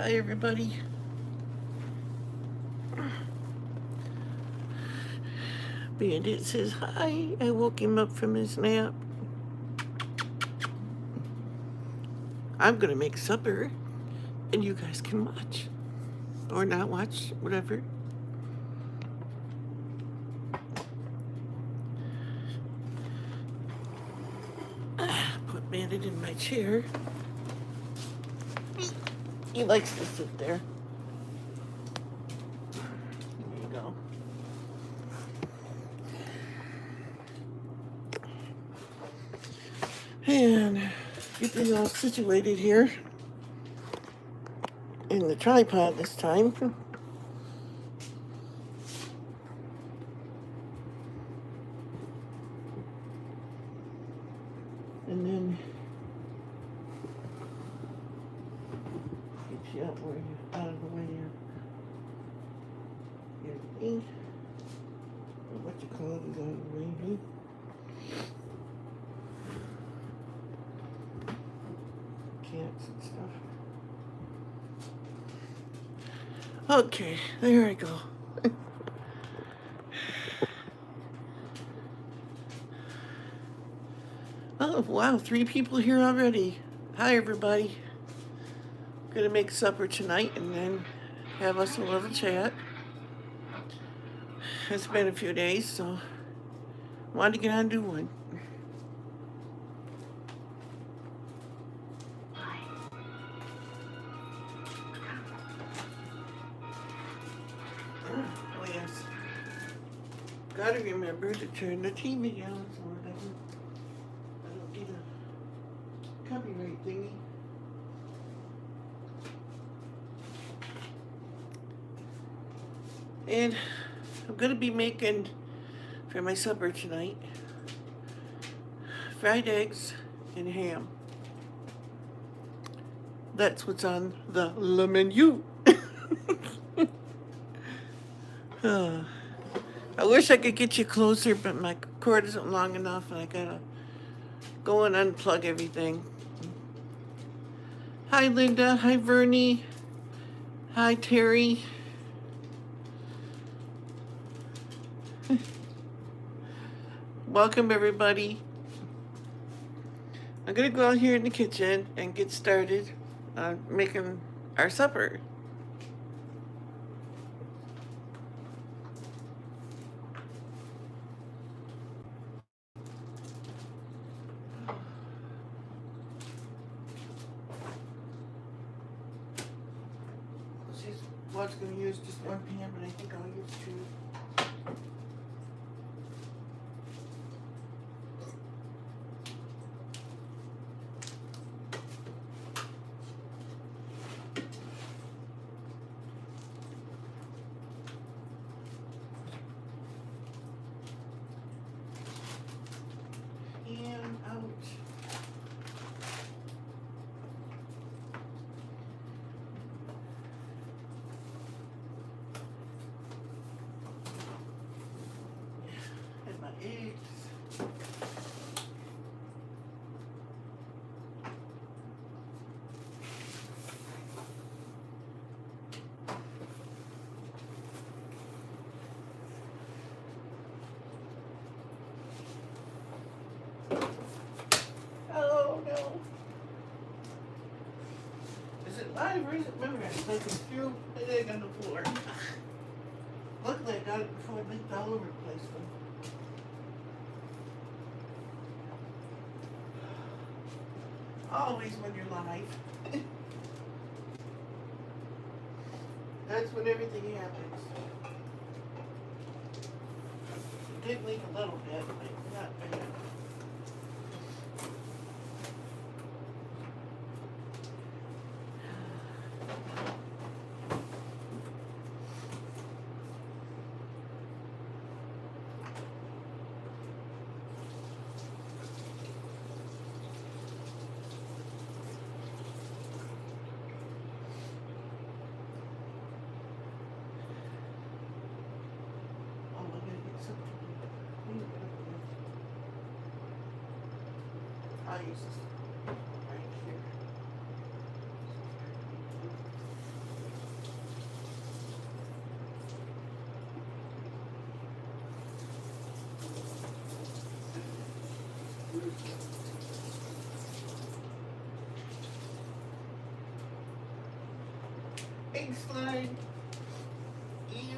Hi, everybody. Bandit says hi. I woke him up from his nap. I'm gonna make supper, and you guys can watch. Or not watch, whatever. Put Bandit in my chair. He likes to sit there. There you go. And getting all situated here in the tripod this time. And then get you out where you're out of the way your thing. Or what you call it is out of the way. Cats and stuff. Okay, there I go. Oh, wow, 3 people here already. Hi, everybody. Gonna make supper tonight and then have us a little chat. It's been a few days, so wanted to get on and do one. Oh, yes. Gotta remember to turn the TV down so I don't get a copyright thingy. And I'm gonna be making for my supper tonight fried eggs and ham. That's what's on the menu. I wish I could get you closer, but my cord isn't long enough and I gotta go and unplug everything. Hi, Linda. Hi, Vernie. Hi, Terry. Welcome, everybody. I'm gonna go out here in the kitchen and get started on making our supper. She's was gonna use just one pan, but I think I'll use 2. And out. And my eggs. Oh no. Is it live or is it memory? I threw an egg on the floor. Luckily I got it before it leaked all over the place. Always when you're live. That's when everything happens. It did leak a little bit, but not bad. Oh, I gotta get something. I'll use this right here. Egg slide. Ew.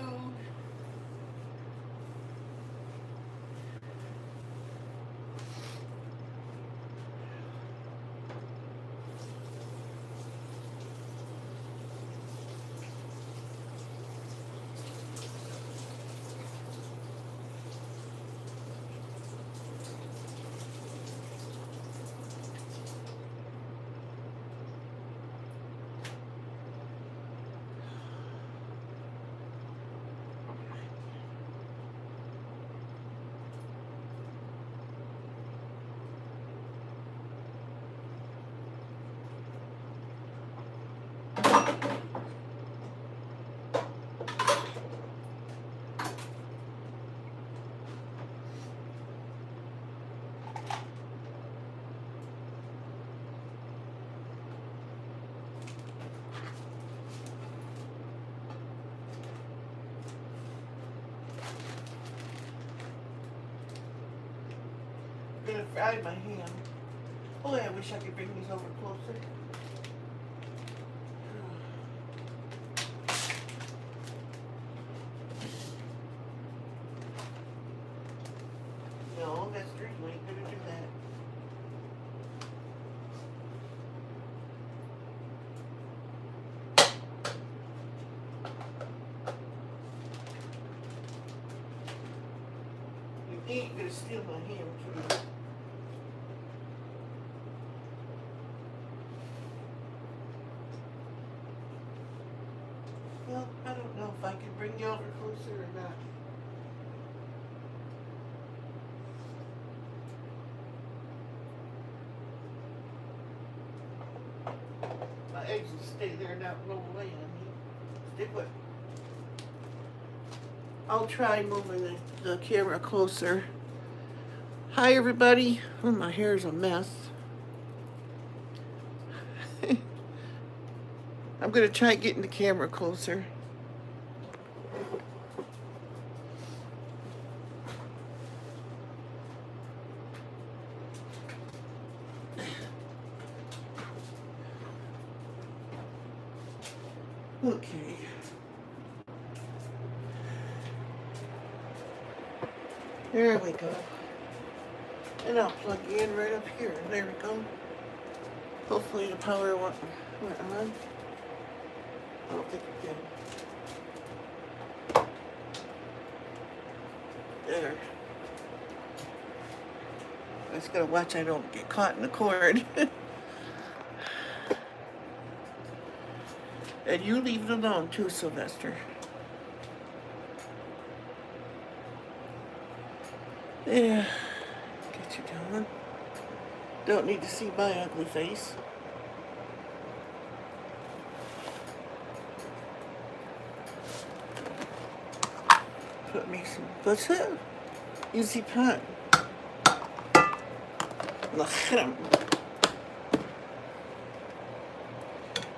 I'm gonna fry my ham. Oh, I wish I could bring these over closer. No, that's street. We ain't gonna do that. You ain't gonna steal my ham, too. Well, I don't know if I can bring you over closer or not. My eggs will stay there and not roll away on me. Stick with. I'll try moving the camera closer. Hi, everybody. Oh, my hair's a mess. I'm going to try getting the camera closer. Okay. There we go. And I'll plug you in right up here. There we go. Hopefully the power went on. I don't think it did. There. I just gotta watch I don't get caught in the cord. And you leave it alone too, Sylvester. Yeah. Get you down. Don't need to see my ugly face. Put me some butter. Easy pan. Lachem.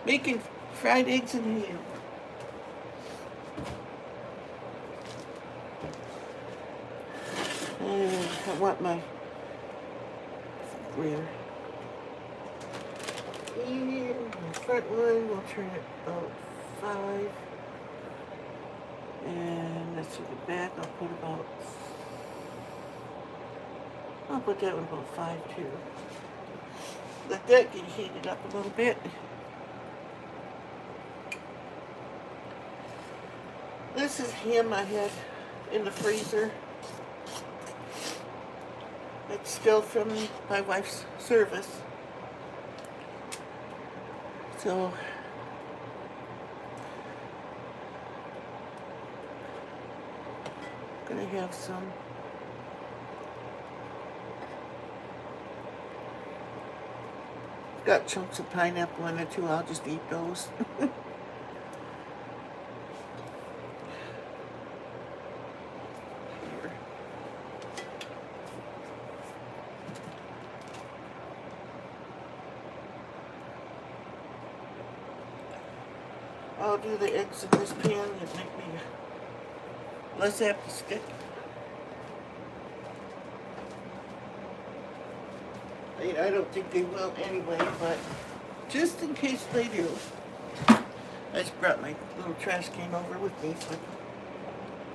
Making fried eggs and ham. I want my rear. And the front one, we'll turn it about 5. And let's see the back, I'll put that one about 5 too. Let that get heated up a little bit. This is ham I had in the freezer. It's still from my wife's service. So, gonna have some. Got chunks of pineapple in it too. I'll just eat those. I'll do the eggs in this pan and make me less apt to stick. I don't think they will anyway, but just in case they do, I just brought my little trash can over with me so I can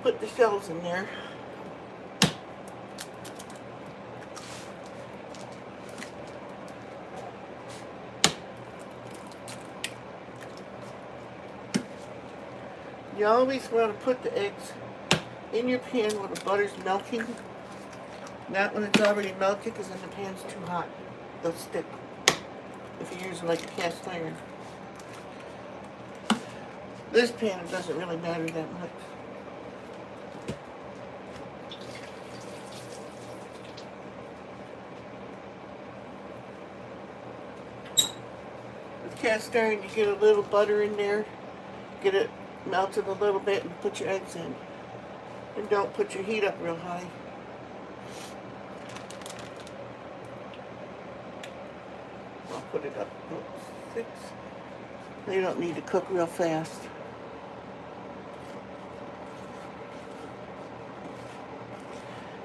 put the shelves in there. You always want to put the eggs in your pan when the butter's melting. Not when it's already melted, because then the pan's too hot. They'll stick if you use like a cast iron. This pan, it doesn't really matter that much. With cast iron, you get a little butter in there, get it melted a little bit, and put your eggs in. And don't put your heat up real high. I'll put it up to 6. They don't need to cook real fast.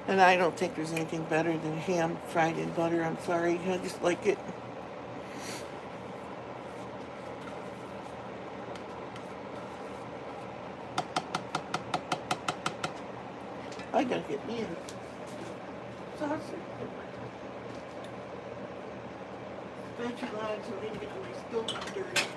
And I don't think there's anything better than ham fried in butter. I'm sorry, I just like it. I gotta get me a sausage. Spatula on so I didn't get my stove dirty.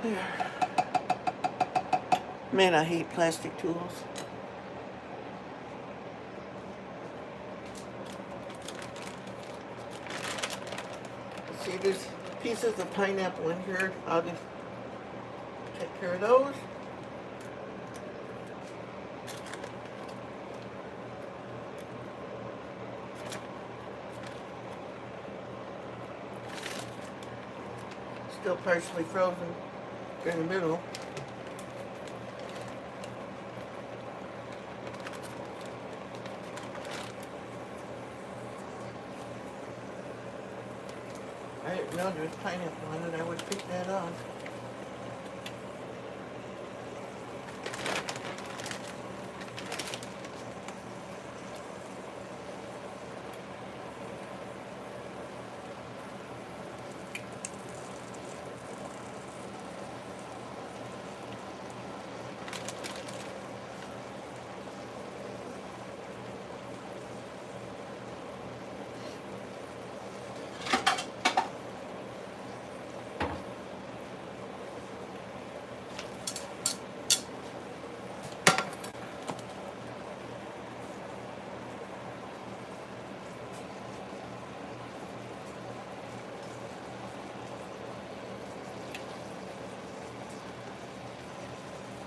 There. Man, I hate plastic tools. See, there's pieces of pineapple in here. I'll just take care of those. Still partially frozen in the middle. I didn't know there was pineapple on it. I would pick that off.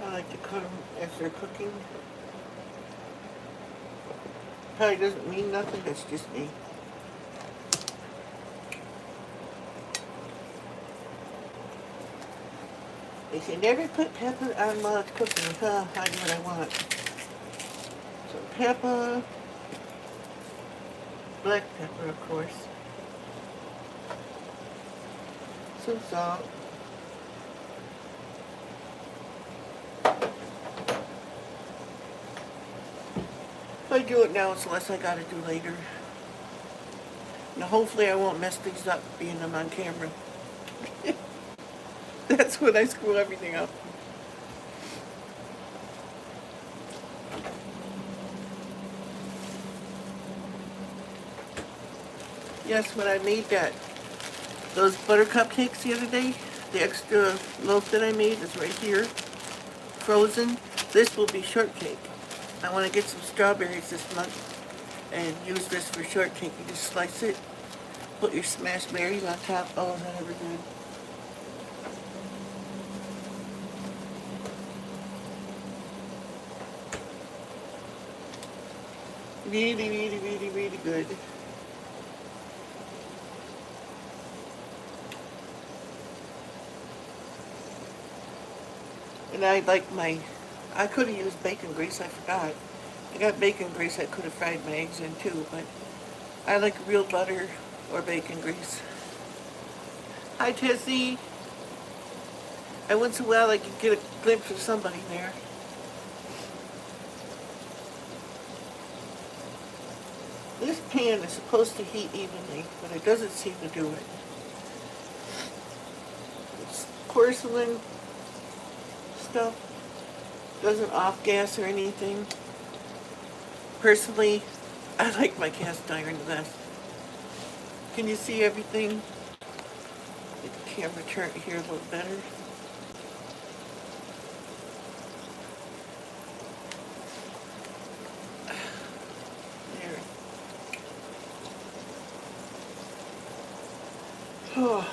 I like to cut them as they're cooking. Probably doesn't mean nothing, that's just me. They say never put pepper on while it's cooking. I do what I want. So pepper, black pepper of course, some salt. If I do it now, it's less I gotta do later. Now hopefully I won't mess things up being them on camera. That's when I screw everything up. Yes, when I made those butter cupcakes the other day, the extra loaf that I made is right here, frozen. This will be shortcake. I want to get some strawberries this month and use this for shortcake. You just slice it, put your smashed berries on top. Oh, is that ever good? Really, really, really, really good. And I like I could have used bacon grease, I forgot. I got bacon grease I could have fried my eggs in too, but I like real butter or bacon grease. Hi, Tessie. And once in a while I can get a glimpse of somebody there. This pan is supposed to heat evenly, but it doesn't seem to do it. It's porcelain stuff, doesn't off-gas or anything. Personally, I like my cast iron the best. Can you see everything? The camera turn here a little better. There. Oh.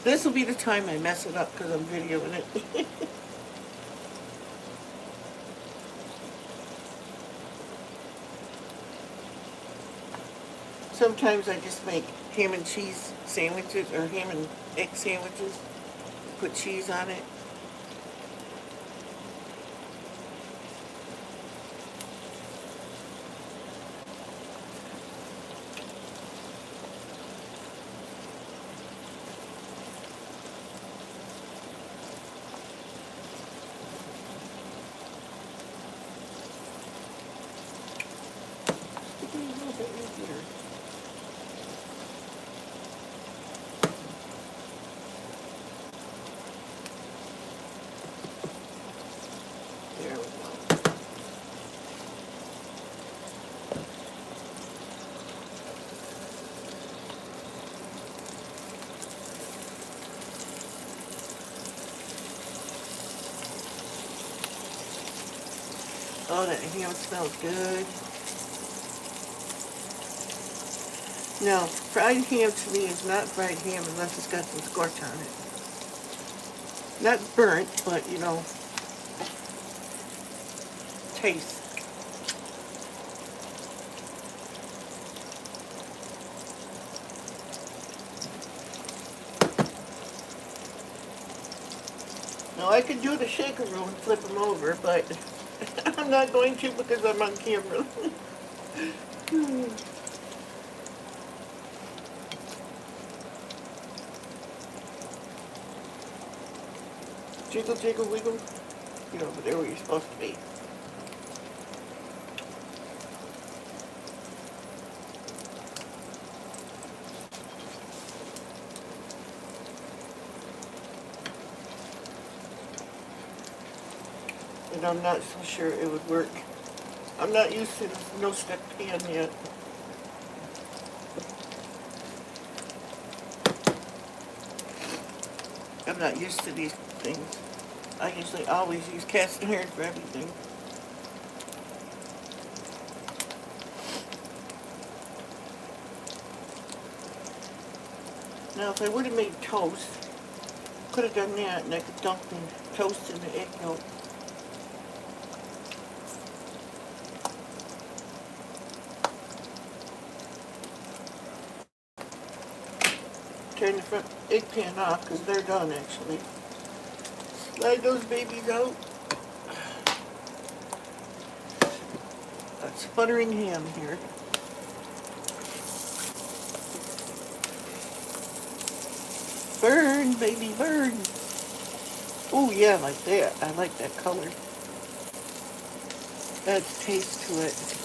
This will be the time I mess it up because I'm videoing it. Sometimes I just make ham and cheese sandwiches or ham and egg sandwiches. Put cheese on it. Stick it a little bit in here. There we go. Oh, that ham smells good. No, fried ham to me is not fried ham unless it's got some scorch on it. Not burnt, but you know, taste. Now I could do the shakeroo and flip them over, but I'm not going to because I'm on camera. Jiggle, jiggle, wiggle. You're over there where you're supposed to be. And I'm not so sure it would work. I'm not used to this no-stick pan yet. I'm not used to these things. I usually always use cast iron for everything. Now if I would have made toast, could have done that and I could dunk the toast in the egg yolk. Turn the front egg pan off because they're done actually. Slide those babies out. That's sputtering ham here. Burn, baby, burn. Oh yeah, like that. I like that color. Adds taste to it.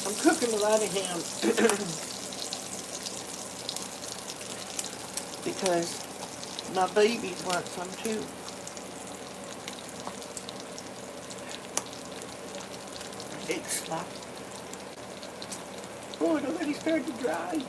I'm cooking a lot of ham because my babies want some too. Egg slop. Oh, it already started to dry.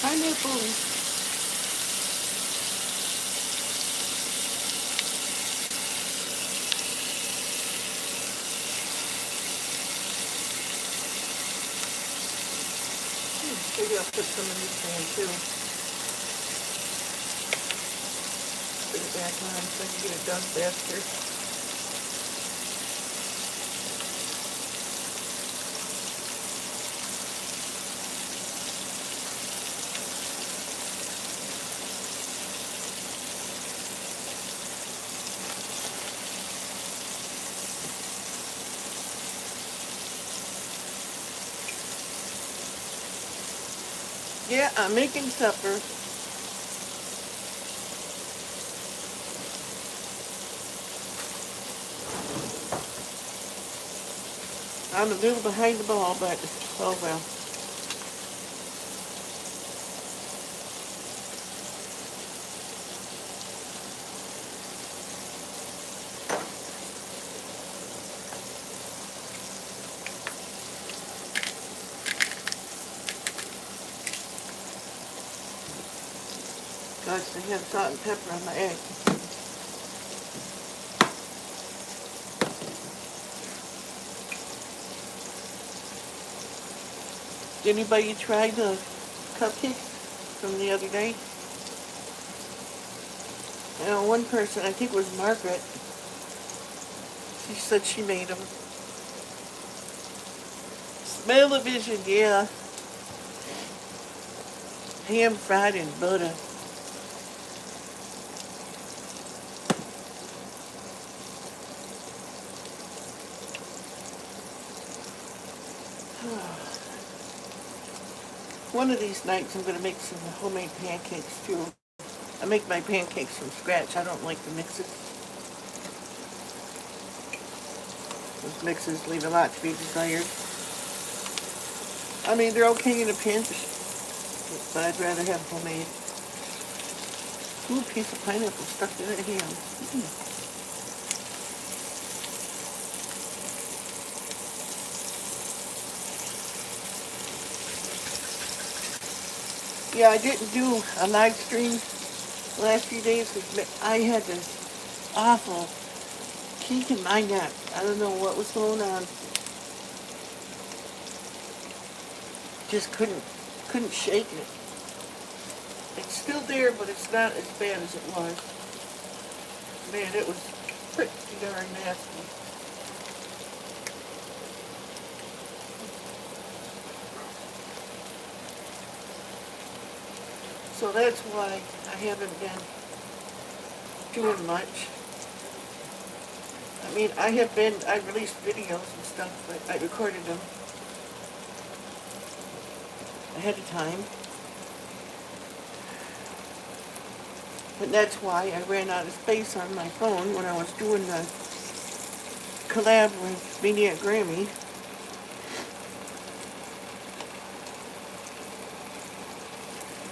Pineapple. Maybe I'll put some in this pan too. Put it back on so I can get it done faster. Yeah, I'm making supper. I'm a little behind the ball, but oh well. Gosh, I have salt and pepper on my egg. Did anybody try the cupcakes from the other day? I know one person, I think it was Margaret, she said she made them. Smell-o-vision, yeah. Ham fried in butter. One of these nights I'm going to make some homemade pancakes too. I make my pancakes from scratch. I don't like the mixes. Those mixes leave a lot to be desired. I mean, they're okay in a pinch, but I'd rather have homemade. Ooh, a piece of pineapple stuffed in a ham. Yeah, I didn't do a live stream the last few days because I had this awful kink in my neck. I don't know what was going on. Just couldn't shake it. It's still there, but it's not as bad as it was. Man, it was pretty darn nasty. So that's why I haven't been doing much. I mean, I released videos and stuff, but I recorded them ahead of time. But that's why I ran out of space on my phone when I was doing the collab with Maniac Grammy.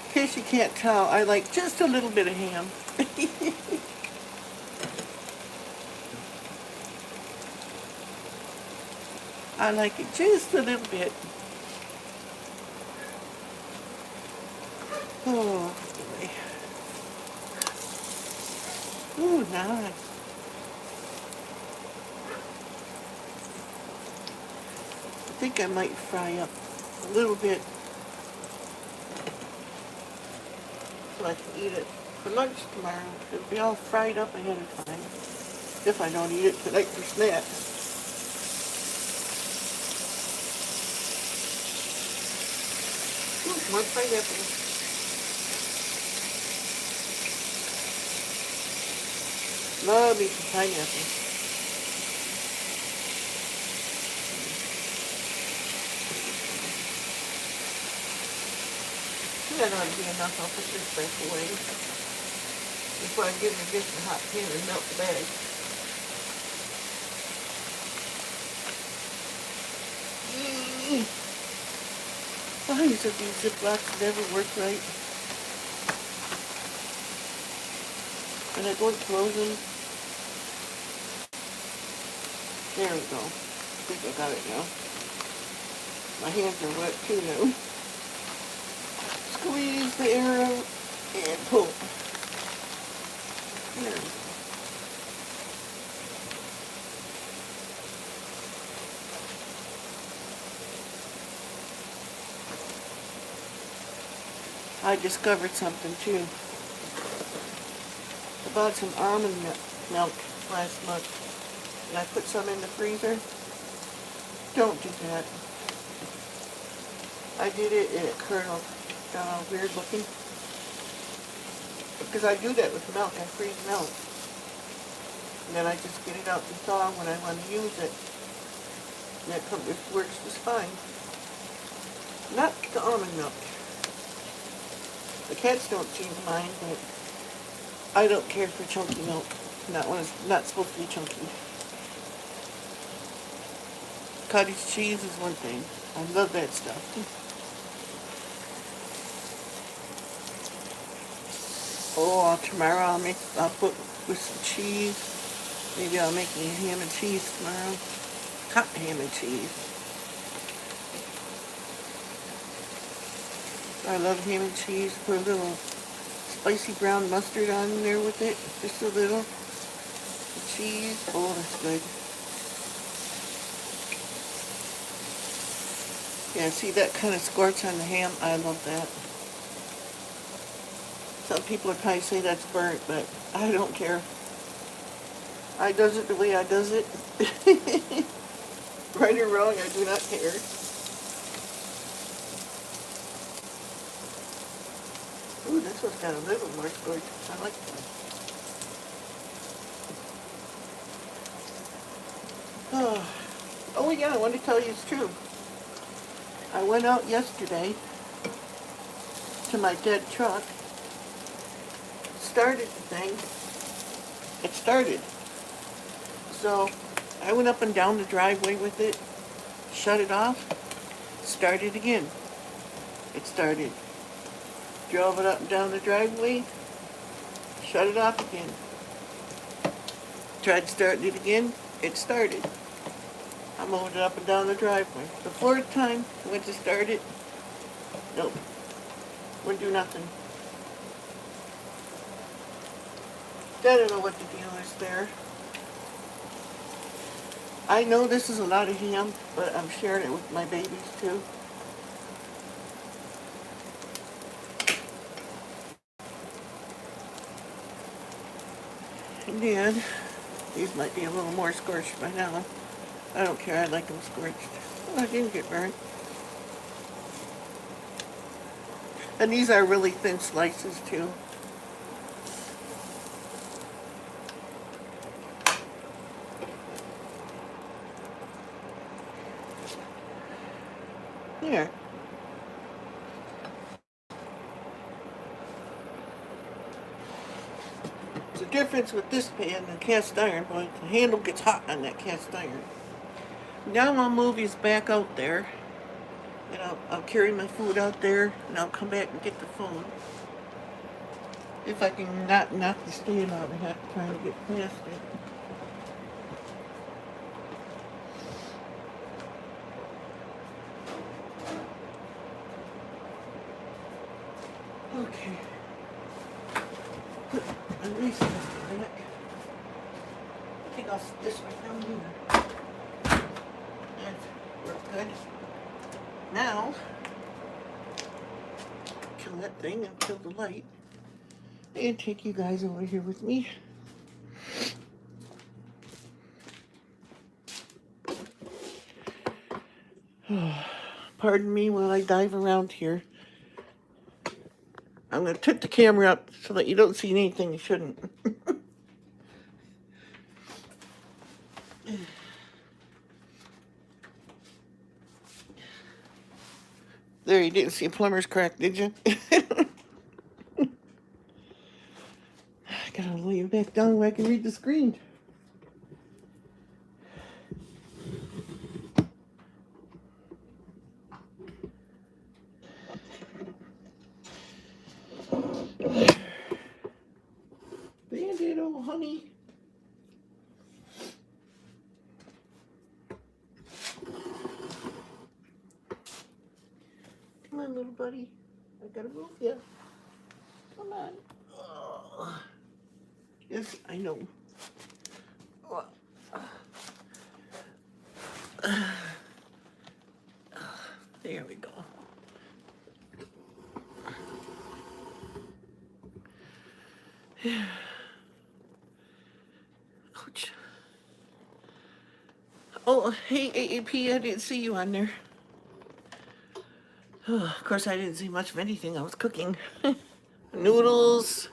In case you can't tell, I like just a little bit of ham. I like it just a little bit. Oh, boy. Ooh, nice. I think I might fry up a little bit so I can eat it for lunch tomorrow. It'll be all fried up ahead of time if I don't eat it tonight for snacks. Ooh, more pineapple. Love me some pineapple. That ought to be enough. I'll put this back away before I give it just a hot pan and melt the bag. Why is it these Ziplocs never work right? When I go to close them, there we go. I think I got it now. My hands are wet too now. Squeeze the air out and pull. There we go. I discovered something too. I bought some almond milk last month, and I put some in the freezer. Don't do that. I did it and it curdled. Weird looking. Because I do that with milk. I freeze milk. And then I just get it out to thaw when I want to use it. And it works just fine. Not the almond milk. The cats don't seem to mind, but I don't care for chunky milk. Not when it's not supposed to be chunky. Cottage cheese is one thing. I love that stuff. Oh, tomorrow I'll put with some cheese. Maybe I'll make me ham and cheese tomorrow. Hot ham and cheese. I love ham and cheese. Put a little spicy brown mustard on there with it. Just a little. The cheese. Oh, that's good. Yeah, see that kind of scorch on the ham? I love that. Some people would probably say that's burnt, but I don't care. I does it the way I does it. Right or wrong, I do not care. Ooh, this one's got a little more scorch. I like that. Oh yeah, I wanted to tell you it's true. I went out yesterday to my dead truck, started the thing. It started. So I went up and down the driveway with it, shut it off, started again. It started. Drove it up and down the driveway, shut it off again. Tried starting it again, it started. I moved it up and down the driveway. The fourth time I went to start it, nope, wouldn't do nothing. I don't know what the deal is there. I know this is a lot of ham, but I'm sharing it with my babies too. And then, these might be a little more scorched by now. I don't care, I like them scorched. Oh, I didn't get burnt. And these are really thin slices too. There. It's a difference with this pan and cast iron, but the handle gets hot on that cast iron. Now I'll move these back out there, and I'll carry my food out there, and I'll come back and get the phone. If I can not knock the stand out, I have to try to get past it. Okay. Put my lace back. I think I'll sit this way down here. That's good. Now, kill that thing and kill the light. And take you guys over here with me. Pardon me while I dive around here. I'm going to tip the camera up so that you don't see anything you shouldn't. There, you didn't see a plumber's crack, did you? I gotta lay you back down where I can read the screen. Band-Aid, oh honey. Come on, little buddy. I gotta move you. Come on. Oh. Yes, I know. Oh. There we go. Ouch. Oh, hey, AAP, I didn't see you on there. Oh, of course, I didn't see much of anything. I was cooking. Noodles.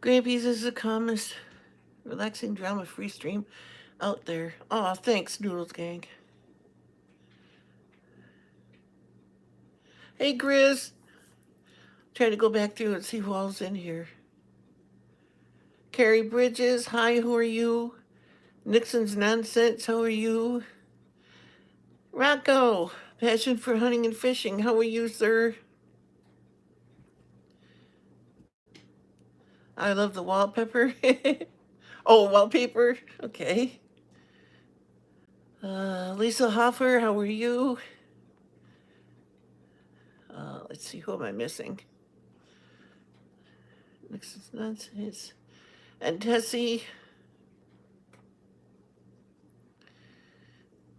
Grandpies is the calmest, relaxing, drama-free stream out there. Aw, thanks, Noodles Gang. Hey, Grizz. Trying to go back through and see who all's in here. Carrie Bridges, hi, who are you? Nixon's Nonsense, how are you? Rocco, Passion for Hunting and Fishing, how are you, sir? I love the wallpaper. Oh, wallpaper, okay. Lisa Hoffer, how are you? Let's see, who am I missing? Nixon's Nonsense. And Tessie.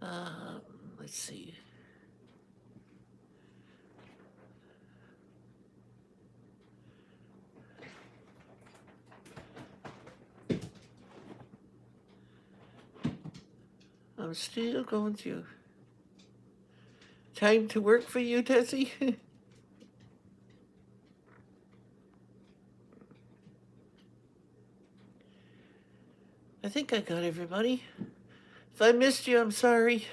Let's see. I'm still going through. Time to work for you, Tessie? I think I got everybody. If I missed you, I'm sorry.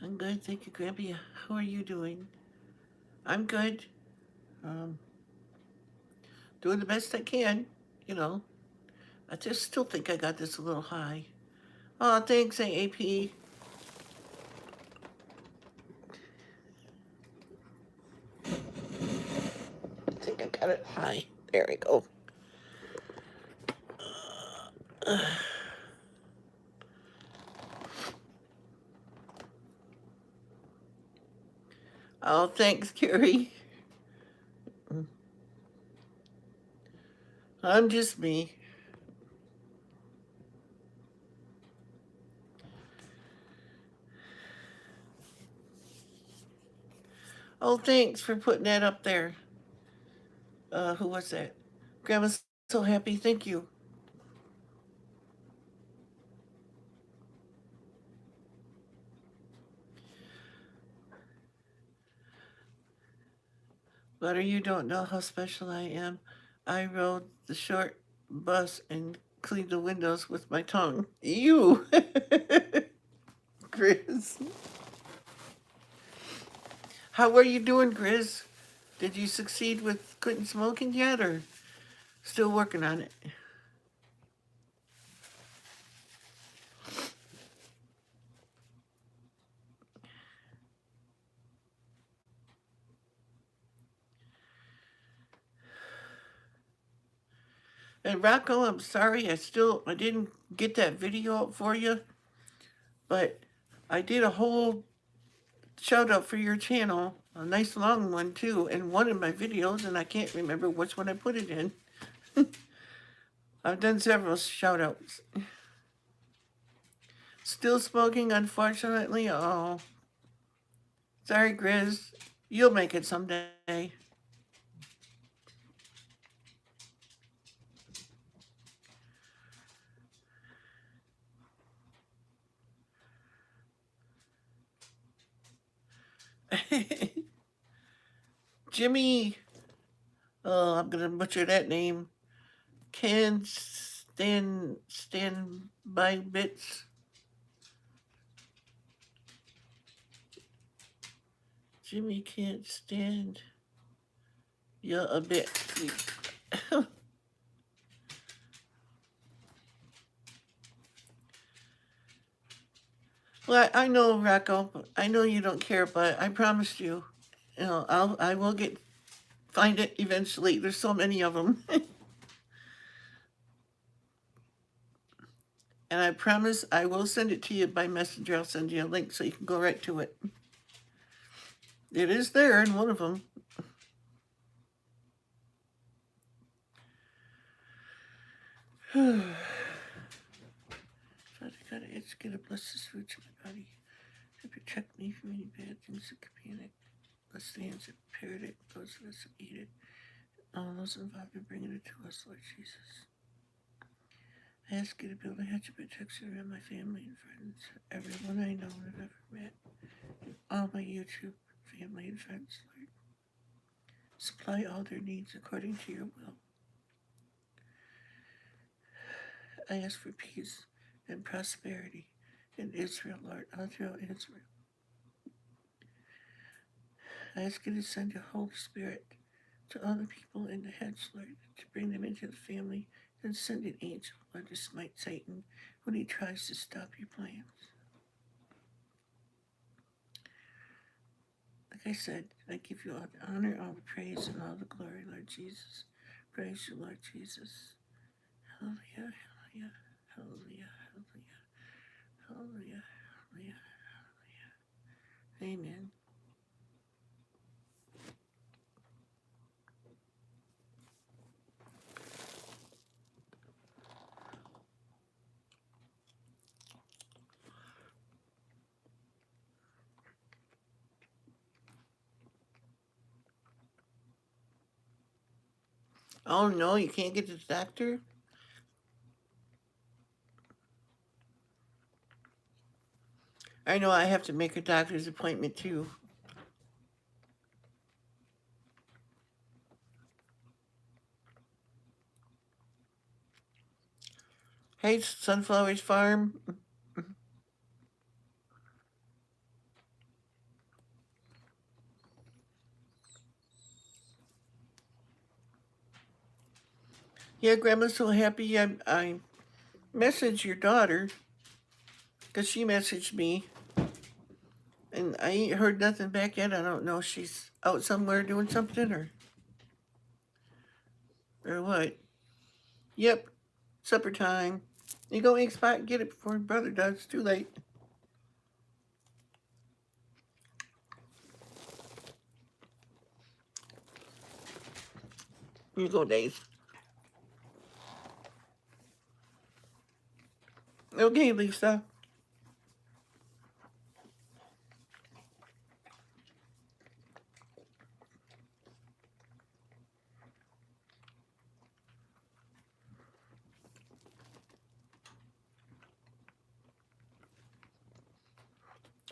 I'm good, thank you, Grampy. How are you doing? I'm good. Doing the best I can, you know. I just still think I got this a little high. Oh, thanks, AAP. I think I got it high. There we go. Oh, thanks, Carrie. I'm just me. Oh, thanks for putting that up there. Who was that? Grandma's so happy. Thank you. Butter, you don't know how special I am. I rode the short bus and cleaned the windows with my tongue. You, Grizz. How are you doing, Grizz? Did you succeed with quitting smoking yet, or still working on it? And Rocco, I'm sorry, I didn't get that video out for you, but I did a whole shout out for your channel, a nice long one too, in one of my videos, and I can't remember which one I put it in. I've done several shout outs. Still smoking, unfortunately. Oh, sorry, Grizz. You'll make it someday. Jimmy, oh, I'm gonna butcher that name. Can stand by bits. Jimmy can't stand you a bit. Well, I know, Rocco. I know you don't care, but I promised you. You know, I will find it eventually. There's so many of them. And I promise I will send it to you by messenger. I'll send you a link so you can go right to it. It is there in one of them. Father God, I ask you to bless this food to my body, to protect me from any bad things that could be in it. Bless the hands that prepared it, those of us that eat it, all those involved in bringing it to us, Lord Jesus. I ask you to build a hedge of protection around my family and friends, everyone I know and have ever met, and all my YouTube family and friends, Lord. Supply all their needs according to your will. I ask for peace and prosperity in Israel, Lord, all throughout Israel. I ask you to send your Holy Spirit to all the people in the hedge, Lord, to bring them into the family, and send an angel, Lord, to smite Satan when he tries to stop your plans. Like I said, I give you all the honor, all the praise, and all the glory, Lord Jesus. Praise you, Lord Jesus. Hallelujah, hallelujah, hallelujah, hallelujah, hallelujah, hallelujah, hallelujah. Amen. Oh no, you can't get to the doctor? I know I have to make a doctor's appointment too. Hey, Sunflowers Farm. Yeah, Grandma's so happy. I messaged your daughter because she messaged me, and I ain't heard nothing back yet. I don't know if she's out somewhere doing something or what. Yep, supper time. You go Ink Spot and get it before brother does. It's too late. You go, Dave. Okay, Lisa.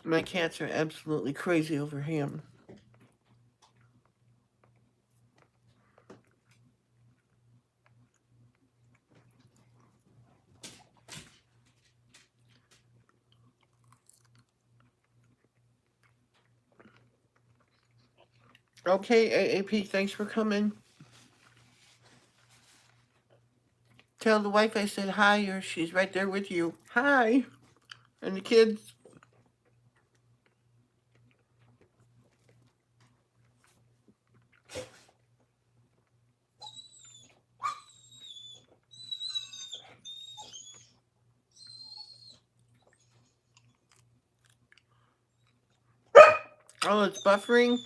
My cats are absolutely crazy over him. Okay, AAP, thanks for coming. Tell the wife I said hi, or she's right there with you. Hi. And the kids. Oh, it's buffering.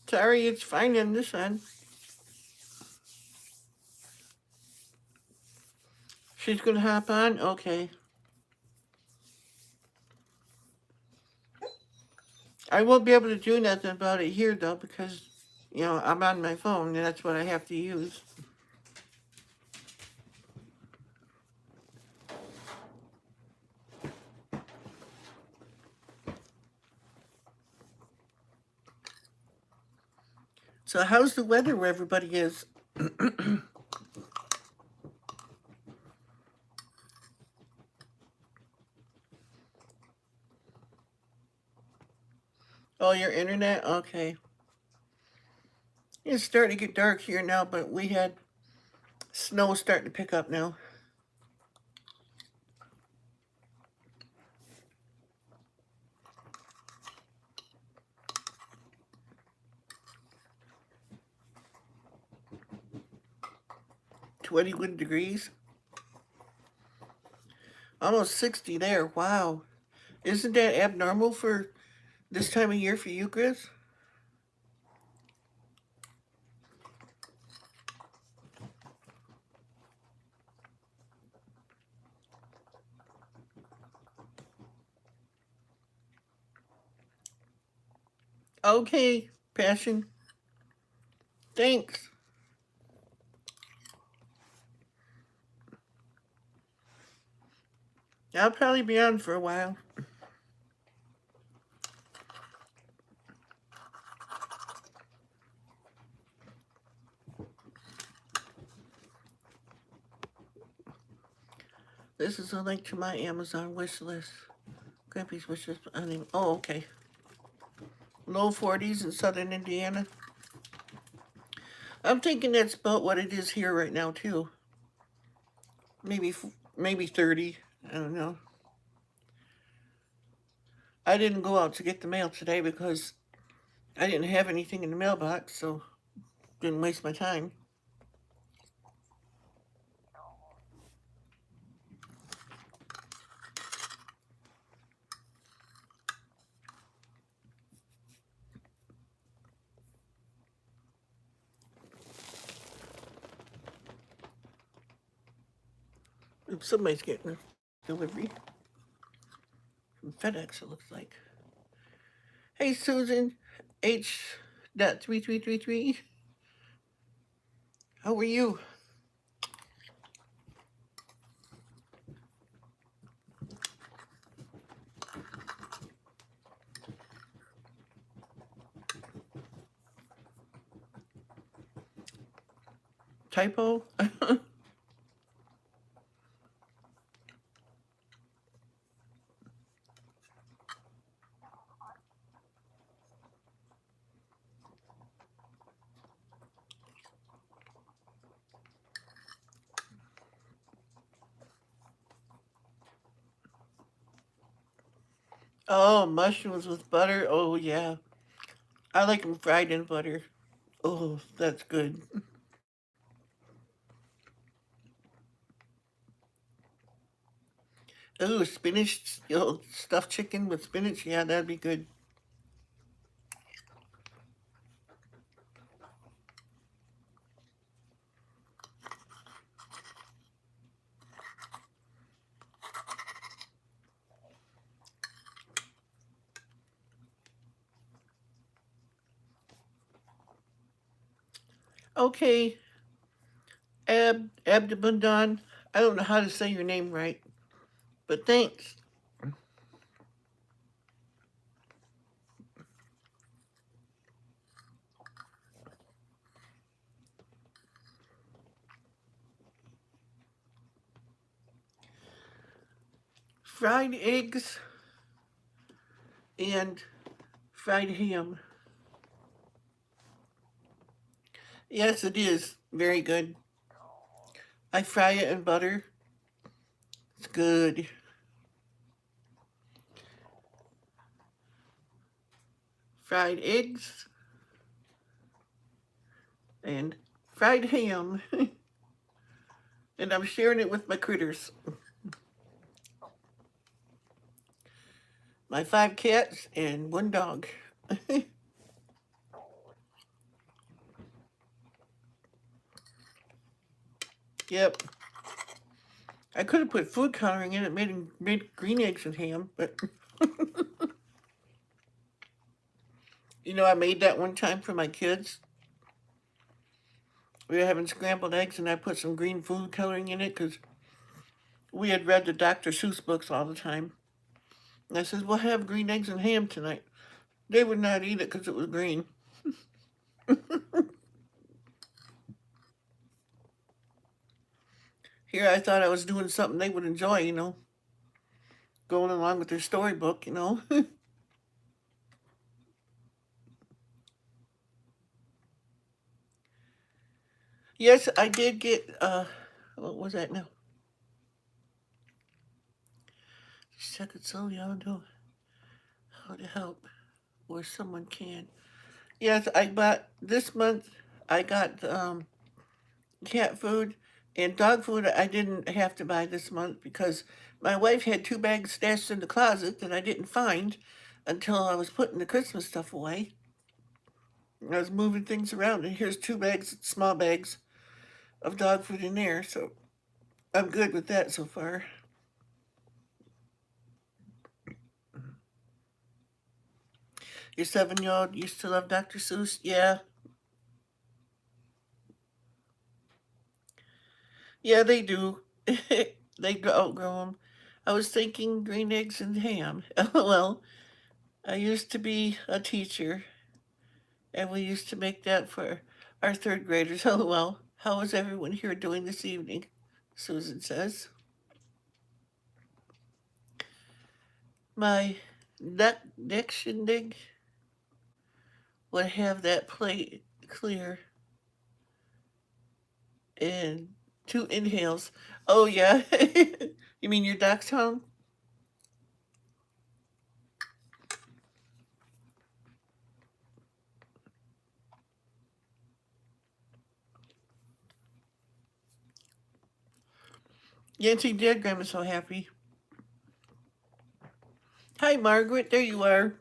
Sorry, it's fine on this end. She's gonna hop on? Okay. I won't be able to do nothing about it here, though, because, I'm on my phone, and that's what I have to use. So how's the weather where everybody is? Oh, your internet? Okay. It's starting to get dark here now, but we had snow starting to pick up now. 21 degrees. Almost 60 there. Wow. Isn't that abnormal for this time of year for you, Chris? Okay, Passion. Thanks. I'll probably be on for a while. This is a link to my Amazon wish list. Grampy's wish list. Oh, okay. Low 40s in southern Indiana. I'm thinking that's about what it is here right now too. Maybe 30. I don't know. I didn't go out to get the mail today because I didn't have anything in the mailbox, so didn't waste my time. Oops, somebody's getting a delivery from FedEx, it looks like. Hey, Susan H.3333. How are you? Typo? Oh, mushrooms with butter. Oh, yeah. I like them fried in butter. Oh, that's good. Ooh, spinach, stuffed chicken with spinach. Yeah, that'd be good. Okay, Abdabundan. I don't know how to say your name right, but thanks. Fried eggs and fried ham. Yes, it is very good. I fry it in butter. It's good. Fried eggs and fried ham. And I'm sharing it with my critters. My 5 cats and 1 dog. Yep. I could have put food coloring in it, made green eggs and ham, but I made that one time for my kids. We were having scrambled eggs, and I put some green food coloring in it because we had read the Dr. Seuss books all the time. And I said, "We'll have green eggs and ham tonight." They would not eat it because it was green. Here, I thought I was doing something they would enjoy, going along with their storybook. Yes, I did get, what was that now? Second soul, y'all know how to help where someone can. Yes, I bought this month. I got cat food And dog food I didn't have to buy this month because my wife had 2 bags stashed in the closet that I didn't find until I was putting the Christmas stuff away. I was moving things around, and here's 2 bags, small bags, of dog food in there, so I'm good with that so far. Your 7-year-old used to love Dr. Seuss? Yeah. Yeah, they do. They outgrow them. I was thinking green eggs and ham. LOL. I used to be a teacher, and we used to make that for our third graders. LOL. How is everyone here doing this evening? Susan says. My neck shindig would have that plate clear in 2 inhales. Oh, yeah. You mean your dachshund? Yancy did. Grandma's so happy. Hi, Margaret. There you are.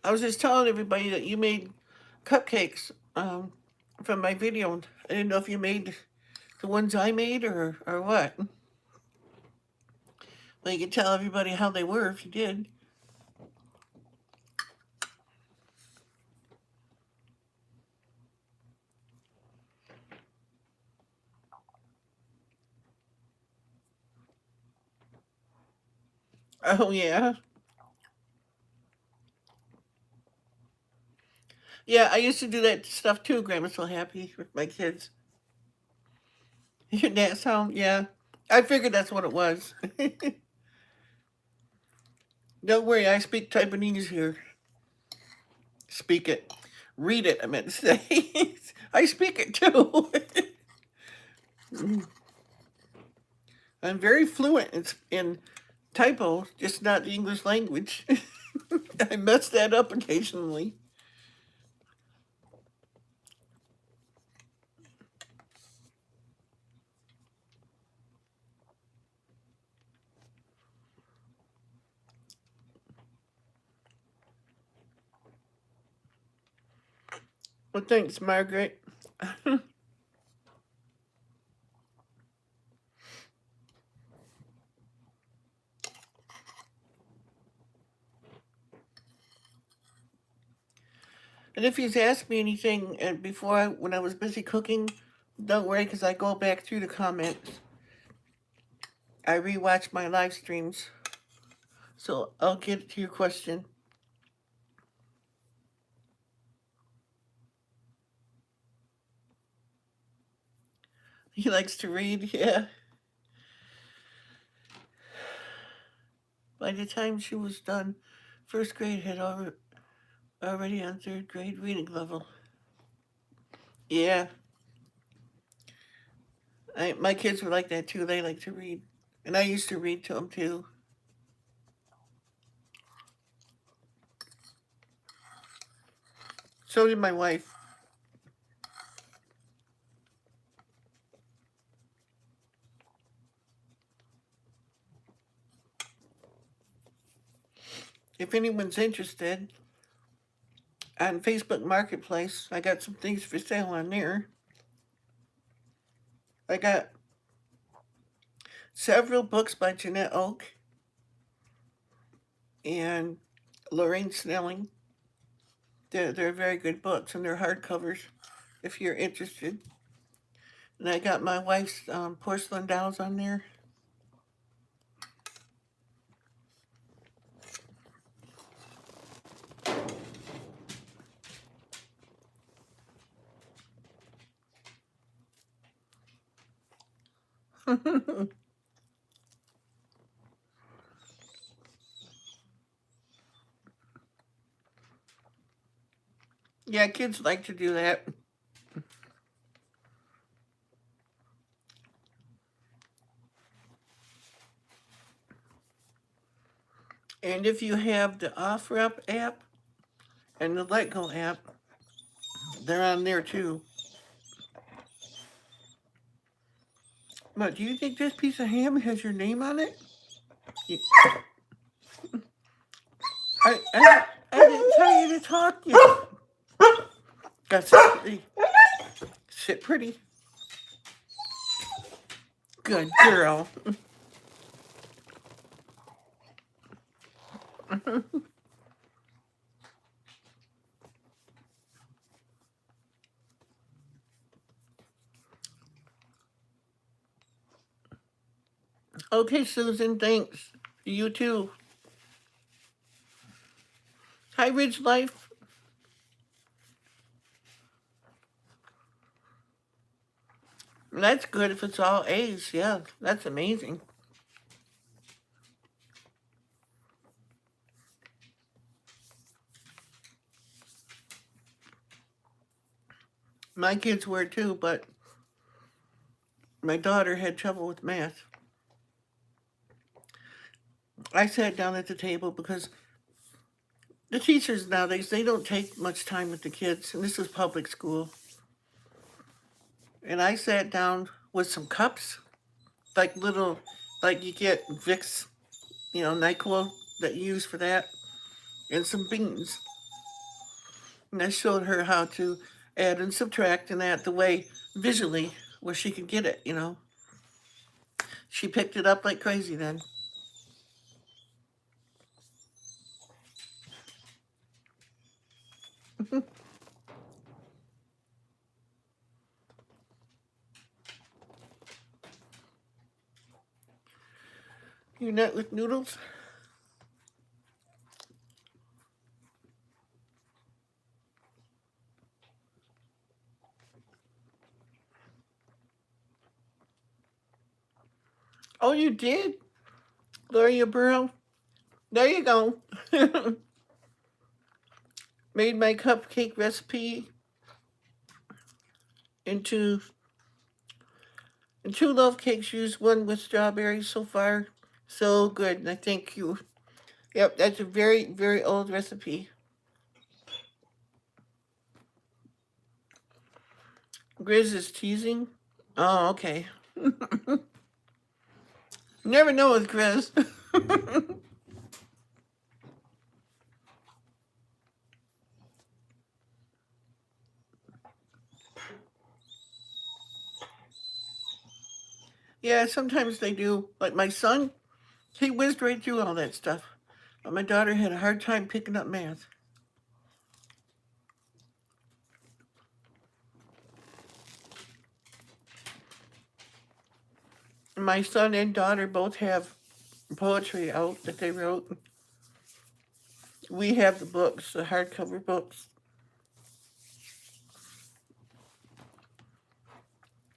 I was just telling everybody that you made cupcakes from my video. I didn't know if you made the ones I made or what. Well, you can tell everybody how they were if you did. Oh, yeah. Yeah, I used to do that stuff too. Grandma's so happy with my kids. Your dad's home? Yeah. I figured that's what it was. Don't worry, I speak Taiwanese here. Speak it. Read it, I meant to say. I speak it too. I'm very fluent in typo, just not the English language. I mess that up occasionally. Well, thanks, Margaret. And if you've asked me anything before, when I was busy cooking, don't worry, because I go back through the comments. I rewatch my live streams, so I'll get to your question. He likes to read, yeah. By the time she was done, first grade had already on third grade reading level. Yeah, my kids were like that too. They like to read, and I used to read to them too. So did my wife. If anyone's interested, on Facebook Marketplace, I got some things for sale on there. I got several books by Jeanette Oak and Lorraine Snelling. They're very good books, and they're hardcovers if you're interested. And I got my wife's porcelain dolls on there. Yeah, kids like to do that. And if you have the OfferUp app and the Letgo app, they're on there too. What, do you think this piece of ham has your name on it? You- I didn't tell you to talk yet. Got sit pretty. Sit pretty. Good girl. Okay, Susan, thanks. You too. Hi, Ridge Life. That's good if it's all A's. Yeah, that's amazing. My kids were too, but my daughter had trouble with math. I sat down at the table because the teachers nowadays, they don't take much time with the kids, and this is public school. And I sat down with some cups, like little, like you get Vicks, NyQuil that you use for that, and some beans. And I showed her how to add and subtract and that the way visually where she could get it. She picked it up like crazy then. You nut with noodles? Oh, you did? Gloria Burrow? There you go. Made my cupcake recipe into two love cakes, used one with strawberries so far. So good, and I thank you. Yep, that's a very, very old recipe. Grizz is teasing. Oh, okay. Never know with Grizz. Yeah, sometimes they do. Like my son, he whizzed right through all that stuff. But my daughter had a hard time picking up math. My son and daughter both have poetry out that they wrote. We have the books, the hardcover books.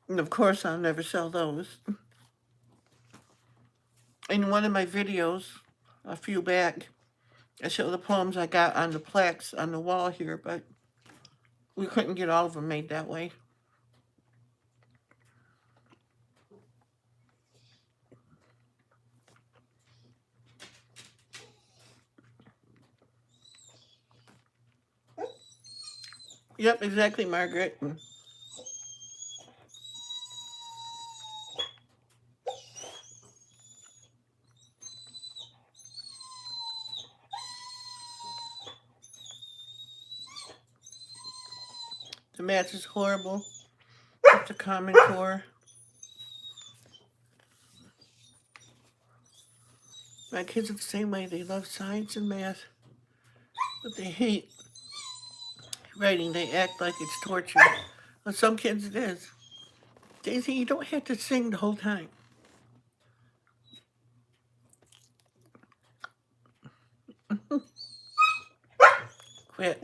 And of course, I'll never sell those. In one of my videos, a few back, I show the poems I got on the plaques on the wall here, but we couldn't get all of them made that way. Yep, exactly, Margaret. The math is horrible. It's a common core. My kids are the same way. They love science and math, but they hate writing. They act like it's torture. Well, some kids it is. Daisy, you don't have to sing the whole time. Quit.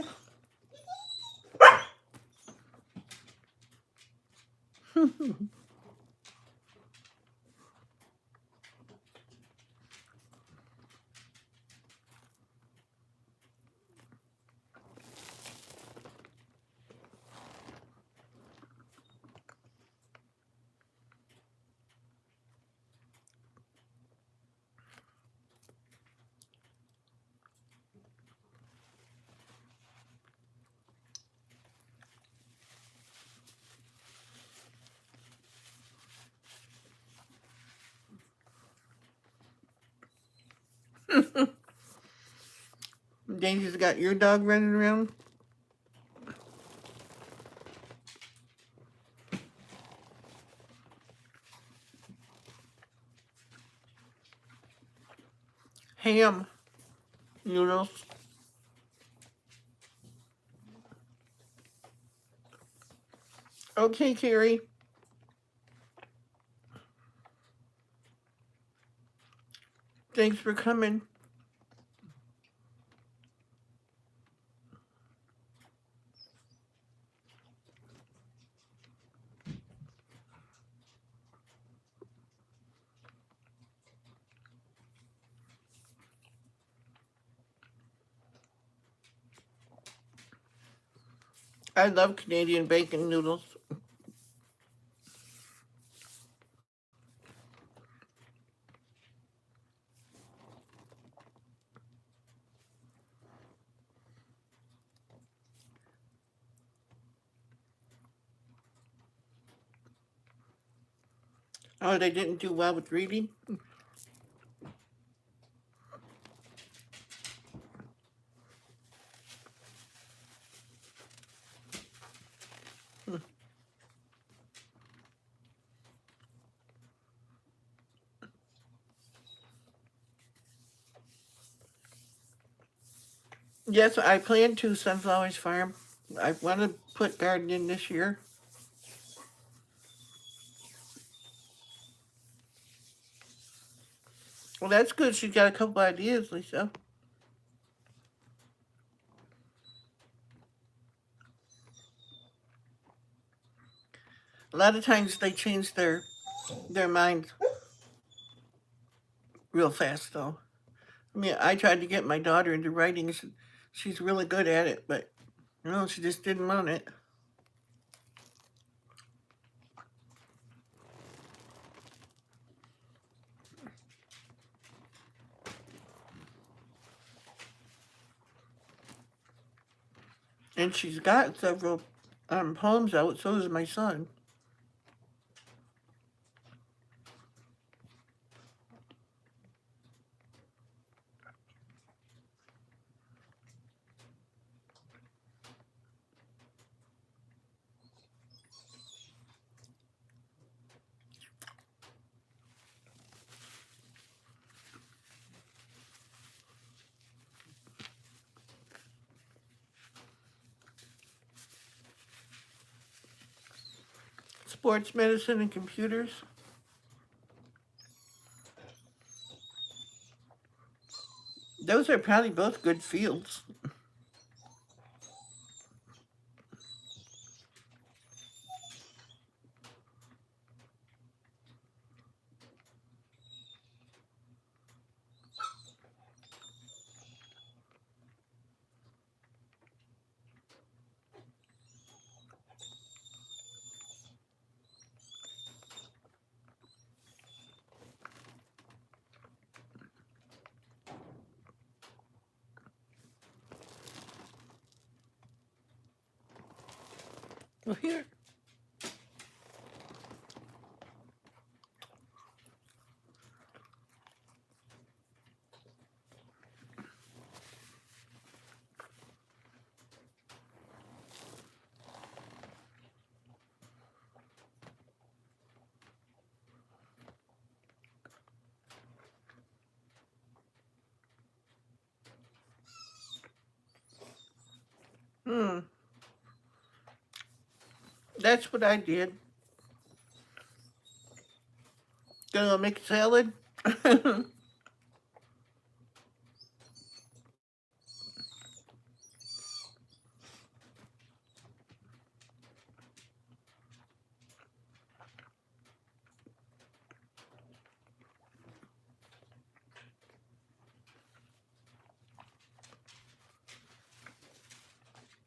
Daisy's got your dog running around. Ham noodles. Okay, Carrie. Thanks for coming. I love Canadian bacon noodles. Oh, they didn't do well with reading? Yes, I plan to Sunflowers Farm. I want to put gardening this year. Well, that's good. She's got a couple ideas, Lisa. A lot of times they change their mind real fast, though. I mean, I tried to get my daughter into writing. She's really good at it, but no, she just didn't want it. And she's got several poems out. So does my son. Sports medicine and computers. Those are probably both good fields. Well, here. Hmm. That's what I did. Gonna make a salad.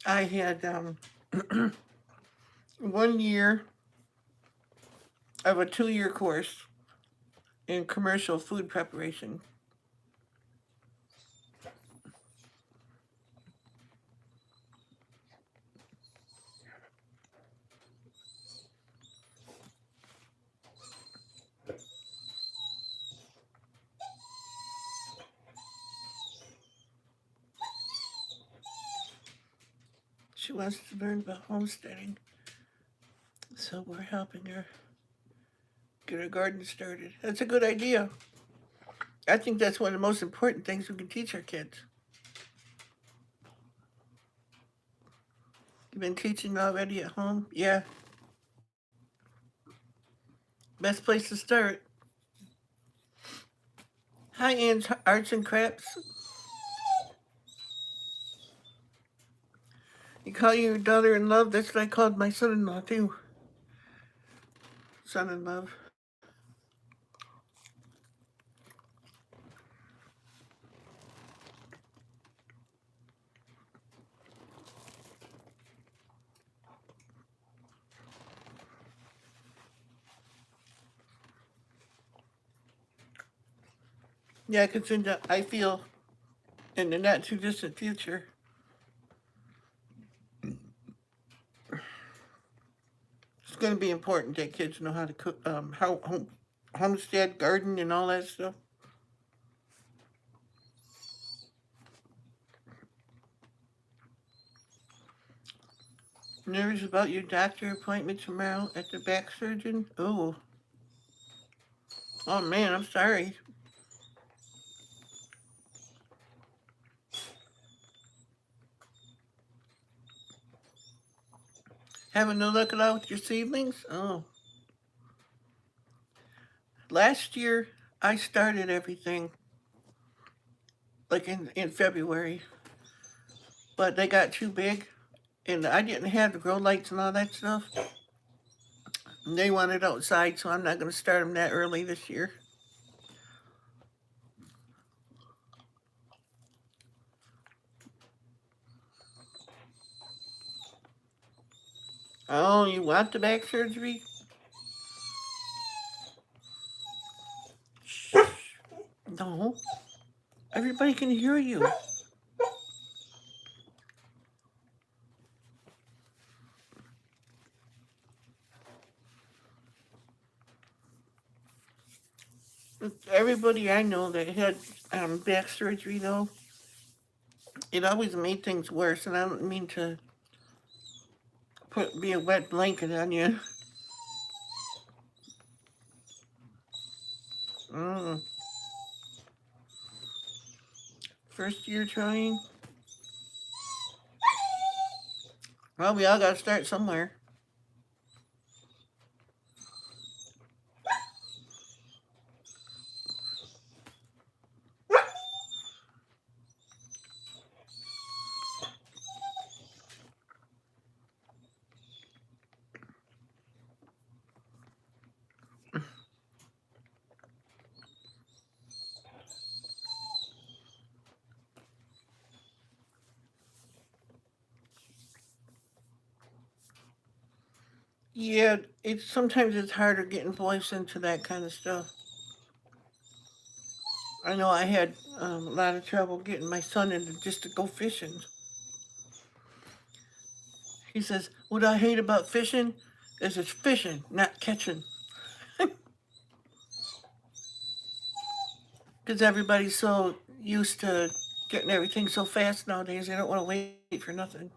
I had 1 year of a 2 year course in commercial food preparation. She wants to learn about homesteading. So we're helping her get her garden started. That's a good idea. I think that's one of the most important things we can teach our kids. You've been teaching already at home? Yeah. Best place to start. Hi, Ann's Arts and Crafts. You call your daughter-in-law? That's what I called my son-in-law, too. Son-in-law. Yeah, because I feel in the not too distant future, it's going to be important that kids know how to cook, homestead, garden, and all that stuff. Nervous about your doctor appointment tomorrow at the back surgeon? Oh. Oh man, I'm sorry. Having no luck at all with your seedlings? Oh. Last year, I started everything like in February, but they got too big, and I didn't have the grow lights and all that stuff. And they wanted outside, so I'm not going to start them that early this year. Oh, you want the back surgery? Shh. No. Everybody can hear you. Everybody I know that had back surgery, though, it always made things worse, and I don't mean to be a wet blanket on you. Mm. First year trying? Well, we all got to start somewhere. Yeah, sometimes it's harder getting boys into that kind of stuff. I know I had a lot of trouble getting my son into just to go fishing. He says, "What I hate about fishing is it's fishing, not catching." Because everybody's so used to getting everything so fast nowadays, they don't want to wait for nothing.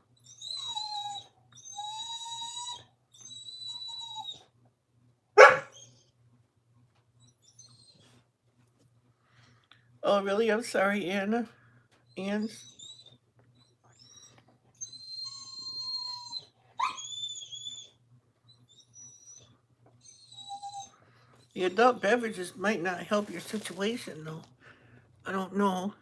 Oh, really? I'm sorry, Anna. Ann? The adult beverages might not help your situation, though. I don't know.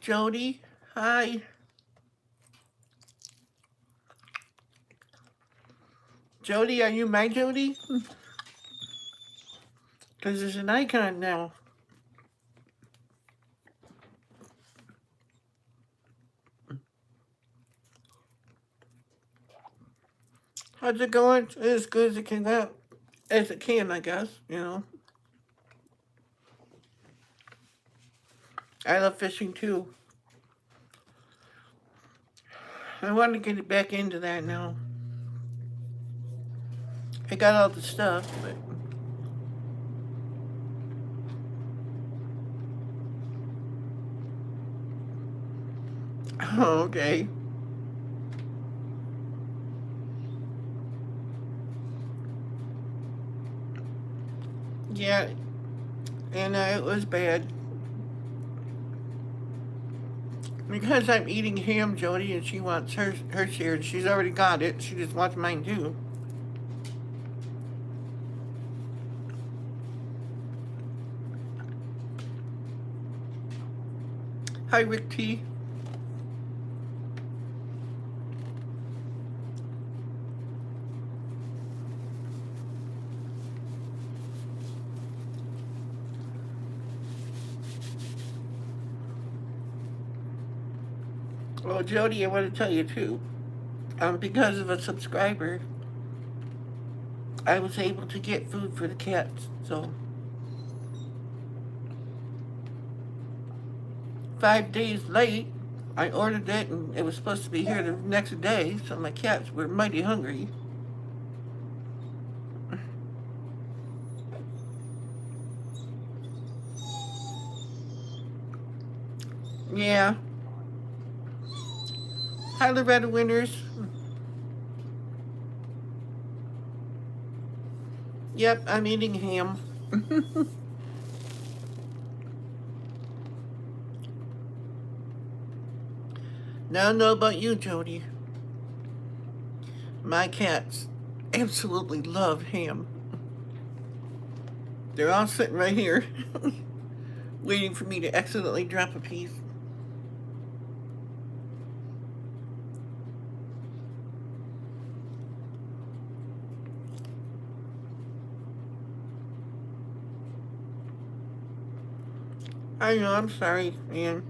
Jody, hi. Jody, are you my Jody? Because there's an icon now. How's it going? As good as it can go. As it can, I guess, you know. I love fishing too. I want to get back into that now. I got all the stuff, but Okay. Yeah, and it was bad. Because I'm eating ham, Jody, and she wants her share. She's already got it. She just wants mine too. Hi, Rick T. Well, Jody, I want to tell you too. Because of a subscriber, I was able to get food for the cats. So 5 days late, I ordered it, and it was supposed to be here the next day. So my cats were mighty hungry. Yeah. Hi, Loretta Winters. Yep, I'm eating ham. Now I know about you, Jody. My cats absolutely love ham. They're all sitting right here, waiting for me to accidentally drop a piece. I know, I'm sorry, man.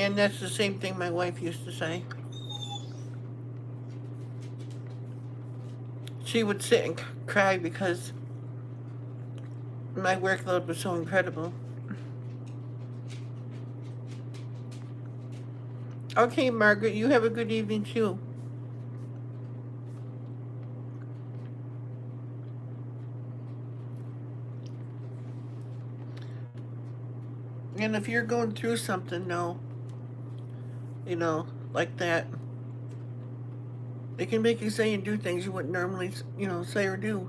And that's the same thing my wife used to say. She would sit and cry because my workload was so incredible. Okay, Margaret, you have a good evening too. And if you're going through something, like that, it can make you say and do things you wouldn't normally, say or do.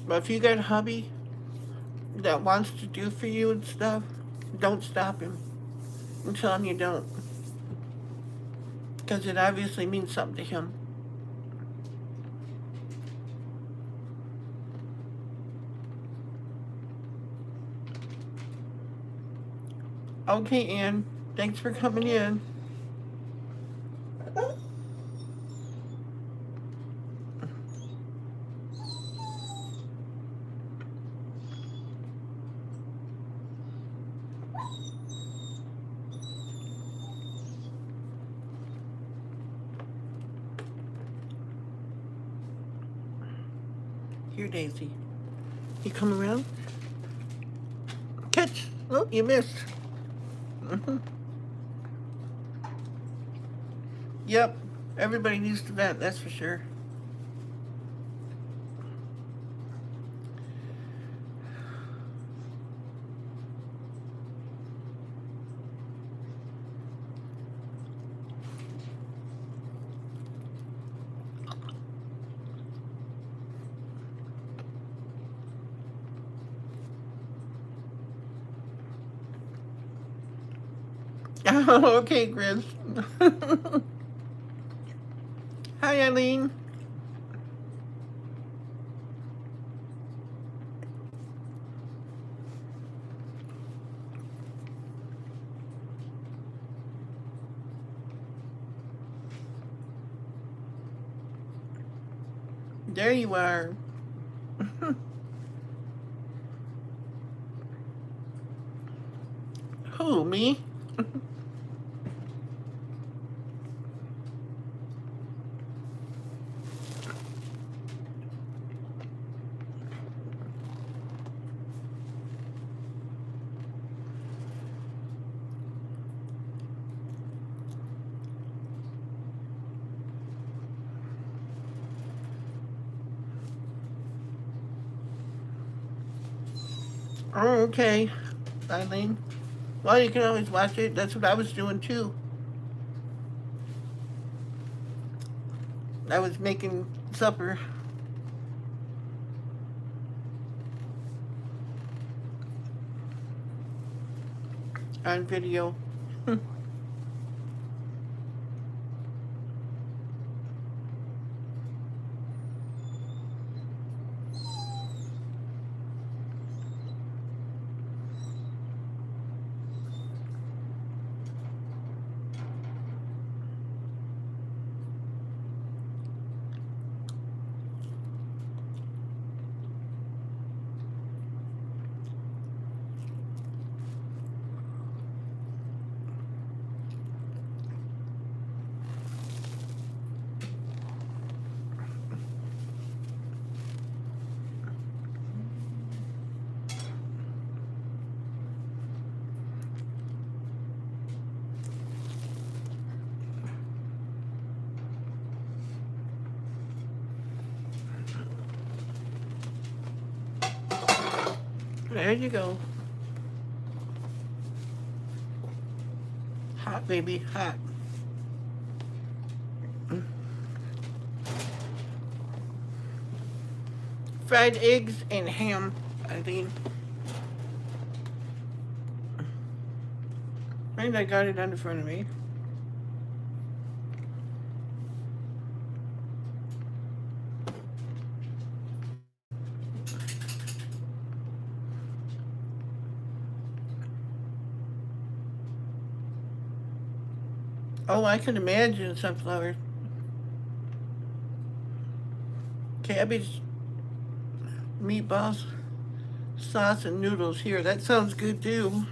But if you got a hubby that wants to do for you and stuff, don't stop him. I'm telling you, don't. Because it obviously means something to him. Okay, Ann. Thanks for coming in. Here, Daisy. You come around? Catch! Oh, you missed. Yep. Everybody needs to vent, that's for sure. Okay, Grizz. Hi, Eileen. There you are. Who, me? Oh, okay, Eileen. Well, you can always watch it. That's what I was doing too. I was making supper on video. There you go. Hot, baby, hot. Fried eggs and ham, Eileen. And I got it on the front of me. Oh, I can imagine sunflower. Cabbage, meatballs, sauce, and noodles here. That sounds good too.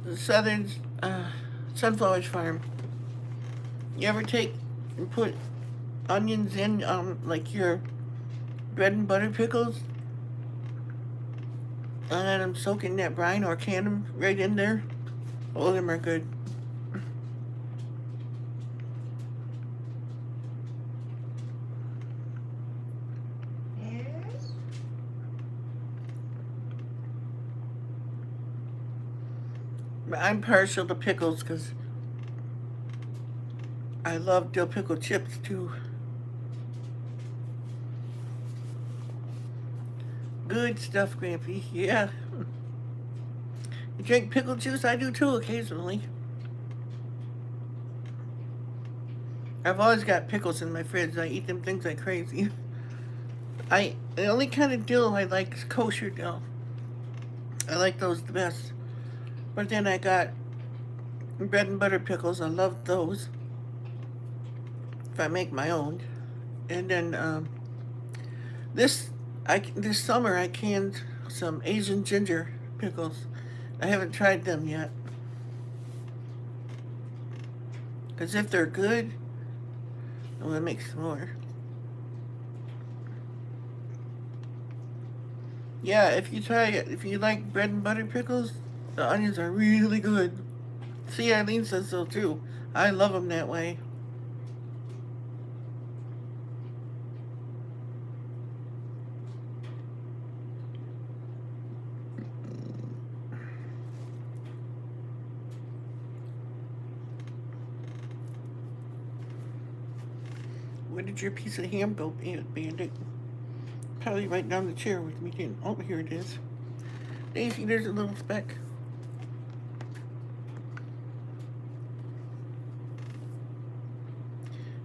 The Southern Sunflowers Farm. You ever take and put onions in, like your bread and butter pickles, and let them soak in that brine or can them right in there? All of them are good. But I'm partial to pickles because I love dill pickle chips too. Good stuff, Grampy. Yeah. You drink pickle juice? I do too occasionally. I've always got pickles in my fridge. I eat them things like crazy. The only kind of dill I like is kosher dill. I like those the best. But then I got bread and butter pickles. I love those. If I make my own. And then this this summer I canned some Asian ginger pickles. I haven't tried them yet. Because if they're good, I'm gonna make some more. Yeah, if you try it, if you like bread and butter pickles, the onions are really good. See, Eileen says so too. I love them that way. Where did your piece of ham go, Bandit? Probably right down the chair with me. Didn't. Oh, here it is. Daisy, there's a little speck.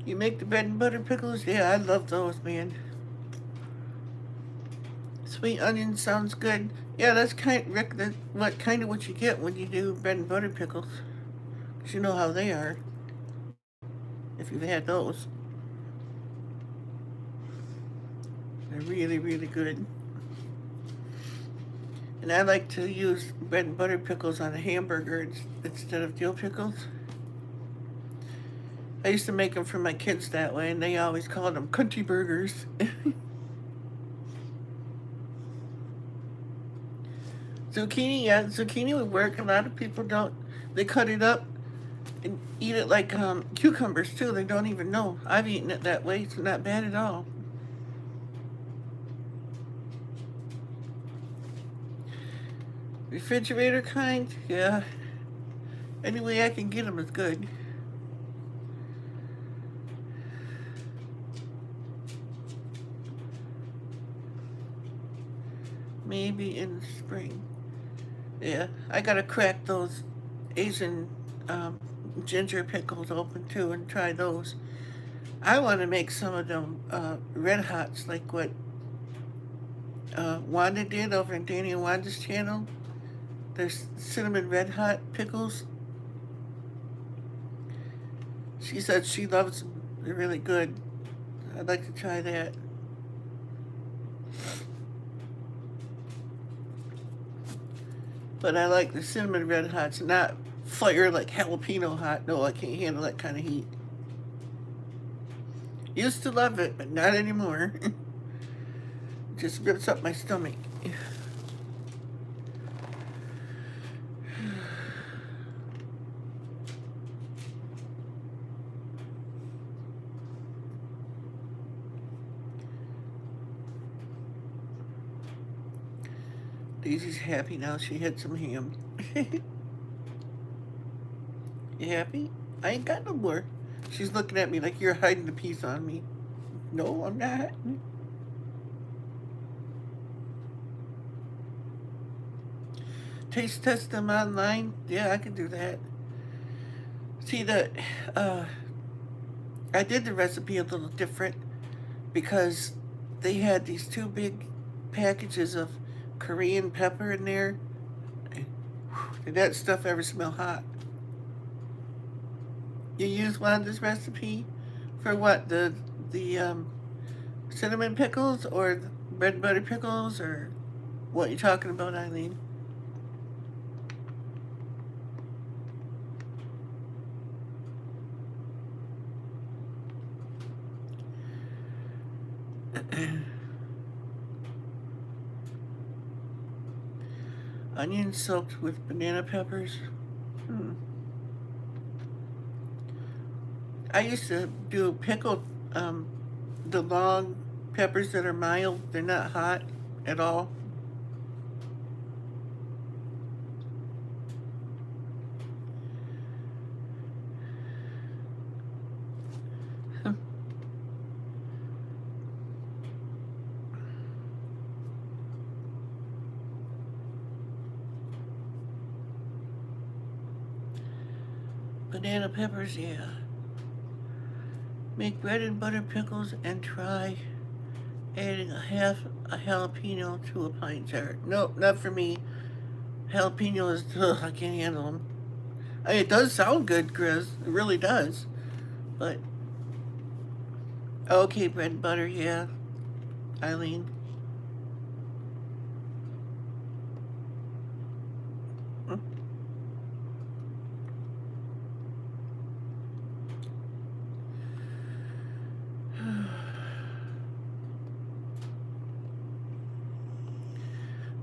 You make the bread and butter pickles? Yeah, I love those, man. Sweet onion sounds good. Yeah, that's Rick. That's what you get when you do bread and butter pickles. 'Cause you know how they are. If you've had those, they're really, really good. And I like to use bread and butter pickles on a hamburger instead of dill pickles. I used to make them for my kids that way, and they always called them country burgers. Zucchini, yeah, zucchini would work. A lot of people don't. They cut it up and eat it like cucumbers too. They don't even know. I've eaten it that way. It's not bad at all. Refrigerator kind? Yeah. Any way I can get them is good. Maybe in the spring. Yeah, I gotta crack those Asian ginger pickles open too and try those. I want to make some of them red hots like what Wanda did over in Danny and Wanda's channel. There's cinnamon red hot pickles. She said she loves them. They're really good. I'd like to try that. But I like the cinnamon red hots, not fire like jalapeno hot. No, I can't handle that kind of heat. Used to love it, but not anymore. Just rips up my stomach. Daisy's happy now she had some ham. You happy? I ain't got no more. She's looking at me like you're hiding the piece on me. No, I'm not. Taste test them online? Yeah, I can do that. See, I did the recipe a little different because they had these two big packages of Korean pepper in there. Did that stuff ever smell hot? You use one of this recipe for what, the cinnamon pickles or the bread and butter pickles, or what you talking about, Eileen? Onions soaked with banana peppers. I used to do pickled, the long peppers that are mild. They're not hot at all. Banana peppers, yeah. Make bread and butter pickles and try adding half a jalapeno to a pint jar. Nope, not for me. Jalapenos, I can't handle them. I mean, it does sound good, Chris. It really does. But, okay, bread and butter, yeah. Eileen.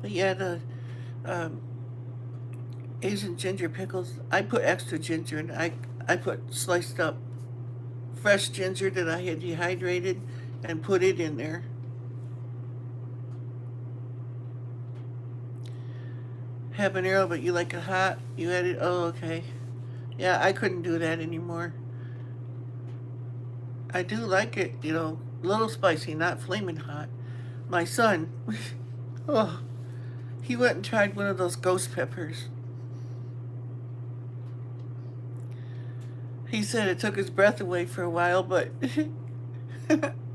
But yeah, the Asian ginger pickles, I put extra ginger in. I put sliced up fresh ginger that I had dehydrated and put it in there. Habanero, but you like it hot? You add it? Oh, okay. Yeah, I couldn't do that anymore. I do like it, a little spicy, not flaming hot. My son, oh, he went and tried one of those ghost peppers. He said it took his breath away for a while, but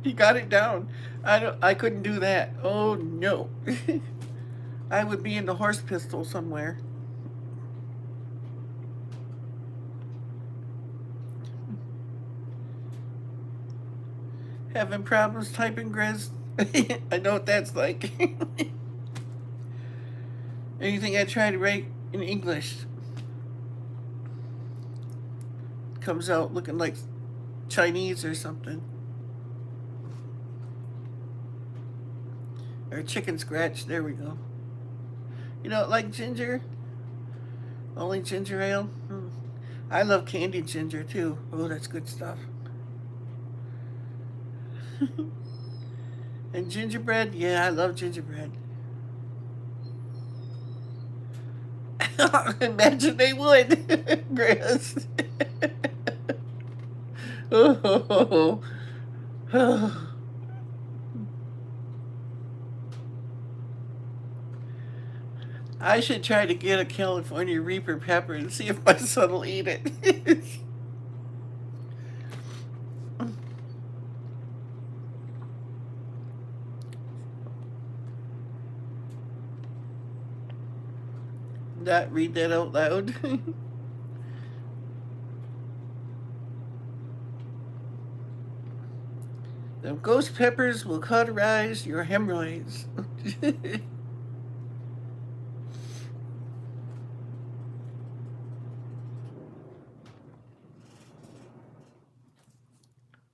he got it down. I couldn't do that. Oh no. I would be in the horse pistol somewhere. Having problems typing, Grizz? I know what that's like. Anything I try to write in English comes out looking like Chinese or something. Or chicken scratch, there we go. You don't like ginger? Only ginger ale? I love candied ginger too. Oh, that's good stuff. And gingerbread? Yeah, I love gingerbread. Imagine they would, Chris. Oh. I should try to get a California Reaper pepper and see if my son will eat it. Not read that out loud. The ghost peppers will cauterize your hemorrhoids.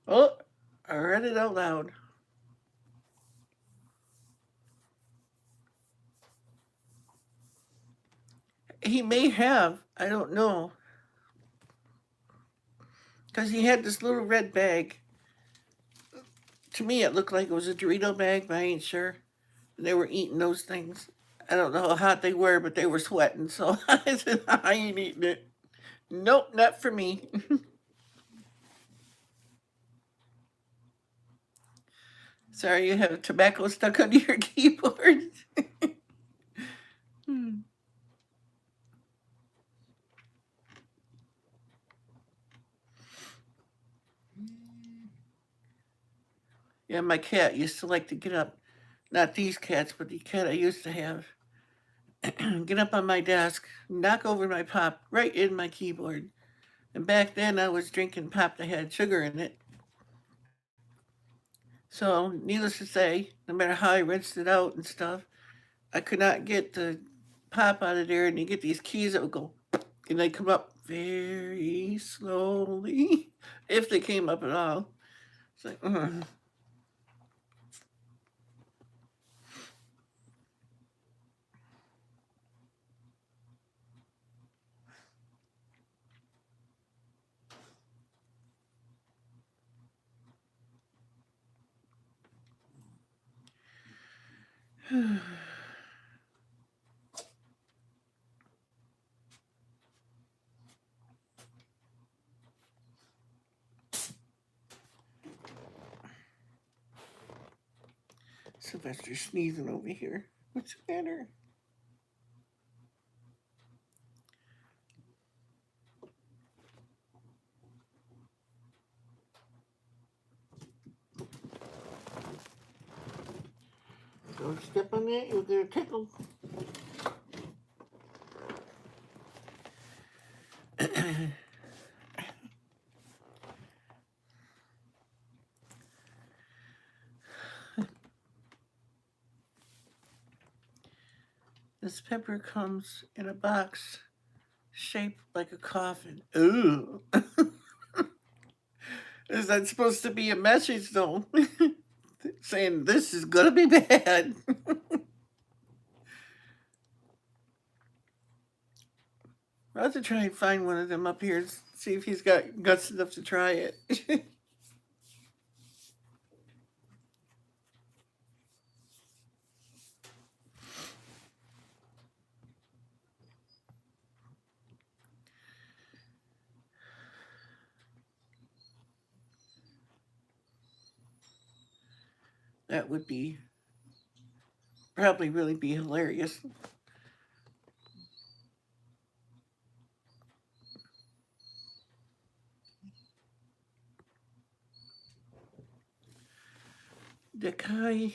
Oh, I read it out loud. He may have. I don't know. Because he had this little red bag. To me, it looked like it was a Dorito bag, but I ain't sure. They were eating those things. I don't know how hot they were, but they were sweating. So I said, I ain't eating it. Nope, not for me. Sorry, you have tobacco stuck under your keyboard. Yeah, my cat used to like to get up. Not these cats, but the cat I used to have. Get up on my desk, knock over my pop right in my keyboard. And back then I was drinking pop that had sugar in it. So, needless to say, no matter how I rinsed it out and stuff, I could not get the pop out of there. And you get these keys that would go, and they come up very slowly, if they came up at all. It's like, Sylvester sneezing over here. What's the matter? Don't step on that, you'll get a tickle. This pepper comes in a box shaped like a coffin. Ooh. Is that supposed to be a message, though? Saying this is gonna be bad. I'll have to try and find one of them up here and see if he's got guts enough to try it. That would be probably really be hilarious. Dekai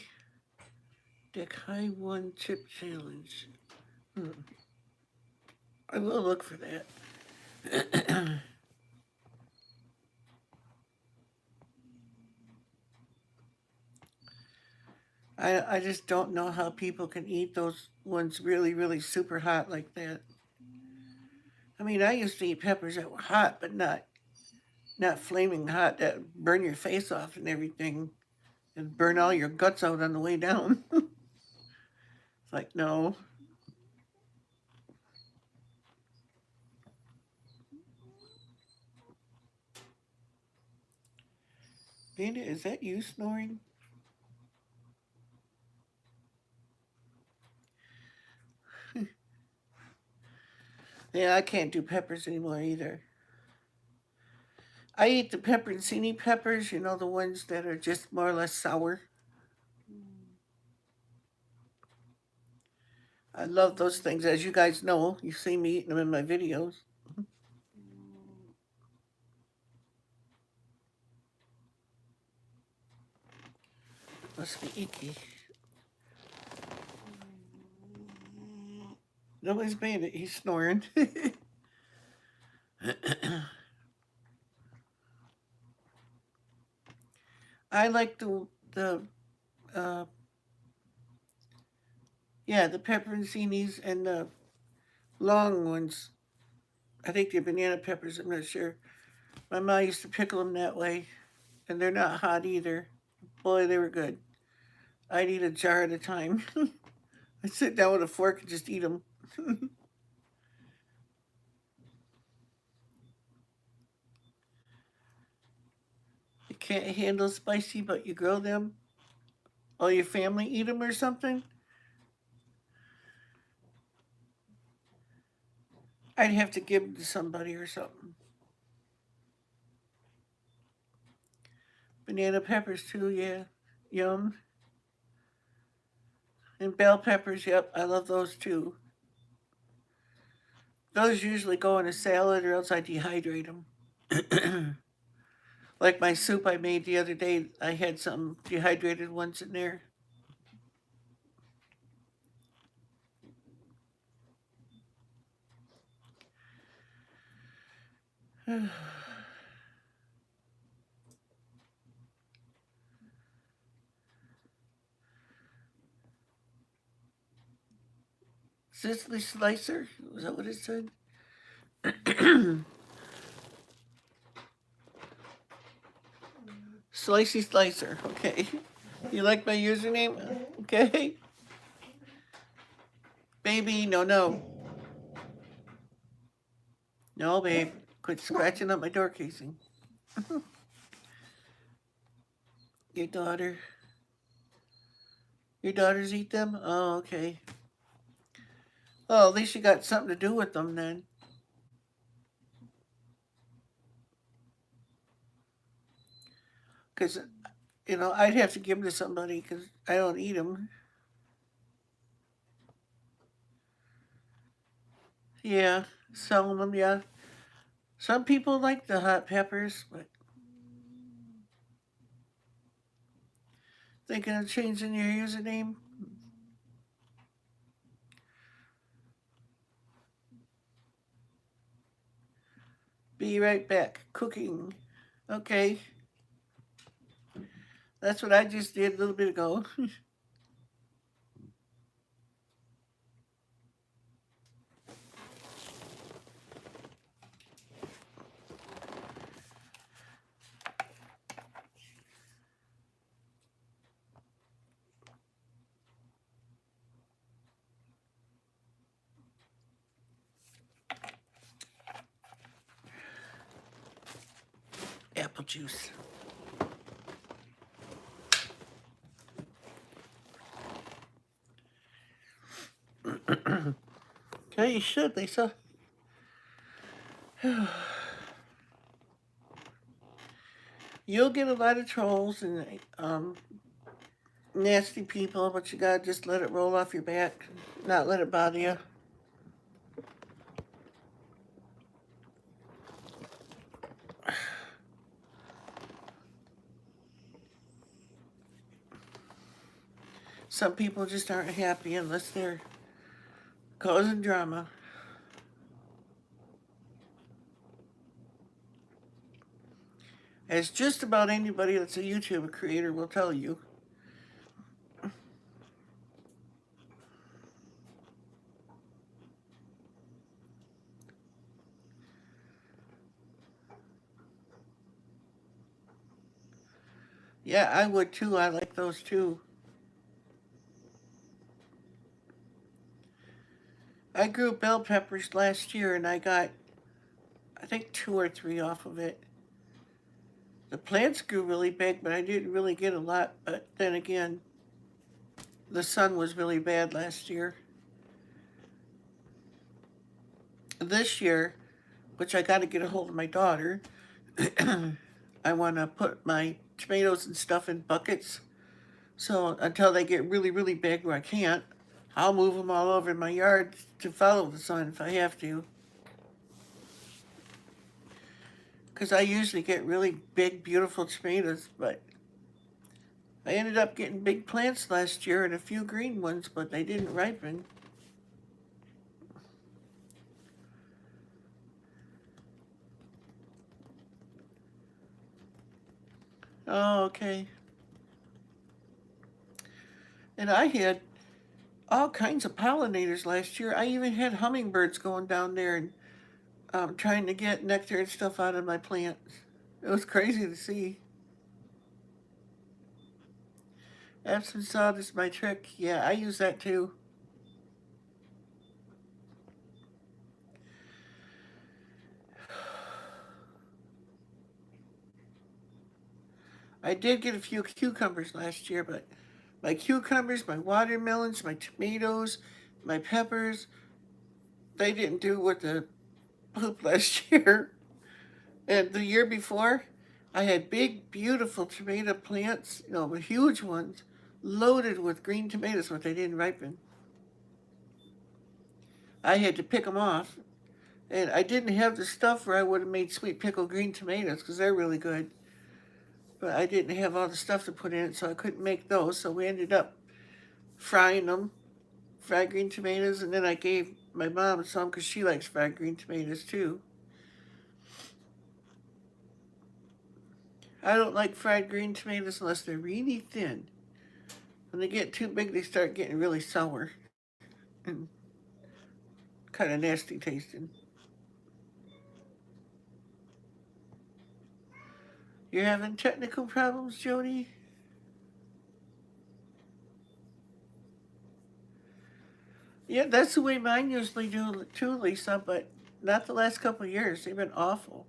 One Chip Challenge. I will look for that. I just don't know how people can eat those ones really, really super hot like that. I mean, I used to eat peppers that were hot, but not flaming hot that burn your face off and everything and burn all your guts out on the way down. It's like, no. Dana, is that you snoring? Yeah, I can't do peppers anymore either. I eat the pepperoncini peppers, you know, the ones that are just more or less sour. I love those things. As you guys know, you see me eating them in my videos. Must be icky. Nobody's made it. He's snoring. I like the uh, yeah, the pepperoncinis and the long ones. I think they're banana peppers. I'm not sure. My mom used to pickle them that way, and they're not hot either. Boy, they were good. I'd eat a jar at a time. I'd sit down with a fork and just eat them. You can't handle spicy, but you grill them. All your family eat them or something. I'd have to give them to somebody or something. Banana peppers too, yeah. Yum. And bell peppers, yep, I love those too. Those usually go in a salad or else I dehydrate them. Like my soup I made the other day, I had some dehydrated ones in there. Sizzly slicer? Was that what it said? Slicey slicer, okay. You like my username? Okay. Baby, no, no. No, babe. Quit scratching up my door casing. Your daughter. Your daughters eat them? Oh, okay. Well, at least you got something to do with them then. Because, you know, I'd have to give them to somebody because I don't eat them. Yeah, selling them, yeah. Some people like the hot peppers, but thinking of changing your username? Be right back. Cooking. Okay. That's what I just did a little bit ago. Apple juice. Okay, you should, Lisa. You'll get a lot of trolls and nasty people, but you gotta just let it roll off your back, not let it bother you. Some people just aren't happy unless they're causing drama. As just about anybody that's a YouTube creator will tell you. Yeah, I would too. I like those too. I grew bell peppers last year and I got, I think, 2 or 3 off of it. The plants grew really big, but I didn't really get a lot. But then again, the sun was really bad last year. this year, which I got to get a hold of my daughter, I want to put my tomatoes and stuff in buckets. So until they get really, really big where I can't, I'll move them all over my yard to follow the sun if I have to. Because I usually get really big, beautiful tomatoes, but I ended up getting big plants last year and a few green ones, but they didn't ripen. Oh, okay. And I had all kinds of pollinators last year. I even had hummingbirds going down there and trying to get nectar and stuff out of my plants. It was crazy to see. Epsom salt is my trick. Yeah, I use that too. I did get a few cucumbers last year, but my cucumbers, my watermelons, my tomatoes, my peppers, they didn't do with the poop last year. And the year before, I had big, beautiful tomato plants, huge ones, loaded with green tomatoes, but they didn't ripen. I had to pick them off. And I didn't have the stuff where I would have made sweet pickled green tomatoes because they're really good. But I didn't have all the stuff to put in it, so I couldn't make those. So we ended up frying them, fried green tomatoes, and then I gave my mom some because she likes fried green tomatoes too. I don't like fried green tomatoes unless they're really thin. When they get too big, they start getting really sour and kind of nasty tasting. You're having technical problems, Jody? Yeah, that's the way mine usually do too, Lisa, but not the last couple of years. They've been awful.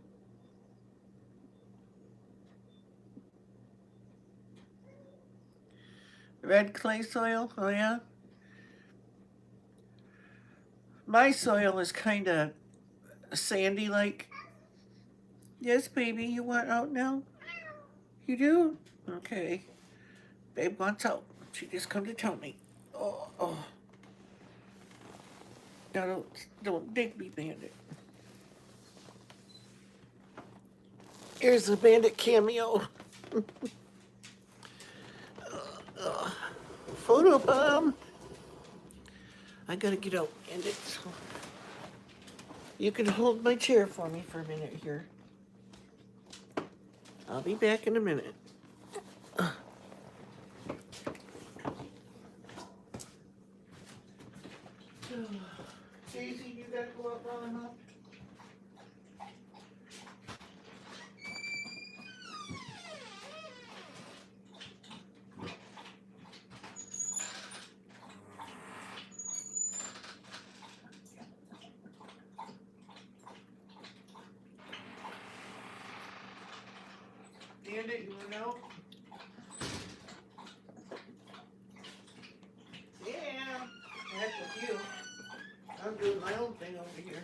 Red clay soil? Oh, yeah? My soil is kind of sandy like. Yes, baby, you want out now? You do? Okay. Babe wants out. She just come to tell me. Oh, oh. Now don't dig me, Bandit. Here's the Bandit cameo. Photo bomb. I gotta get out, Bandit. So you can hold my chair for me for a minute here. I'll be back in a minute. Daisy, you gotta go up on and up. Bandit, you wanna know? Yeah, that's with you. I'm doing my own thing over here.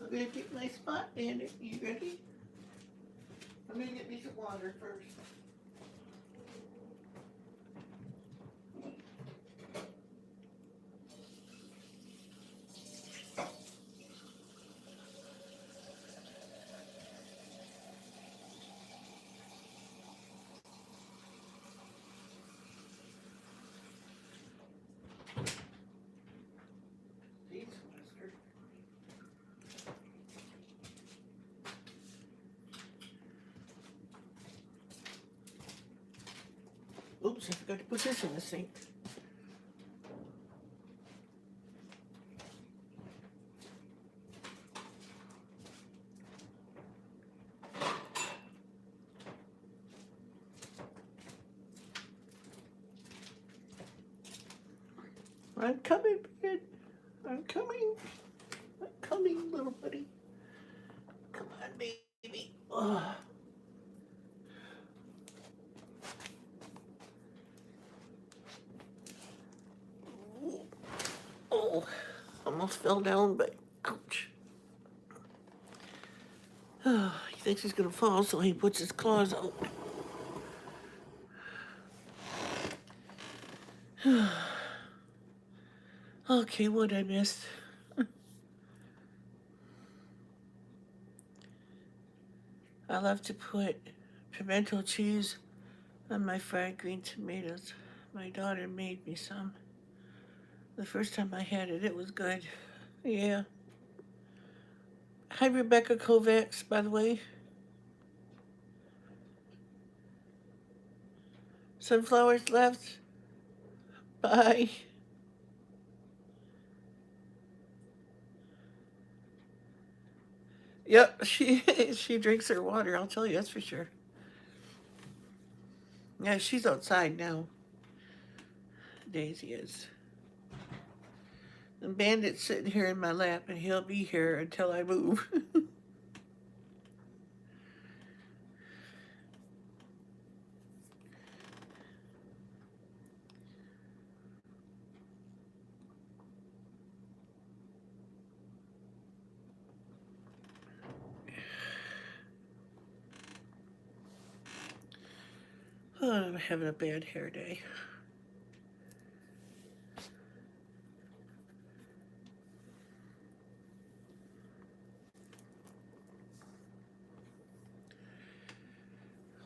I'm gonna pick my spot, Bandit. You ready? I'm gonna get me some water first. These mustard. Oops, I forgot to put this in the sink. I'm coming, Bandit. I'm coming. I'm coming, little buddy. Come on, baby. Ugh. Oh, almost fell down, but ouch. He thinks he's gonna fall, so he puts his claws out. Okay, what I missed? I love to put pimento cheese on my fried green tomatoes. My daughter made me some. The first time I had it, it was good. Yeah. Hi, Rebecca Kovacs, by the way. Sunflowers left. Bye. Yep, she drinks her water, I'll tell you, that's for sure. Yeah, she's outside now. Daisy is. And Bandit's sitting here in my lap, and he'll be here until I move. Oh, I'm having a bad hair day.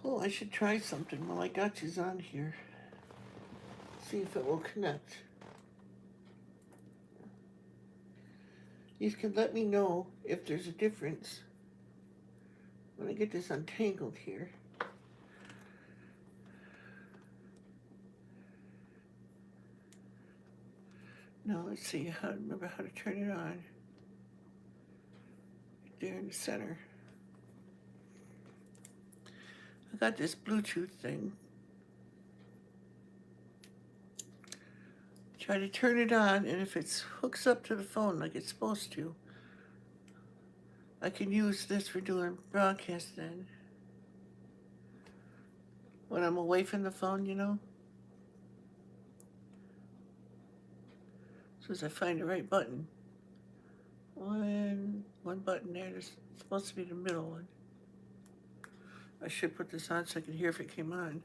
Oh, I should try something while I got yous on here. See if it will connect. You can let me know if there's a difference when I get this untangled here. Now let's see how to remember how to turn it on. Right there in the center. I got this Bluetooth thing. Try to turn it on, and if it hooks up to the phone like it's supposed to, I can use this for doing broadcast then. When I'm away from the phone, you know? As soon as I find the right button. One button there, there's supposed to be the middle one. I should put this on so I can hear if it came on.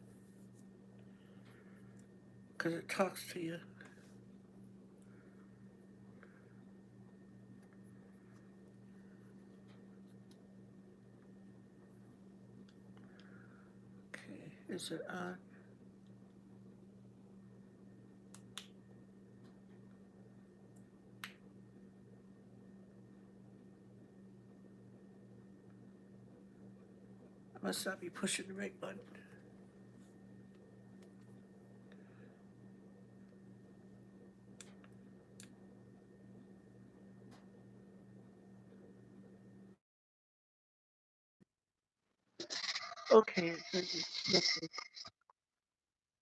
Because it talks to you. Okay, is it on? I must not be pushing the right button. Okay, it says it's nothing.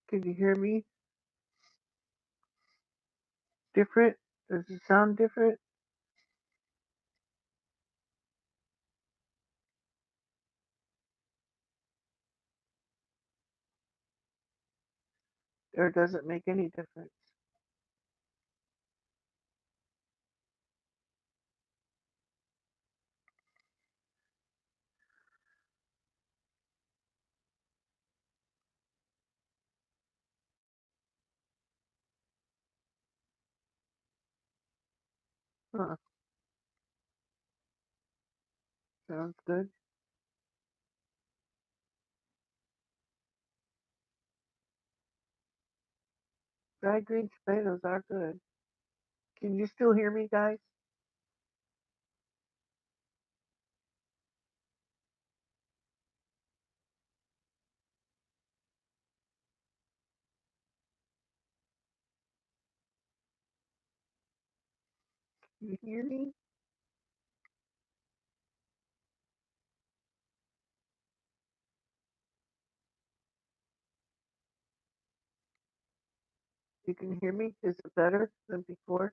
Can you hear me? Different? Does it sound different? Or does it make any difference? Huh, sounds good. Fried green tomatoes are good. Can you still hear me, guys? Can you hear me? You can hear me? Is it better than before?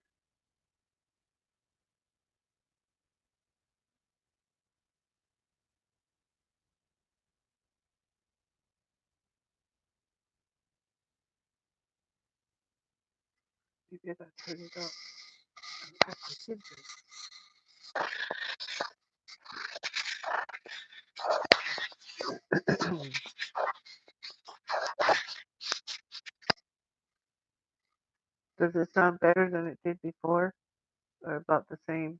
Maybe I gotta turn it up. Got the kids in. Does it sound better than it did before? Or about the same?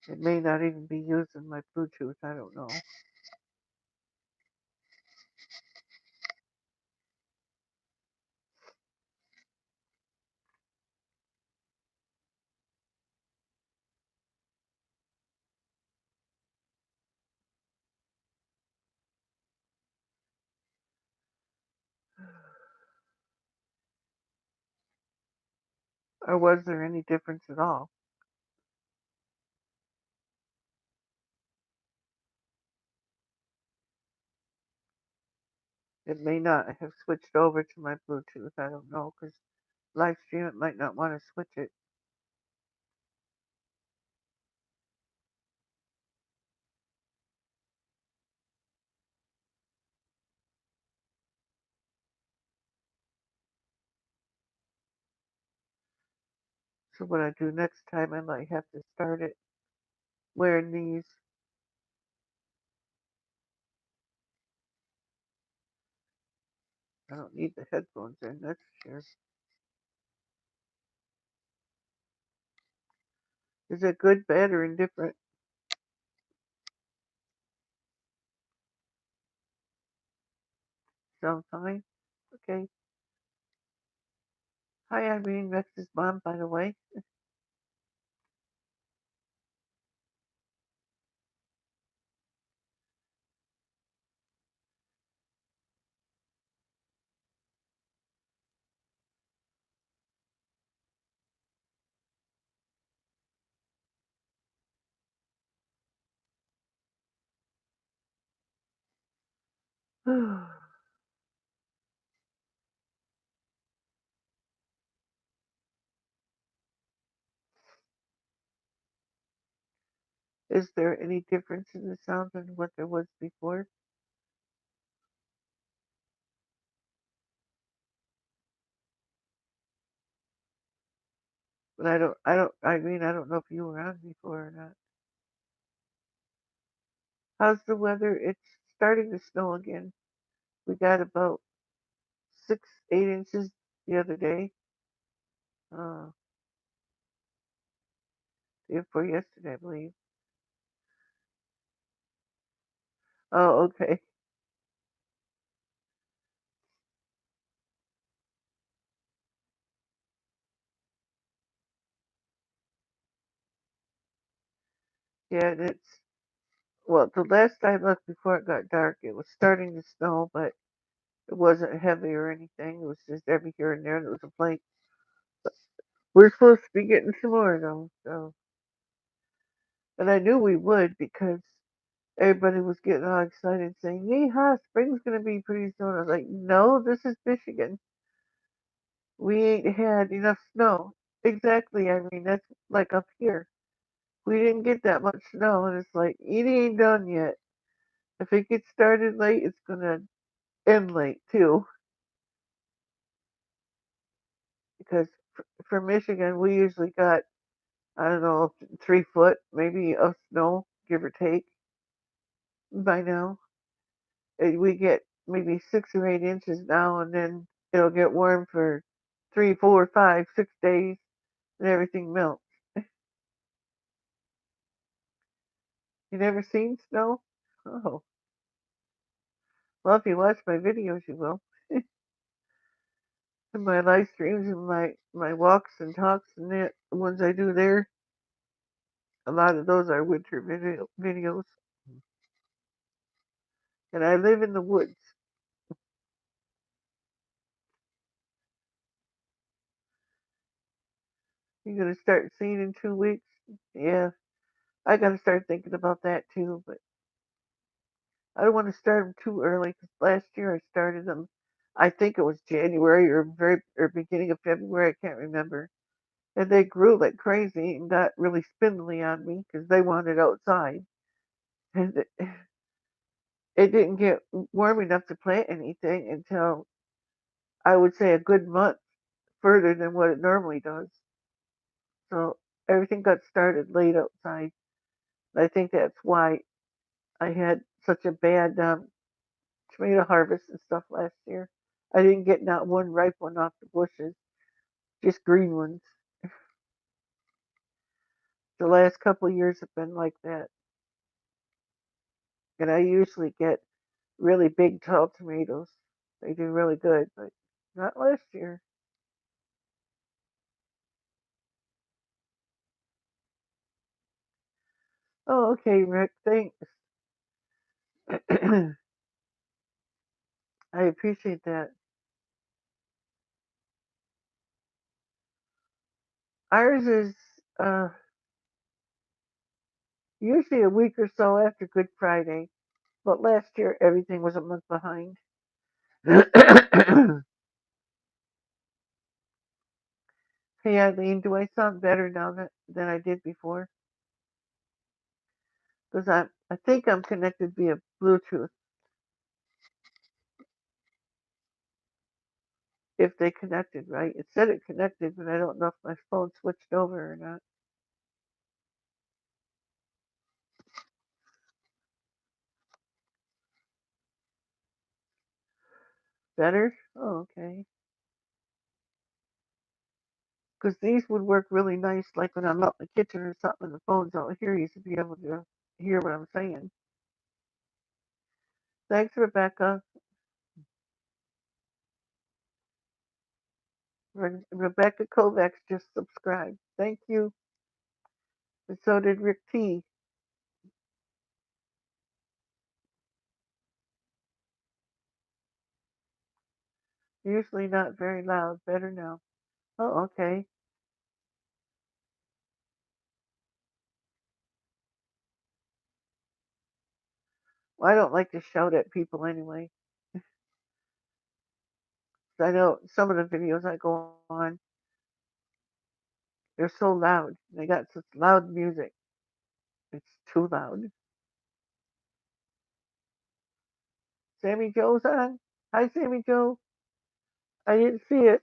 It may not even be using my Bluetooth. I don't know. Or was there any difference at all? It may not have switched over to my Bluetooth. I don't know because live stream it might not want to switch it. So what I do next time, I might have to start it wearing these. I don't need the headphones in, that's for sure. Is it good, bad, or indifferent? Sound fine? Okay. Hi, Irene, Rex's mom, by the way. Is there any difference in the sound than what there was before? But I don't know if you were on before or not. How's the weather? It's starting to snow again. We got about 8 inches the other day. Uh, Day before yesterday, I believe. Oh, okay. Yeah, and it's, well, the last I looked before it got dark, it was starting to snow, but it wasn't heavy or anything. It was just every here and there. There was a flake. We're supposed to be getting some more though, so. And I knew we would because everybody was getting all excited saying, "Yeehaw, spring's gonna be pretty soon." I was like, "No, this is Michigan. We ain't had enough snow." Exactly. I mean, that's like up here. We didn't get that much snow, and it's like it ain't done yet. If it gets started late, it's gonna end late too. Because for Michigan, we usually got, I don't know, 3 foot maybe of snow, give or take. by now. And we get maybe 6 or 8 inches now, and then it'll get warm for 3, 4, 5, 6 days, and everything melts. You never seen snow? Oh, well, if you watch my videos, you will. And my live streams and my walks and talks and the ones I do there, a lot of those are winter videos. And I live in the woods. You're gonna start seeing in 2 weeks. Yeah, I gotta start thinking about that too. But I don't want to start them too early because last year I started them. I think it was January or beginning of February. I can't remember. And they grew like crazy and got really spindly on me because they wanted outside. And it didn't get warm enough to plant anything until I would say a good month further than what it normally does. So everything got started late outside. I think that's why I had such a bad tomato harvest and stuff last year. I didn't get not one ripe one off the bushes, just green ones. The last couple of years have been like that. And I usually get really big, tall tomatoes. They do really good, but not last year. Oh, okay, Rick. Thanks. I appreciate that. Ours is uh, usually a week or so after Good Friday, but last year everything was a month behind. Hey, Eileen, do I sound better now than I did before? Because I think I'm connected via Bluetooth. If they connected, right? It said it connected, but I don't know if my phone switched over or not. Better? Oh, okay. Because these would work really nice, like when I'm out in the kitchen or something, and the phone's out here, you should be able to hear what I'm saying. Thanks, Rebecca. Rebecca Kovacs just subscribed. Thank you. And so did Rick T. Usually not very loud. Better now. Oh, okay. Well, I don't like to shout at people anyway. I know some of the videos I go on, they're so loud. They got such loud music. It's too loud. Sammy Joe's on. Hi, Sammy Joe. I didn't see it.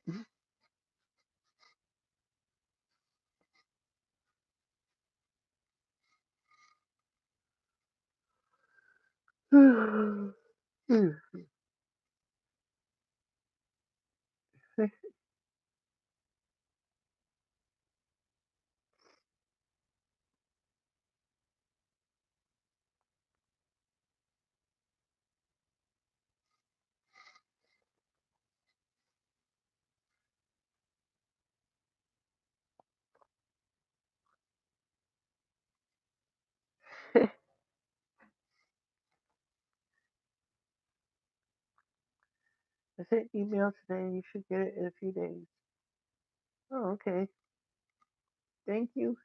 I sent email today. You should get it in a few days. Oh, okay. Thank you.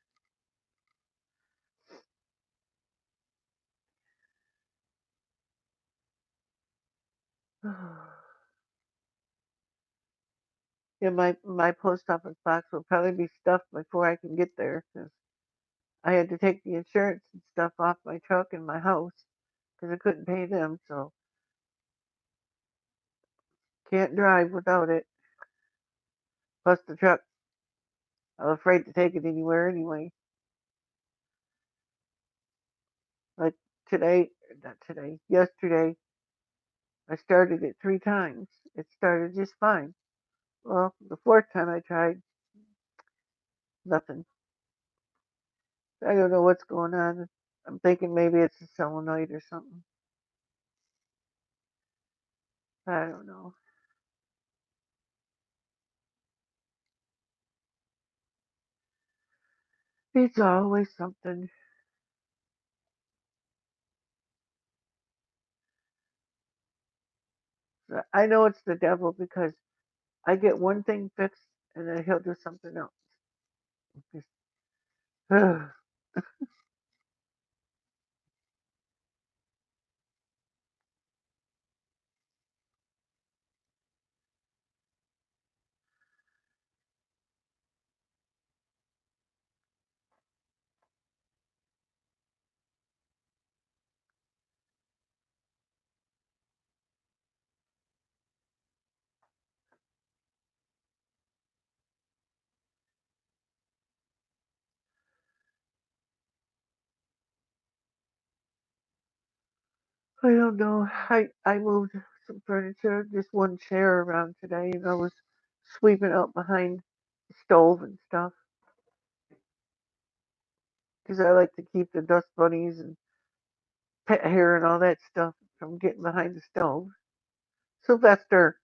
Yeah, my post office box will probably be stuffed before I can get there. 'Cause I had to take the insurance and stuff off my truck and my house because I couldn't pay them, so can't drive without it. Plus the truck, I'm afraid to take it anywhere anyway. Like today, not today. Yesterday, I started it 3 times. It started just fine. Well, the fourth time I tried, nothing. I don't know what's going on. I'm thinking maybe it's a solenoid or something. I don't know. It's always something. I know it's the devil because I get one thing fixed and then he'll do something else. Just, I don't know. I moved some furniture, just one chair around today, and I was sweeping out behind the stove and stuff because I like to keep the dust bunnies and pet hair and all that stuff from getting behind the stove. Sylvester,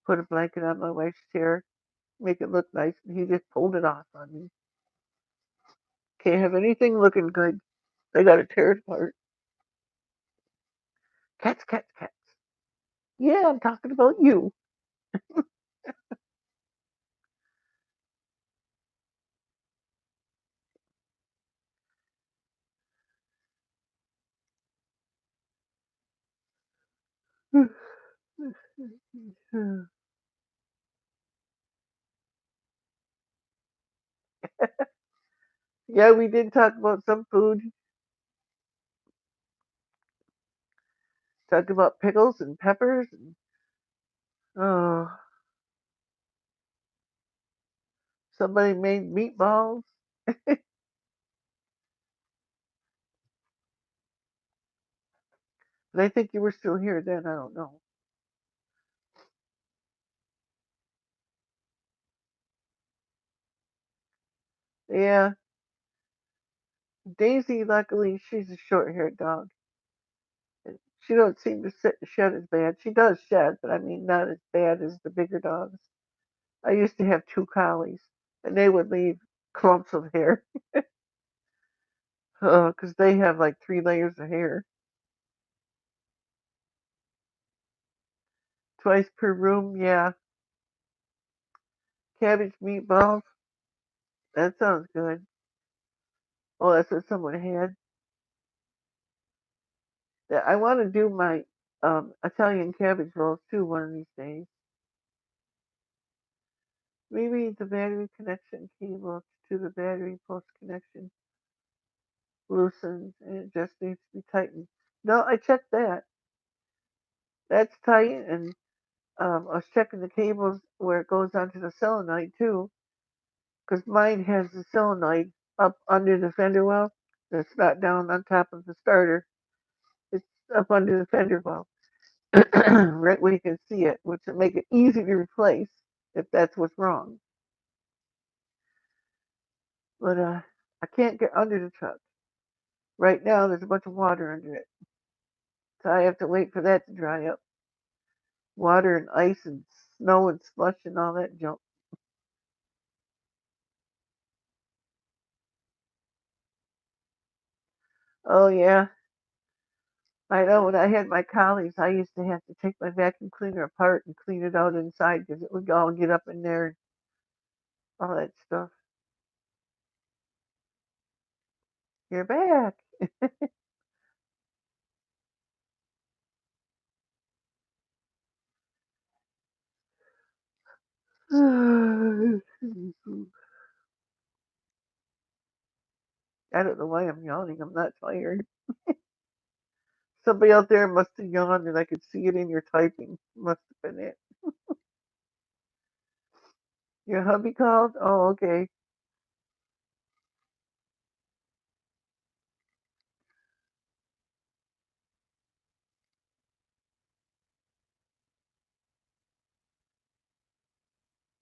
put a blanket on my wife's chair, make it look nice, and he just pulled it off on me. Can't have anything looking good. They got to tear it apart. Cats, cats, cats. Yeah, I'm talking about you. Yeah, we did talk about some food. Talk about pickles and peppers. And, oh, somebody made meatballs. And I think you were still here then. I don't know. Yeah, Daisy. Luckily, she's a short-haired dog. She don't seem to shed as bad. She does shed, but I mean not as bad as the bigger dogs. I used to have 2 collies, and they would leave clumps of hair because they have like 3 layers of hair. Twice per room, yeah. Cabbage meatballs. That sounds good. Oh, that's what someone had. I want to do my Italian cabbage rolls too one of these days. Maybe the battery connection cable to the battery post connection loosens and it just needs to be tightened. No, I checked that. That's tight, and I was checking the cables where it goes onto the solenoid too, because mine has the solenoid up under the fender well. It's not down on top of the starter. It's up under the fender well, right where you can see it, which will make it easy to replace if that's what's wrong. But I can't get under the truck. Right now, there's a bunch of water under it. So I have to wait for that to dry up. Water and ice and snow and slush and all that junk. Oh, yeah. I know when I had my collies, I used to have to take my vacuum cleaner apart and clean it out inside because it would all get up in there and all that stuff. You're back. I don't know why I'm yawning. I'm not tired. Somebody out there must have yawned and I could see it in your typing. Must have been it. Your hubby called? Oh, okay.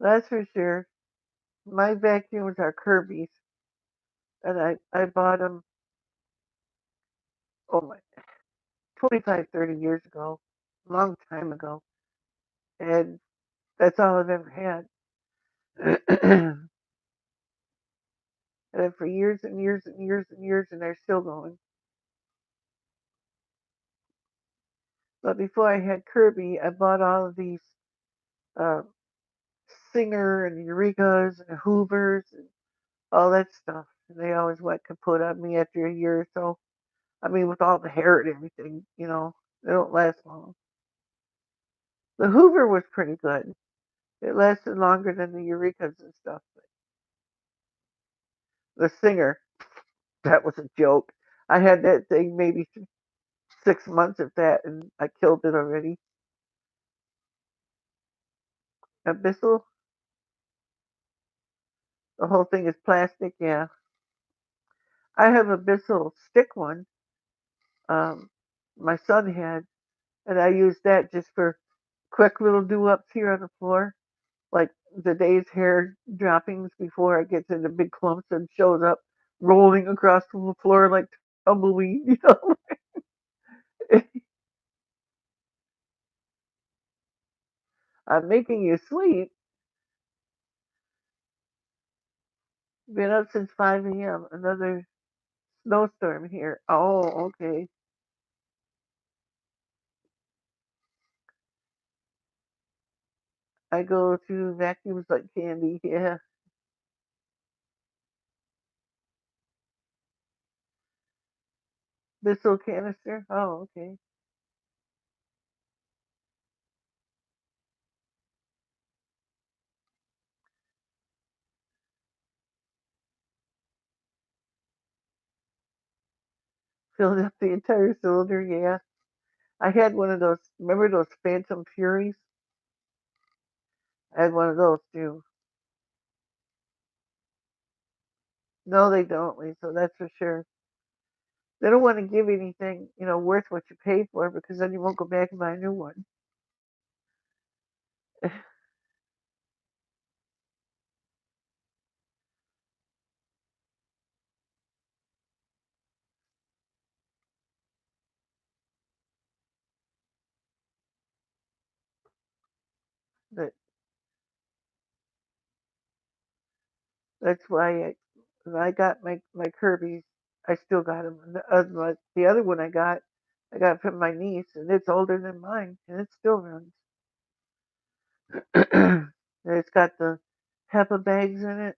That's for sure. My vacuums are Kirby's, and I bought them, oh my, 25, 30 years ago, a long time ago, and that's all I've ever had. And for years and years and years and years, and they're still going. But before I had Kirby, I bought all of these uh, Singer and Eurekas and Hoovers and all that stuff. And they always went kaput on me after a year or so. I mean, with all the hair and everything, they don't last long. The Hoover was pretty good. It lasted longer than the Eurekas and stuff. The Singer, that was a joke. I had that thing maybe 6 months of that, and I killed it already. Abyssal, the whole thing is plastic. Yeah, I have a Abyssal stick one. Um, my son had, and I use that just for quick little do ups here on the floor, like the day's hair droppings before it gets into big clumps and shows up rolling across the floor like tumbleweed. I'm making you sleep. Been up since 5 a.m. Another snowstorm here. Oh, okay. I go through vacuums like candy. Yeah. Bissell canister. Oh, okay. Filled up the entire cylinder. Yeah. I had one of those. Remember those Phantom Furies? I had one of those too. No, they don't, Lisa. That's for sure. They don't want to give anything, worth what you pay for because then you won't go back and buy a new one. But that's why when I got my Kirby's, I still got them. The other one I got from my niece, and it's older than mine, and it still runs. It's got the HEPA bags in it.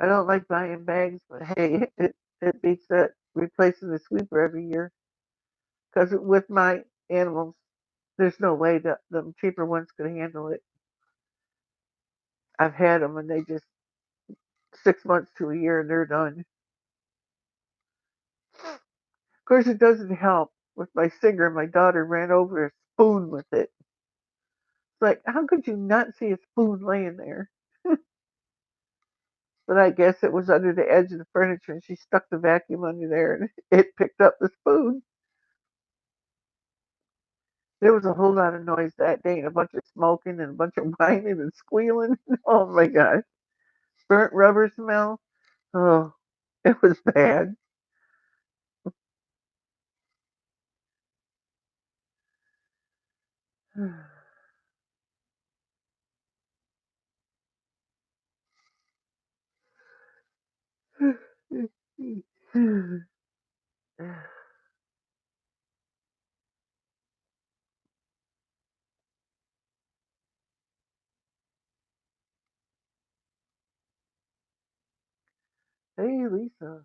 I don't like buying bags, but hey, it beats that replacing the sweeper every year. Because with my animals, there's no way that the cheaper ones could handle it. I've had them, and they just 6 months to a year, and they're done. Of course, it doesn't help with my Singer. My daughter ran over a spoon with it. It's like, how could you not see a spoon laying there? But I guess it was under the edge of the furniture, and she stuck the vacuum under there, and it picked up the spoon. There was a whole lot of noise that day, and a bunch of smoking, and a bunch of whining and squealing. Oh my gosh. Burnt rubber smell. Oh, it was bad. Hey, Lisa.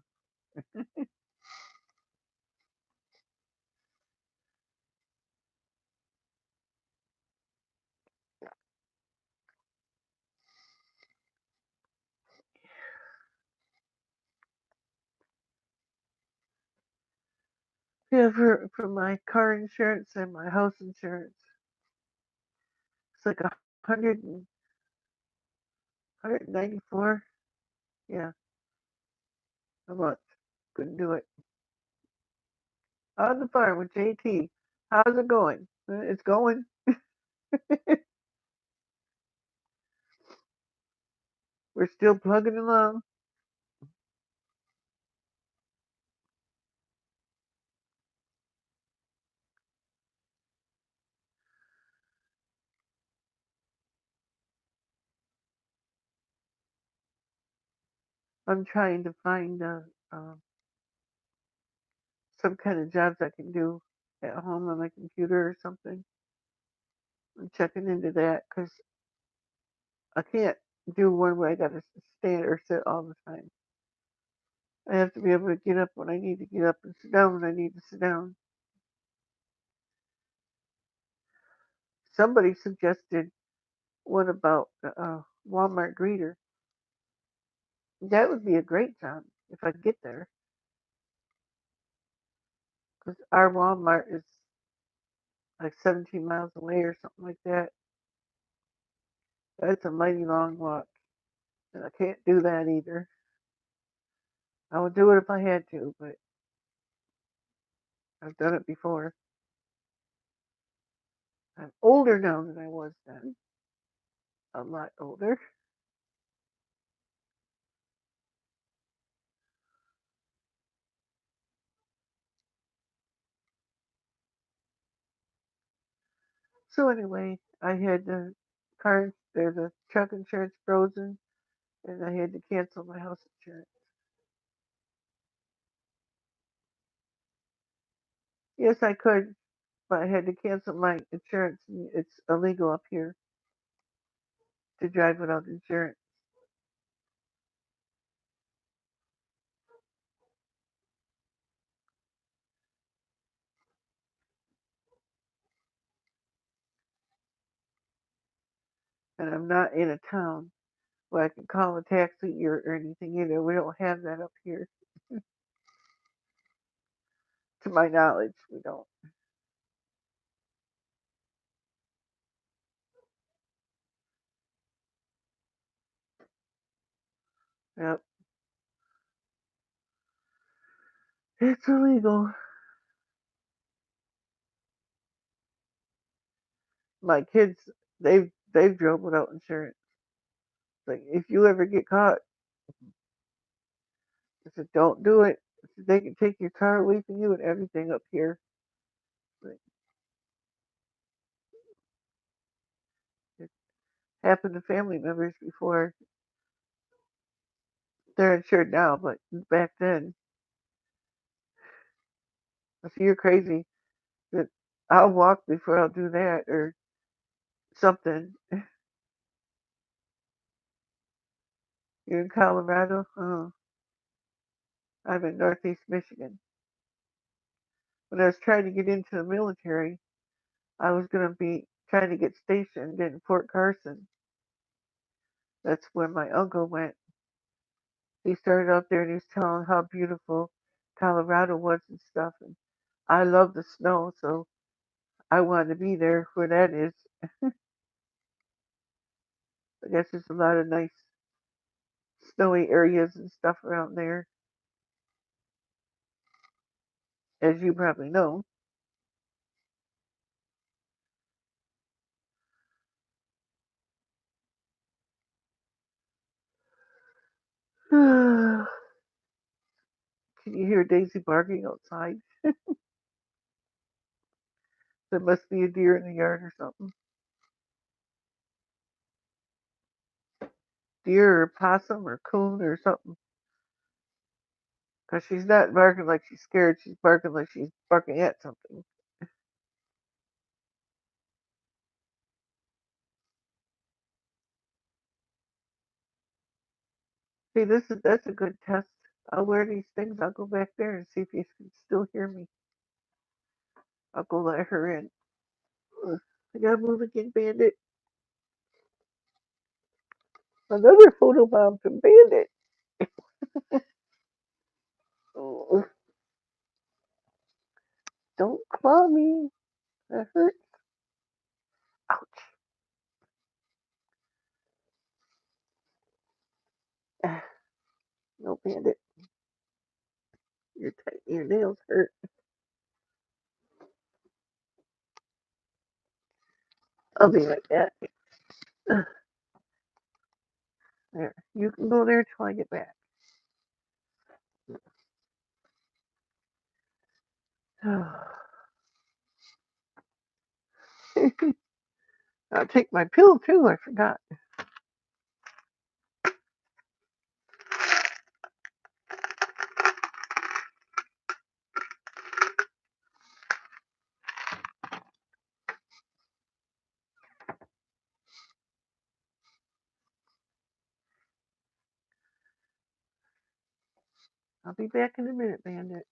Yeah, for my car insurance and my house insurance, it's like 100, 194. Yeah, a month. Couldn't do it. On the farm with JT. How's it going? It's going. We're still plugging along. I'm trying to find uh, some kind of jobs I can do at home on my computer or something. I'm checking into that because I can't do one where I got to stand or sit all the time. I have to be able to get up when I need to get up and sit down when I need to sit down. Somebody suggested one about Walmart greeter. That would be a great job if I get there because our Walmart is like 17 miles away or something like that. That's a mighty long walk, and I can't do that either. I would do it if I had to, but I've done it before. I'm older now than I was then, a lot older. So anyway, I had the truck insurance frozen, and I had to cancel my house insurance. Yes, I could, but I had to cancel my insurance. It's illegal up here to drive without insurance. And I'm not in a town where I can call a taxi or anything either. We don't have that up here, to my knowledge. We don't. Yep, it's illegal. My kids, they've drove without insurance. Like if you ever get caught, I said don't do it. I said, they can take your car away from you and everything up here. Like, it happened to family members before. They're insured now, but back then, I said you're crazy. That I'll walk before I'll do that or something. You're in Colorado? Oh, I'm in Northeast Michigan. When I was trying to get into the military, I was going to be trying to get stationed in Fort Carson. That's where my uncle went. He started out there and he was telling how beautiful Colorado was and stuff. And I love the snow, so I wanted to be there where that is. I guess there's a lot of nice snowy areas and stuff around there, as you probably know. Can you hear Daisy barking outside? There must be a deer in the yard or something. Deer or possum or coon or something. Because she's not barking like she's scared. She's barking like she's barking at something. See, that's a good test. I'll wear these things. I'll go back there and see if you can still hear me. I'll go let her in. Ugh, I gotta move again, Bandit. Another photo bomb from Bandit. Oh, don't claw me. That hurts. Ouch. No, Bandit, your nails hurt. I'll be right back. There, you can go there till I get back. I'll take my pill too. I forgot. I'll be back in a minute, Bandit.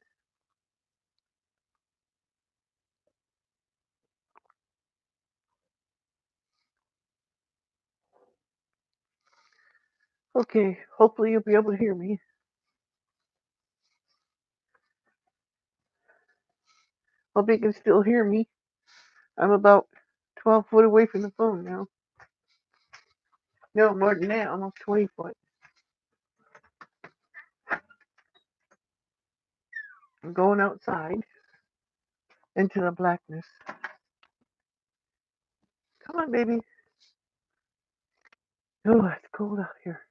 Okay, hopefully you'll be able to hear me. Hope you can still hear me. I'm about 12 foot away from the phone now. No, more than that, almost 20 foot. I'm going outside into the blackness. Come on, baby. Oh, it's cold out here.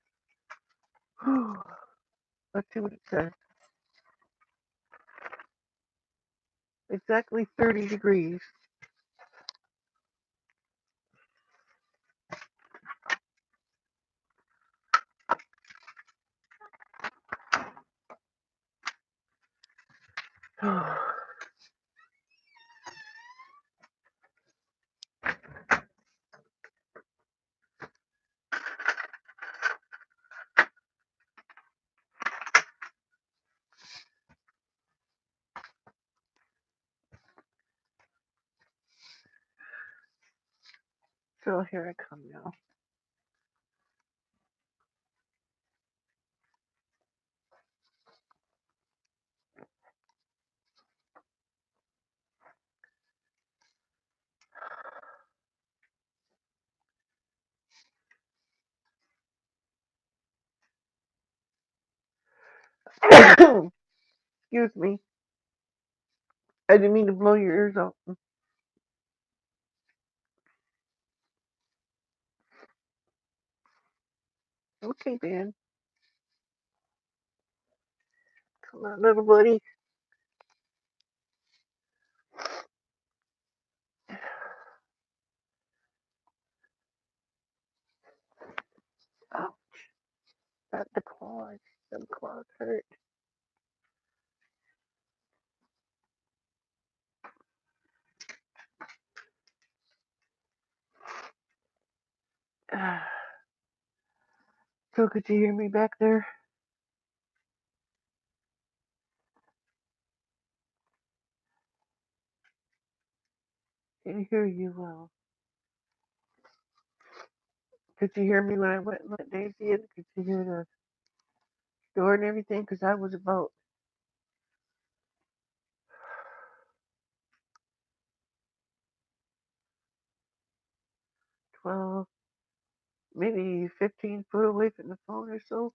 Let's see what it says. Exactly 30 degrees. So here I come now. Excuse me. I didn't mean to blow your ears out. Okay, Dan. Come on, little buddy. Oh, not the claws. Some claws hurt. So could you hear me back there? Can hear you well. Could you hear me when I went and let Daisy in? Could you hear the door and everything? Because I was about 12, maybe 15 foot away from the phone or so.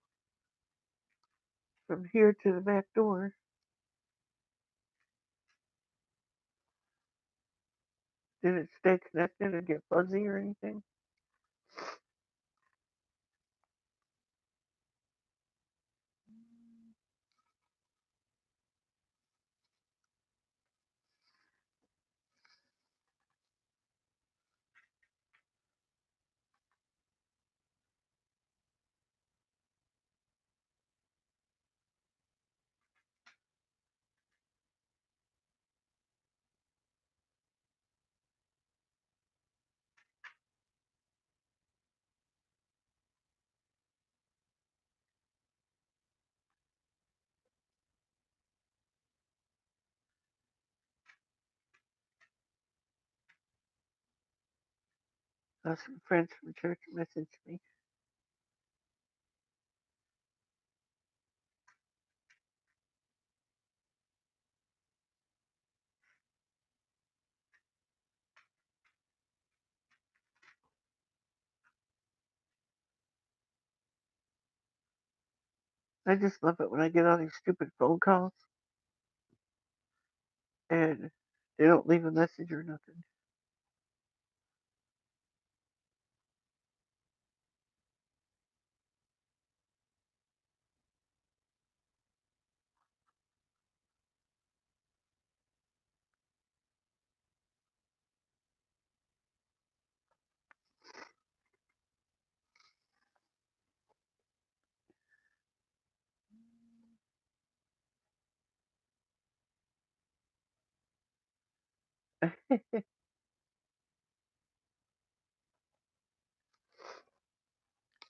From here to the back door. Did it stay connected and get fuzzy or anything? Some friends from church messaged me. I just love it when I get all these stupid phone calls and they don't leave a message or nothing.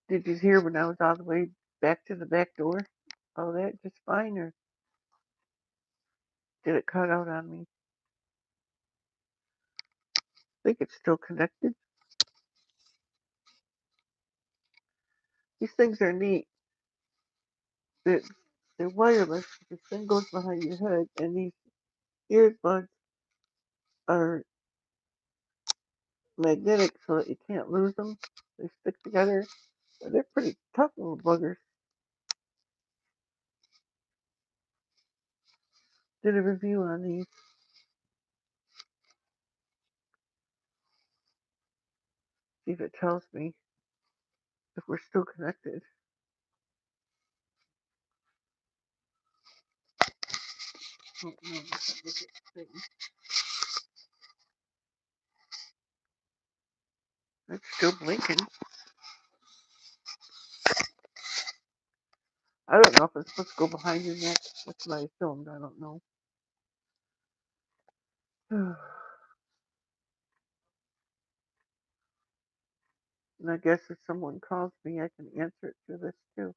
Did you hear when I was all the way back to the back door? Oh, that just fine, or did it cut out on me? I think it's still connected. These things are neat. They're, they're wireless. The thing goes behind your head, and these earbuds are magnetic so that you can't lose them. They stick together. They're pretty tough little buggers. Did a review on these. See if it tells me if we're still connected. Oh, no, it's still blinking. I don't know if it's supposed to go behind your neck. That's what I filmed. I don't know. And I guess if someone calls me, I can answer it through this too.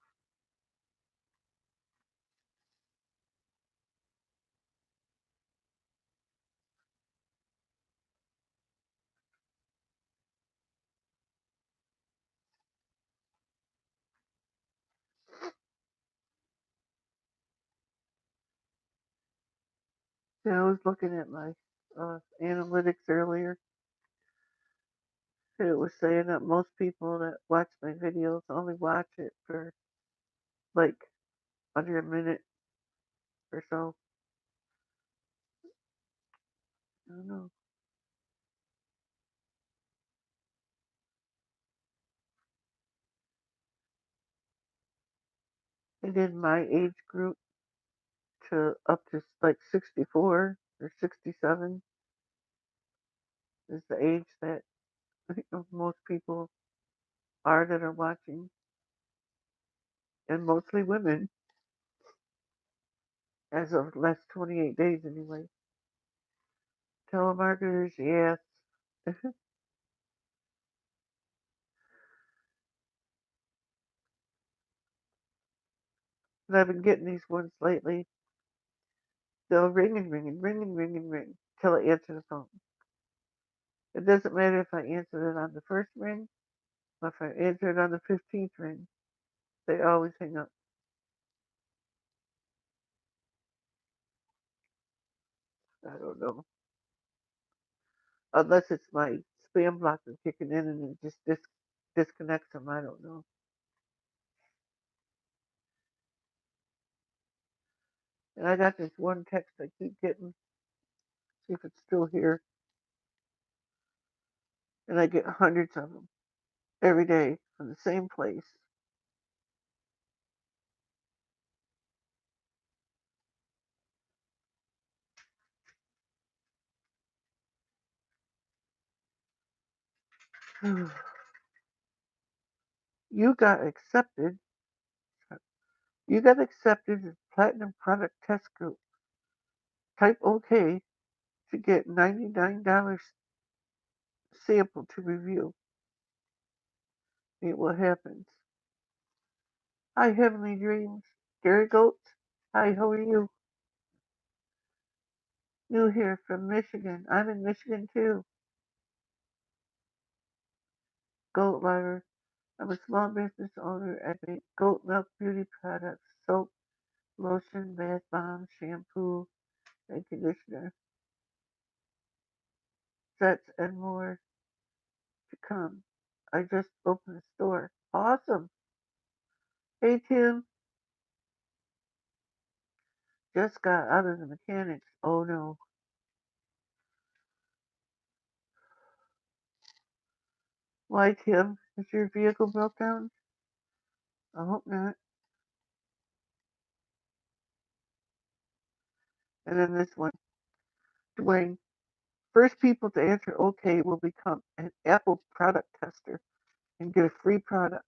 Yeah, I was looking at my analytics earlier. It was saying that most people that watch my videos only watch it for like under a minute or so. I don't know. And in my age group to up to like 64 or 67 is the age that I think most people are that are watching, and mostly women as of the last 28 days anyway. Telemarketers, yes. And I've been getting these ones lately. They'll ring and ring and ring and ring and ring till I answer the phone. It doesn't matter if I answer it on the first ring or if I answer it on the 15th ring. They always hang up. I don't know. Unless it's my spam blocker kicking in and it just disconnects them. I don't know. And I got this one text I keep getting. See if it's still here. And I get hundreds of them every day from the same place. You got accepted. You got accepted as Platinum Product Test Group. Type OK to get $99 sample to review. See what happens. Hi, Heavenly Dreams. Gary Goats. Hi, how are you? New here from Michigan. I'm in Michigan too. Goat Lover. I'm a small business owner. I make goat milk beauty products, soap, lotion, bath bombs, shampoo, and conditioner, sets, and more to come. I just opened a store. Awesome. Hey, Tim. Just got out of the mechanics. Oh no. Why, Tim? Is your vehicle broke down? I hope not. And then this one. Dwayne, first people to answer OK will become an Apple product tester and get a free product.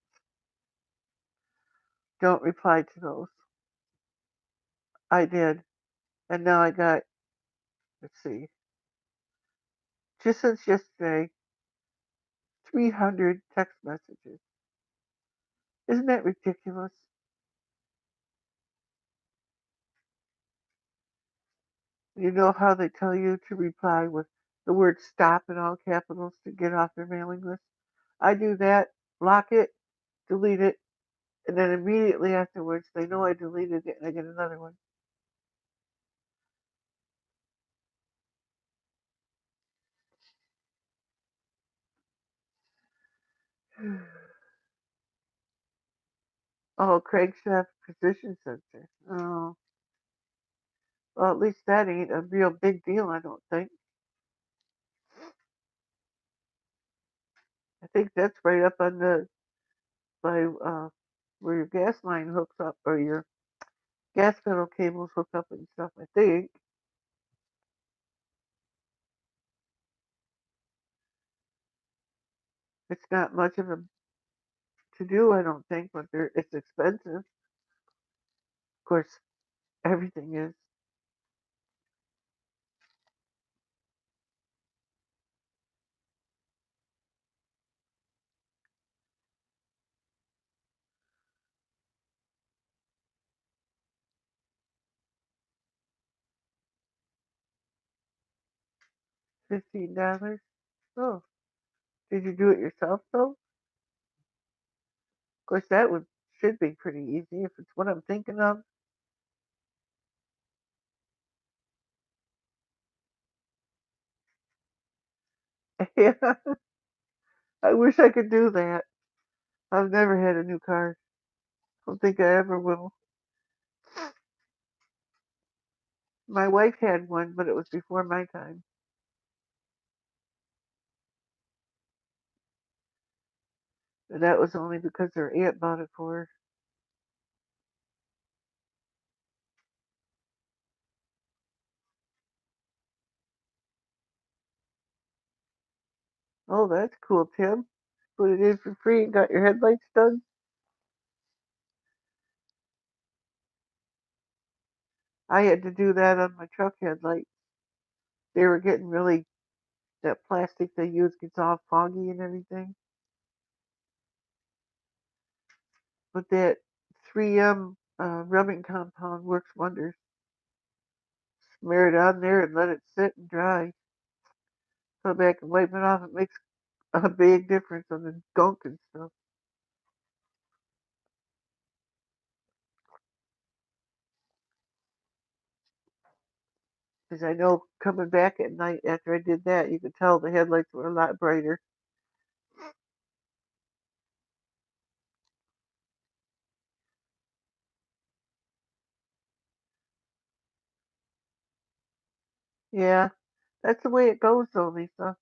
Don't reply to those. I did. And now I got, let's see, just since yesterday, 300 text messages. Isn't that ridiculous? You know how they tell you to reply with the word stop in all capitals to get off their mailing list? I do that, lock it, delete it, and then immediately afterwards they know I deleted it and I get another one. Oh, Craigslist position sensor. Oh, well, at least that ain't a real big deal, I don't think. I think that's right up on the by where your gas line hooks up or your gas pedal cables hook up and stuff. I think it's not much of a to do. I don't think, but it's expensive. Of course, everything is $15. Oh, did you do it yourself though? Of course, that would should be pretty easy if it's what I'm thinking of. Yeah, I wish I could do that. I've never had a new car. Don't think I ever will. My wife had one, but it was before my time. And that was only because her aunt bought it for her. Oh, that's cool, Tim. Put it in for free and got your headlights done. I had to do that on my truck headlights. They were getting really, that plastic they use gets all foggy and everything. But that 3M rubbing compound works wonders. Smear it on there and let it sit and dry. Come back and wipe it off. It makes a big difference on the gunk and stuff. Because I know coming back at night after I did that, you could tell the headlights were a lot brighter. Yeah, that's the way it goes though, Lisa.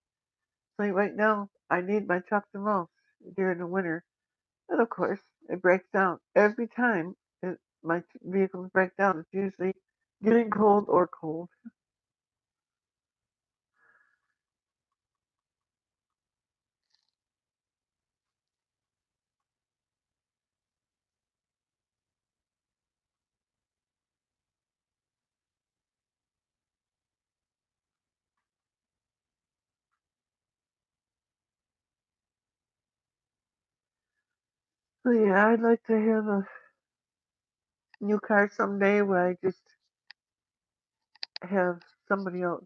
Like right now, I need my truck the most during the winter. And of course, it breaks down every time my vehicles break down. It's usually getting cold or cold. So yeah, I'd like to have a new car someday where I just have somebody else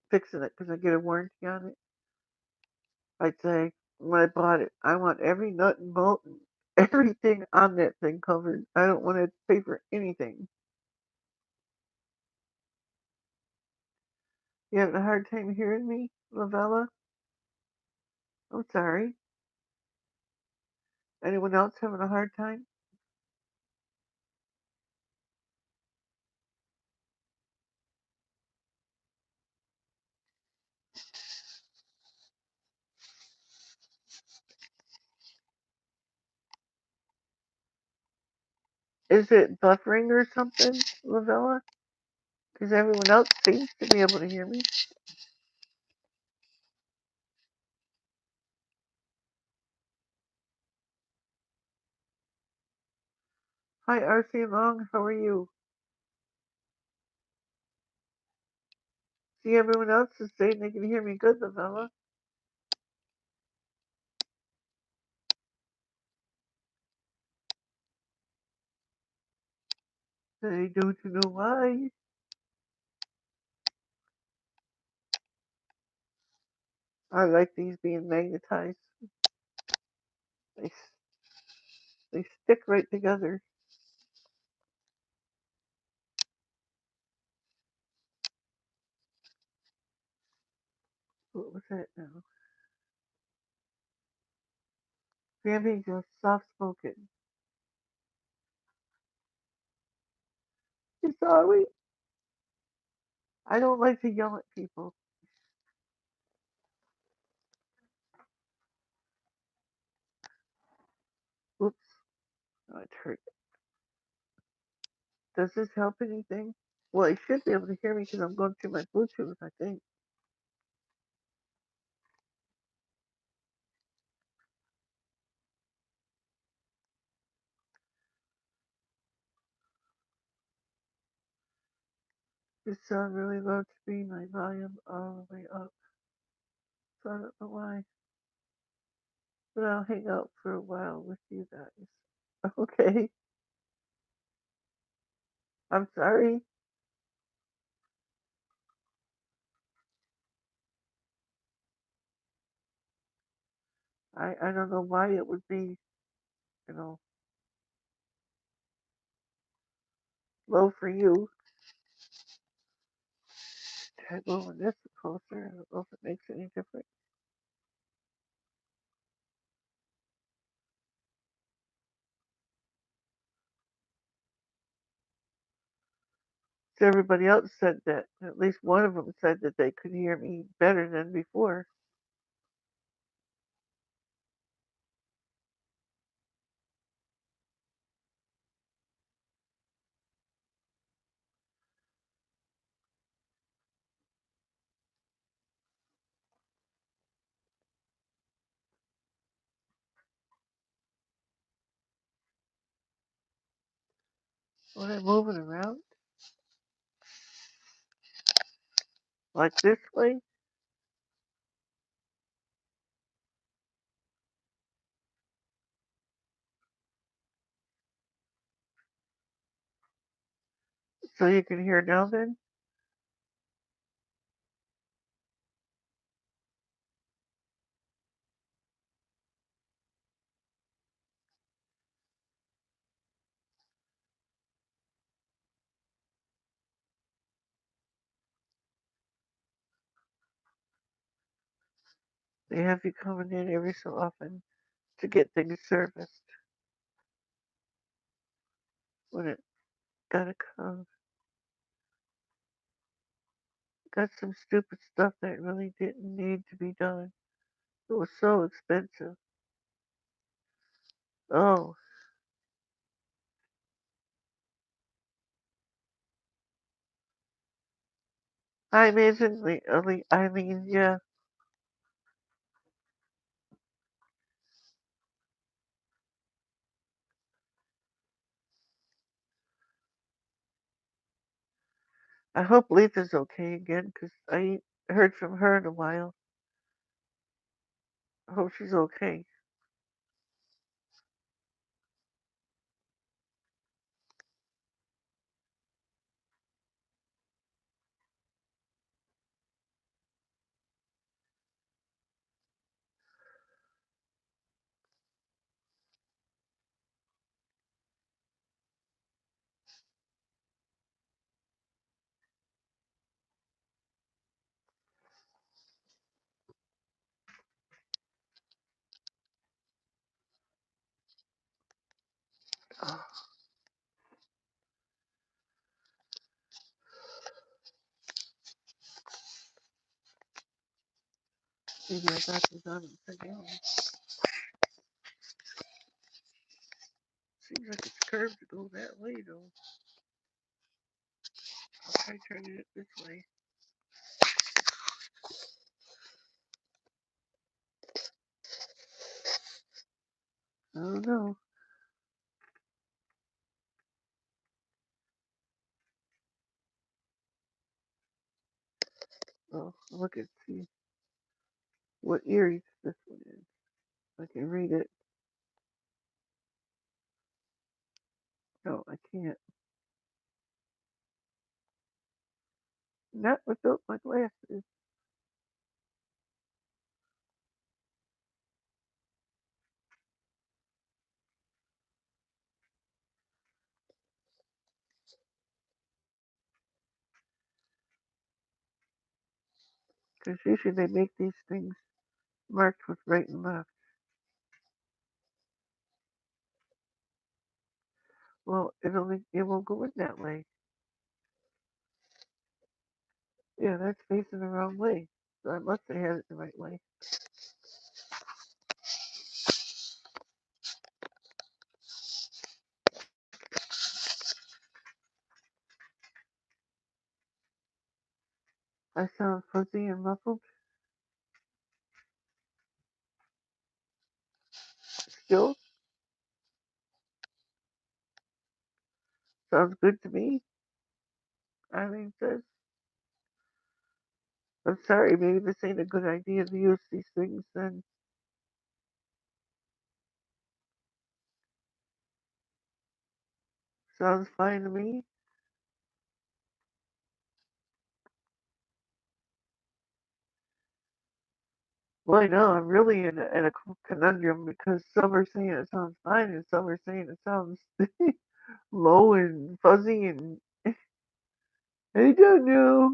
fixing it because I get a warranty on it. I'd say when I bought it, I want every nut and bolt and everything on that thing covered. I don't want to pay for anything. You having a hard time hearing me, Lavella? I'm sorry. Anyone else having a hard time? Is it buffering or something, Lavella? Because everyone else seems to be able to hear me. Hi, RC Long. How are you? See, everyone else is saying they can hear me good, Lavella. Hey, don't you know why? I like these being magnetized. They, they stick right together. What was that now? Grammy's just soft spoken. I'm sorry. I don't like to yell at people. Oops. Oh, it hurt. Does this help anything? Well, I should be able to hear me because I'm going through my Bluetooth, I think. It sounds really low to me, my volume all the way up. So I don't know why. But I'll hang out for a while with you guys. Okay. I'm sorry. I don't know why it would be, you know, low for you. Try moving this closer. I don't know if it makes any difference. So everybody else said that, at least one of them said that they could hear me better than before. When I'm moving around, like this way, so you can hear now then. They have you coming in every so often to get things serviced when it gotta come. Got some stupid stuff that really didn't need to be done. It was so expensive. Oh, I imagine, Eileen, yeah. I hope Letha's okay again, 'cause I ain't heard from her in a while. I hope she's okay. Oh, maybe I got this on upside down. Seems like it's curve to go that way, though. I'll try turning it this way. I don't know. Oh, look at see what Erie this one is. I can read it. No, I can't. Not without my glasses. Because usually they make these things marked with right and left. Well, it won't go in that way. Yeah, that's facing the wrong way. So I must have had it the right way. I sound fuzzy and muffled. Still sounds good to me. Eileen says. I'm sorry, maybe this ain't a good idea to use these things then. Sounds fine to me. Well, I know I'm really in a conundrum because some are saying it sounds fine and some are saying it sounds low and fuzzy and I don't know.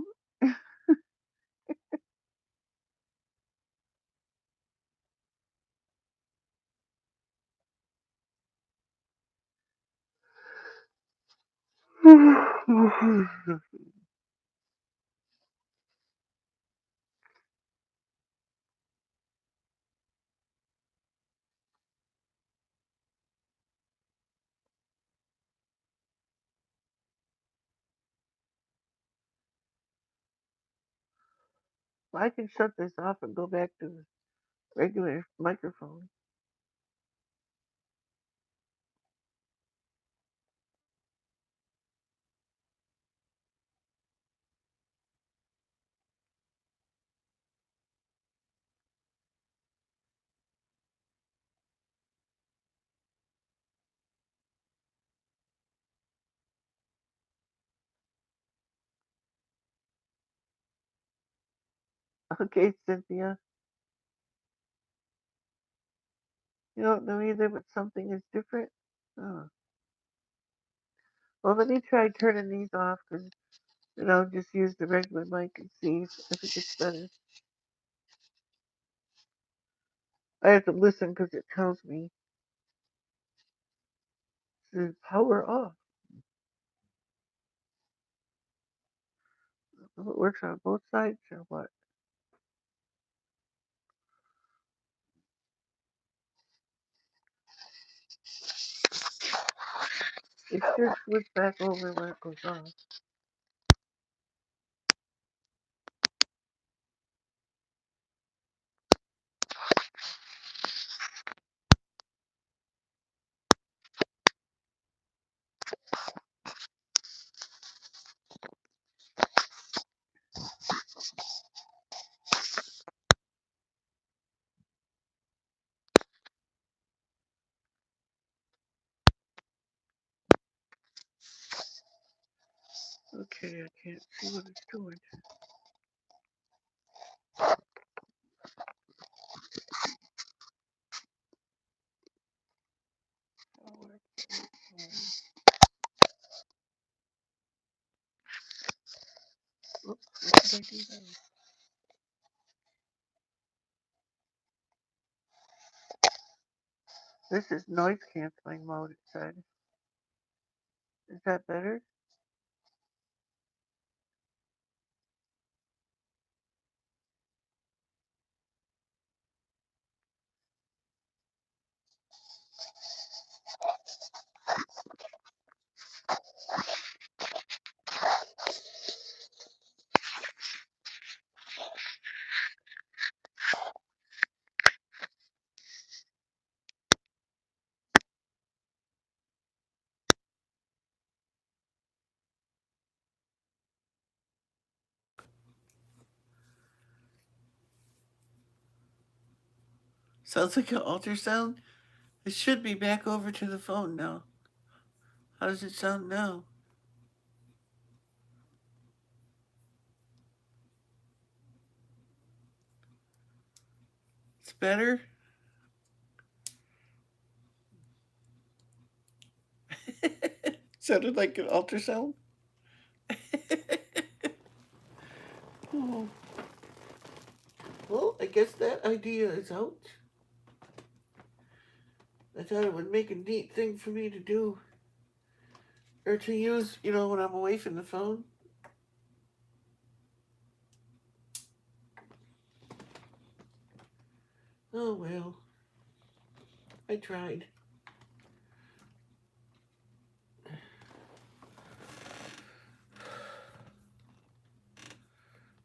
I can shut this off and go back to the regular microphone. Okay, Cynthia. You don't know either, but something is different. Oh. Well, let me try turning these off because then I'll just use the regular mic and see if it gets better. I have to listen because it tells me to power off. If it works on both sides or what? It should switch back over when it goes off. Okay, I can't see what it's doing. Oops, what did I do there? This is noise canceling mode, it said. Is that better? Sounds like an ultrasound. It should be back over to the phone now. How does it sound now? It's better? Sounded like an ultrasound? Oh. Well, I guess that idea is out. I thought it would make a neat thing for me to do. Or to use, when I'm away from the phone. Oh well. I tried.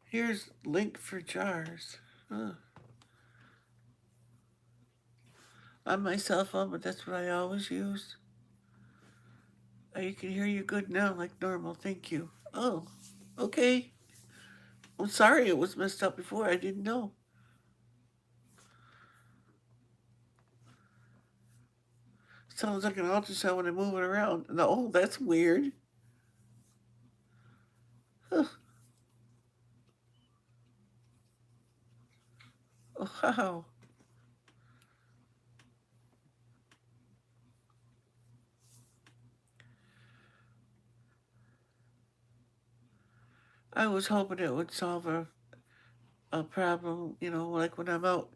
Here's link for jars. Huh. On my cell phone, but that's what I always use. I can hear you good now, like normal. Thank you. Oh, okay. I'm sorry it was messed up before. I didn't know. Sounds like an ultrasound when I move it around. No, that's weird. Huh. Oh, wow. I was hoping it would solve a problem, like when I'm out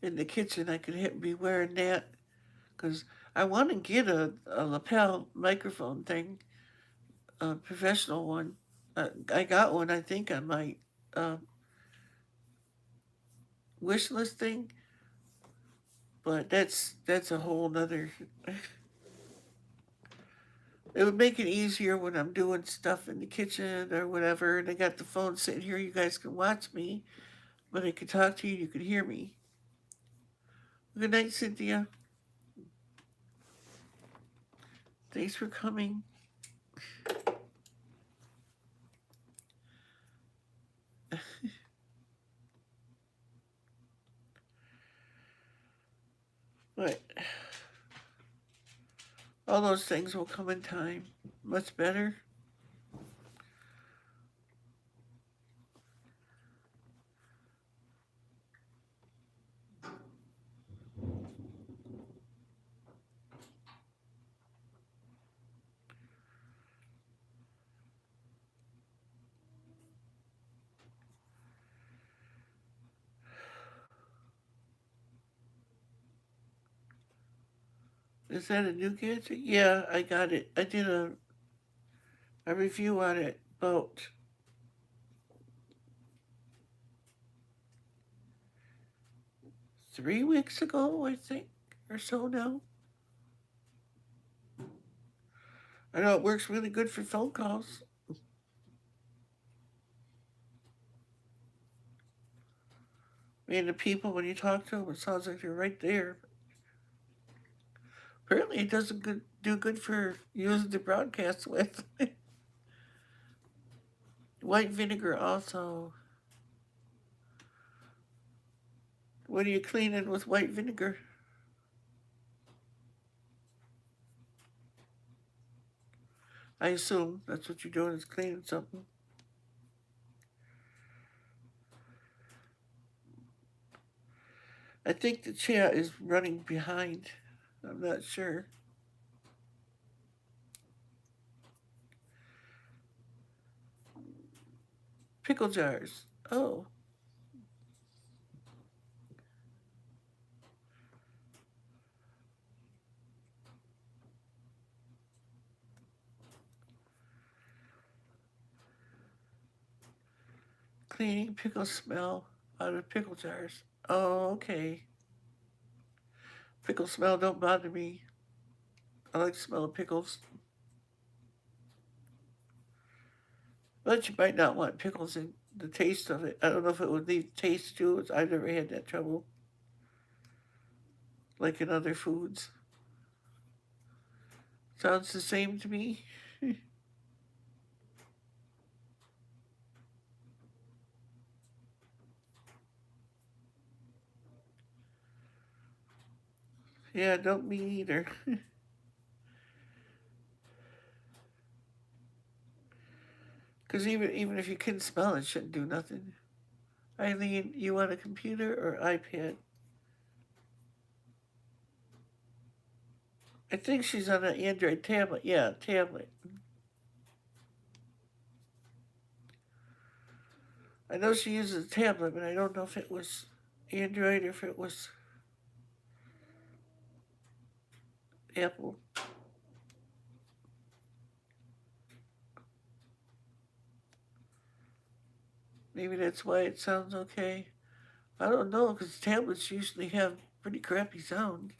in the kitchen, I could be wearing that. Because I want to get a lapel microphone thing, a professional one. I got one, I think, on my uh, wish list thing, but that's a whole nother. It would make it easier when I'm doing stuff in the kitchen or whatever, and I got the phone sitting here. You guys can watch me, but I could talk to you. You could hear me. Good night, Cynthia. Thanks for coming. But all those things will come in time. Much better. Is that a new gadget? Yeah, I got it. I did a review on it about 3 weeks ago, I think, or so now. I know it works really good for phone calls. And the people, when you talk to them, it sounds like they're right there. Apparently, it doesn't do good for using the broadcast with. White vinegar also. What are you cleaning with white vinegar? I assume that's what you're doing is cleaning something. I think the chat is running behind. I'm not sure. Pickle jars. Oh. Cleaning pickle smell out of pickle jars. Oh, okay. Pickle smell don't bother me. I like the smell of pickles. But you might not want pickles in the taste of it. I don't know if it would leave taste to it. I've never had that trouble. Like in other foods. Sounds the same to me. Yeah, don't me either. Because even if you couldn't spell, it shouldn't do nothing. Eileen, you want a computer or iPad? I think she's on an Android tablet. Yeah, tablet. I know she uses a tablet, but I don't know if it was Android or if it was Apple. Maybe that's why it sounds okay. I don't know, because tablets usually have pretty crappy sound.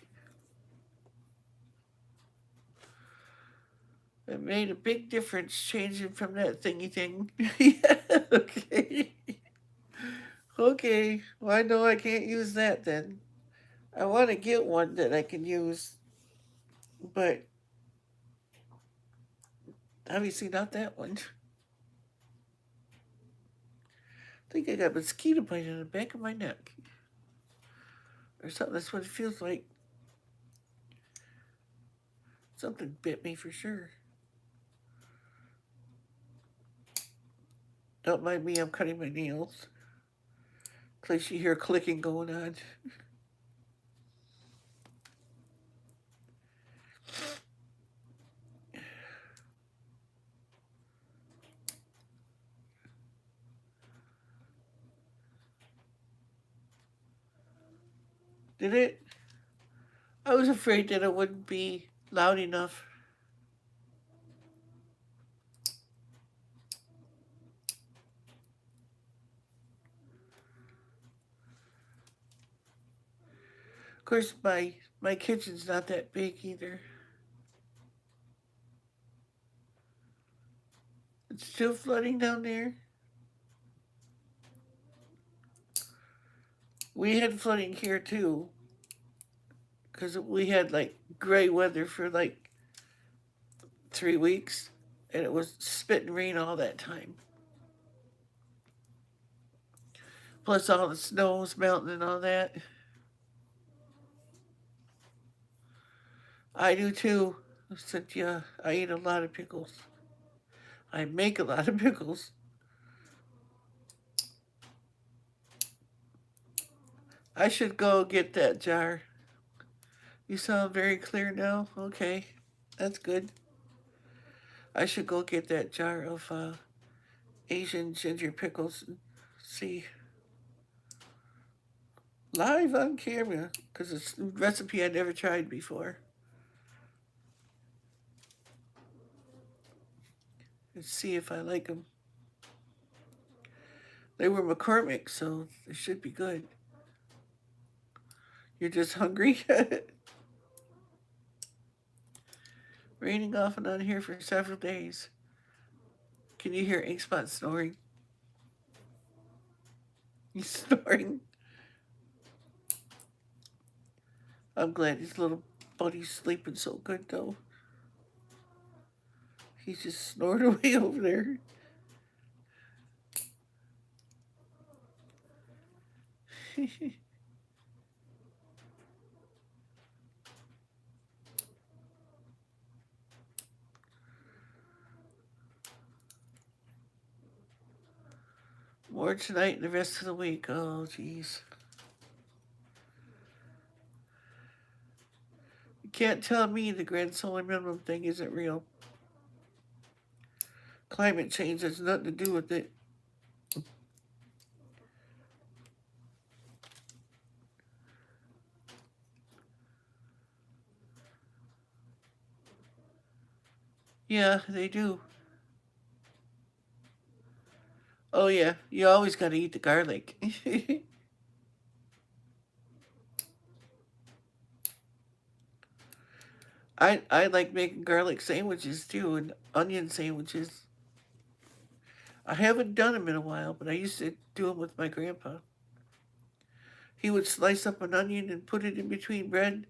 It made a big difference changing from that thingy thing. Yeah, okay. Okay, well, I know I can't use that then. I want to get one that I can use, but obviously not that one. I think I got mosquito bite on the back of my neck. Or something, that's what it feels like. Something bit me for sure. Don't mind me, I'm cutting my nails. In case you hear clicking going on. Did it? I was afraid that it wouldn't be loud enough. Of course, my kitchen's not that big either. It's still flooding down there. We had flooding here too, because we had like gray weather for like 3 weeks, and it was spitting rain all that time. Plus all the snow was melting and all that. I do too. Cynthia, I eat a lot of pickles. I make a lot of pickles. I should go get that jar. You sound very clear now. Okay, that's good. I should go get that jar of Asian ginger pickles and see live on camera because it's a recipe I never tried before. And see if I like them. They were McCormick, so they should be good. You're just hungry? Raining off and on here for several days. Can you hear Inkspot snoring? He's snoring. I'm glad his little buddy's sleeping so good, though. He's just snoring away over there. More tonight and the rest of the week. Oh, jeez. You can't tell me the grand solar minimum thing isn't real. Climate change has nothing to do with it. Yeah, they do. Oh, yeah, you always gotta eat the garlic. I like making garlic sandwiches too and onion sandwiches. I haven't done them in a while, but I used to do them with my grandpa. He would slice up an onion and put it in between bread.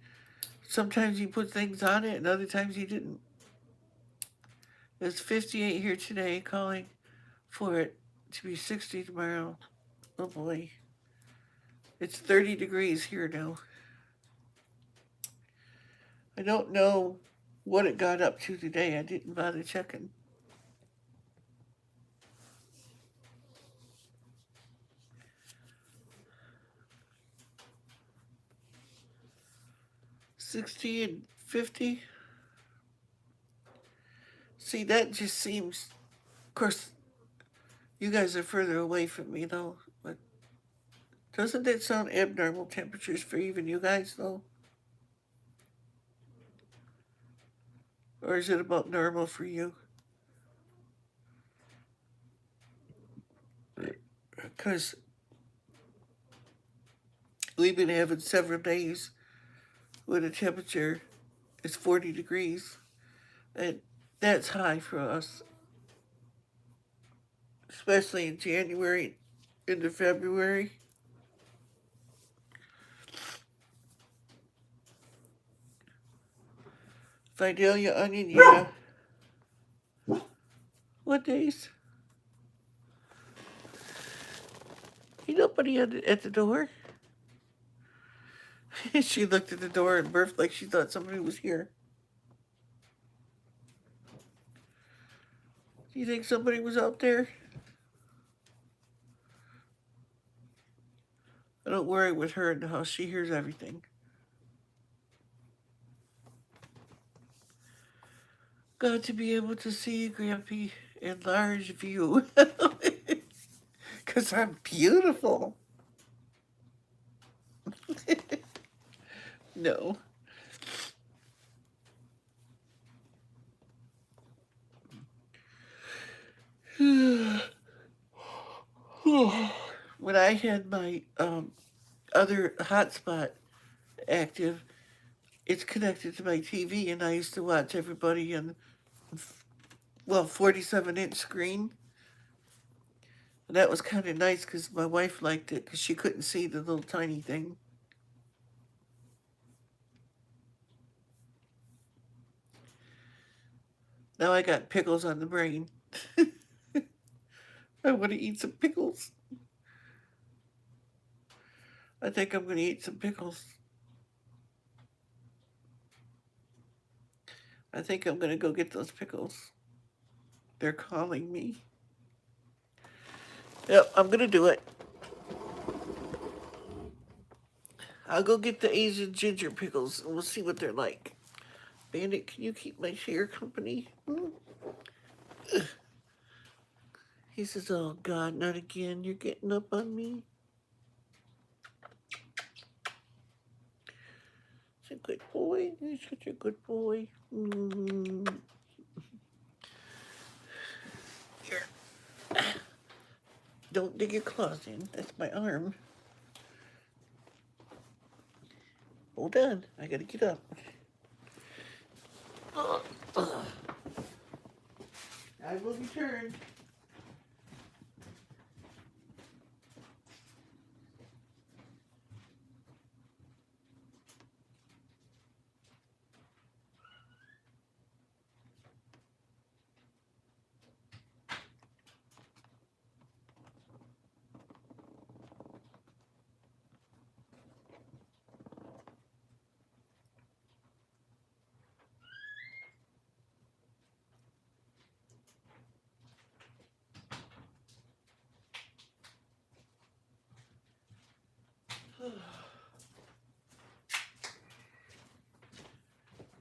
Sometimes he put things on it, and other times he didn't. It's 58 here today, calling for it to be 60 tomorrow. Oh boy. It's 30 degrees here now. I don't know what it got up to today. I didn't bother checking. 60 and 50. See, that just seems. Of course, you guys are further away from me, though. But doesn't that sound abnormal temperatures for even you guys, though? Or is it about normal for you? Because we've been having several days where the temperature is 40 degrees. And that's high for us, especially in January into February. Vidalia onion, yeah. What days? Ain't nobody at the door. She looked at the door and burped like she thought somebody was here. Do you think somebody was out there? I don't worry with her in the house. She hears everything. Got to be able to see Grampy in large view. Because I'm beautiful. No. When I had my other hotspot active, it's connected to my TV, and I used to watch everybody in, 47-inch screen. And that was kind of nice because my wife liked it because she couldn't see the little tiny thing. Now I got pickles on the brain. I want to eat some pickles. I think I'm going to eat some pickles. I think I'm going to go get those pickles. They're calling me. Yep, I'm going to do it. I'll go get the Asian ginger pickles and we'll see what they're like. Bandit, can you keep my chair company? He says, oh God, not again. You're getting up on me. He's a good boy. He's such a good boy. Here. Don't dig your claws in. That's my arm. Hold on. I gotta get up. I will return.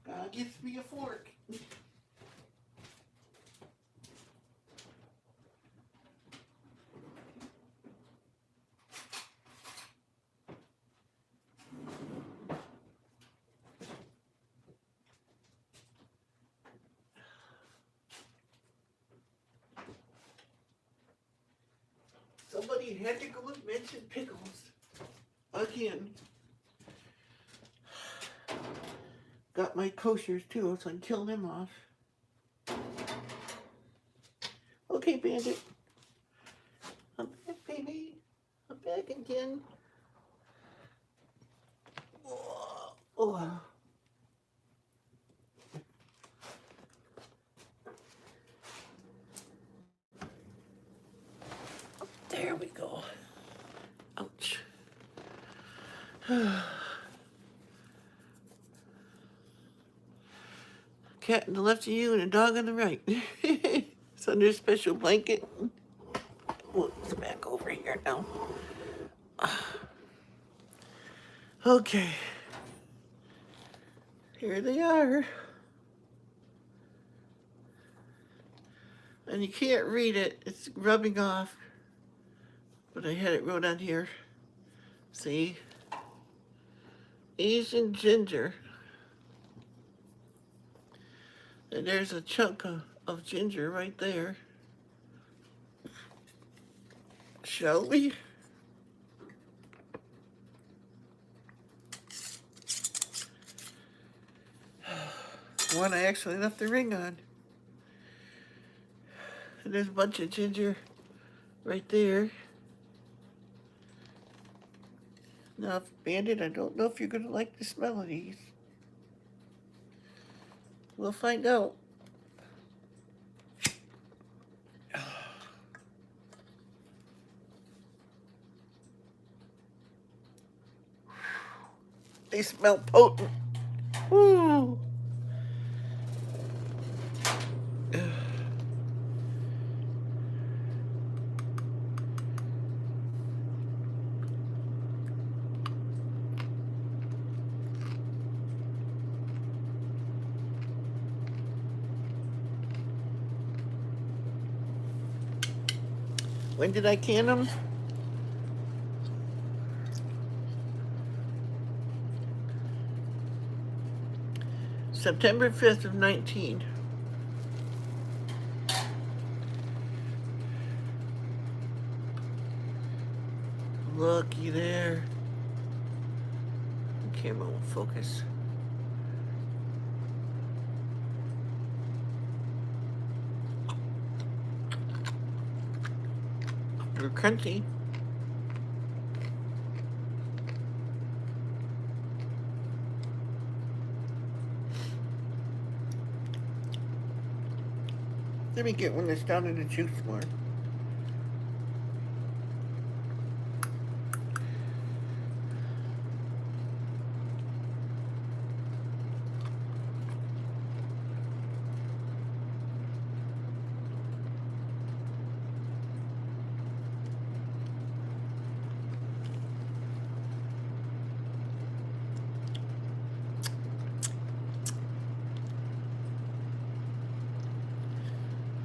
God gives me a fork. Somebody had to go and mention pickles. Again. Got my koshers too, so I can kill them off. Okay, Bandit. I'm back, baby. I'm back again. Oh. There we go. Ouch. cat on the left of you and a dog on the right. It's under a special blanket. Well, it's back over here now. Okay. Here they are. And you can't read it. It's rubbing off. But I had it wrote on here. See? Asian ginger. And there's a chunk of ginger right there. Shall we? One I actually left the ring on. And there's a bunch of ginger right there. Now, Bandit, I don't know if you're going to like the smell of these. We'll find out. They smell potent. Woo! When did I can them? September 5th of 19. Looky there. The camera won't focus. They're crunchy. Let me get one that's down in the juice more.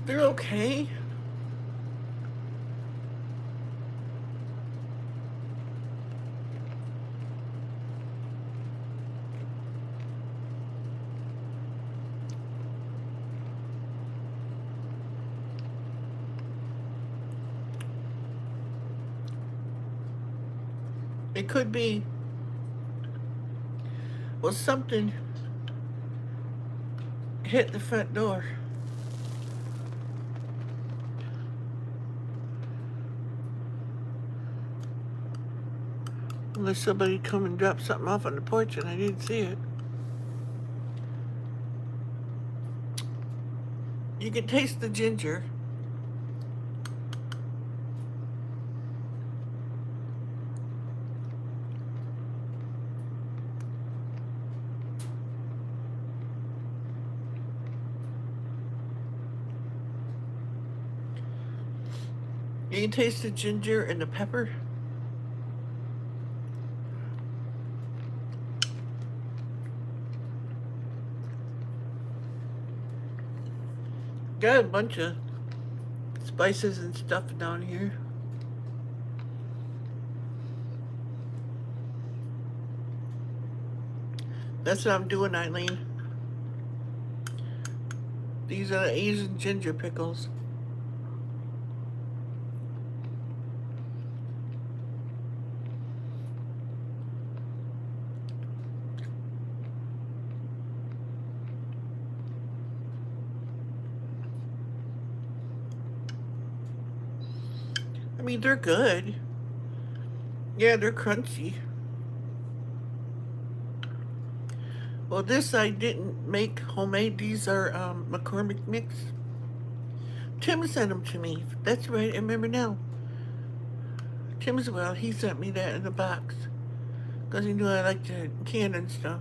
They're okay. It could be, well, something hit the front door. Unless somebody come and drop something off on the porch and I didn't see it. You can taste the ginger. You can taste the ginger and the pepper. Got a bunch of spices and stuff down here. That's what I'm doing, Eileen. These are the Asian ginger pickles. I mean, they're good. Yeah, they're crunchy. Well, this I didn't make homemade. These are McCormick mix. Tim sent them to me. That's right, I remember now. Tim's well, he sent me that in a box. Because he knew I liked to can and stuff.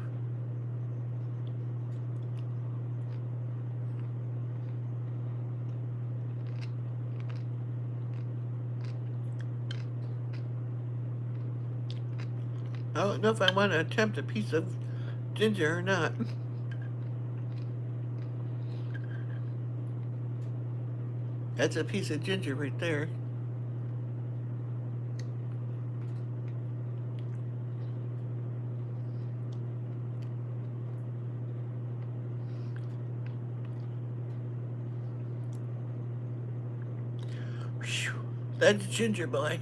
I don't know if I want to attempt a piece of ginger or not. That's a piece of ginger right there. Whew. That's ginger boy.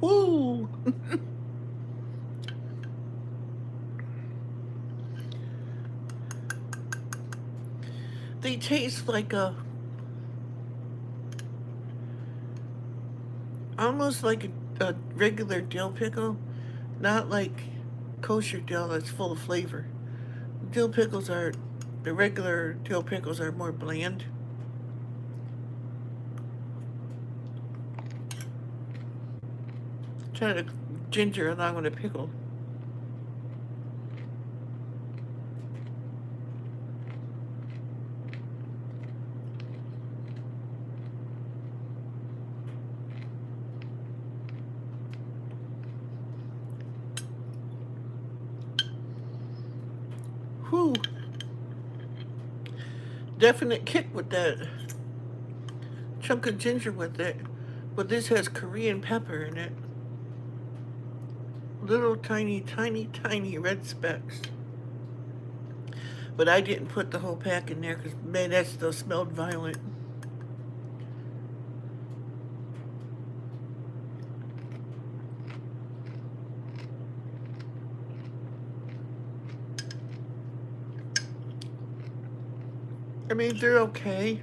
Woo! They taste like almost like a regular dill pickle, not like kosher dill that's full of flavor. Dill pickles are, the regular dill pickles are more bland. Try to ginger along with a pickle. Whew. Definite kick with that chunk of ginger with it. But this has Korean pepper in it. Little tiny, tiny, tiny red specks. But I didn't put the whole pack in there because, man, that still smelled violent. I mean, they're okay.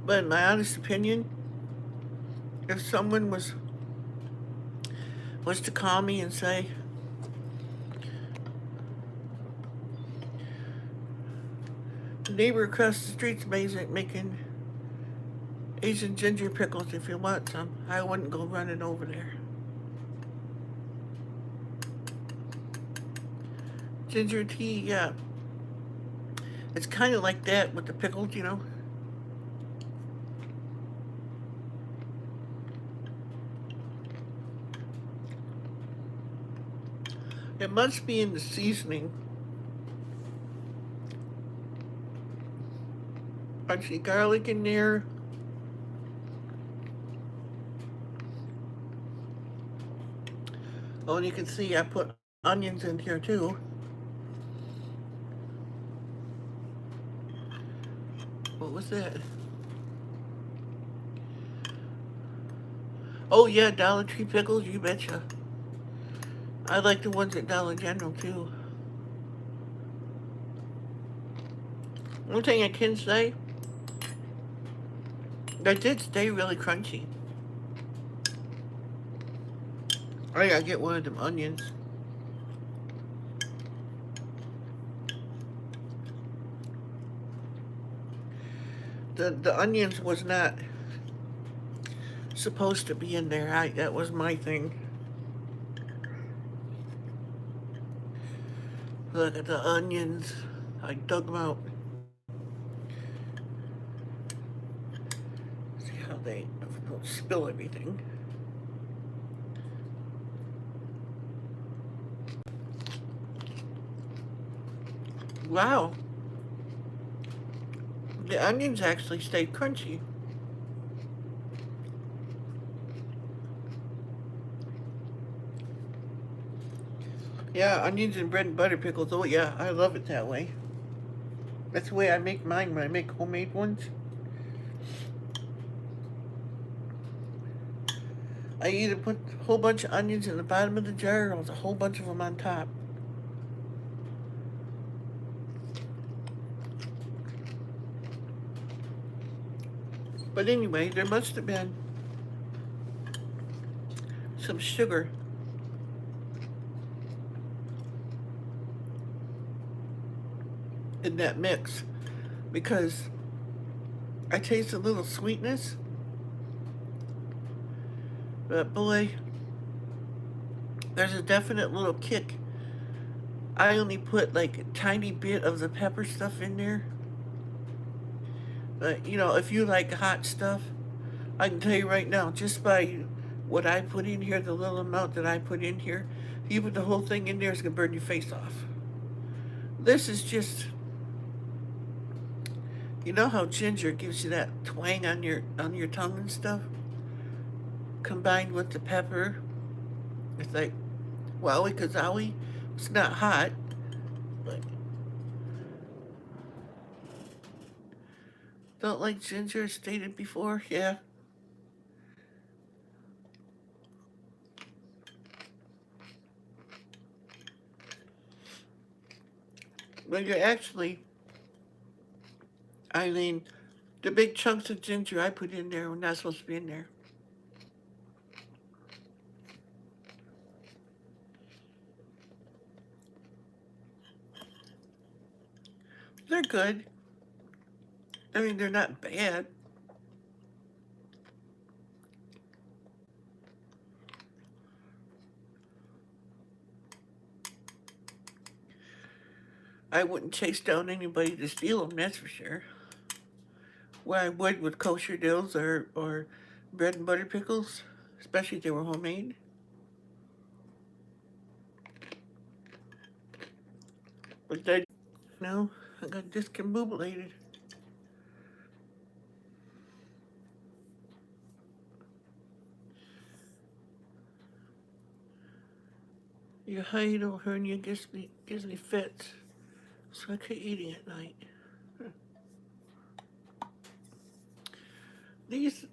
But in my honest opinion, if someone was to call me and say, the neighbor across the street's making Asian ginger pickles if you want some, I wouldn't go running over there. Ginger tea, yeah. It's kind of like that with the pickles, you know. It must be in the seasoning. I see garlic in there. Oh, and you can see I put onions in here too. What was that? Oh yeah, Dollar Tree pickles, you betcha. I like the ones at Dollar General too. One thing I can say, they did stay really crunchy. I gotta get one of them onions. The onions was not supposed to be in there. That was my thing. Look at the onions. I dug them out. See how they don't spill everything. Wow. The onions actually stayed crunchy. Yeah, onions and bread and butter pickles. Oh yeah, I love it that way. That's the way I make mine when I make homemade ones. I either put a whole bunch of onions in the bottom of the jar or a whole bunch of them on top. But anyway, there must have been some sugar in that mix because I taste a little sweetness. But boy, there's a definite little kick. I only put like a tiny bit of the pepper stuff in there. But, you know, if you like hot stuff, I can tell you right now, just by what I put in here, the little amount that I put in here, you put the whole thing in there, it's gonna burn your face off. This is just, you know how ginger gives you that twang on your tongue and stuff, combined with the pepper. It's like wowie kazowie. It's not hot, but don't like ginger. As stated before, yeah. But you're actually, Eileen, the big chunks of ginger I put in there were not supposed to be in there. They're good. I mean, they're not bad. I wouldn't chase down anybody to steal them, that's for sure. What I would with kosher dills or bread and butter pickles, especially if they were homemade. But then, no, I got discombobulated. Your hiatal hernia gives me fits, so I quit eating at night. These,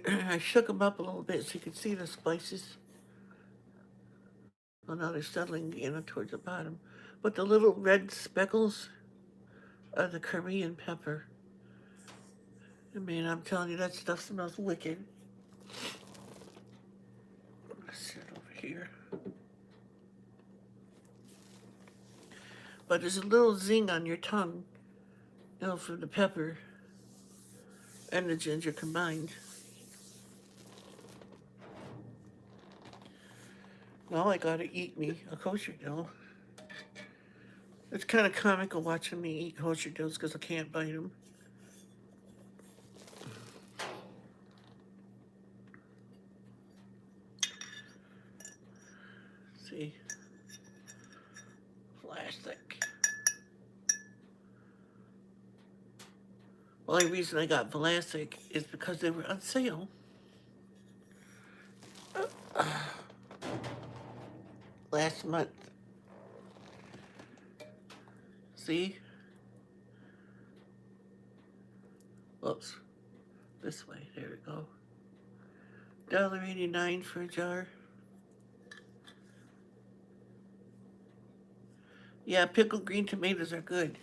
I shook them up a little bit so you could see the spices. Well, now they're settling in towards the bottom. But the little red speckles are the Korean pepper. I mean, I'm telling you, that stuff smells wicked. Let's sit over here. But there's a little zing on your tongue, you know, from the pepper and the ginger combined. Now I gotta eat me a kosher dill. It's kind of comical watching me eat kosher dills because I can't bite them. See, Vlasic. The only reason I got Vlasic is because they were on sale. Last month. See? Whoops. This way. There we go. $1.89 for a jar. Yeah, pickled green tomatoes are good.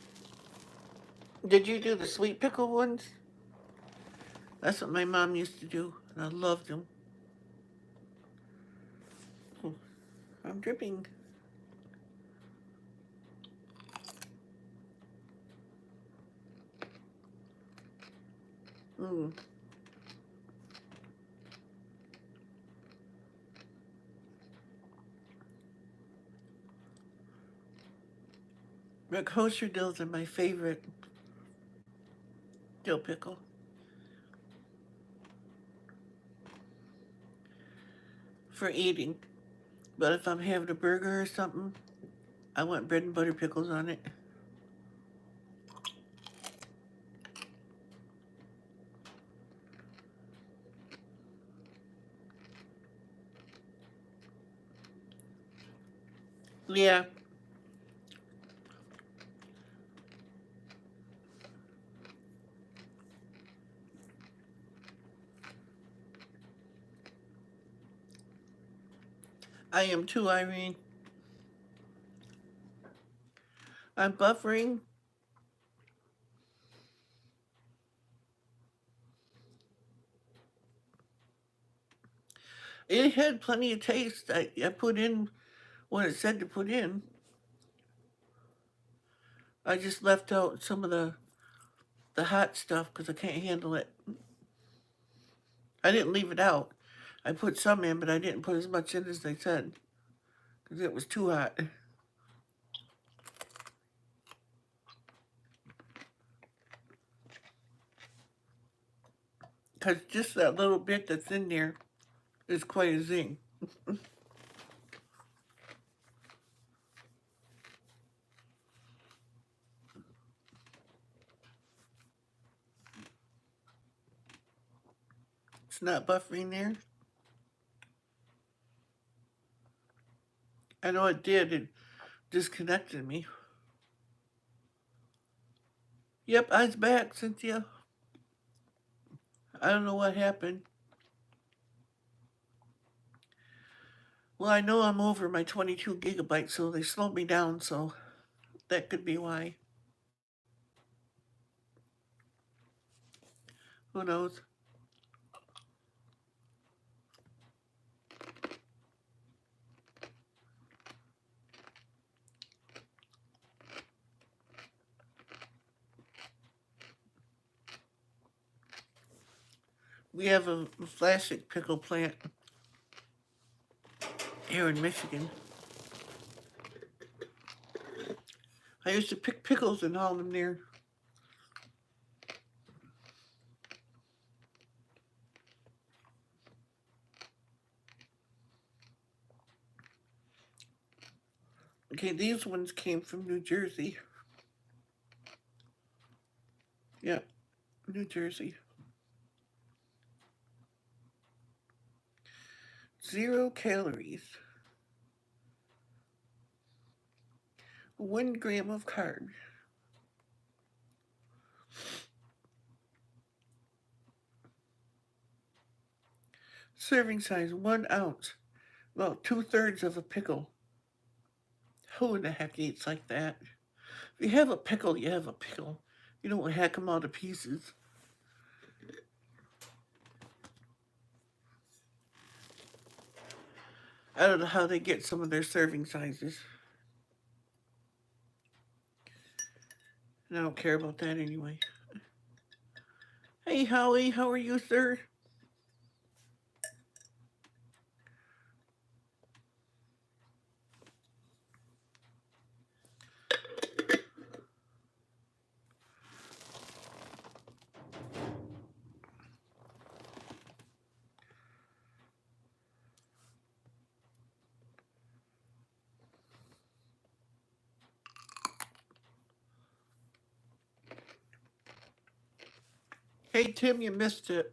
Did you do the sweet pickle ones? That's what my mom used to do, and I loved them. I'm dripping. Mmm. The kosher dills are my favorite dill pickle. For eating. But if I'm having a burger or something, I want bread and butter pickles on it. Yeah. I am too, Irene. I'm buffering. It had plenty of taste. I put in what it said to put in. I just left out some of the hot stuff because I can't handle it. I didn't leave it out. I put some in, but I didn't put as much in as they said because it was too hot. because just that little bit that's in there is quite a zing. It's not buffering there. I know it did. It disconnected me. Yep, I was back, Cynthia. I don't know what happened. Well, I know I'm over my 22 gigabytes, so they slowed me down, so that could be why. Who knows? We have a plastic pickle plant here in Michigan. I used to pick pickles and haul them there. Okay, these ones came from New Jersey. Yeah, New Jersey. 0 calories. 1 gram of carbs. Serving size 1 ounce. Well, 2/3 of a pickle. Who in the heck eats like that? If you have a pickle, you have a pickle. You don't hack them all to pieces. I don't know how they get some of their serving sizes. And I don't care about that anyway. Hey, Howie, how are you, sir? Hey, Tim, you missed it.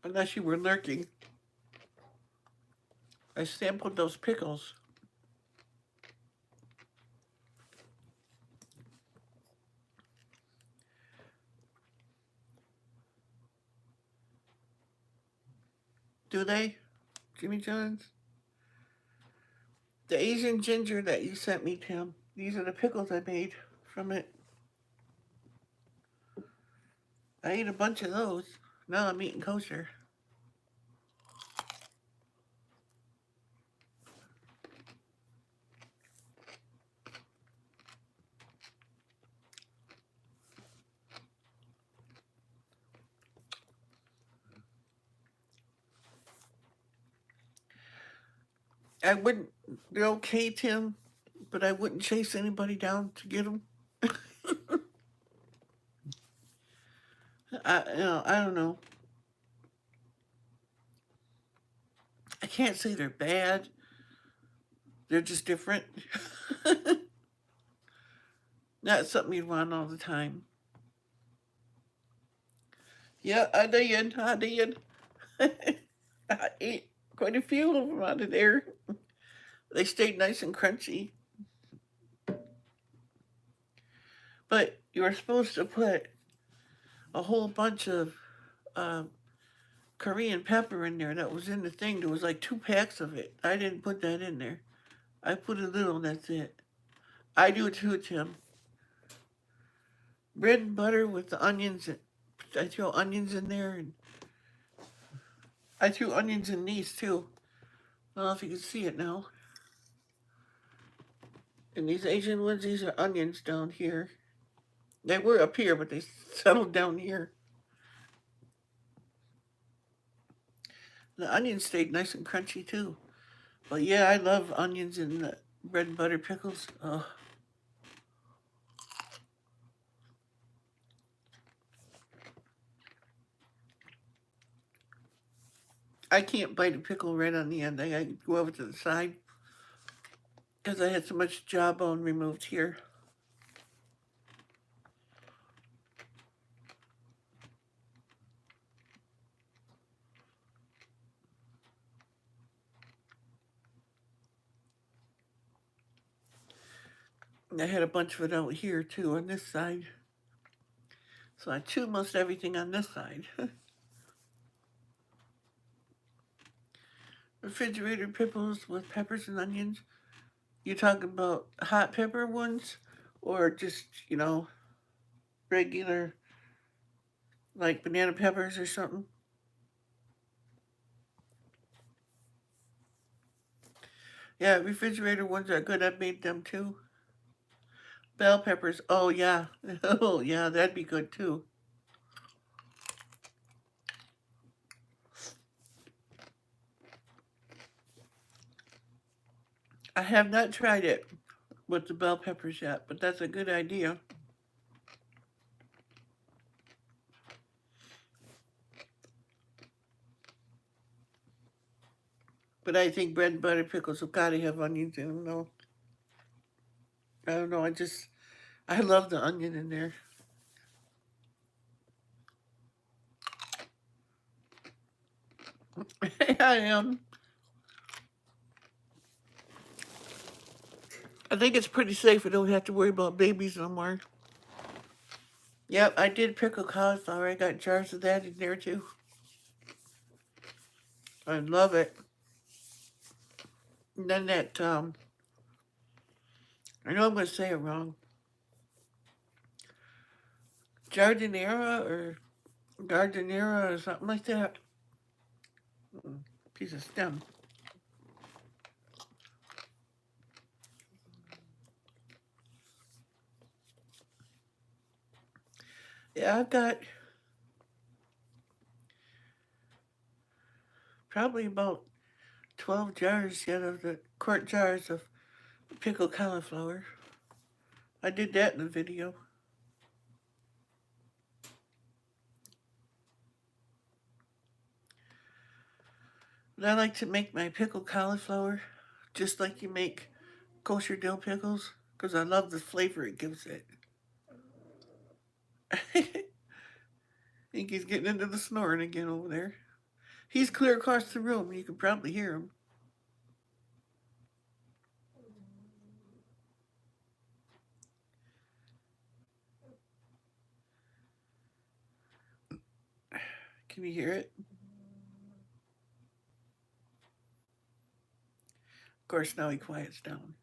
Unless you were lurking. I sampled those pickles. Do they? Jimmy John's? The Asian ginger that you sent me, Tim. These are the pickles I made from it. I ate a bunch of those. Now I'm eating kosher. I wouldn't. They're okay, Tim, but I wouldn't chase anybody down to get them. I don't know. I can't say they're bad. They're just different. Not something you'd want all the time. Yeah, I did. I did. I ate quite a few of them out of there. They stayed nice and crunchy. But you were supposed to put a whole bunch of Korean pepper in there that was in the thing. There was like 2 packs of it. I didn't put that in there. I put a little, that's it. I do too, Tim. Bread and butter with the onions. I throw onions in there, and I threw onions in these too. I don't know if you can see it now. And these Asian ones, these are onions down here. They were up here, but they settled down here. The onions stayed nice and crunchy too. But yeah, I love onions in the bread and butter pickles. Oh. I can't bite a pickle right on the end. I gotta go over to the side because I had so much jawbone removed here. And I had a bunch of it out here too on this side. So I chewed most everything on this side. Refrigerator pickles with peppers and onions. You talking about hot pepper ones or just, regular like banana peppers or something? Yeah, refrigerator ones are good. I've made them too. Bell peppers. Oh yeah. Oh yeah, that'd be good too. I have not tried it with the bell peppers yet, but that's a good idea. But I think bread and butter pickles have got to have onions in them, though. I don't know. I love the onion in there. I am. I think it's pretty safe. I don't have to worry about babies no more. Yep, I did pickle cauliflower. I got jars of that in there too. I love it. And then that, I know I'm going to say it wrong. Jardinera or Gardinera or something like that. Piece of stem. Yeah, I've got probably about 12 jars yet of the quart jars of pickled cauliflower. I did that in the video. And I like to make my pickled cauliflower just like you make kosher dill pickles because I love the flavor it gives it. I think he's getting into the snoring again over there. He's clear across the room. You can probably hear him. Can you hear it? Of course, now he quiets down.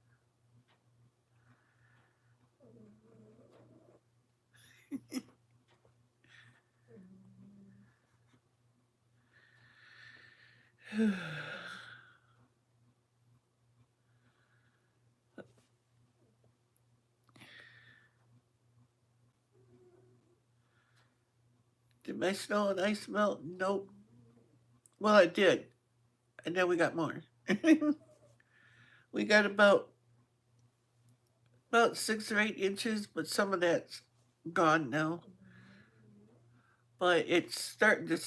Did my snow and ice melt? Nope. Well, it did. And then we got more. We got about 6 or 8 inches, but some of that's gone now. But it's starting to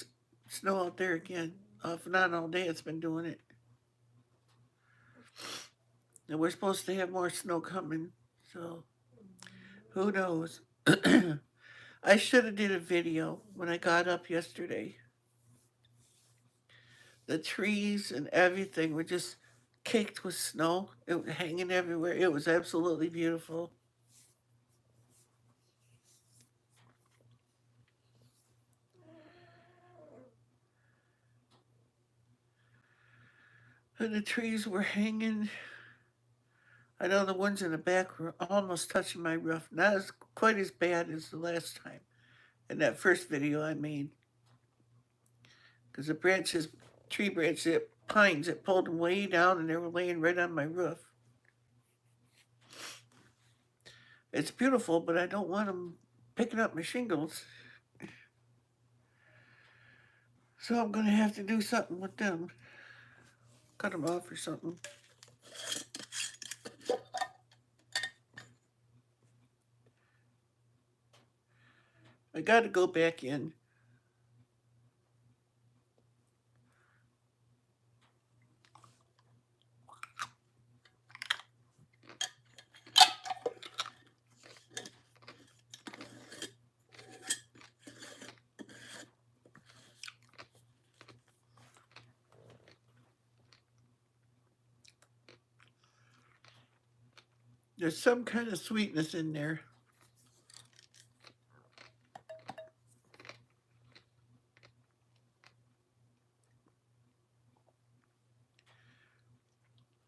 snow out there again. Off and on all day, it's been doing it. And we're supposed to have more snow coming, so who knows? I should have did a video when I got up yesterday. The trees and everything were just caked with snow. It was hanging everywhere. It was absolutely beautiful. And the trees were hanging. I know the ones in the back were almost touching my roof. Not as quite as bad as the last time in that first video I made. Because the branches, tree branches, pines, it pulled them way down and they were laying right on my roof. It's beautiful, but I don't want them picking up my shingles. So I'm going to have to do something with them. Cut them off or something. I got to go back in. There's some kind of sweetness in there.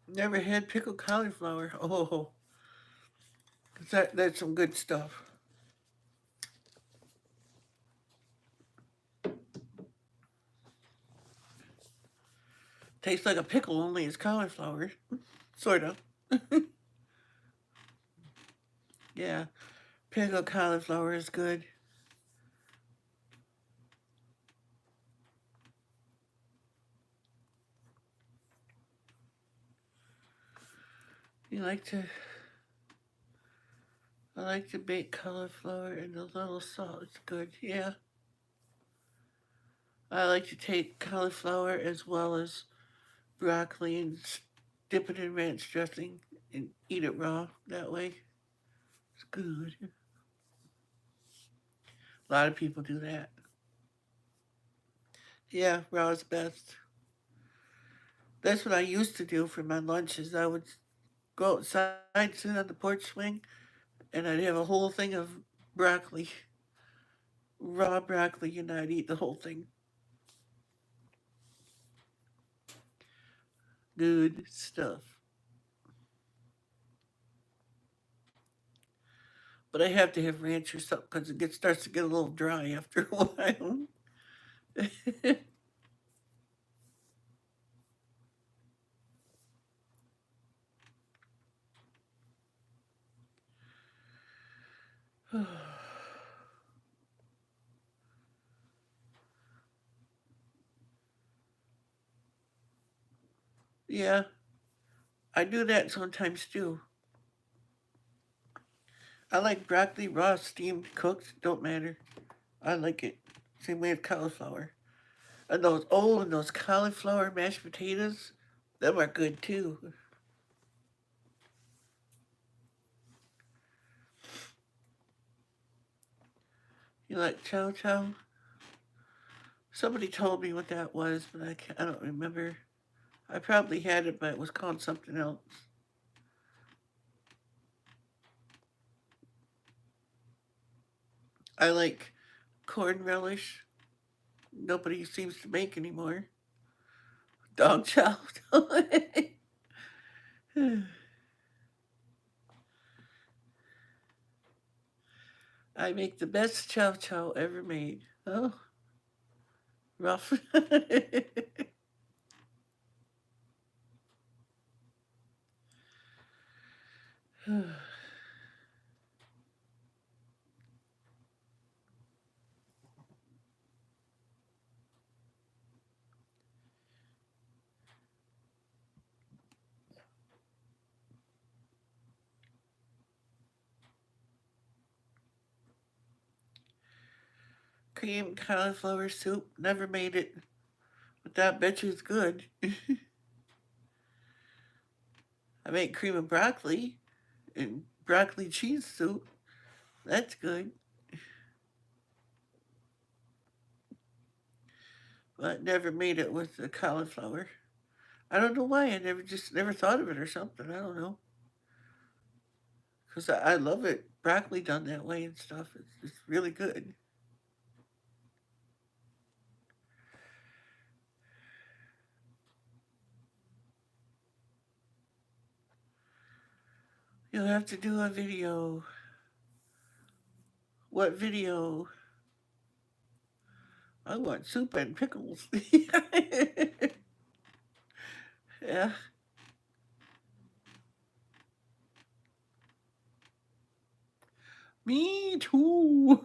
Never had pickled cauliflower. Oh, that's some good stuff. Tastes like a pickle, only it's cauliflower. Sort of. Yeah, pickled cauliflower is good. You like to I like to bake cauliflower and a little salt. It's good. Yeah. I like to take cauliflower as well as broccoli and dip it in ranch dressing and eat it raw that way. It's good. A lot of people do that. Yeah, raw is best. That's what I used to do for my lunches. I would go outside, sit on the porch swing, and I'd have a whole thing of broccoli, raw broccoli, and I'd eat the whole thing. Good stuff. But I have to have ranch or something because starts to get a little dry after a while. Yeah, I do that sometimes too. I like broccoli raw, steamed, cooked. Don't matter. I like it. Same way with cauliflower. And those cauliflower mashed potatoes, them are good too. You like chow chow? Somebody told me what that was, but I don't remember. I probably had it, but it was called something else. I like corn relish. Nobody seems to make anymore. Dog chow. I make the best chow chow ever made. Oh, rough. Cream cauliflower soup. Never made it, but that bet you it's good. I make cream of broccoli and broccoli cheese soup. That's good, but never made it with the cauliflower. I don't know why. I never thought of it or something. I don't know. Because I love it. Broccoli done that way and stuff. It's really good. You'll have to do a video. What video? I want soup and pickles. Yeah. Me too.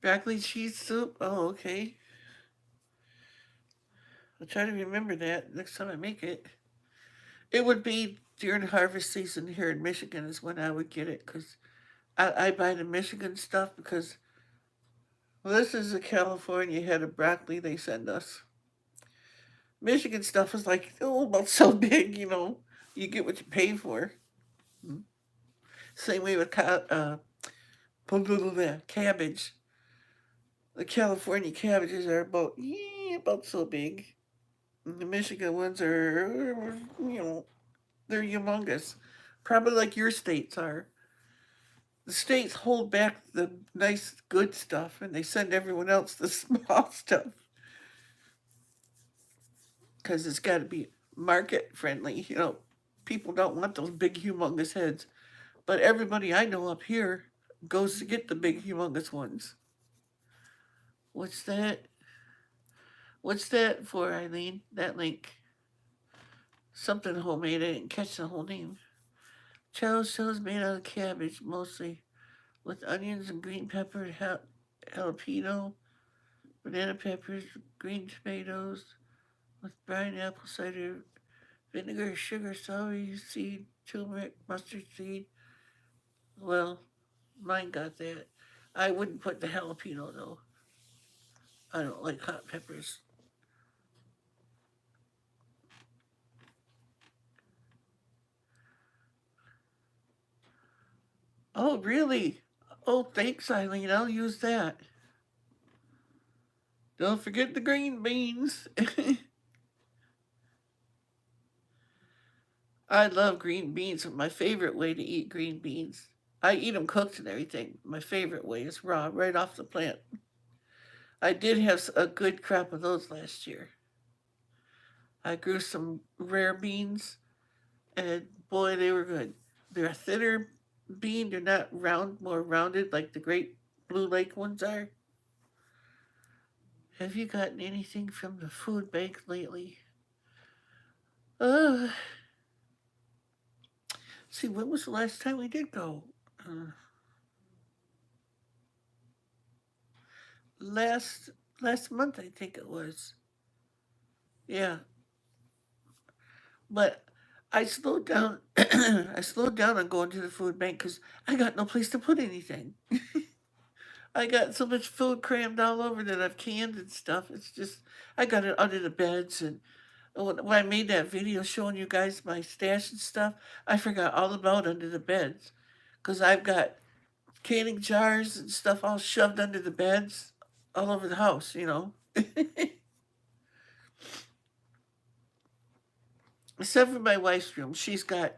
Broccoli cheese soup. Oh, okay. I'll try to remember that next time I make it. It would be during harvest season here in Michigan is when I would get it because I buy the Michigan stuff because well, this is the California head of broccoli they send us. Michigan stuff is like oh about so big, you know. You get what you pay for. Hmm. Same way with cabbage. The California cabbages are about so big. And the Michigan ones are, they're humongous. Probably like your states are. The states hold back the nice, good stuff, and they send everyone else the small stuff because it's got to be market friendly. People don't want those big, humongous heads. But everybody I know up here goes to get the big, humongous ones. What's that? What's that for, Eileen? That link. Something homemade. I didn't catch the whole name. Chow's made out of cabbage, mostly, with onions and green pepper, jalapeno, banana peppers, green tomatoes, with brine apple cider vinegar, sugar, celery seed, turmeric, mustard seed. Well, mine got that. I wouldn't put the jalapeno though. I don't like hot peppers. Oh, really? Oh, thanks, Eileen. I'll use that. Don't forget the green beans. I love green beans. My favorite way to eat green beans. I eat them cooked and everything. My favorite way is raw, right off the plant. I did have a good crop of those last year. I grew some rare beans, and boy, they were good. They're a thinner bean. They're not more rounded like the Great Blue Lake ones are. Have you gotten anything from the food bank lately? Uh, see, when was the last time we did go? Uh, last last month, I think it was. Yeah, but I slowed down. I slowed down on going to the food bank because I got no place to put anything. I got so much food crammed all over that I've canned and stuff. It's just I got it under the beds, and when I made that video showing you guys my stash and stuff, I forgot all about under the beds because I've got canning jars and stuff all shoved under the beds all over the house. Except for my wife's room. She's got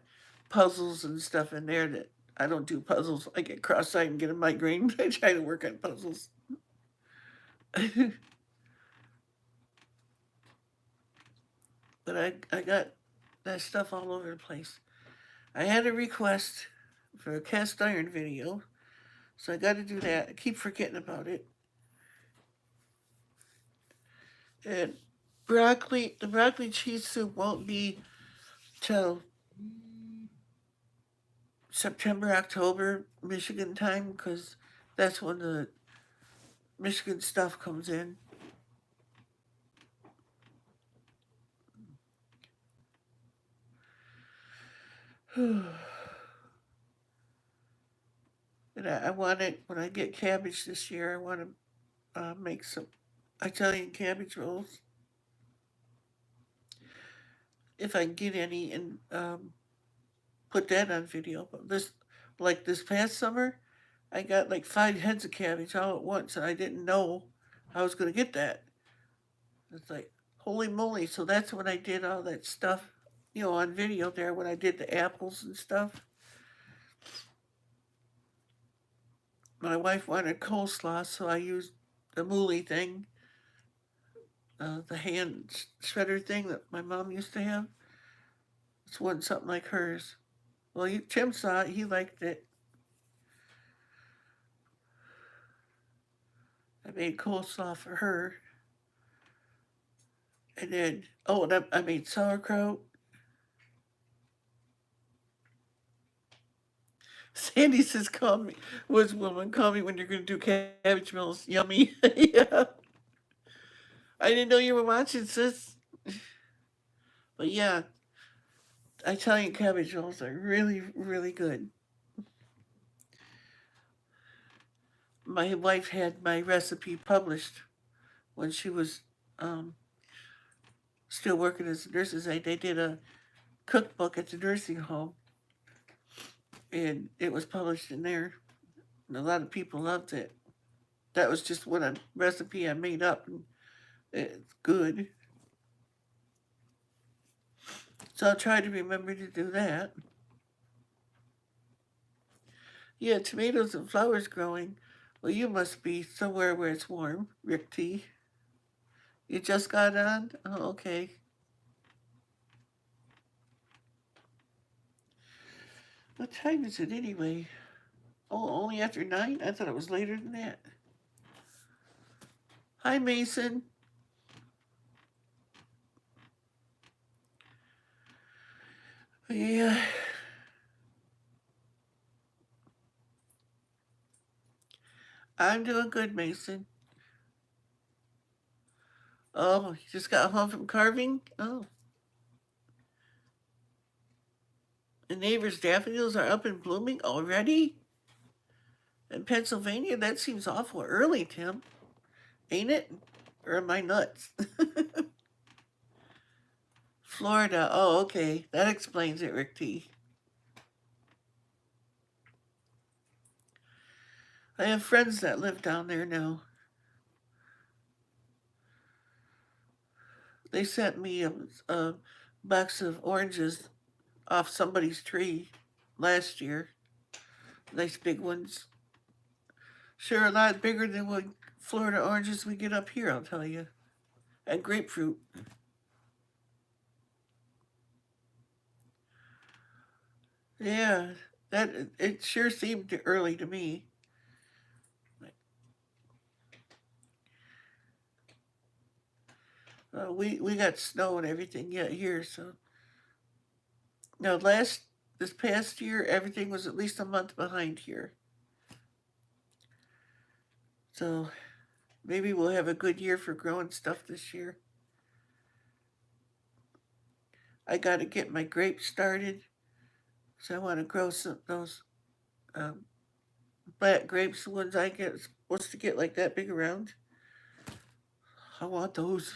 puzzles and stuff in there that I don't do puzzles. I get cross-eyed and get a migraine. I try to work on puzzles. But I got that stuff all over the place. I had a request for a cast iron video, so I got to do that. I keep forgetting about it. And the broccoli cheese soup won't be till September, October, Michigan time, because that's when the Michigan stuff comes in. And I want it when I get cabbage this year. I want to make some Italian cabbage rolls if I can get any, and put that on video. But this past summer, I got like 5 heads of cabbage all at once, and I didn't know I was going to get that. It's like holy moly! So that's when I did all that stuff, on video there when I did the apples and stuff. My wife wanted coleslaw, so I used the mooly thing, the hand shredder thing that my mom used to have. It's one something like hers. Well, Tim saw it. He liked it. I made coleslaw for her. And then, and I made sauerkraut. Sandy says, call me, woods woman, call me when you're going to do cabbage rolls. Yummy. Yeah. I didn't know you were watching, sis. But yeah, Italian cabbage rolls are really, really good. My wife had my recipe published when she was still working as a nurse's aide. They did a cookbook at the nursing home, and it was published in there. And a lot of people loved it. That was just what a recipe I made up, and it's good. So I'll try to remember to do that. Yeah, tomatoes and flowers growing. Well, you must be somewhere where it's warm, Rick T. You just got on? Oh, okay. What time is it anyway? Oh, only after 9? I thought it was later than that. Hi, Mason. Yeah. I'm doing good, Mason. Oh, you just got home from carving? Oh. The neighbor's daffodils are up and blooming already? In Pennsylvania? That seems awful early, Tim. Ain't it? Or am I nuts? Florida. Oh, okay. That explains it, Rick T. I have friends that live down there now. They sent me a box of oranges off somebody's tree last year. Nice big ones. Sure, a lot bigger than what Florida oranges we get up here, I'll tell you. And grapefruit. Yeah, that it sure seemed early to me. We got snow and everything yet here, so now this past year everything was at least a month behind here. So maybe we'll have a good year for growing stuff this year. I got to get my grapes started, so I want to grow some those um, black grapes, the ones I get supposed to get like that big around. I want those.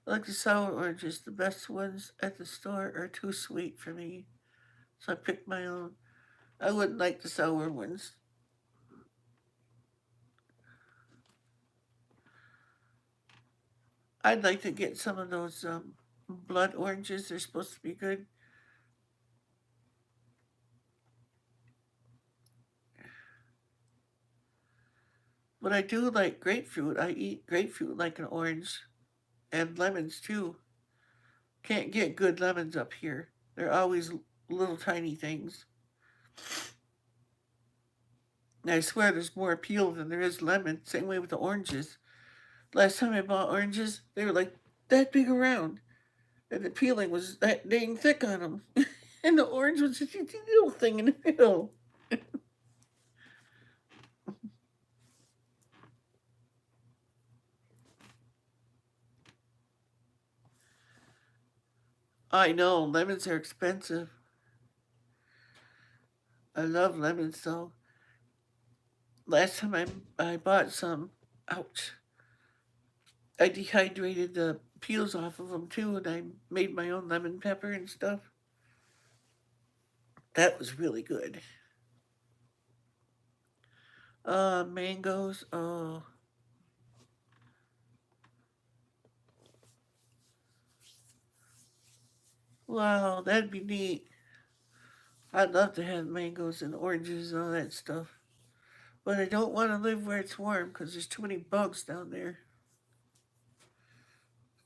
I like the sour oranges. The best ones at the store are too sweet for me, so I picked my own. I wouldn't like the sour ones. I'd like to get some of those blood oranges. They're supposed to be good. But I do like grapefruit. I eat grapefruit like an orange, and lemons too. Can't get good lemons up here. They're always little tiny things. And I swear there's more peel than there is lemon. Same way with the oranges. Last time I bought oranges, they were like that big around. And the peeling was that dang thick on them. And the orange was just a little thing in the middle. I know, lemons are expensive. I love lemons though. Last time I bought some, ouch, I dehydrated the peels off of them too, and I made my own lemon pepper and stuff. That was really good. Mangoes. Oh, wow, that'd be neat. I'd love to have mangoes and oranges and all that stuff. But I don't want to live where it's warm because there's too many bugs down there.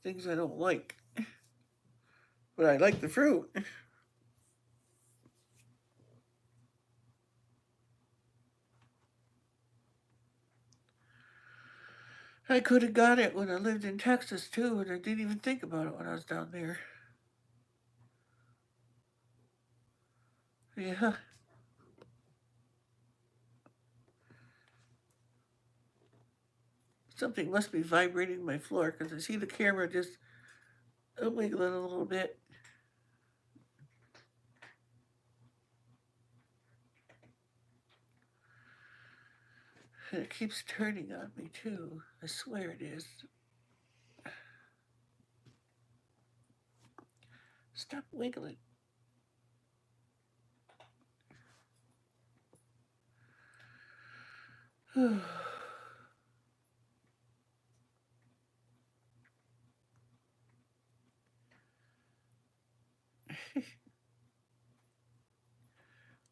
Things I don't like. But I like the fruit. I could have got it when I lived in Texas too, and I didn't even think about it when I was down there. Yeah. Something must be vibrating my floor because I see the camera just wiggling a little bit. And it keeps turning on me too. I swear it is. Stop wiggling.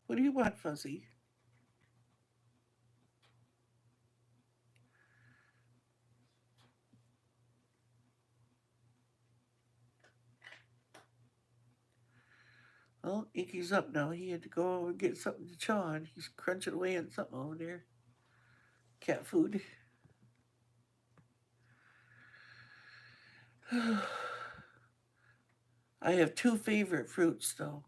What do you want, Fuzzy? Well, Inky's up now. He had to go over and get something to chaw on. He's crunching away on something over there. Cat food. I have two favorite fruits, though.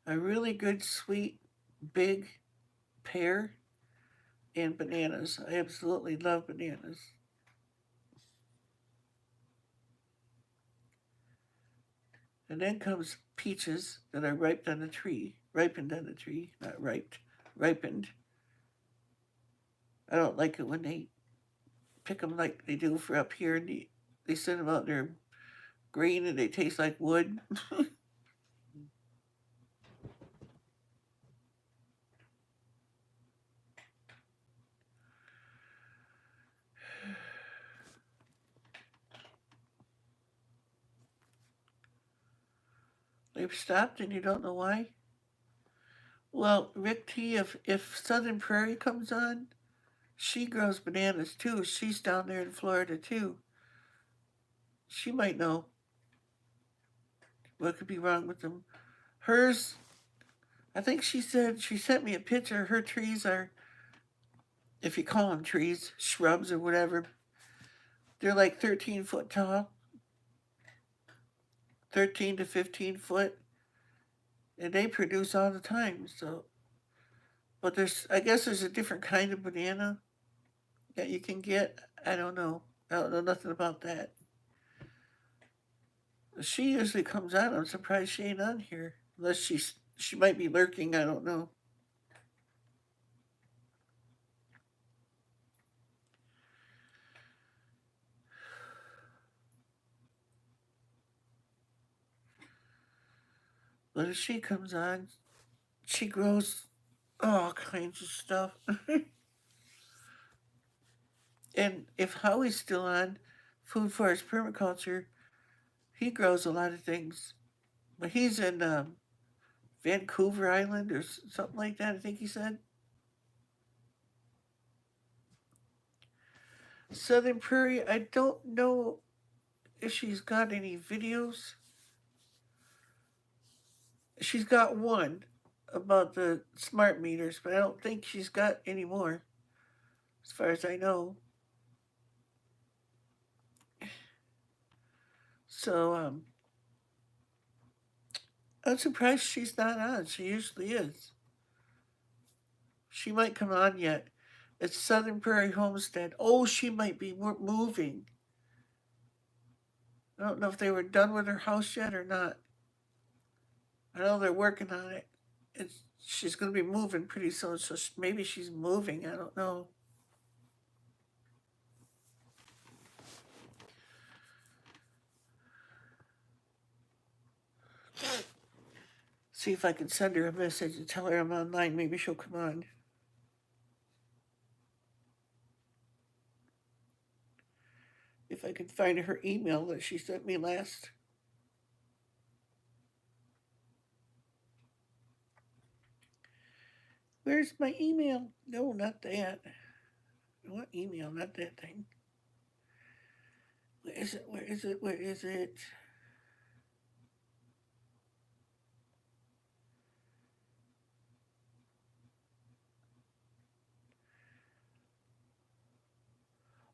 A really good, sweet, big pear and bananas. I absolutely love bananas. And then comes peaches that are ripened on the tree, not ripe, ripened. I don't like it when they pick them like they do for up here, and they send them out there green and they taste like wood. They've stopped and you don't know why? Well, Rick T, if Southern Prairie comes on, she grows bananas too. She's down there in Florida too. She might know what could be wrong with them. Hers, I think she said, she sent me a picture. Her trees are, if you call them trees, shrubs or whatever, they're like 13 foot tall, 13 to 15 foot, and they produce all the time. So, but I guess there's a different kind of banana that you can get. I don't know. I don't know nothing about that. She usually comes on. I'm surprised she ain't on here. Unless she might be lurking. I don't know. But if she comes on, she grows all kinds of stuff. And if Howie's still on, Food Forest Permaculture, he grows a lot of things. But he's in Vancouver Island or something like that, I think he said. Southern Prairie, I don't know if she's got any videos. She's got one about the smart meters, but I don't think she's got any more, as far as I know. So I'm surprised she's not on. She usually is. She might come on yet. It's Southern Prairie Homestead. Oh, she might be moving. I don't know if they were done with her house yet or not. I know they're working on it. She's going to be moving pretty soon, so maybe she's moving. I don't know. See if I can send her a message and tell her I'm online. Maybe she'll come on. If I can find her email that she sent me last. Where's my email? No, not that. What email? Not that thing. Where is it? Where is it? Where is it?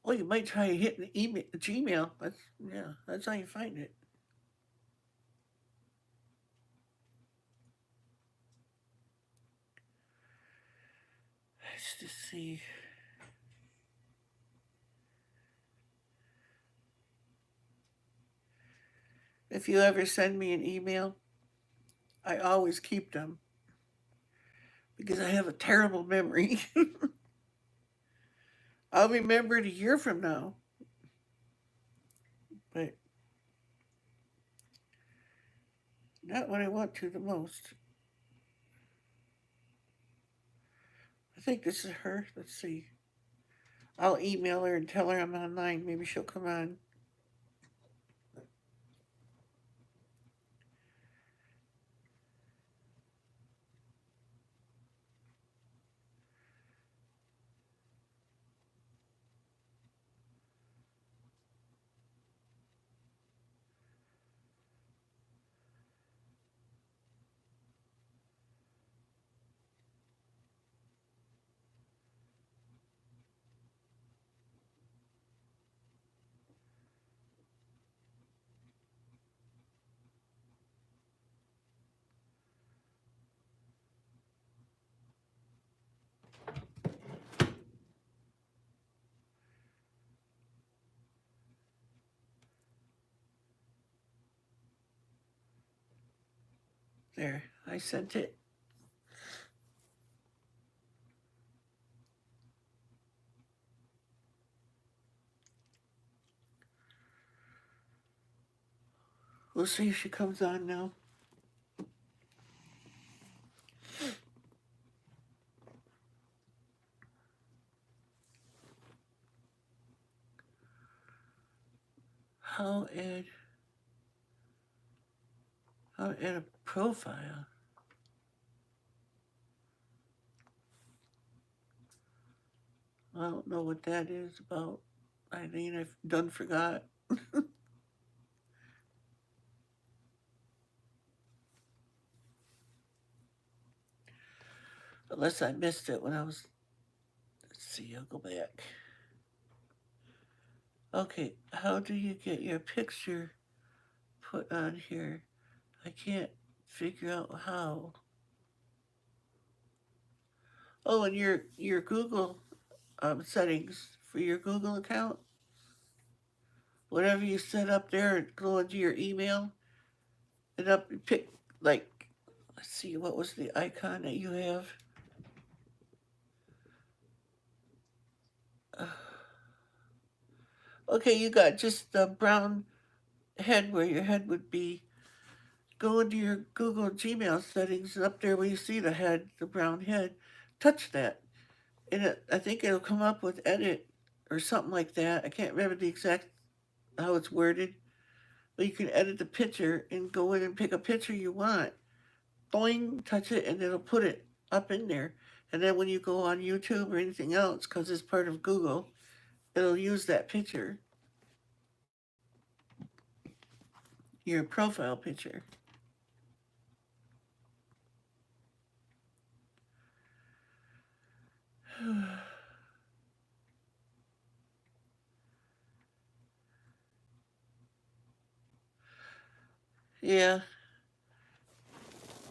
Oh, you might try hitting email, Gmail. That's how you find it. Let's just see. If you ever send me an email, I always keep them because I have a terrible memory. I'll remember it a year from now, but not when I want to the most. I think this is her. Let's see. I'll email her and tell her I'm online. Maybe she'll come on. There, I sent it. We'll see if she comes on now. How add a profile? I don't know what that is about. Eileen, I've done forgot. Unless I missed it when I was. Let's see, I'll go back. Okay, how do you get your picture put on here? I can't figure out how. Oh, and your Google settings for your Google account. Whatever you set up there, go into your email and up pick like. Let's see, what was the icon that you have? Okay, you got just the brown head where your head would be. Go into your Google Gmail settings and up there where you see the head, the brown head, touch that. And I think it'll come up with edit or something like that. I can't remember the exact how it's worded. But you can edit the picture and go in and pick a picture you want. Boing, touch it, and it'll put it up in there. And then when you go on YouTube or anything else, because it's part of Google, it'll use that picture, your profile picture. Yeah,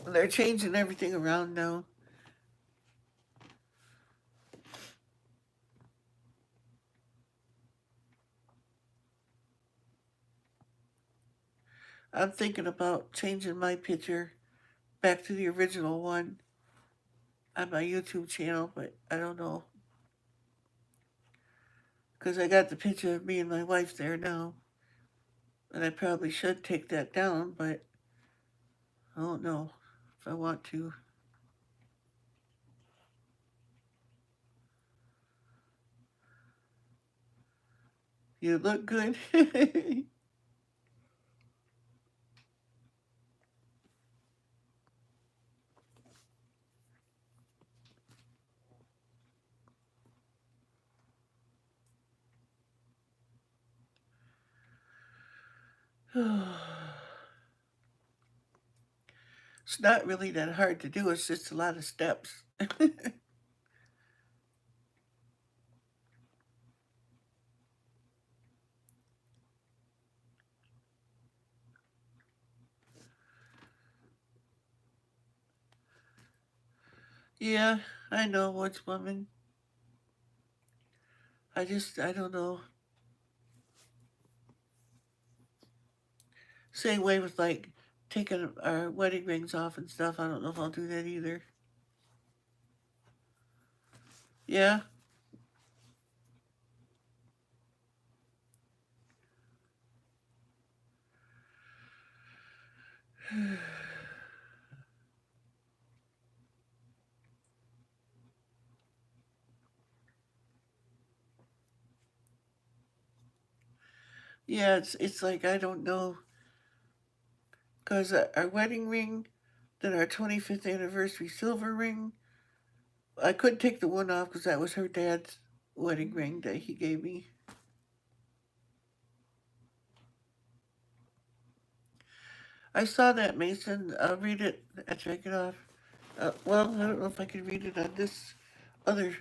they're changing everything around now. I'm thinking about changing my picture back to the original one on my YouTube channel, but I don't know. Because I got the picture of me and my wife there now. And I probably should take that down, but I don't know if I want to. You look good. It's not really that hard to do, it's just a lot of steps. Yeah, I know what's woman. I don't know. Same way with like taking our wedding rings off and stuff. I don't know if I'll do that either. Yeah. Yeah, it's like I don't know, cause our wedding ring, then our 25th anniversary silver ring. I couldn't take the one off because that was her dad's wedding ring that he gave me. I saw that, Mason. I'll read it after I get off. Well, I don't know if I can read it on this other.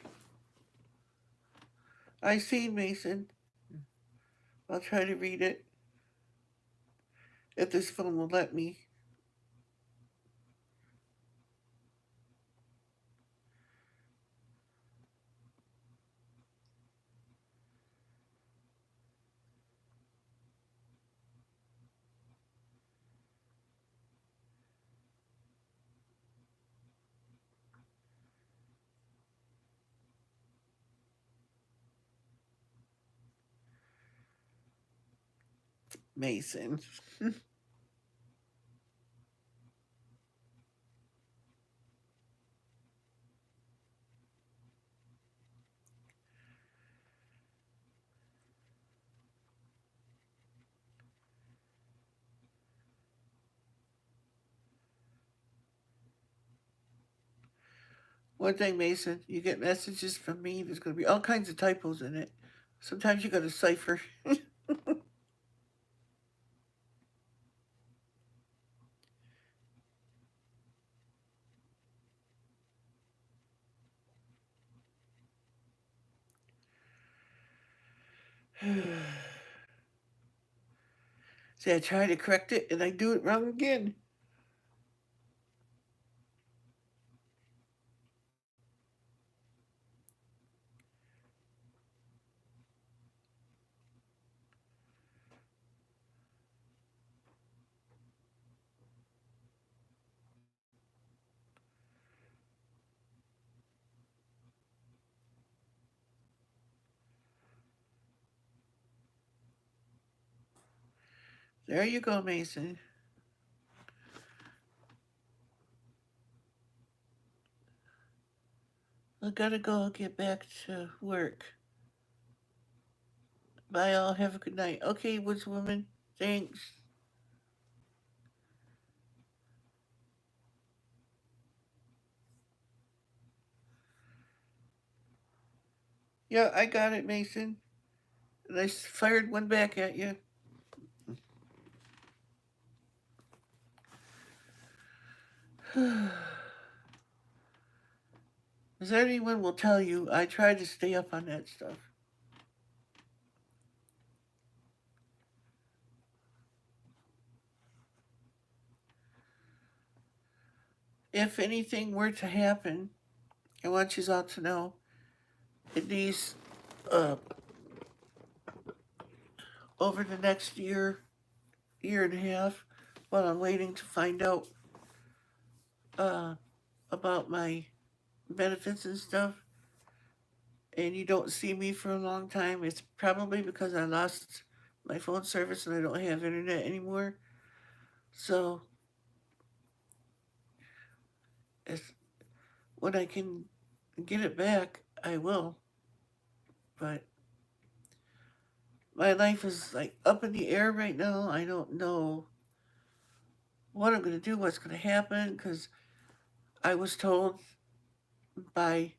I see, Mason. I'll try to read it if this phone will let me. Mason. One thing, Mason, you get messages from me, there's going to be all kinds of typos in it. Sometimes you got to cipher. See, I try to correct it and I do it wrong again. There you go, Mason. I gotta go get back to work. Bye, all. Have a good night. Okay, Woodswoman. Thanks. Yeah, I got it, Mason. And I fired one back at you. As anyone will tell you, I try to stay up on that stuff. If anything were to happen, I want you all to know, in these, uh, over the next year, year and a half, while I'm waiting to find out uh, about my benefits and stuff, and you don't see me for a long time, it's probably because I lost my phone service and I don't have internet anymore. So, if, when I can get it back, I will. But my life is like up in the air right now. I don't know what I'm going to do, what's going to happen, because I was told by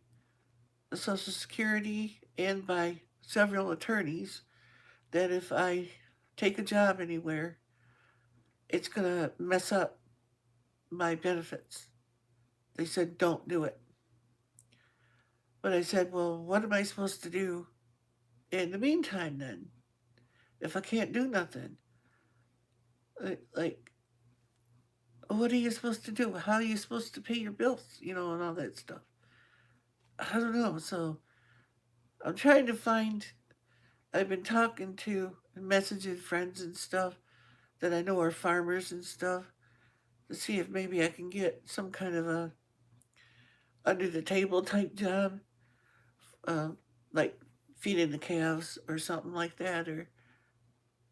the Social Security and by several attorneys that if I take a job anywhere, it's going to mess up my benefits. They said, don't do it. But I said, well, what am I supposed to do in the meantime then? If I can't do nothing? Like, what are you supposed to do? How are you supposed to pay your bills, and all that stuff? I don't know. So I'm trying to find, I've been talking to and messaging friends and stuff that I know are farmers and stuff to see if maybe I can get some kind of a under the table type job, uh, like feeding the calves or something like that, or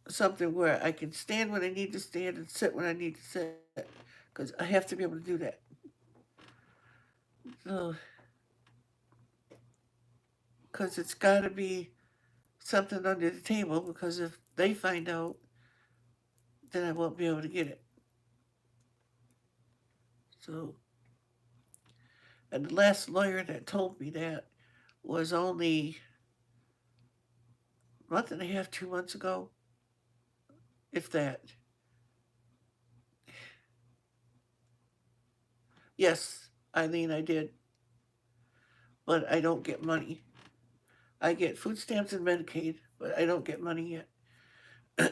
something where I can stand when I need to stand and sit when I need to sit, because I have to be able to do that. So, because it's got to be something under the table, because if they find out, then I won't be able to get it. So, and the last lawyer that told me that was only a month and a half, 2 months ago, if that. Yes, Eileen, I did, but I don't get money. I get food stamps and Medicaid, but I don't get money yet.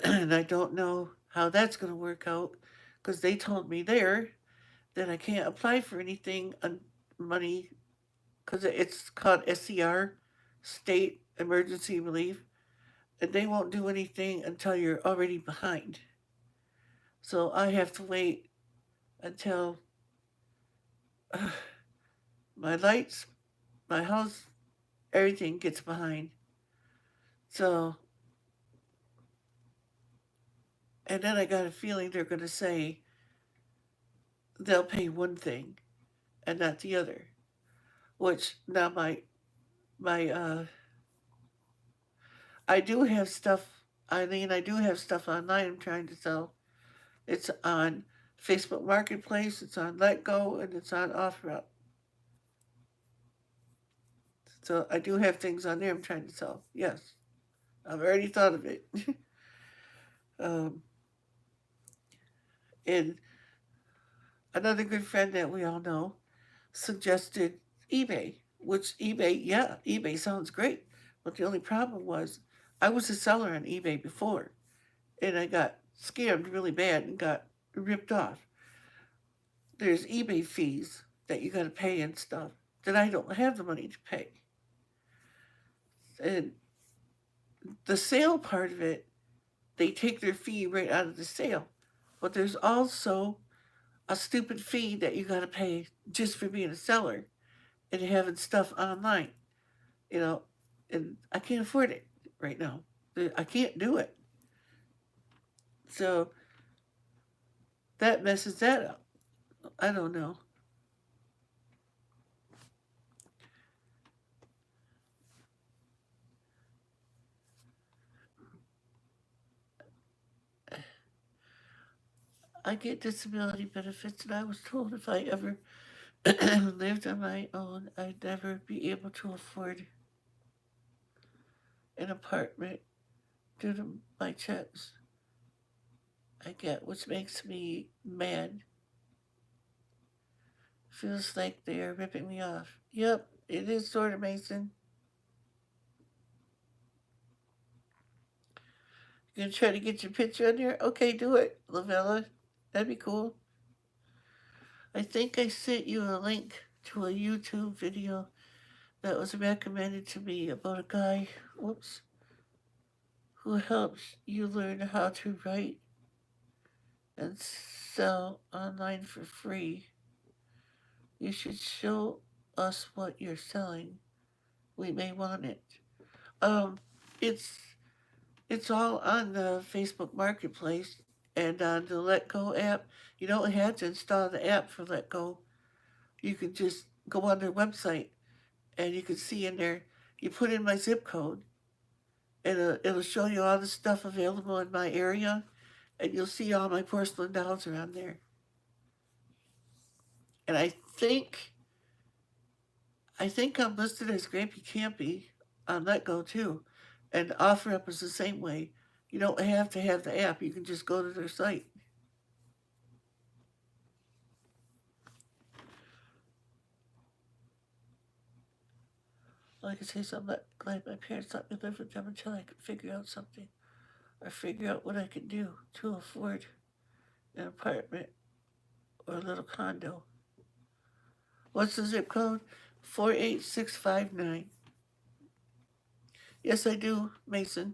And I don't know how that's going to work out because they told me there that I can't apply for anything on money because it's called SER, State Emergency Relief, and they won't do anything until you're already behind. So I have to wait until my lights, my house, everything gets behind. So, and then I got a feeling they're going to say they'll pay one thing and not the other. Which now my I do have stuff, Eileen. I do have stuff online I'm trying to sell. It's on Facebook Marketplace, it's on Letgo, and it's on OfferUp. So I do have things on there I'm trying to sell. Yes, I've already thought of it. um, and another good friend that we all know suggested eBay, which eBay sounds great. But the only problem was I was a seller on eBay before, and I got scammed really bad and got ripped off. There's eBay fees that you got to pay and stuff that I don't have the money to pay. And the sale part of it, they take their fee right out of the sale. But there's also a stupid fee that you got to pay just for being a seller and having stuff online, you know, and I can't afford it right now. I can't do it. So that messes that up. I don't know. I get disability benefits, and I was told if I ever lived on my own, I'd never be able to afford an apartment due to my checks I get, which makes me mad. Feels like they are ripping me off. Yep, it is sort of, Mason. You gonna try to get your picture on there? Okay, do it, Lavella. That'd be cool. I think I sent you a link to a YouTube video that was recommended to me about a guy, whoops, who helps you learn how to write and sell online for free. You should show us what you're selling. We may want it. Um, it's it's all on the Facebook Marketplace and on the Let Go app. You don't have to install the app for Let Go. You can just go on their website and you can see in there. You put in my zip code, and it'll show you all the stuff available in my area, and you'll see all my porcelain dolls around there. And I think I'm listed as Grampy Campy on Let Go too, and OfferUp is the same way. You don't have to have the app. You can just go to their site. Like I say, so I'm not glad my parents let me live with them until I could figure out something, or figure out what I could do to afford an apartment or a little condo. What's the zip code? 48659. Yes, I do, Mason.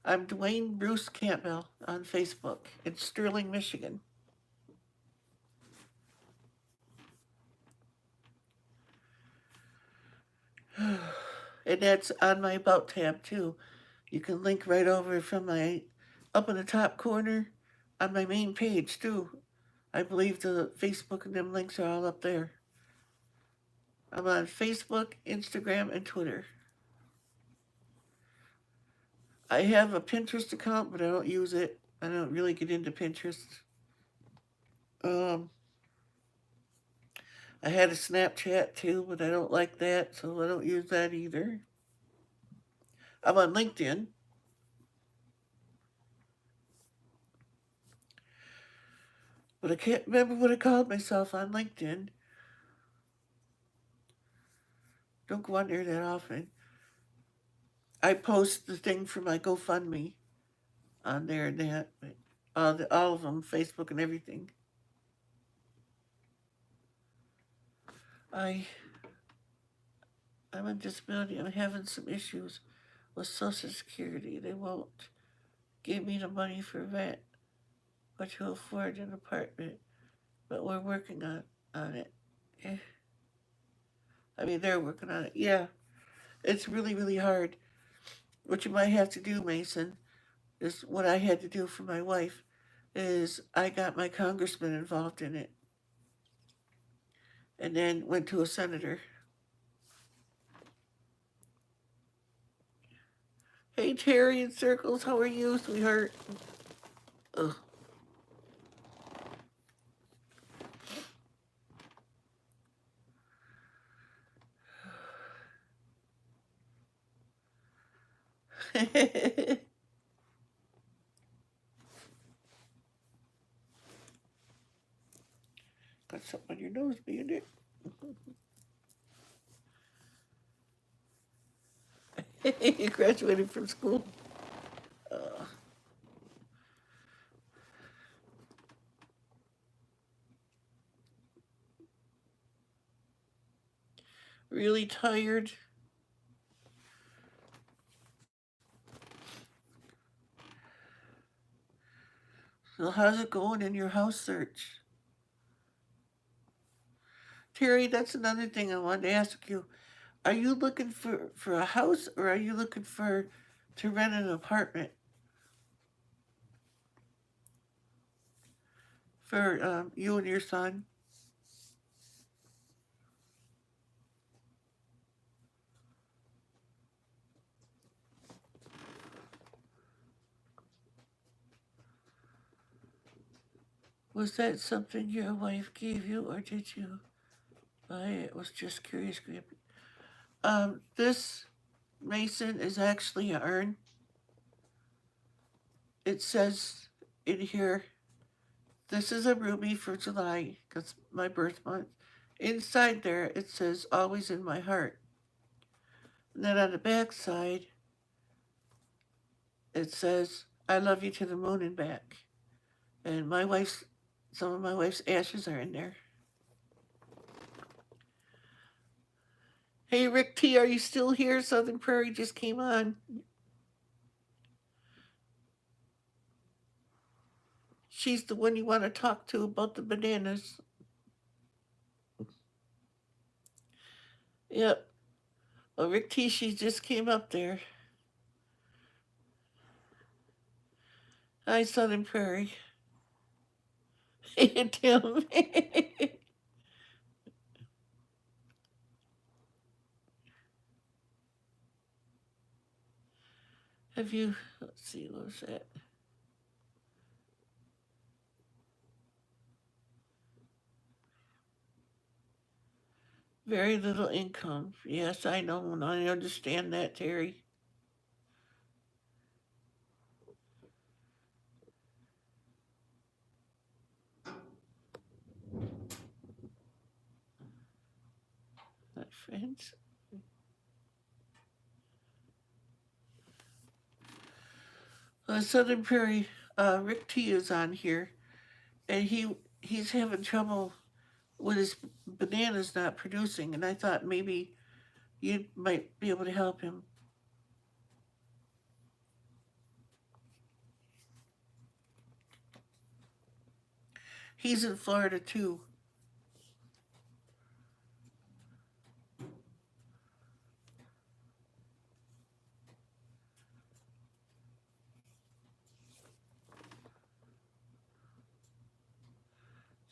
I'm Dwayne Bruce Campbell on Facebook in Sterling, Michigan. And that's on my About tab too. You can link right over from my up in the top corner on my main page too. I believe the Facebook and them links are all up there. I'm on Facebook, Instagram, and Twitter. I have a Pinterest account, but I don't use it. I don't really get into Pinterest. Um, I had a Snapchat too, but I don't like that, so I don't use that either. I'm on LinkedIn, but I can't remember what I called myself on LinkedIn. Don't go on there that often. I post the thing for my GoFundMe on there and that, but all of them, Facebook and everything. I I'm on disability. I'm having some issues with Social Security. They won't give me the money for rent or to afford an apartment, but we're working on it. Eh, I mean, they're working on it. Yeah, it's really, really hard. What you might have to do, Mason, is what I had to do for my wife, is I got my congressman involved in it and then went to a senator. Hey, Terry in Circles, how are you, sweetheart? Ugh. Got something on your nose, being it. You graduated from school. Uh, really tired. So how's it going in your house search? Terry, that's another thing I wanted to ask you. Are you looking for a house or are you looking for to rent an apartment for you and your son? Was that something your wife gave you or did you buy it? Was just curious, Grampy. This Mason is actually a urn. It says in here, this is a ruby for July, because my birth month. Inside there, it says, always in my heart. And then on the back side, it says, I love you to the moon and back. And some of my wife's ashes are in there. Hey, Rick T, are you still here? Southern Prairie just came on. She's the one you want to talk to about the bananas. Yep. Well, Rick T, she just came up there. Hi, Southern Prairie. Hey, Tim. Have you, let's see, what was that? Very little income. Yes, I know, and I understand that, Terry. My friends. Southern Prairie, Rick T is on here, and he's having trouble with his bananas not producing, and I thought maybe you might be able to help him. He's in Florida too.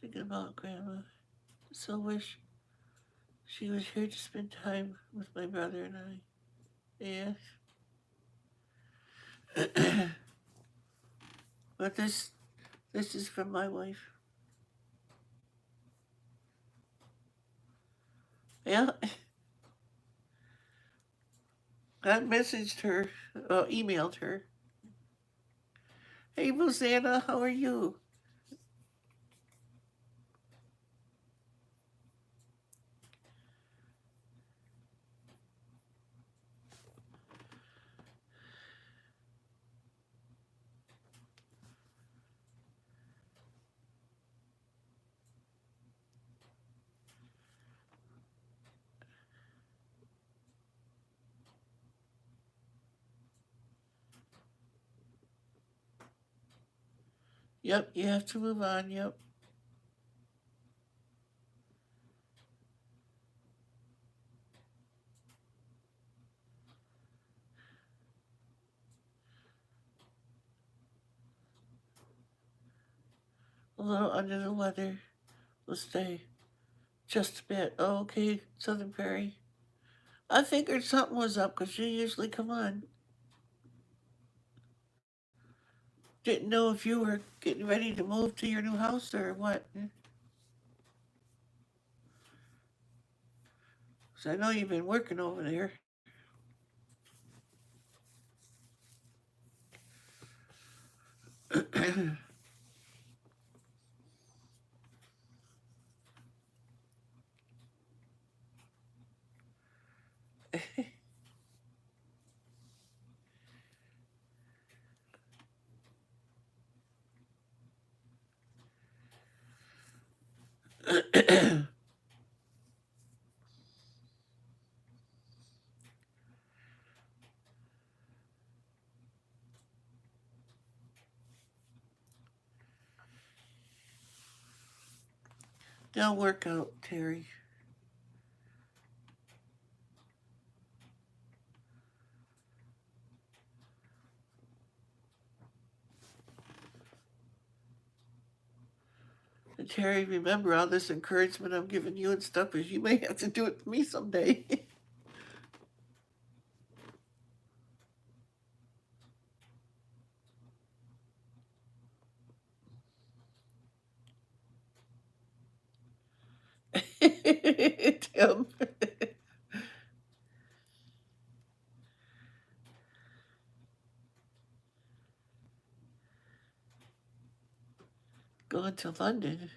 Thinking about Grandma. So wish she was here to spend time with my brother and I. Yes. But this is from my wife. Yeah, I messaged her, emailed her. Hey, Rosanna, how are you? Yep, you have to move on. Yep. A little under the weather. We'll stay just a bit. Oh, okay, Southern Prairie. I figured something was up because you usually come on. Didn't know if you were getting ready to move to your new house or what. 'Cause I know you've been working over there. They'll work out, Terry. And Terry, remember all this encouragement I'm giving you and stuff, because you may have to do it for me someday. Tim. Going to London.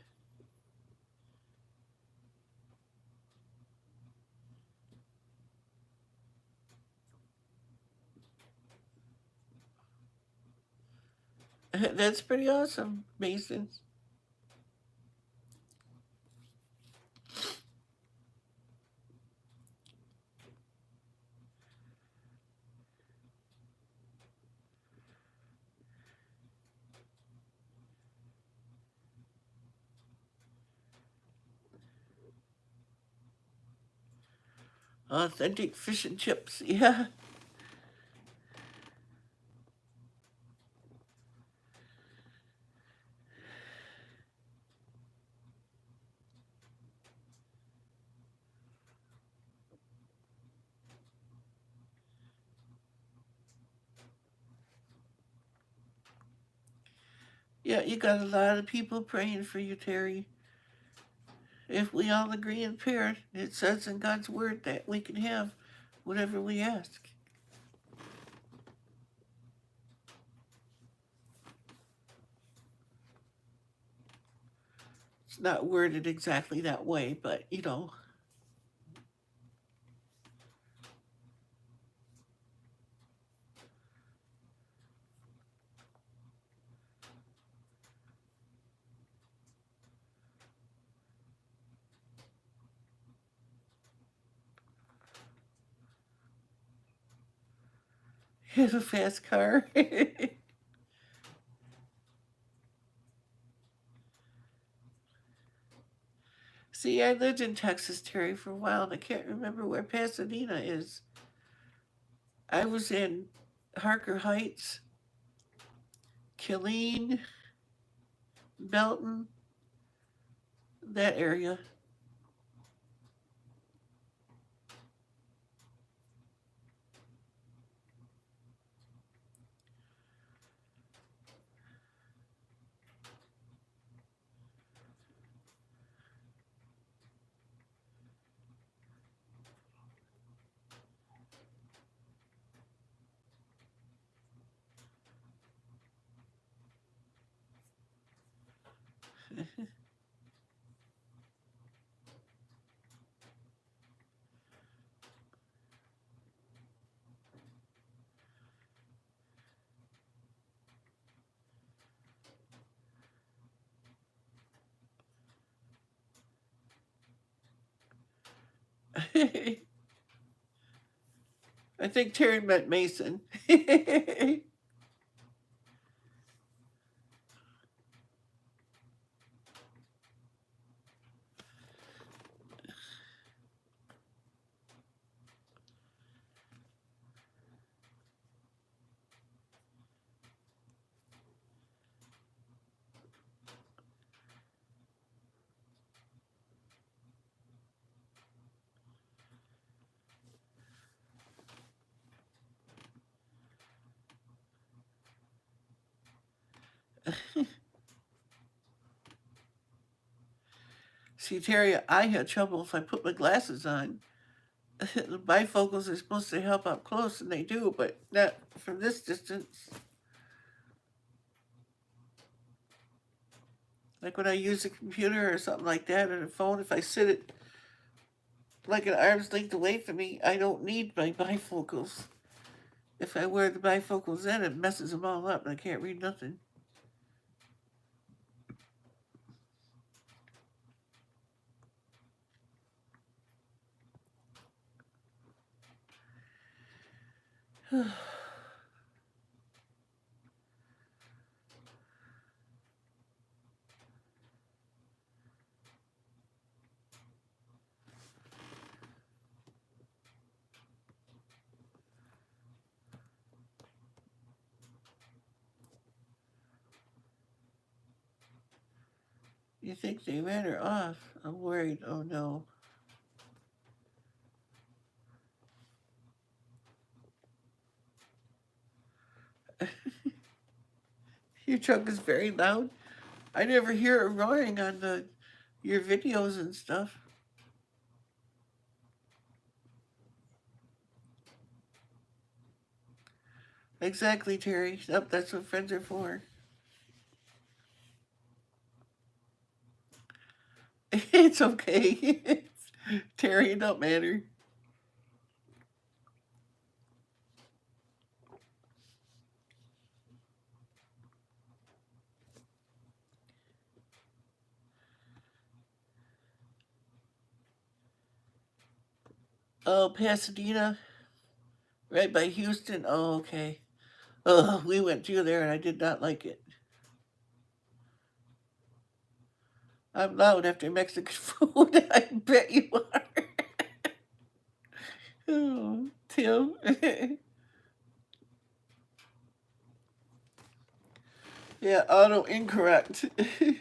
That's pretty awesome, Mason. Authentic fish and chips. Yeah. Yeah, you got a lot of people praying for you, Terry. If we all agree in prayer, it says in God's word that we can have whatever we ask. It's not worded exactly that way, but you know. You have a fast car. See, I lived in Texas, Terry, for a while, and I can't remember where Pasadena is. I was in Harker Heights, Killeen, Belton, that area. I think Terry meant Mason. See, Terry, I had trouble if I put my glasses on. The bifocals are supposed to help up close, and they do, but not from this distance. Like when I use a computer or something like that, or a phone, if I sit it like an arm's length away from me, I don't need my bifocals. If I wear the bifocals in, it messes them all up, and I can't read nothing. You think they ran her off? I'm worried. Oh no. Your truck is very loud. I never hear it roaring on your videos and stuff. Exactly, Terry. Yep, that's what friends are for. It's okay. Terry, it don't matter. Oh, Pasadena, right by Houston. Oh, okay. Oh, we went through there and I did not like it. I'm loud after Mexican food. I bet you are. Oh, Tim. Yeah, auto incorrect. It's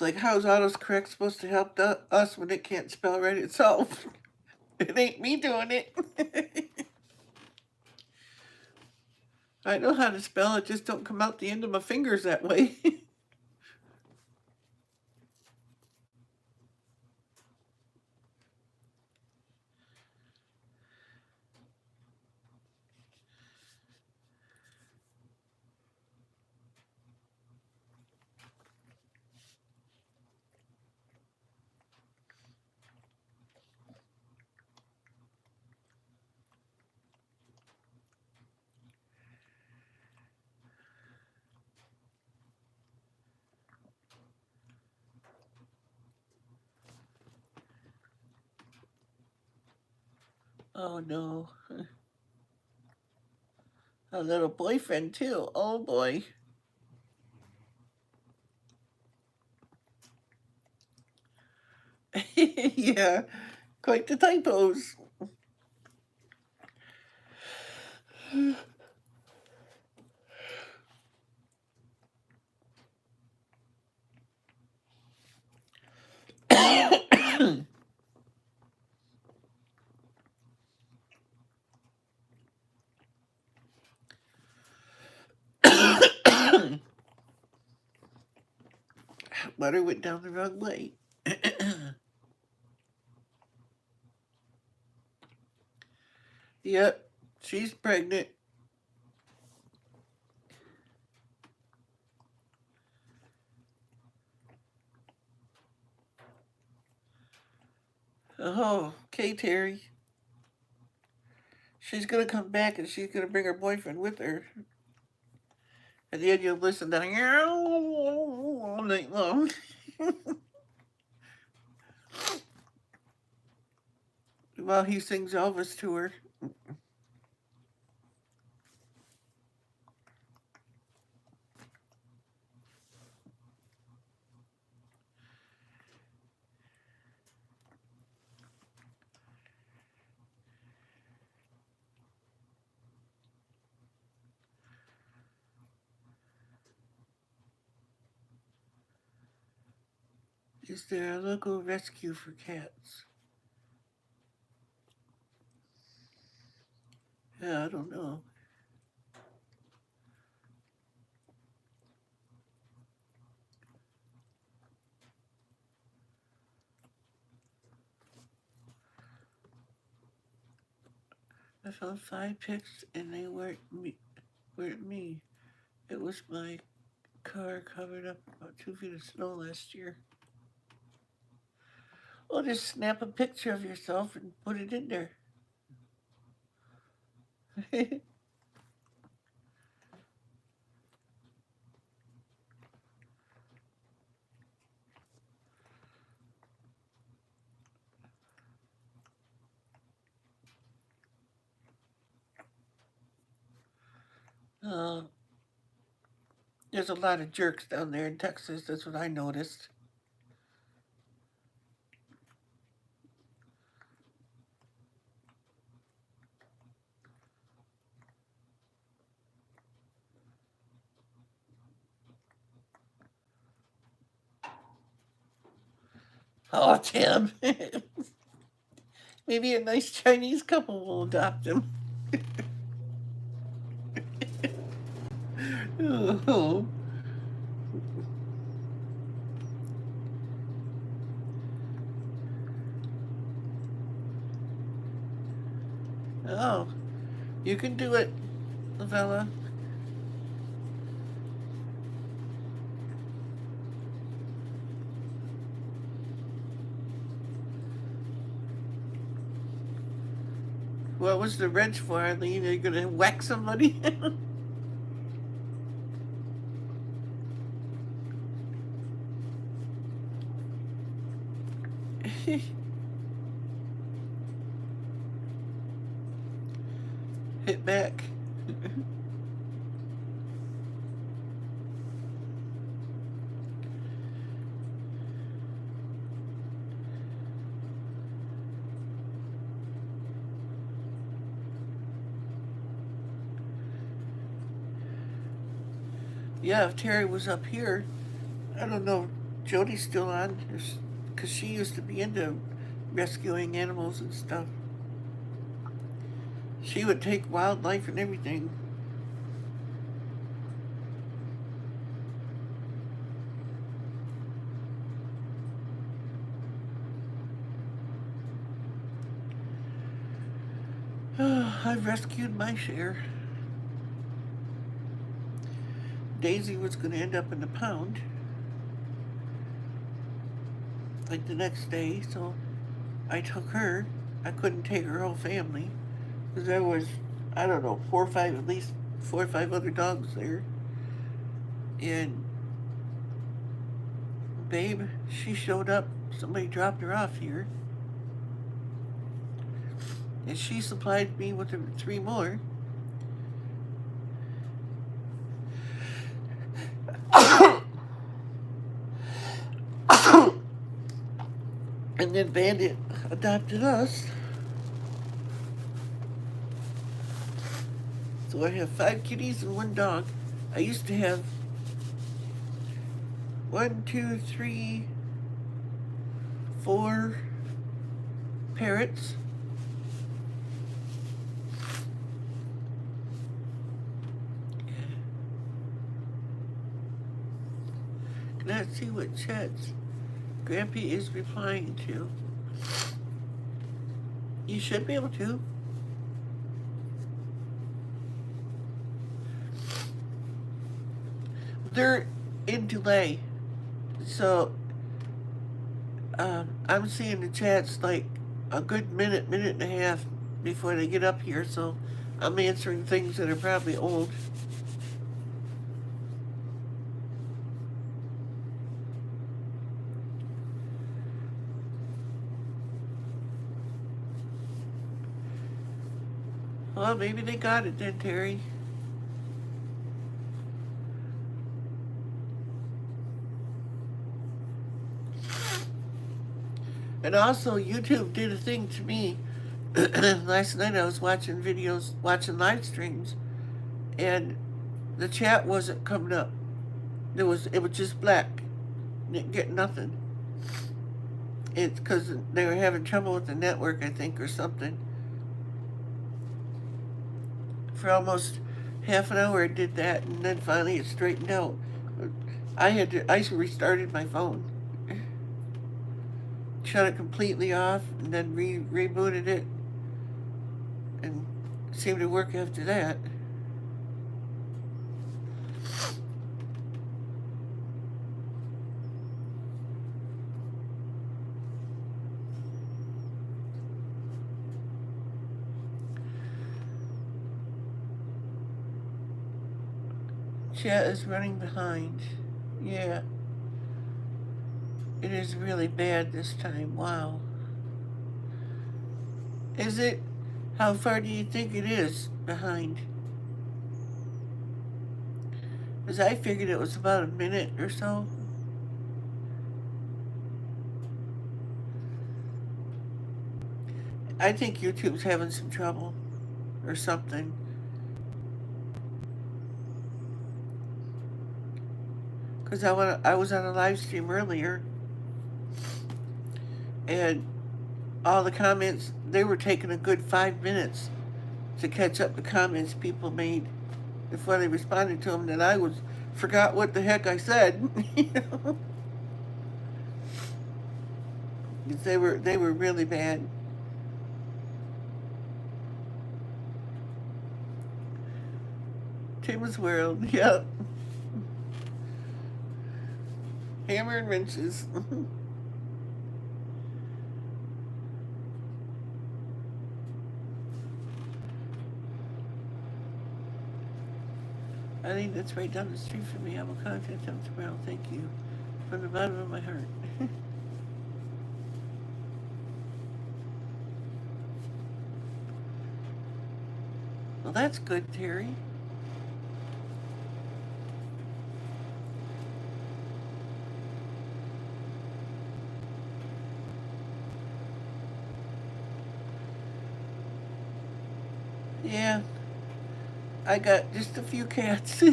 like, how's autocorrect supposed to help us when it can't spell right itself? It ain't me doing it. I know how to spell it, just don't come out the end of my fingers that way. Oh no. A little boyfriend too. Oh boy. Yeah. Quite the typos. Butter went down the wrong way. Yep. She's pregnant. Oh, okay, Terry. She's gonna come back and she's gonna bring her boyfriend with her. And then you'll listen to all night long. While he sings Elvis to her. Is there a local rescue for cats? Yeah, I don't know. I found 5 pics and they weren't me. It was my car covered up about 2 feet of snow last year. Well, just snap a picture of yourself and put it in there. uh, there's a lot of jerks down there in Texas. That's what I noticed. Oh, Tim. Maybe a nice Chinese couple will adopt him. Oh. Oh, you can do it, Lavella. What was the wrench for, Eileen? Are you gonna whack somebody? Hit back. Yeah, if Terry was up here, I don't know if Jody's still on, because she used to be into rescuing animals and stuff. She would take wildlife and everything. I've rescued my share. Daisy was going to end up in the pound like the next day, so I took her. I couldn't take her whole family because there was, I don't know, at least 4 or 5 other dogs there. And Babe, she showed up. Somebody dropped her off here. And she supplied me with 3 more. And then Bandit adopted us. So I have 5 kitties and 1 dog. I used to have 1, 2, 3, 4 parrots. Let's see what chats Grampy is replying to. You should be able to. They're in delay. So I'm seeing the chats like a good minute, minute and a half before they get up here, so I'm answering things that are probably old. Well, maybe they got it then, Terry. And also, YouTube did a thing to me. Last night I was watching videos, watching live streams, and the chat wasn't coming up. It was just black. Didn't get nothing. It's because they were having trouble with the network, I think, or something. For almost half an hour, it did that, and then finally it straightened out. I restarted my phone, shut it completely off, and then rebooted it, and it seemed to work after that. Chat is running behind. Yeah. It is really bad this time. Wow. Is it? How far do you think it is behind? Because I figured it was about a minute or so. I think YouTube's having some trouble or something. Because I was on a live stream earlier, and all the comments, they were taking a good 5 minutes to catch up the comments people made before they responded to them, that I forgot what the heck I said. You know? They were really bad. Tim's World, yep. Hammer and wrenches. I think that's right down the street from me. I will contact them tomorrow. Thank you from the bottom of my heart. Well, that's good, Terry. Yeah, I got just a few cats.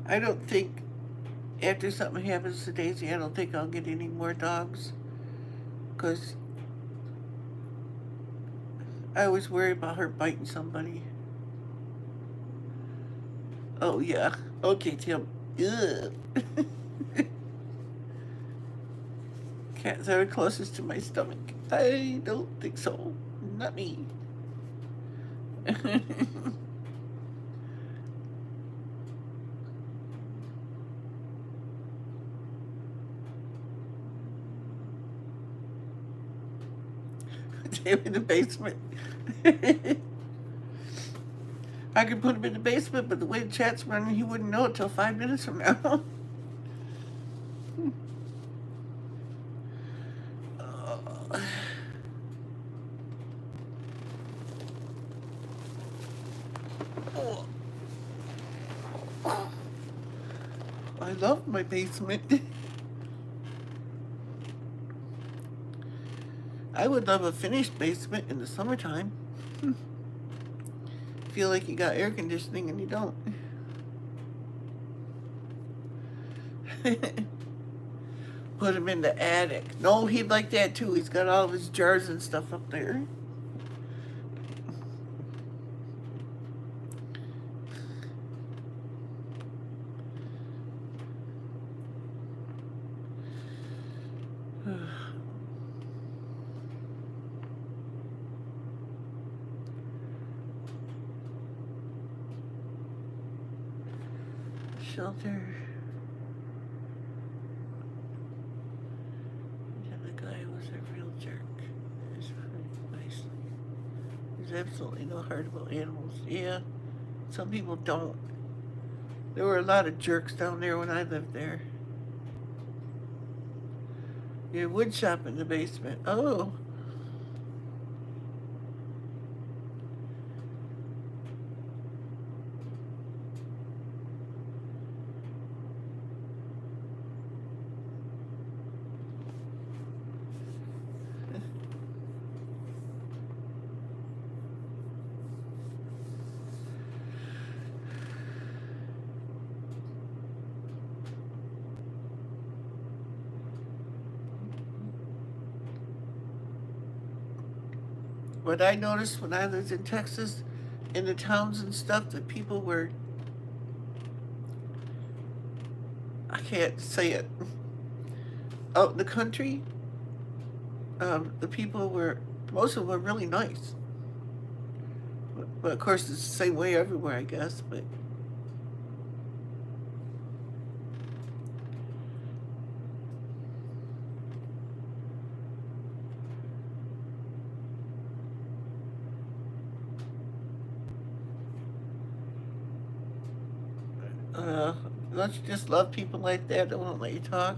I don't think, after something happens to Daisy, I don't think I'll get any more dogs. Because I always worry about her biting somebody. Oh, yeah. Okay, Tim. Ugh. Cats are closest to my stomach. I don't think so. Not me. Him in the basement. I could put him in the basement, but the way the chat's running, he wouldn't know it till 5 minutes from now. I love my basement. I would love a finished basement in the summertime. Feel like you got air conditioning and you don't. Put him in the attic. No, he'd like that too. He's got all of his jars and stuff up there. Shelter. absolutely no heart about animals. Yeah, some people don't. There were a lot of jerks down there when I lived there. Your wood shop in the basement. Oh, what I noticed when I lived in Texas, in the towns and stuff, that people were, I can't say it, out in the country, the people were, most of them were really nice. But of course, it's the same way everywhere, I guess. But uh, don't you just love people like that that won't let you talk?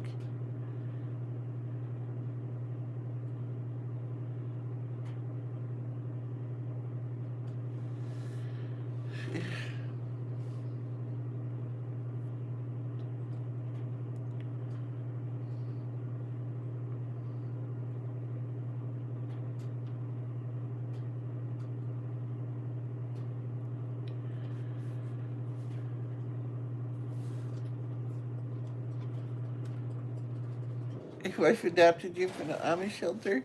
Your wife adopted you from the Amish shelter?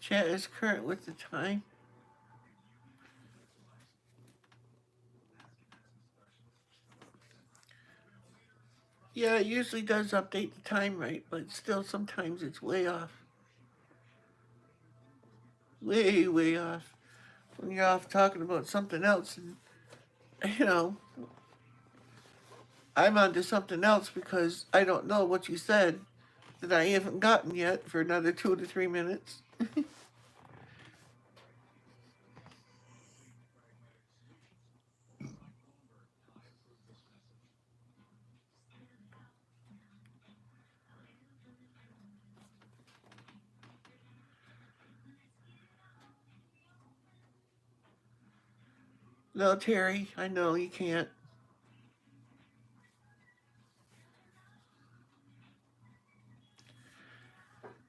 Chat is current with the time. Yeah, it usually does update the time right, but still sometimes it's way off. Way, way off. When you're off talking about something else, and, you know, I'm onto something else because I don't know what you said that I haven't gotten yet for another 2 to 3 minutes. No, Terry, I know you can't.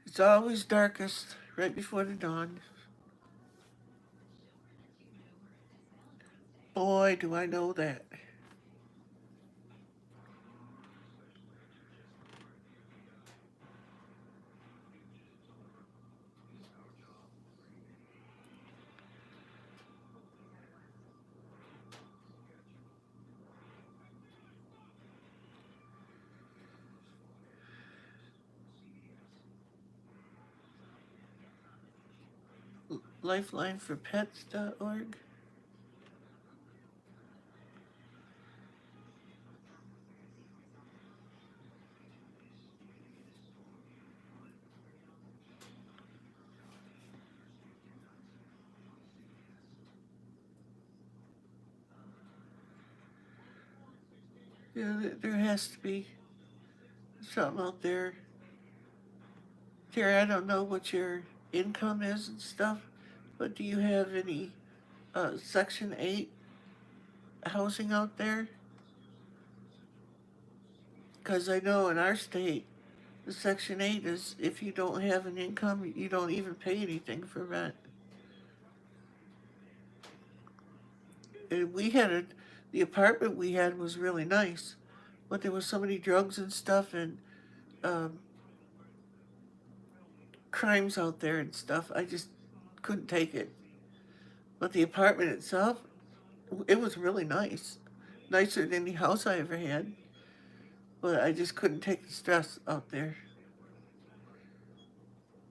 It's always darkest right before the dawn. Boy, do I know that. LifelineForPets.org. Yeah, there has to be something out there. Terry, I don't know what your income is and stuff, but do you have any Section 8 housing out there? Because I know in our state, the Section 8 is if you don't have an income, you don't even pay anything for rent. And the apartment we had was really nice, but there was so many drugs and stuff and um, crimes out there and stuff. I just couldn't take it. But the apartment itself, it was really nice. Nicer than any house I ever had. But I just couldn't take the stress out there.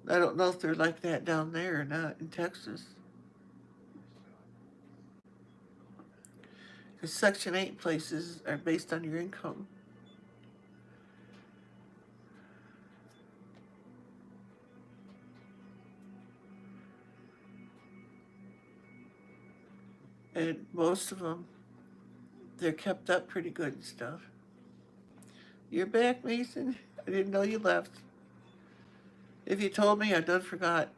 I don't know if they're like that down there or not in Texas. Because Section 8 places are based on your income. And most of them, they're kept up pretty good and stuff. You're back, Mason? I didn't know you left. If you told me, I done forgot.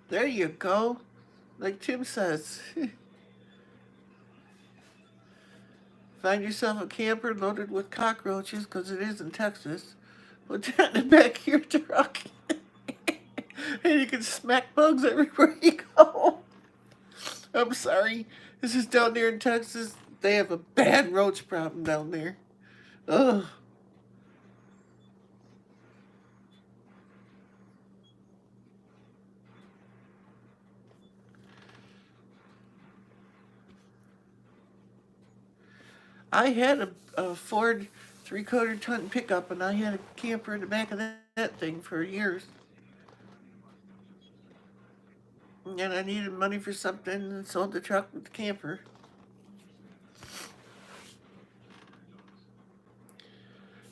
There you go. Like Tim says. Find yourself a camper loaded with cockroaches, because it is in Texas. Put that in the back of your truck. And you can smack bugs everywhere you go. I'm sorry. This is down there in Texas. They have a bad roach problem down there. Ugh. I had a Ford 3/4 ton pickup, and I had a camper in the back of that thing for years. And I needed money for something and sold the truck with the camper.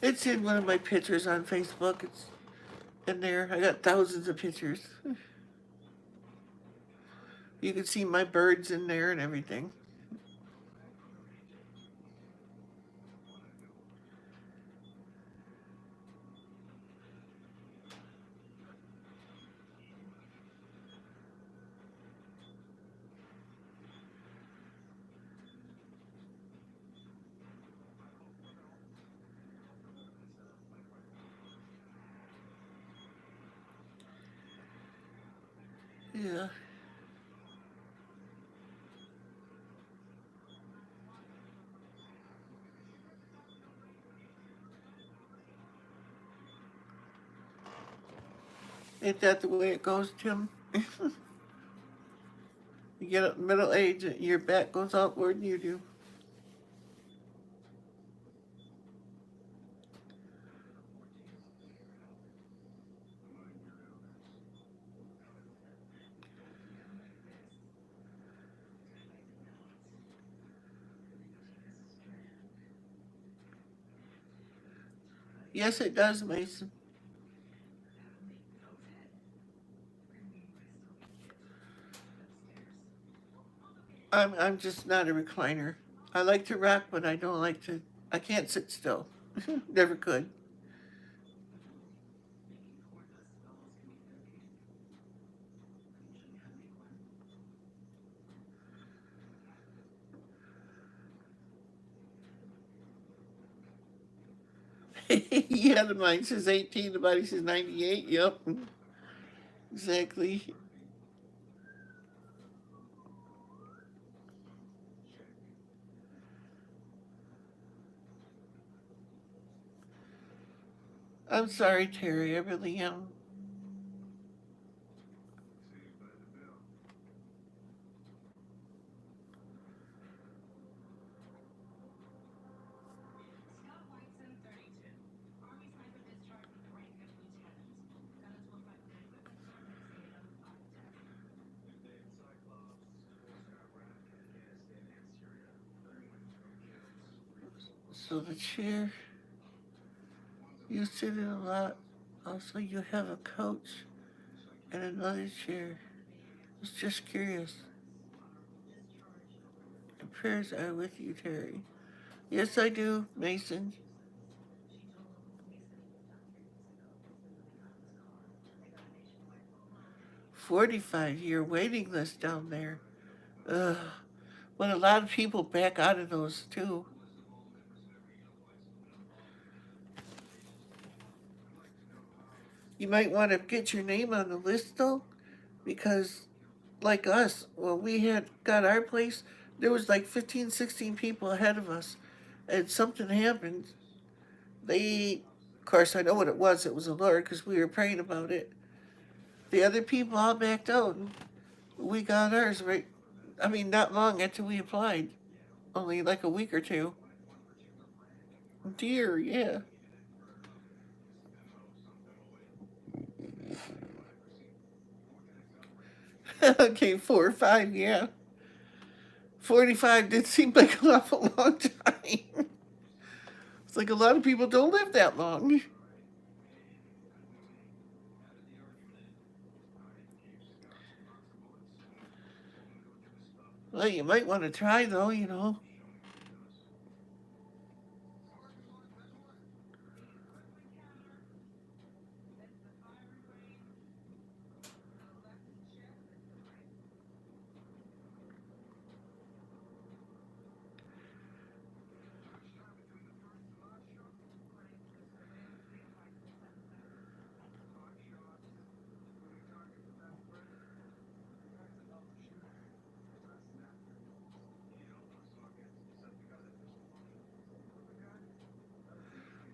It's in one of my pictures on Facebook. It's in there. I got thousands of pictures. You can see my birds in there and everything. Yeah. Ain't that the way it goes, Tim? You get up middle age, your back goes out more than you do. Yes, it does, Mason. I'm just not a recliner. I like to rock, but I don't like to. I can't sit still. Never could. Yeah, the mine says 18, the body says 98. Yep, exactly. I'm sorry, Terry. I really am. So the chair you sit in a lot. Also, you have a couch and another chair. I was just curious. The prayers are with you, Terry. Yes, I do, Mason. 45-year waiting list down there. Ugh. But a lot of people back out of those too. You might want to get your name on the list though, because like us, when we had got our place, there was like 15, 16 people ahead of us. and something happened. They, of course, I know what it was. It was a Lord because we were praying about it. The other people all backed out. And we got ours right. I mean, not long after we applied, only like a week or two. Dear, yeah. Okay, 4 or 5, yeah. 45 did seem like an awful long time. It's like a lot of people don't live that long. Well, you might want to try though, you know.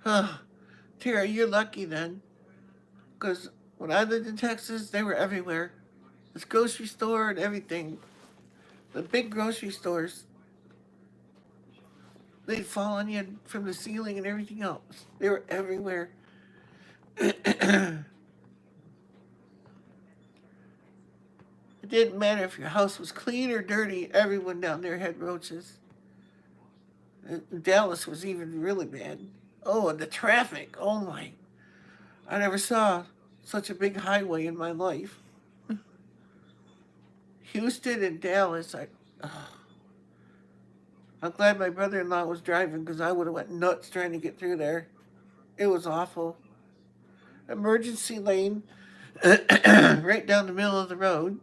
Huh. Tara, you're lucky then. Because when I lived in Texas, they were everywhere. This grocery store and everything. The big grocery stores, they'd fall on you from the ceiling and everything else. They were everywhere. It didn't matter if your house was clean or dirty, everyone down there had roaches. Dallas was even really bad. Oh, and the traffic. Oh my. I never saw such a big highway in my life. Houston and Dallas. I'm glad my brother-in-law was driving because I would have went nuts trying to get through there. It was awful. Emergency lane right down the middle of the road.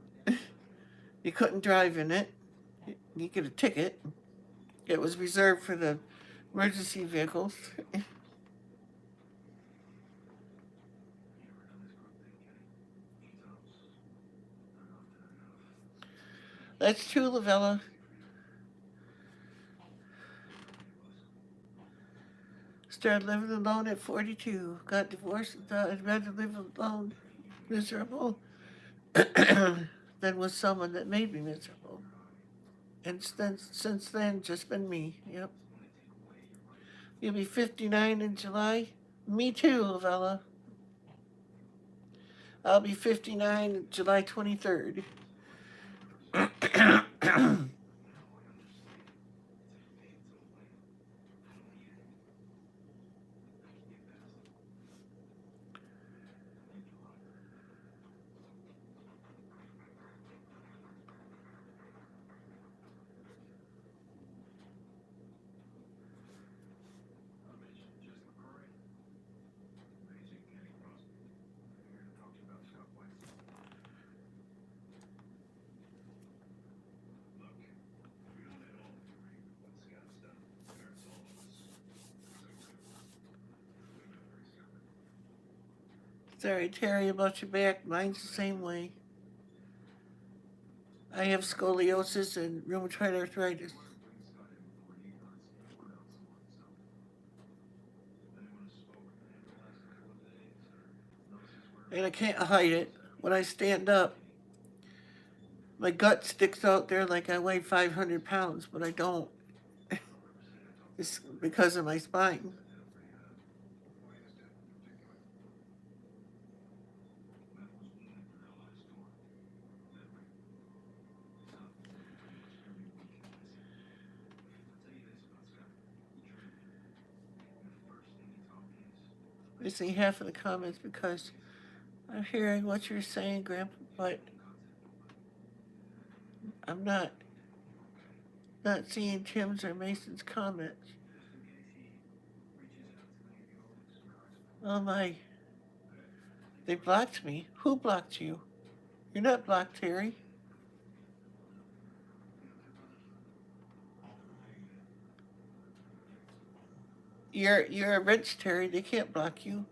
You couldn't drive in it. You get a ticket. It was reserved for the emergency vehicles. That's true, Lavella. Started living alone at 42. Got divorced and thought I'd rather live alone, miserable, than with someone that made me miserable. And since then, just been me. Yep. You'll be 59 in July. Me too, Lavella. I'll be 59 July 23rd. Sorry, Terry, about your back. Mine's the same way. I have scoliosis and rheumatoid arthritis. And I can't hide it. When I stand up, my gut sticks out there like I weigh 500 pounds, but I don't. It's because of my spine. Missing half of the comments because I'm hearing what you're saying, Grandpa, but I'm not seeing Tim's or Mason's comments. Oh my. They blocked me. Who blocked you? You're not blocked, Terry. You're a rich Terry. They can't block you.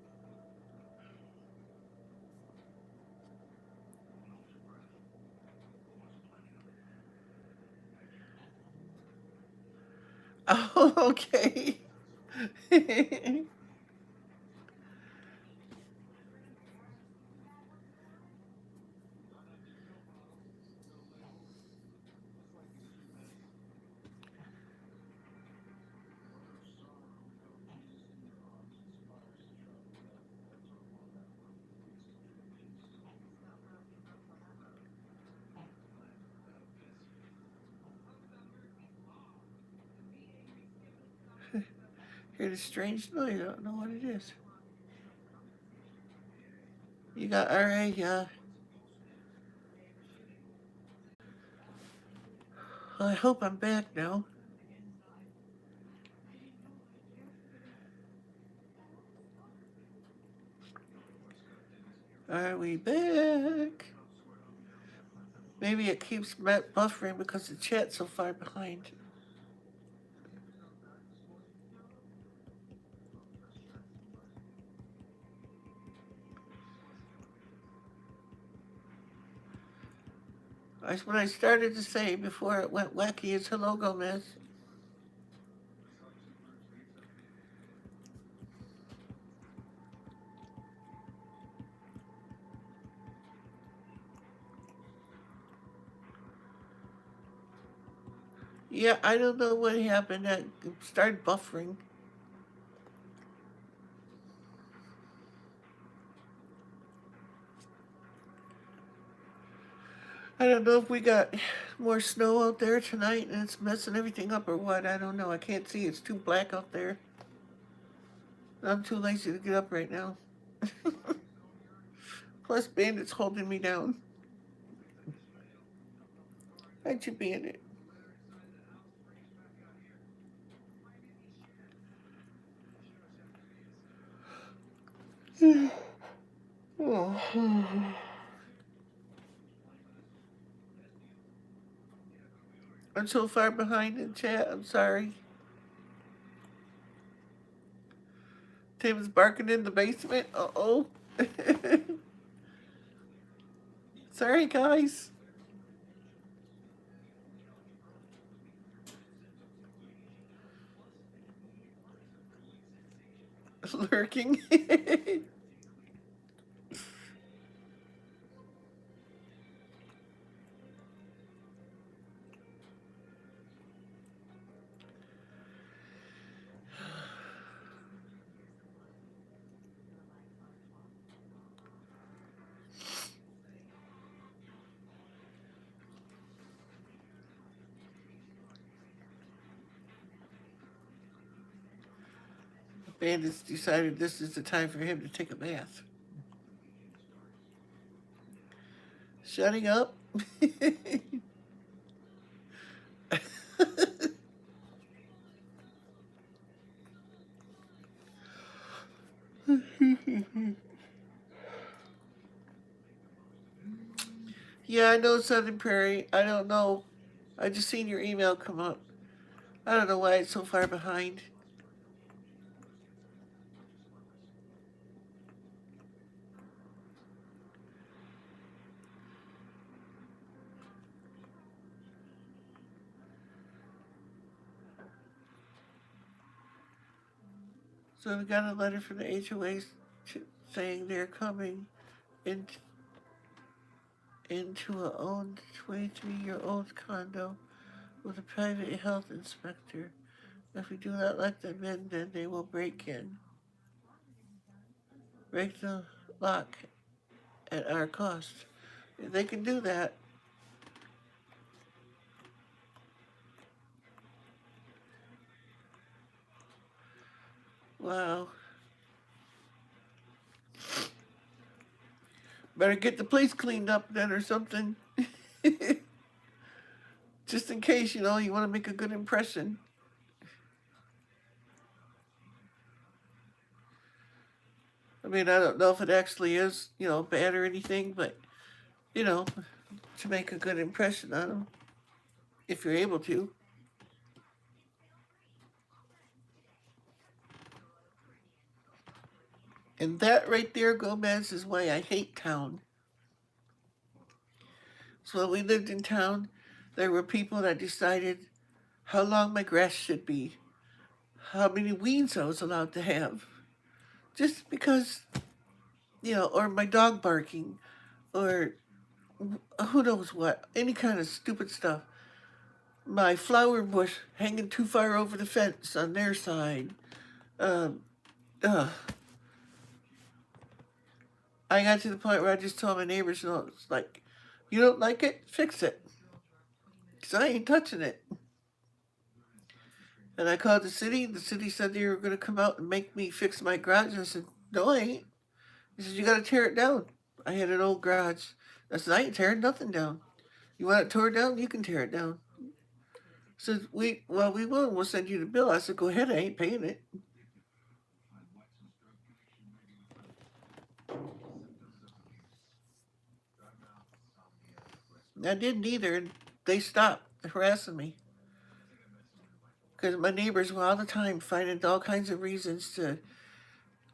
Oh, Okay. Heard a strange noise. I don't know what it is. You got alright, yeah. I hope I'm back now. Are we back? Maybe it keeps buffering because the chat's so far behind. That's what I started to say before it went wacky. It's hello, Gomez. Yeah, I don't know what happened. That started buffering. I don't know if we got more snow out there tonight and it's messing everything up or what. I don't know. I can't see. It's too black out there. I'm too lazy to get up right now. Plus, Bandit's holding me down. How'd you, Bandit? Oh. I'm so far behind in chat. I'm sorry. Tim's barking in the basement. Uh-oh. Sorry, guys. Lurking. Bandit's decided this is the time for him to take a bath. Shutting up. Yeah, I know Southern Prairie. I don't know. I just seen your email come up. I don't know why it's so far behind. So we got a letter from the HOA saying they're coming into a owned 23-year-old condo with a private health inspector. If we do not let them in, then they will break the lock at our cost. If they can do that. Wow. Better get the place cleaned up then or something. Just in case, you want to make a good impression. I mean, I don't know if it actually is, bad or anything, but, to make a good impression on them, if you're able to. And that right there, Gomez, is why I hate town. So when we lived in town, there were people that decided how long my grass should be. how many weeds I was allowed to have. Just because, or my dog barking, or who knows what, any kind of stupid stuff. My flower bush hanging too far over the fence on their side. Um, uh, I got to the point where I just told my neighbors, it's like, you don't like it, fix it. Because I ain't touching it. And I called the city. The city said they were going to come out and make me fix my garage. And I said, no, I ain't. He said, you got to tear it down. I had an old garage. I said, I ain't tearing nothing down. You want it tore down? You can tear it down. Said, we will. We'll send you the bill. I said, go ahead. I ain't paying it. I didn't either. And they stopped harassing me. Because my neighbors were all the time finding all kinds of reasons to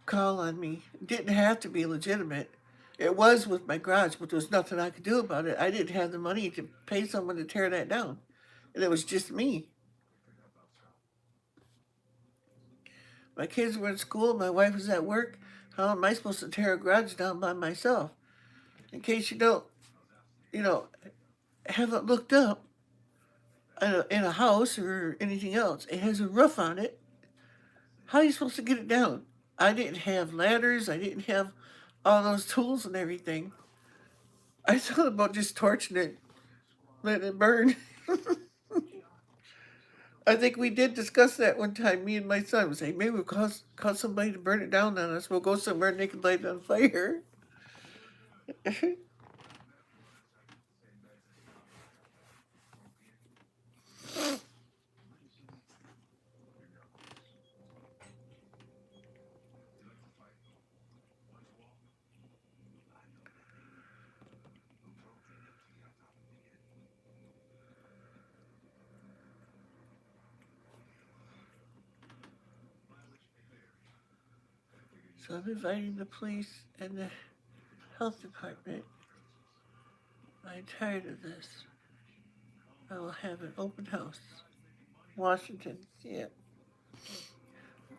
call on me. It didn't have to be legitimate. It was with my garage, but there was nothing I could do about it. I didn't have the money to pay someone to tear that down. And it was just me. My kids were in school, my wife was at work. How am I supposed to tear a garage down by myself? In case you don't, haven't looked up in a house or anything else, it has a roof on it. How are you supposed to get it down? I didn't have ladders, I didn't have all those tools and everything. I thought about just torching it, letting it burn. I think we did discuss that one time, me and my son. We say, maybe we'll cause somebody to burn it down on us. We'll go somewhere and they can light it on fire. So I'm inviting the police and the health department. I'm tired of this. I will have an open house. Washington, yeah.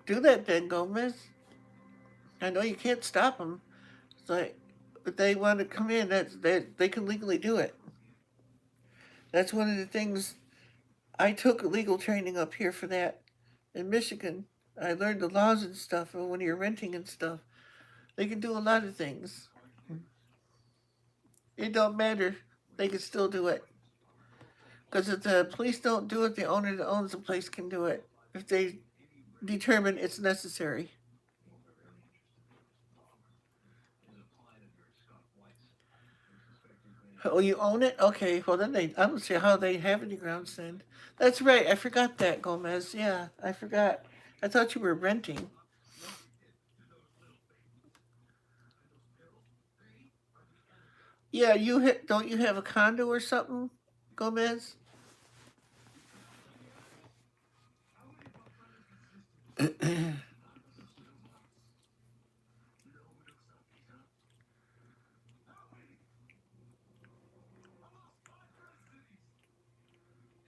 Do that then, Gomez. I know you can't stop them. It's like, if they want to come in, they can legally do it. That's one of the things. I took legal training up here for that in Michigan. I learned the laws and stuff when you're renting and stuff. They can do a lot of things. It don't matter. They can still do it. Because if the police don't do it, the owner that owns the place can do it. If they determine it's necessary. Oh, you own it? Okay, well then I don't see how they have any grounds then. That's right, I forgot that, Gomez. Yeah, I forgot. I thought you were renting. Yeah, don't you have a condo or something, Gomez?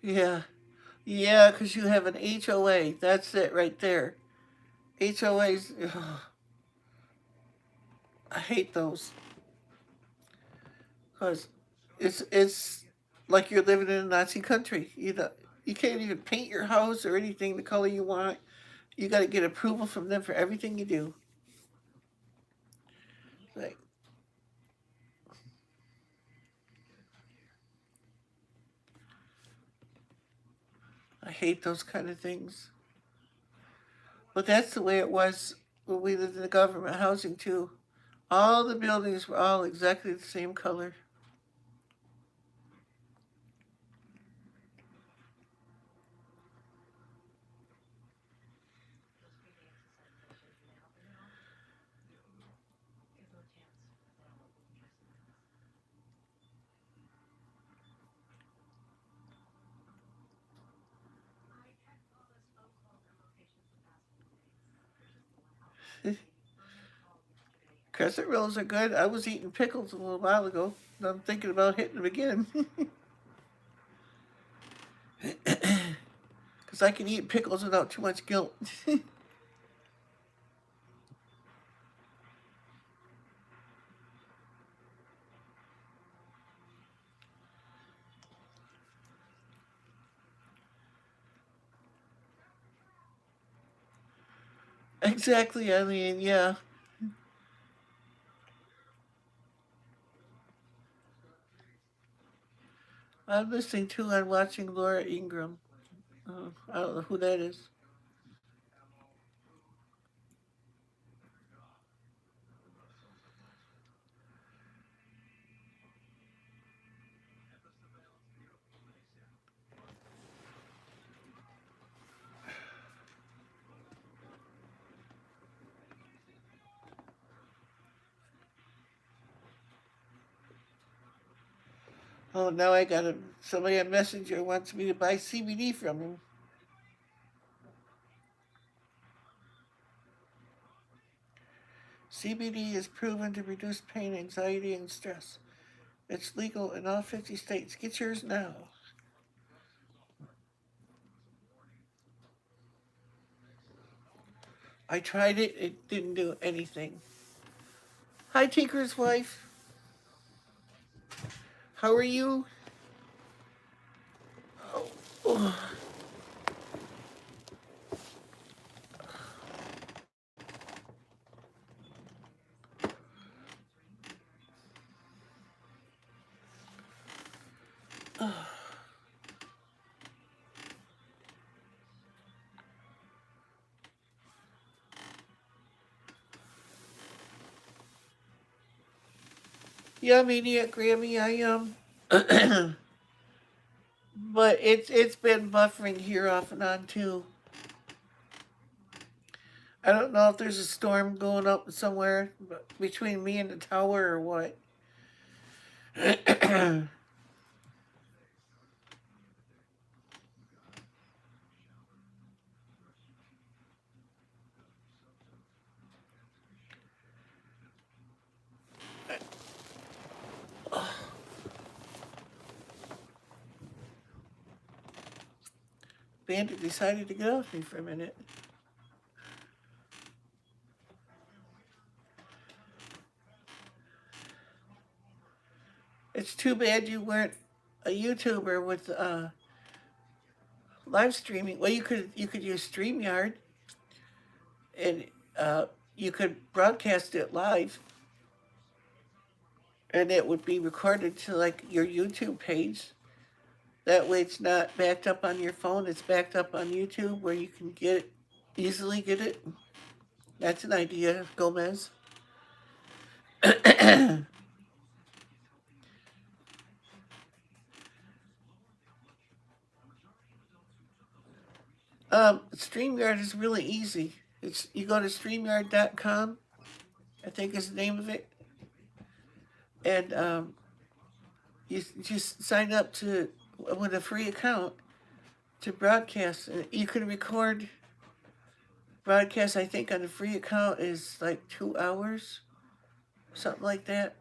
Yeah. Yeah, because you have an HOA. That's it right there. HOAs, ugh, I hate those. Because it's like you're living in a Nazi country. You can't even paint your house or anything the color you want. You got to get approval from them for everything you do. Like, I hate those kind of things. But that's the way it was when we lived in the government housing too. All the buildings were all exactly the same color. Crescent rolls are good. I was eating pickles a little while ago. And I'm thinking about hitting them again. Because because I can eat pickles without too much guilt. Exactly, Eileen, yeah. I'm listening to and watching Laura Ingram. I don't know who that is. Oh, now I got a somebody on Messenger wants me to buy CBD from him. CBD is proven to reduce pain, anxiety, and stress. It's legal in all 50 states. Get yours now. I tried it, it didn't do anything. Hi, Tinker's wife. How are you? Oh, oh. Yeah, Maniac Grammy, I but it's been buffering here off and on too. I don't know if there's a storm going up somewhere between me and the tower or what. Bandit decided to get off me for a minute. It's too bad you weren't a YouTuber with live streaming. Well, you could use StreamYard and uh, you could broadcast it live, and it would be recorded to like your YouTube page. That way, it's not backed up on your phone. It's backed up on YouTube where you can easily get it. That's an idea, Gomez. StreamYard is really easy. It's you go to StreamYard.com, I think is the name of it, and you just sign up to with a free account to broadcast. And you can record broadcast. I think on a free account is like 2 hours, something like that.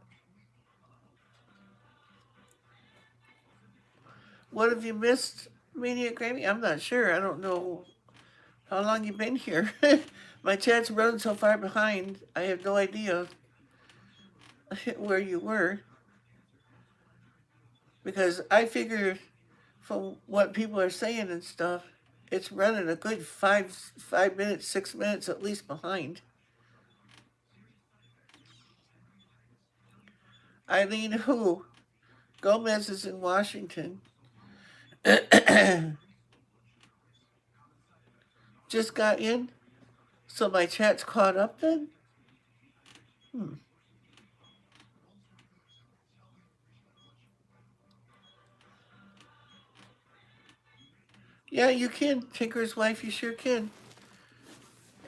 What have you missed, Maniac Grammy? I'm not sure. I don't know how long you've been here. My chat's running so far behind. I have no idea where you were because I figure from what people are saying and stuff, it's running a good 5 minutes, 6 minutes at least behind. Eileen who? Gomez is in Washington. Just got in, so my chat's caught up then? Hmm. Yeah, you can, Tinker's wife. You sure can.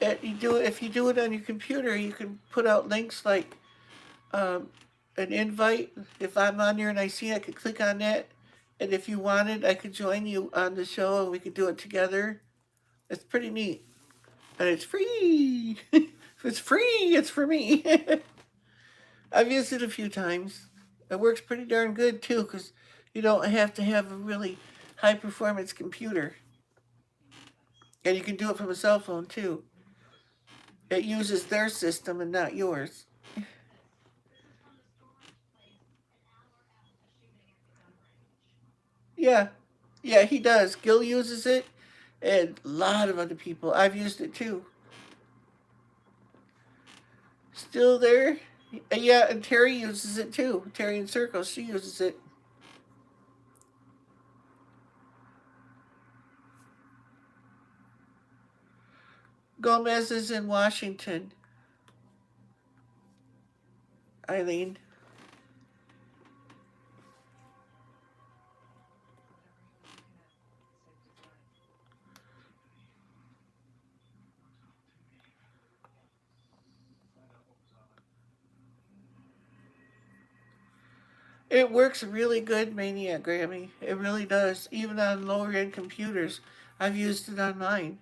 You do it if you do it on your computer. You can put out links like um, an invite. If I'm on there and I see, I could click on that, and if you wanted, I could join you on the show and we could do it together. It's pretty neat, and it's free. If it's free, it's for me. I've used it a few times. It works pretty darn good too, because you don't have to have a really high performance computer. And you can do it from a cell phone too. It uses their system and not yours. Yeah, yeah, he does. Gil uses it, and a lot of other people. I've used it too. Still there? Yeah, and Terry uses it too. Terry in Circles, she uses it. Gomez is in Washington. Eileen. It works really good, Maniac Grammy. It really does. Even on lower end computers. I've used it on mine.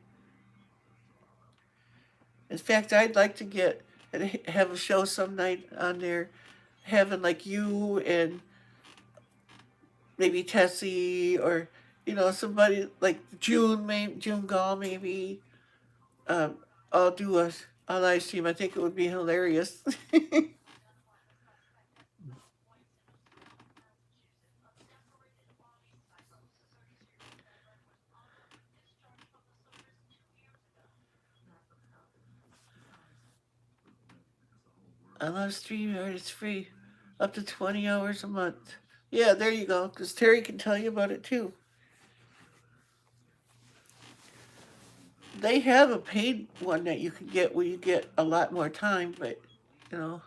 In fact, I'd like to get and have a show some night on there, having like you and maybe Tessie or somebody like June, maybe June Gall, maybe. Um, I'll do a live stream. I think it would be hilarious. I love StreamYard. It's free, up to 20 hours a month. Yeah, there you go. Because Terry can tell you about it too. They have a paid one that you can get where you get a lot more time, but you know,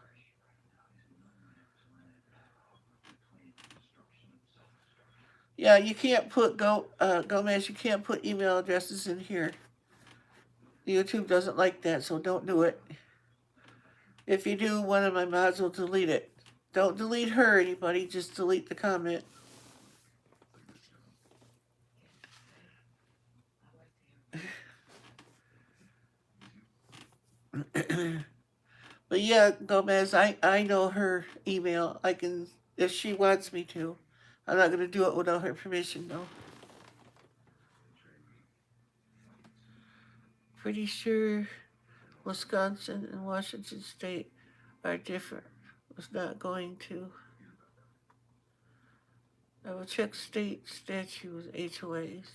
yeah, you can't put Gomez. You can't put email addresses in here. YouTube doesn't like that, so don't do it. If you do, one of my mods will delete it. Don't delete her, anybody. Just delete the comment. But yeah, Gomez, I know her email. I can, if she wants me to. I'm not going to do it without her permission, though. Pretty sure Wisconsin and Washington State are different. Was not going to. I will check state statutes, HOAs.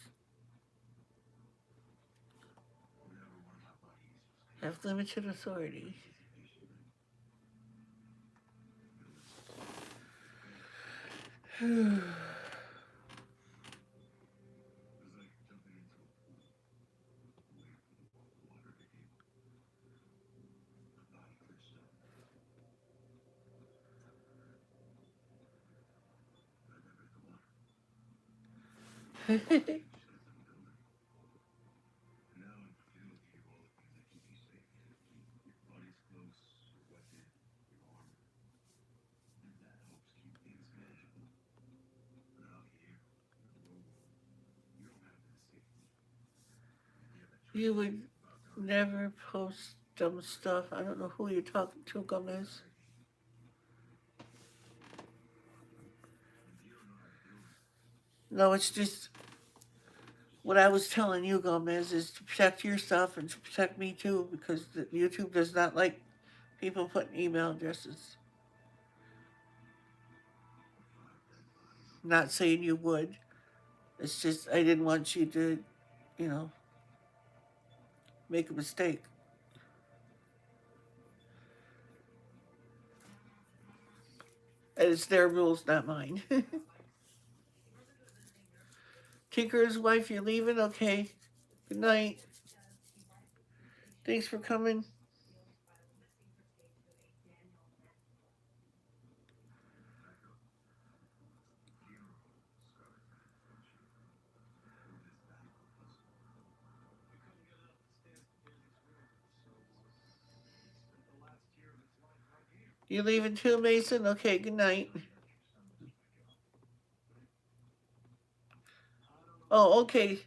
Have limited authority. You would never post dumb stuff. I don't know who you're talking to, Gomez. No, it's just what I was telling you, Gomez, is to protect yourself and to protect me too, because YouTube does not like people putting email addresses. I'm not saying you would. It's just I didn't want you to, you know, make a mistake. And it's their rules, not mine. Tinker's wife, you're leaving? Okay. Good night. Thanks for coming. You leaving too, Mason? Okay, good night. Oh, okay.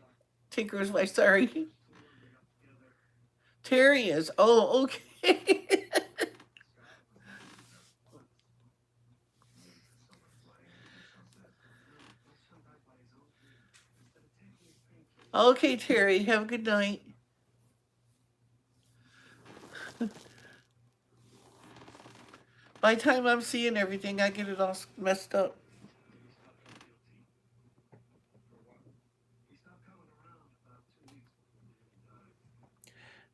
Tinker's wife, sorry. Terry is. Oh, okay. Okay, Terry, have a good night. By the time I'm seeing everything, I get it all messed up.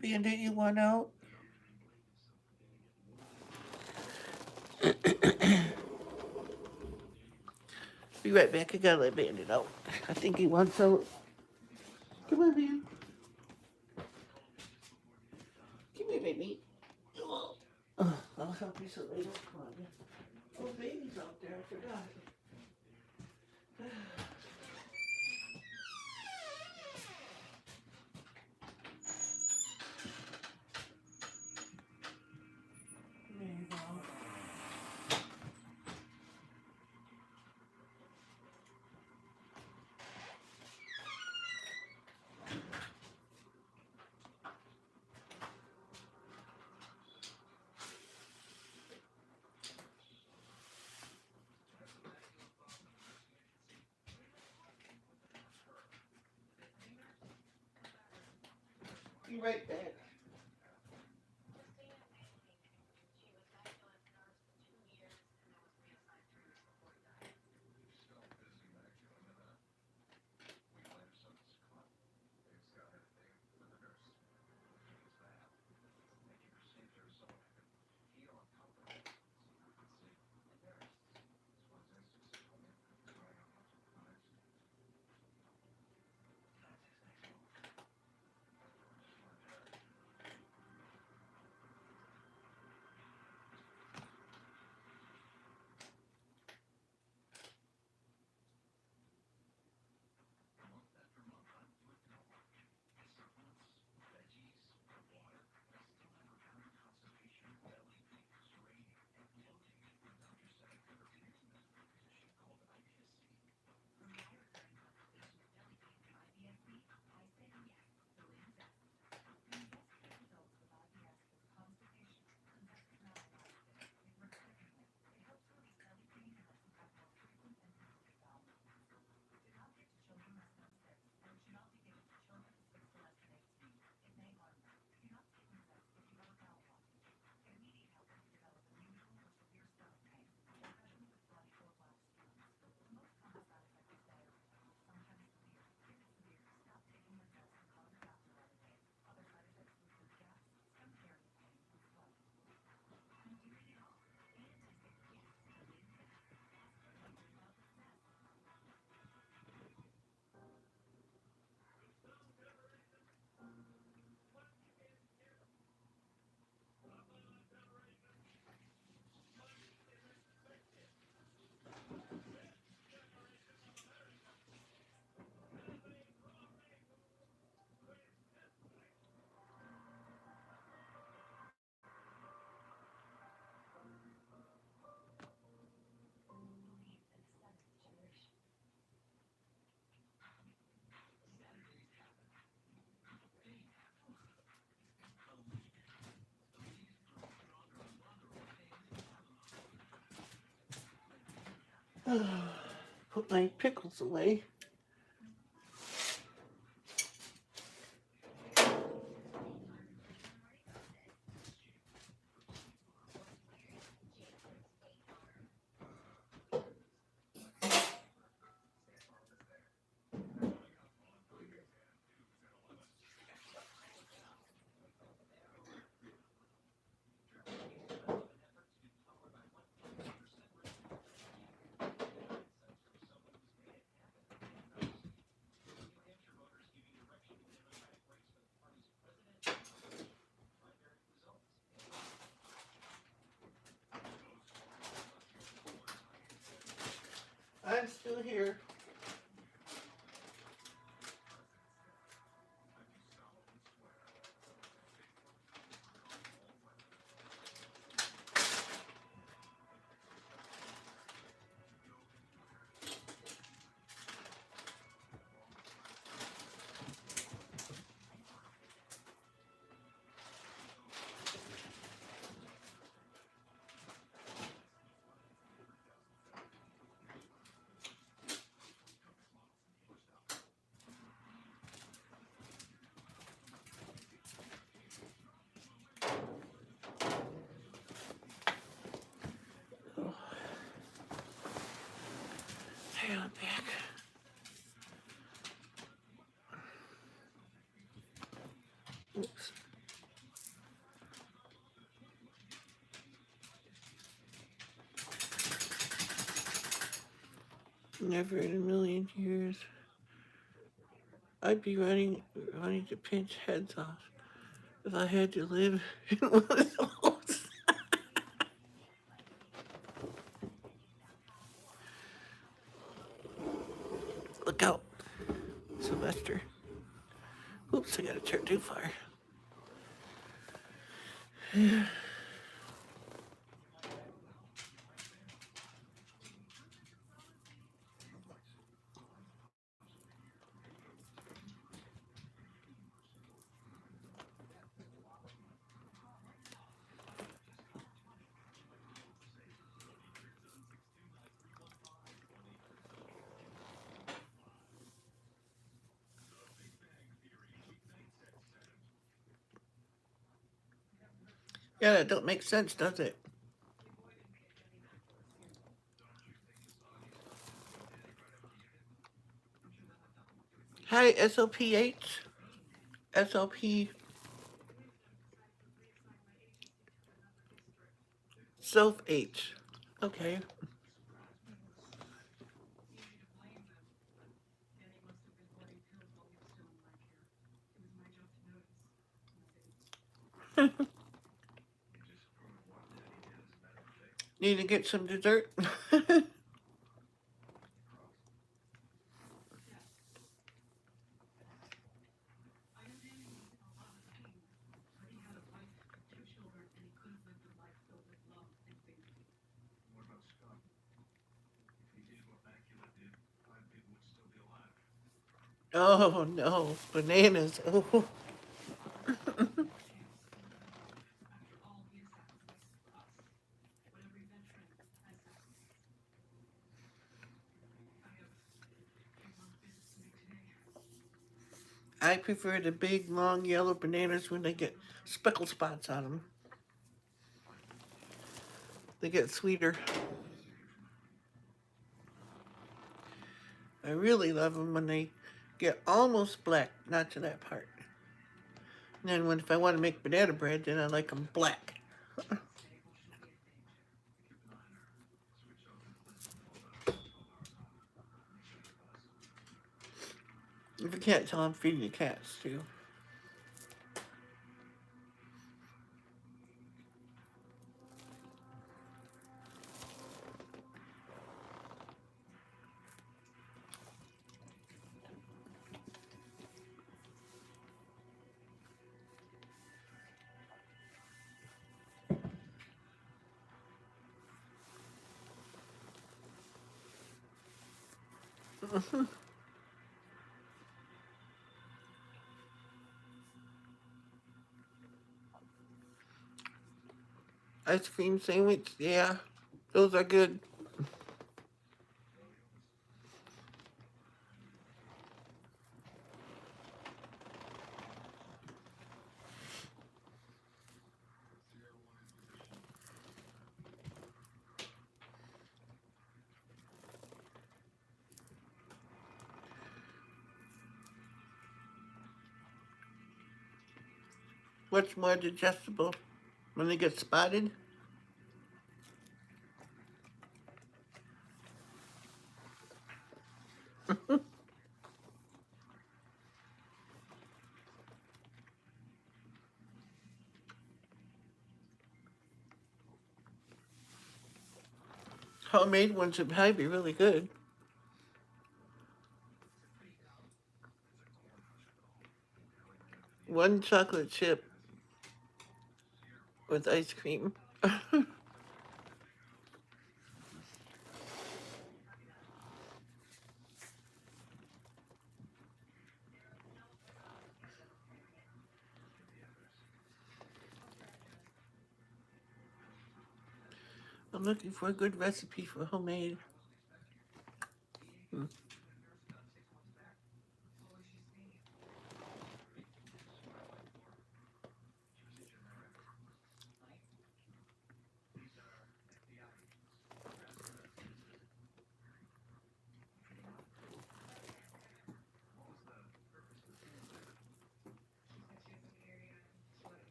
Bandit, you want out? Be right back. I gotta let Bandit out. I think he wants out. Come on, man. Come here, baby. I'll help you so they don't come on. Yeah. Oh, baby's out there. I forgot. There you go. Be right back. Put my pickles away. I'm still here. Okay, I'm back. Oops. Never in a million years. I'd be running to pinch heads off if I had to live in one of those. Look out, Sylvester. Oops, I gotta turn too far. Yeah, that don't make sense, does it? Hi, SLPH. SLP Self H. Okay. Need to get some dessert? Oh no, bananas. Oh. I prefer the big, long, yellow bananas when they get speckle spots on them. They get sweeter. I really love them when they get almost black, not to that part. And then if I want to make banana bread, then I like them black. If you can't tell, I'm feeding the cats too. Ice cream sandwich, yeah, those are good. What's more digestible when they get spotted? Homemade ones would probably be really good. One chocolate chip with ice cream. I'm looking for a good recipe for homemade.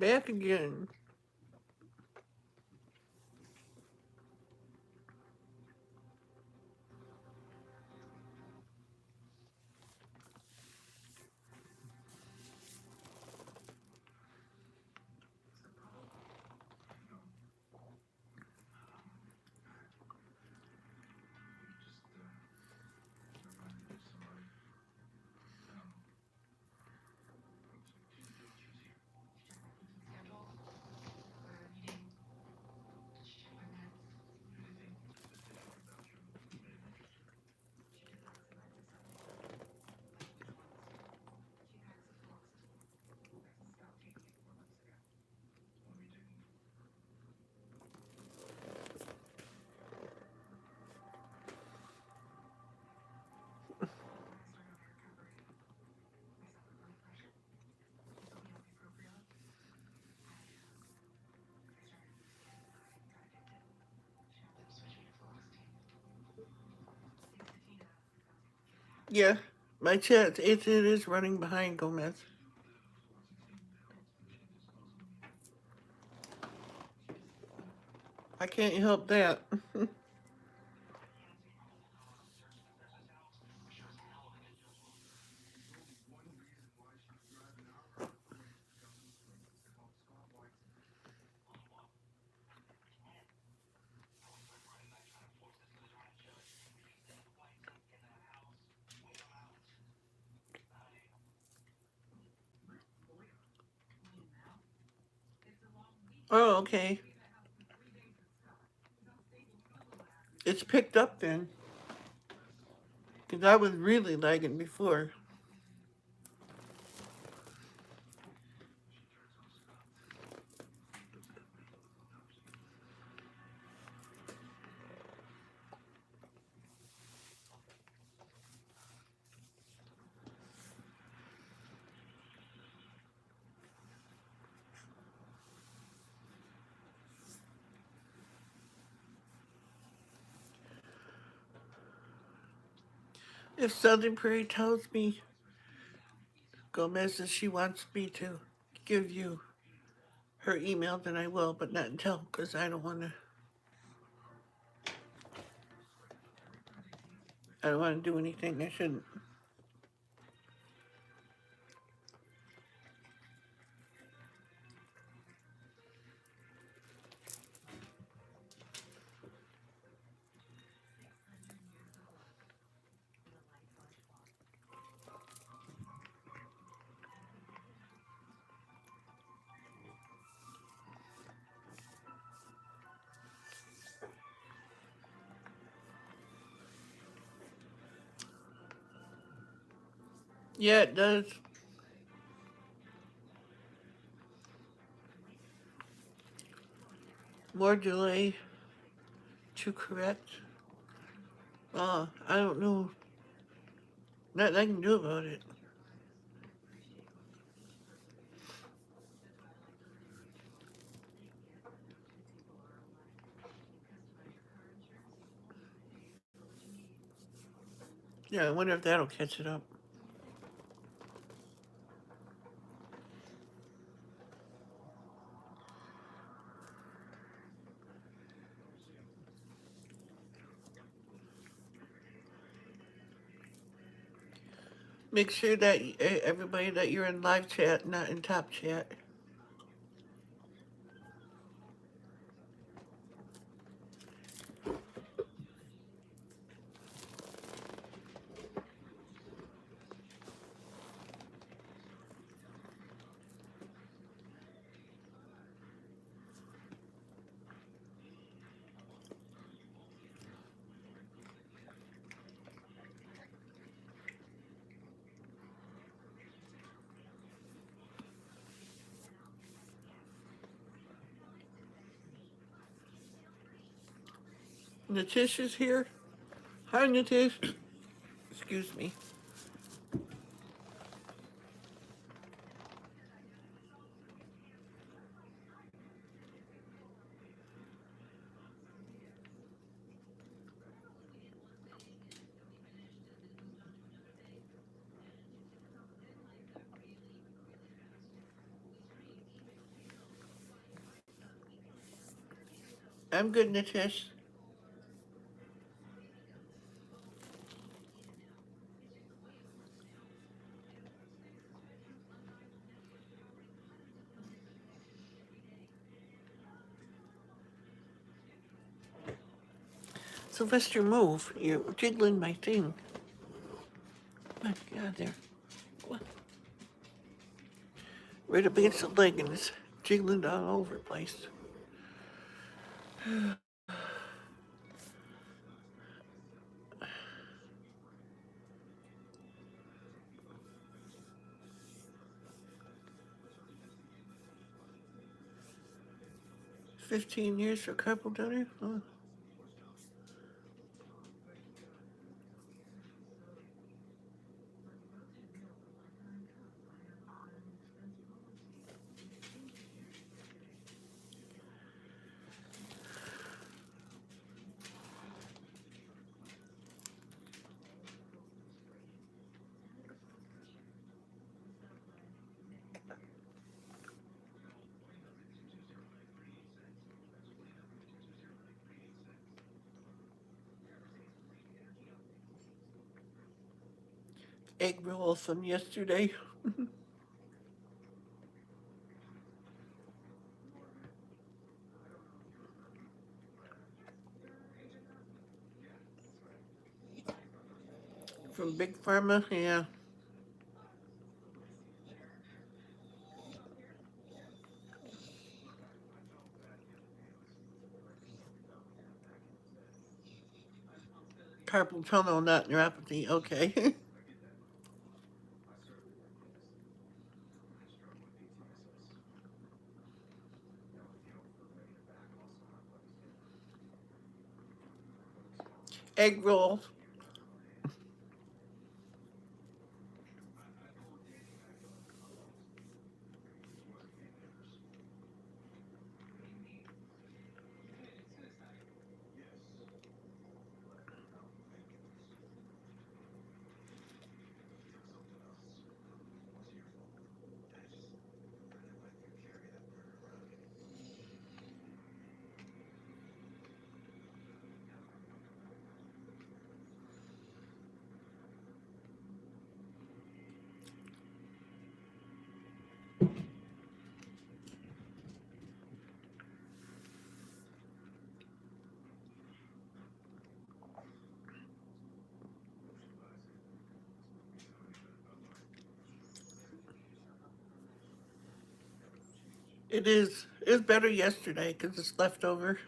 Back again. Yeah, my chat, it is running behind Gomez. I can't help that. Oh, okay. It's picked up then. Because I was really lagging before. If Southern Prairie tells me, Gomez, that she wants me to give you her email, then I will, but not until, because I don't want to. I don't want to do anything I shouldn't. Yeah, it does. More delay to correct. I don't know. Nothing I can do about it. Yeah, I wonder if that'll catch it up. Make sure that everybody that you're in live chat, not in top chat. Natisha's here. Hi, Natish. Excuse me. I'm good, Nitesh. Sylvester, move. You're jiggling my thing. My God, there. What? Right up against the leg and it's jiggling all over the place. 15 years for carpal tunnel? Oh. Egg roll from yesterday. From Big Pharma, yeah. Carpal tunnel, not neuropathy. Okay. Egg roll. It is. It was better yesterday because it's leftover.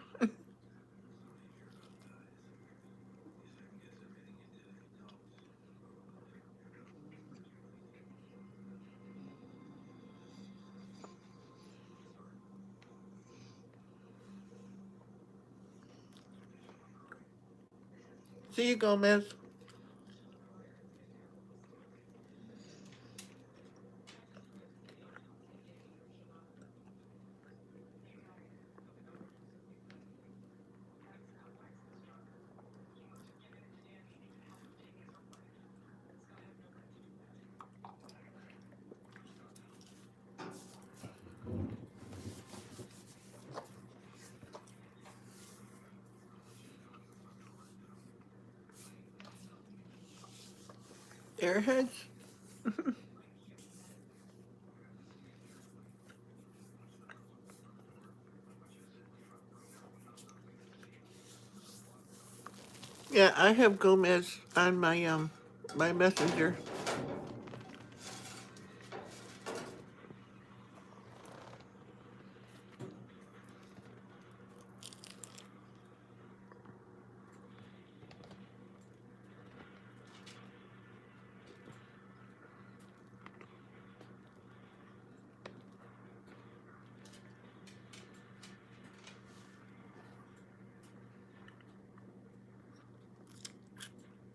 See you, Gomez. Airheads? Yeah, I have Gomez on my messenger.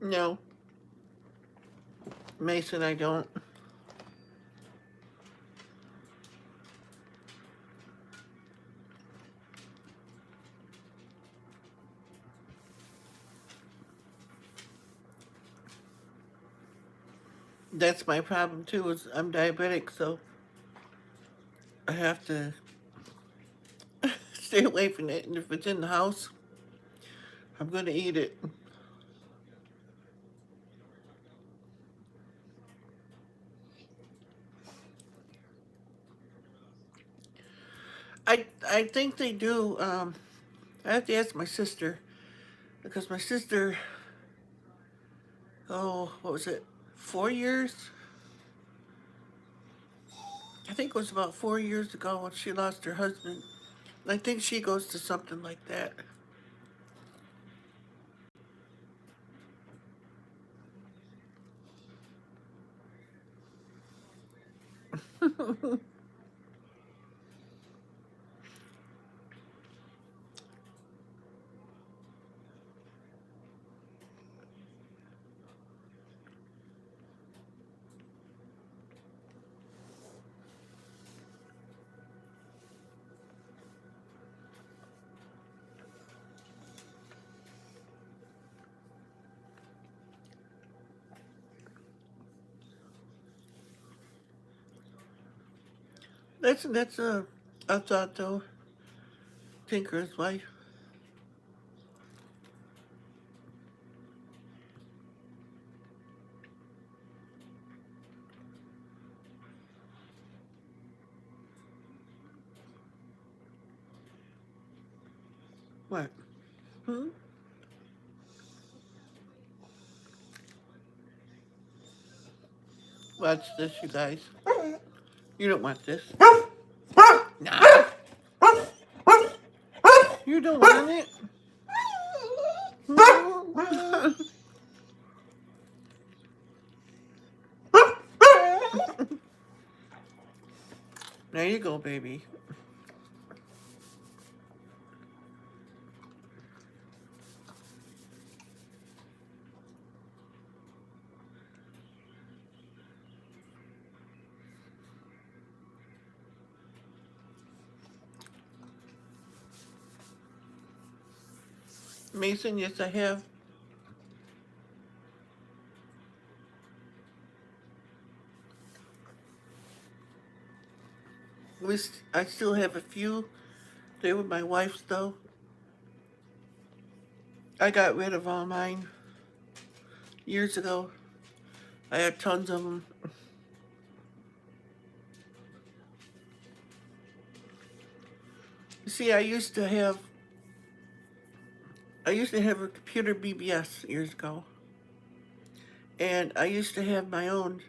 No, Mason, I don't. That's my problem too. Is I'm diabetic, so I have to stay away from it. And if it's in the house, I'm going to eat it. I think they do. I have to ask my sister because my sister, oh, what was it? 4 years? I think it was about 4 years ago when she lost her husband. I think she goes to something like that. That's a thought though. Tinker's wife. What? Hmm? Watch this, you guys. You don't want this. Nah. You don't want it. There you go, baby. Mason, yes, I have. I still have a few. They were my wife's, though. I got rid of all mine years ago. I had tons of them. You see, I used to have a computer BBS years ago. And I used to have my own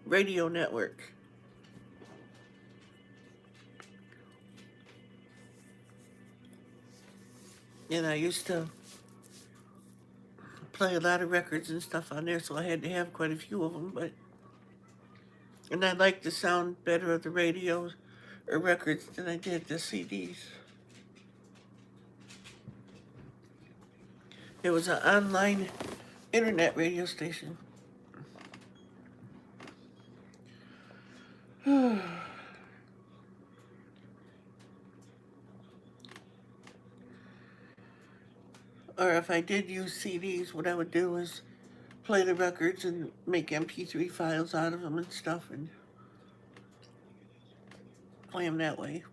radio network. And I used to play a lot of records and stuff on there, so I had to have quite a few of them. And I liked the sound better of the radio or records than I did the CDs. It was an online internet radio station. Or if I did use CDs, what I would do is play the records and make MP3 files out of them and stuff and play them that way.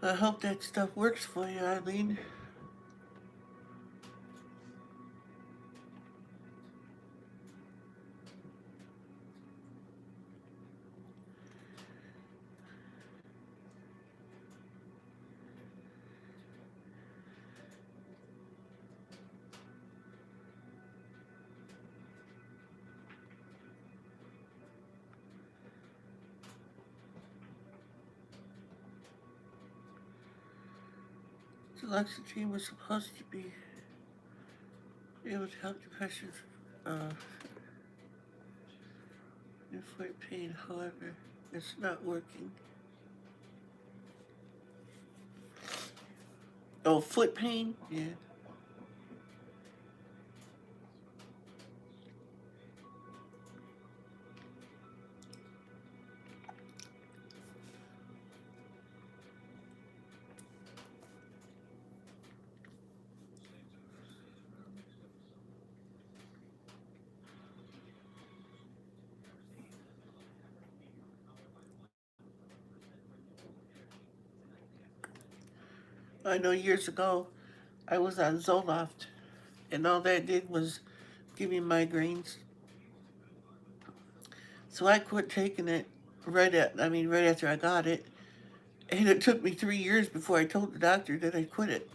I hope that stuff works for you, Eileen. Duloxetine was supposed to be able to help depression and foot pain. However, it's not working. Oh, foot pain? Yeah. I know years ago I was on Zoloft, and all that did was give me migraines. So I quit taking it right after I got it. And it took me 3 years before I told the doctor that I quit it.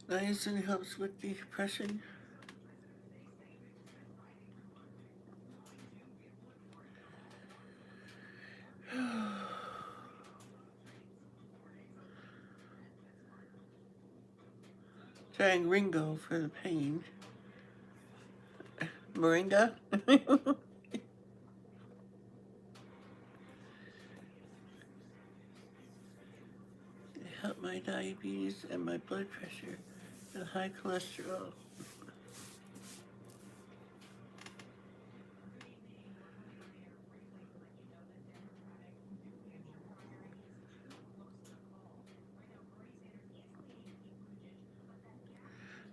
Niacin helps with depression. Trying Ringo for the pain. Moringa? Help my diabetes and my blood pressure and high cholesterol.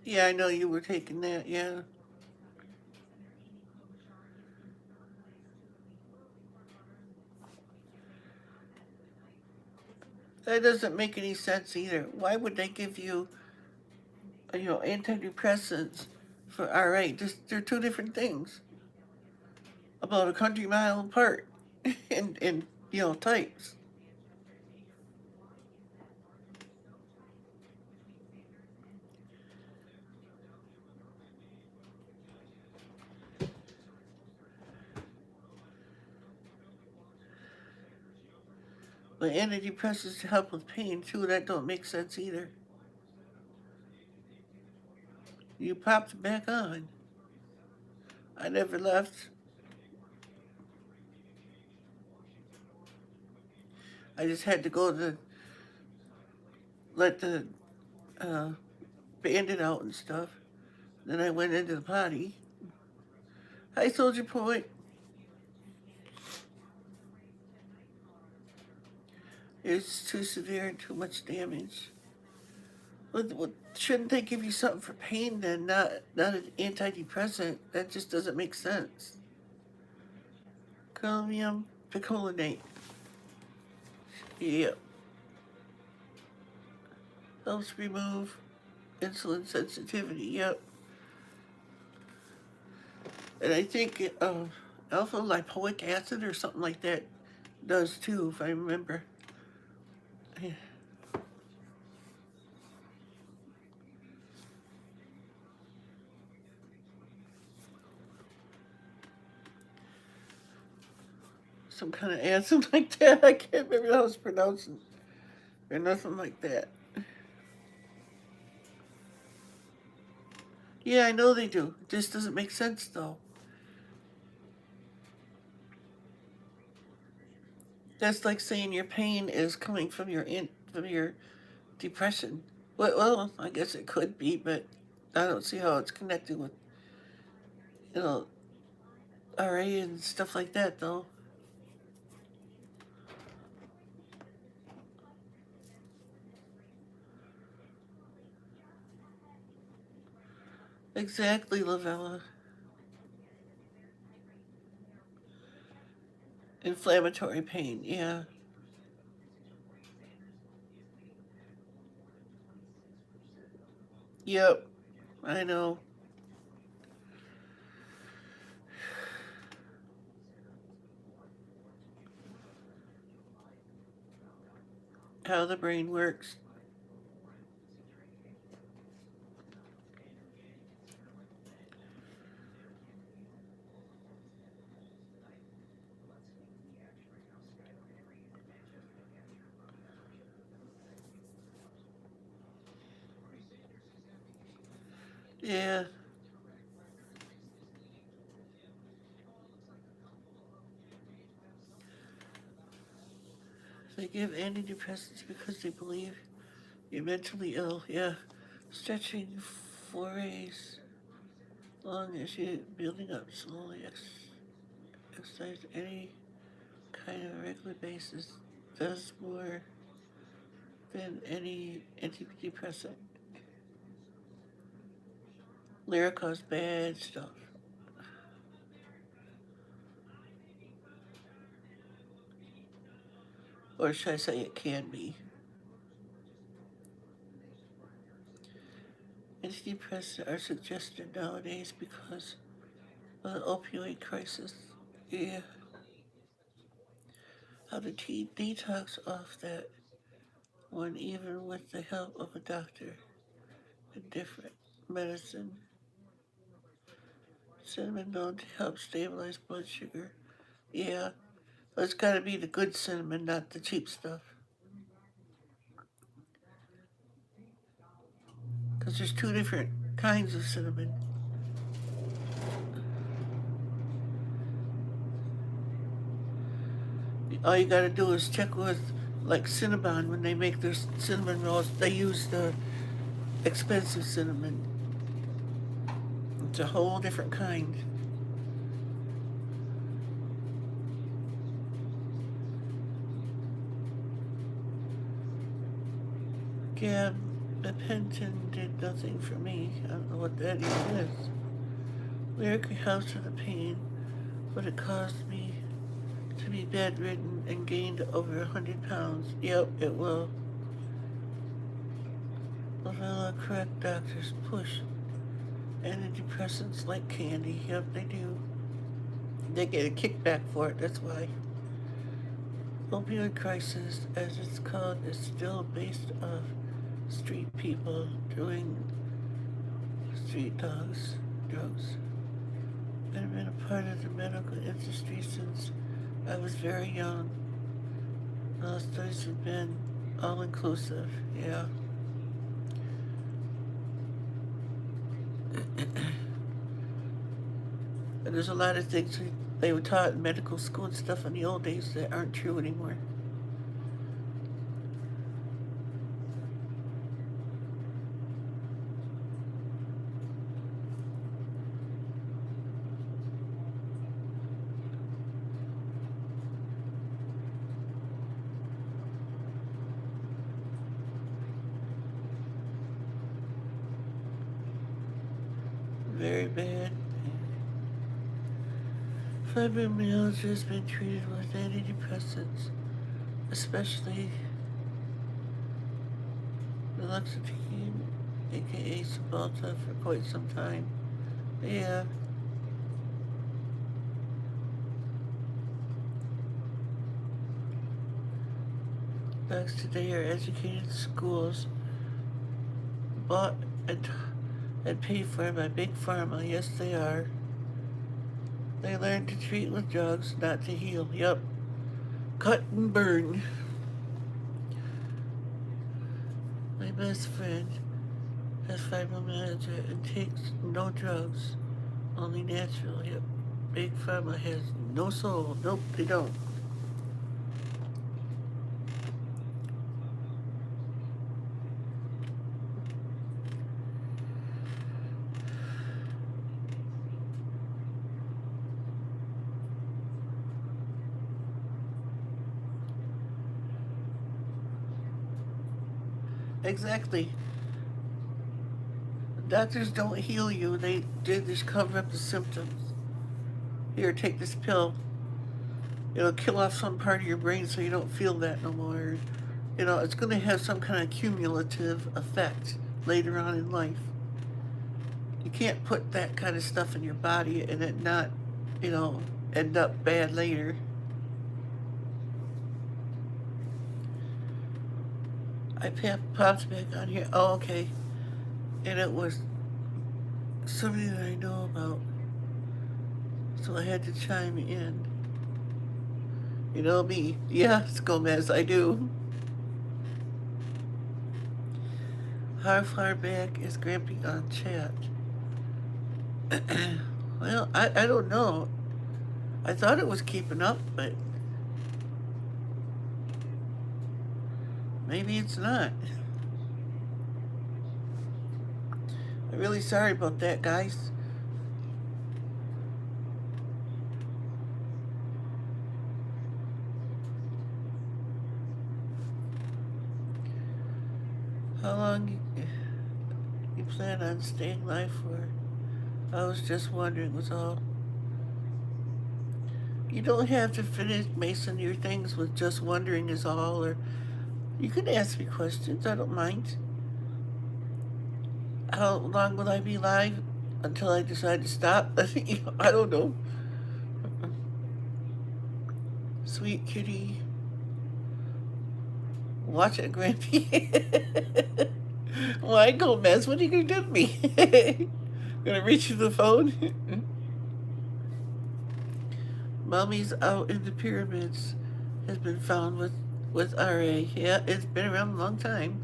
Yeah, I know you were taking that, yeah. That doesn't make any sense either. Why would they give you, antidepressants for RA? Just they're two different things, about a country mile apart, in types. But antidepressants to help with pain too. That don't make sense either. You popped it back on. I never left. I just had to go to let the uh, bandit out and stuff. Then I went into the potty. Hi, Soldier Point. It's too severe and too much damage. Shouldn't they give you something for pain then, not an antidepressant? That just doesn't make sense. Chromium picolinate. Yep. Helps remove insulin sensitivity. Yep. And I think alpha lipoic acid or something like that does too, if I remember. Yeah. Some kind of acid like that. I can't remember how it's pronounced. Or nothing like that. Yeah, I know they do. It just doesn't make sense though. That's like saying your pain is coming from your depression. Well, I guess it could be, but I don't see how it's connected with you know RA and stuff like that though. Exactly, Lavella. Inflammatory pain. Yeah. Yep, I know. How the brain works. Yeah, they give antidepressants because they believe you're mentally ill. Yeah, stretching forays long as you building up slowly. Exercise any kind of regular basis does more than any antidepressant. Lyrica's bad stuff. Or should I say it can be? Antidepressants are suggested nowadays because of the opioid crisis. Yeah, how to detox off that one, even with the help of a doctor and different medicine. Cinnamon known to help stabilize blood sugar. Yeah, but it's gotta be the good cinnamon, not the cheap stuff. Because there's two different kinds of cinnamon. All you gotta do is check with, like, Cinnabon, when they make their cinnamon rolls, they use the expensive cinnamon. It's a whole different kind. Gabapentin did nothing for me. I don't know what that even is. Lyric helps with the pain, but it caused me to be bedridden and gained over 100 pounds. Yep, it will. Lavella correct doctors push antidepressants like candy. Yep, they do. They get a kickback for it, that's why. Opioid crisis, as it's called, is still based off street people doing street drugs. I've been a part of the medical industry since I was very young. All studies have been all inclusive, yeah. And there's a lot of things they were taught in medical school and stuff in the old days that aren't true anymore. Very bad. Fibromyalgia has been treated with antidepressants, especially Reluxetine, aka Cymbalta, for quite some time. Yeah, dogs today are educated in schools, bought and paid for by Big Pharma. Yes, they are. They learn to treat with drugs, not to heal. Yup. Cut and burn. My best friend has fibromyalgia and takes no drugs, only natural. Yep. Big Pharma has no soul. Nope, they don't. Exactly. Doctors don't heal you. They just cover up the symptoms. Here, take this pill. It'll kill off some part of your brain so you don't feel that no more. You know, it's going to have some kind of cumulative effect later on in life. You can't put that kind of stuff in your body and it not, you know, end up bad later. I popped back on here. Oh, okay. And it was somebody that I know about. So I had to chime in. You know me. Yes, Gomez, I do. How far back is Grampy on chat? Well, I don't know. I thought it was keeping up, but maybe it's not. I'm really sorry about that, guys. How long you plan on staying live for? I was just wondering, was all. You don't have to finish, Mason, your things with just wondering is all, or you can ask me questions, I don't mind. How long will I be live? Until I decide to stop? I don't know. Sweet kitty. Watch it, Grampy. Why, Gomez? What are you gonna do to me? Gonna reach you the phone? Mummies out in the pyramids has been found with RA. Yeah, it's been around a long time.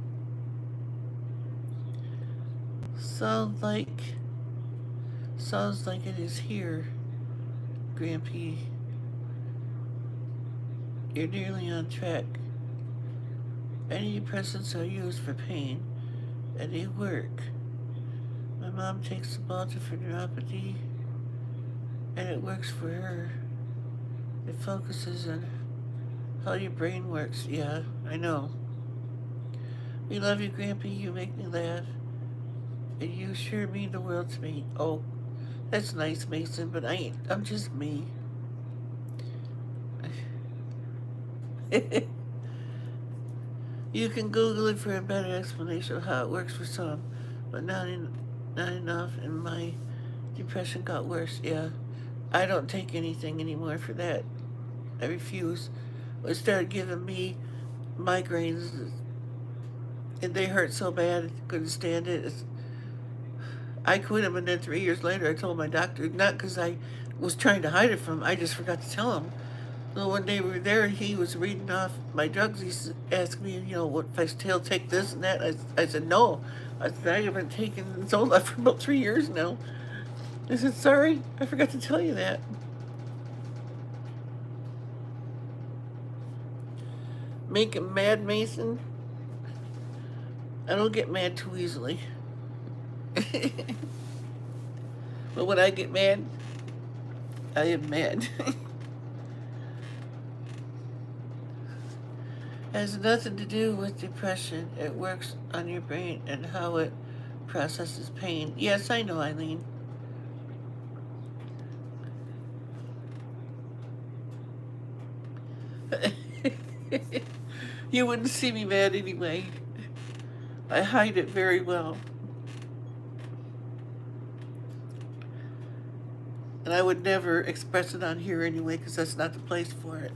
Sounds like it is here, Grampy. You're nearly on track. Antidepressants are used for pain, and they work. My mom takes the Balta for neuropathy, and it works for her. It focuses on how your brain works. Yeah, I know. We love you, Grampy. You make me laugh. And you sure mean the world to me. Oh, that's nice, Mason, but I'm just me. You can Google it for a better explanation of how it works for some, but not enough, and my depression got worse. Yeah, I don't take anything anymore for that. I refuse. It started giving me migraines, and they hurt so bad I couldn't stand it. I quit them, and then 3 years later I told my doctor, not because I was trying to hide it from him, I just forgot to tell him. So one day we were there, and he was reading off my drugs. He asked me, you know, what if I still take this and that. I said, no. I said, I haven't taken Zoloft for about 3 years now. I said, sorry, I forgot to tell you that. Make him mad, Mason? I don't get mad too easily. But when I get mad, I am mad. Has nothing to do with depression. It works on your brain and how it processes pain. Yes, I know, Eileen. You wouldn't see me mad anyway. I hide it very well. And I would never express it on here anyway, because that's not the place for it.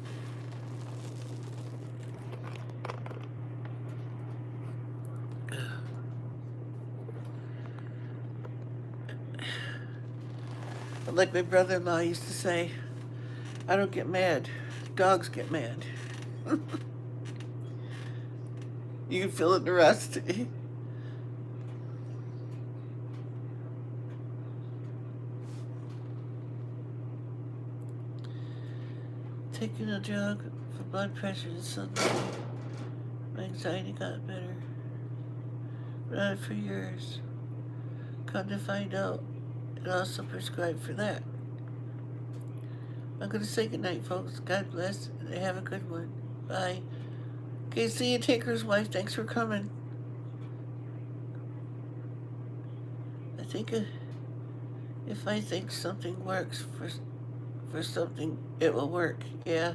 But like my brother-in-law used to say, I don't get mad. Dogs get mad. You can feel it in the rest. Taking a drug for blood pressure and suddenly my anxiety got better. But not for years. Come to find out, it also prescribed for that. I'm gonna say goodnight, folks. God bless, and have a good one. Bye. Okay, see you, Tinker's wife. Thanks for coming. I think if I think something works for something, it will work. Yeah.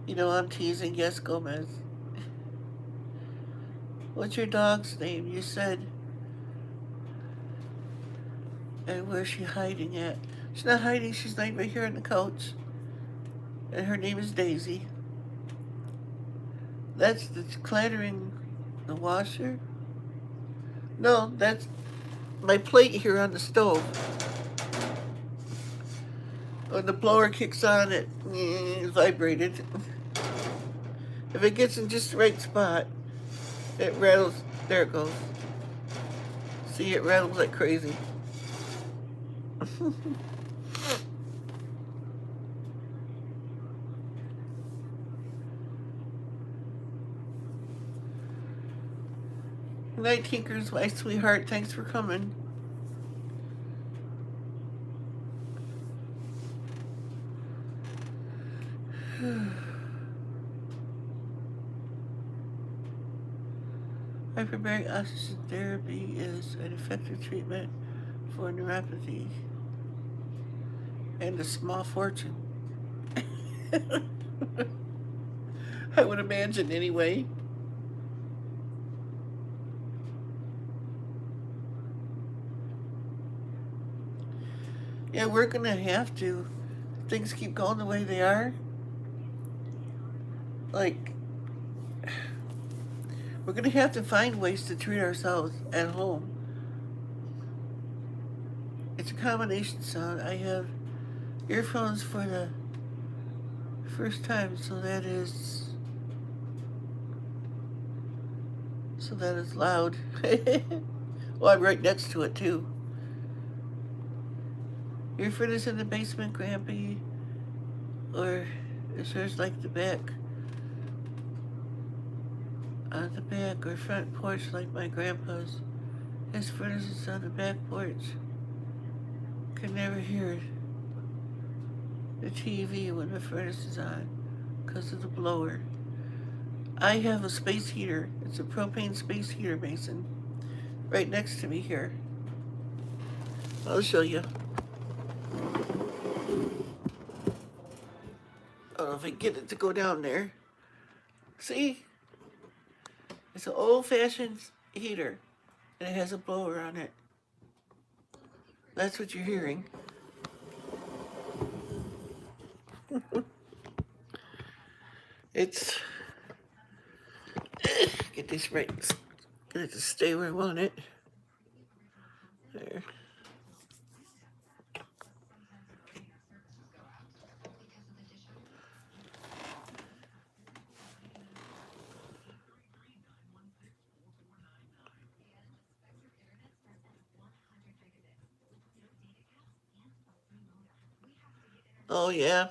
You know, I'm teasing. Yes, Gomez. What's your dog's name? You said And where's she hiding at? She's not hiding, she's laying right here on the couch. And her name is Daisy. That's the clattering the washer. No, that's my plate here on the stove. When the blower kicks on, it vibrated. If it gets in just the right spot, it rattles. There it goes. See, it rattles like crazy. 'Night, Tinkers, my sweetheart. Thanks for coming. Hyperbaric oxygen therapy is an effective treatment for neuropathy and a small fortune. I would imagine, anyway. Yeah, we're gonna have to. Things keep going the way they are. Like, we're gonna have to find ways to treat ourselves at home. It's a combination sound. I have earphones for the first time, so that is loud. Well, I'm right next to it too. Your foot is in the basement, Grampy, or is yours like the back? On the back or front porch like my grandpa's. His furnace is on the back porch. Can never hear the TV when the furnace is on because of the blower. I have a space heater. It's a propane space heater, Mason. Right next to me here. I'll show you. I don't know if I can get it to go down there. See? It's an old-fashioned heater, and it has a blower on it. That's what you're hearing. It's... Get this right. Get it to stay where I want it. There. Oh, yeah.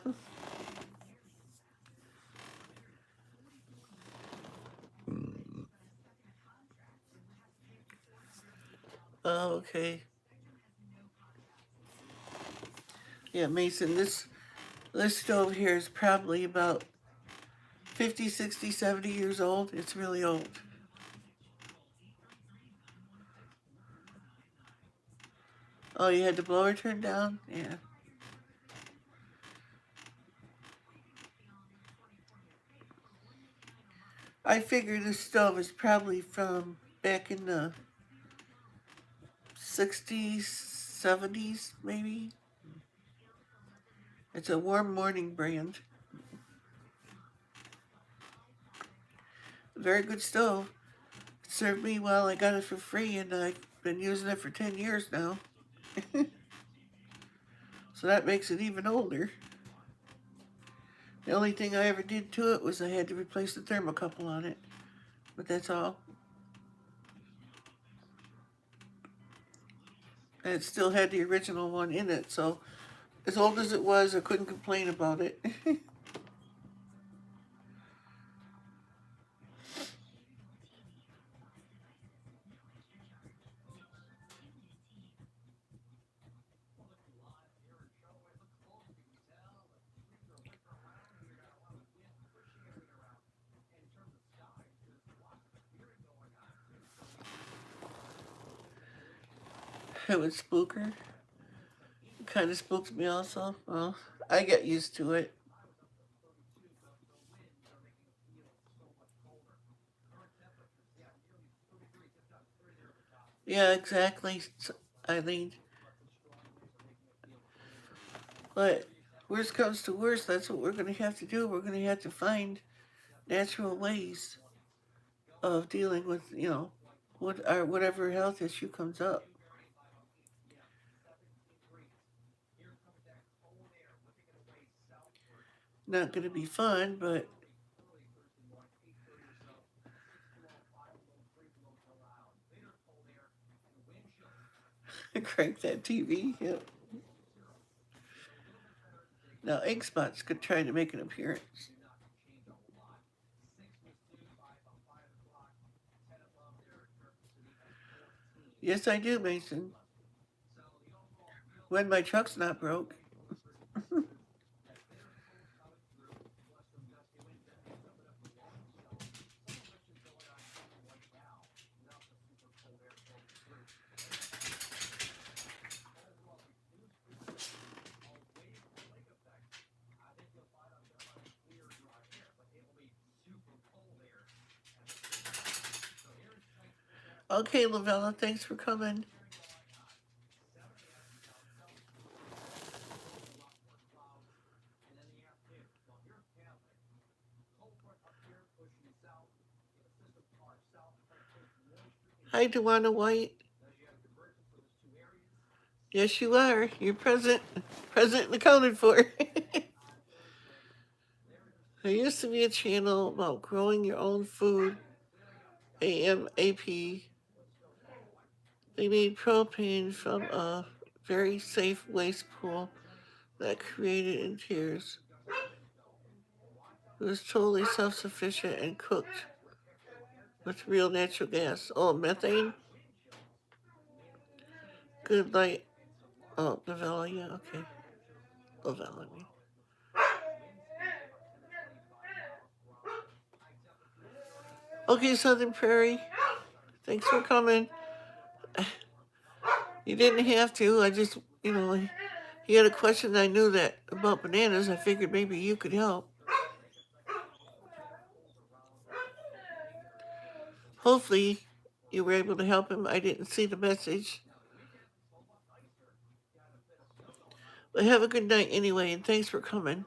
Oh, okay. Yeah, Mason, this stove here is probably about 50, 60, 70 years old. It's really old. Oh, you had the blower turned down? Yeah. I figure this stove is probably from back in the 60s, 70s, maybe. It's a Warm Morning brand. Very good stove. It served me well. I got it for free, and I've been using it for 10 years now. So that makes it even older. The only thing I ever did to it was I had to replace the thermocouple on it. But that's all. And it still had the original one in it, so as old as it was, I couldn't complain about it. It would spook her. It kind of spooks me also. Well, I get used to it. Yeah, exactly, Eileen. But worst comes to worst, that's what we're going to have to do. We're going to have to find natural ways of dealing with, whatever health issue comes up. Not going to be fun, but crank that TV. Yep. Now, egg spots could try to make an appearance. Yes, I do, Mason. When my truck's not broke. Okay, Lavella, thanks for coming. Hi, Dewana White. Yes, you are. You're present and accounted for. There used to be a channel about growing your own food, AMAP. They made propane from a very safe waste pool that created in tears. It was totally self-sufficient and cooked with real natural gas. Oh, methane? Good light. Oh, Novella, yeah, okay. Novella, I mean. Okay, Southern Prairie. Thanks for coming. You didn't have to. I just, he had a question I knew that about bananas. I figured maybe you could help. Hopefully, you were able to help him. I didn't see the message. But have a good night anyway, and thanks for coming.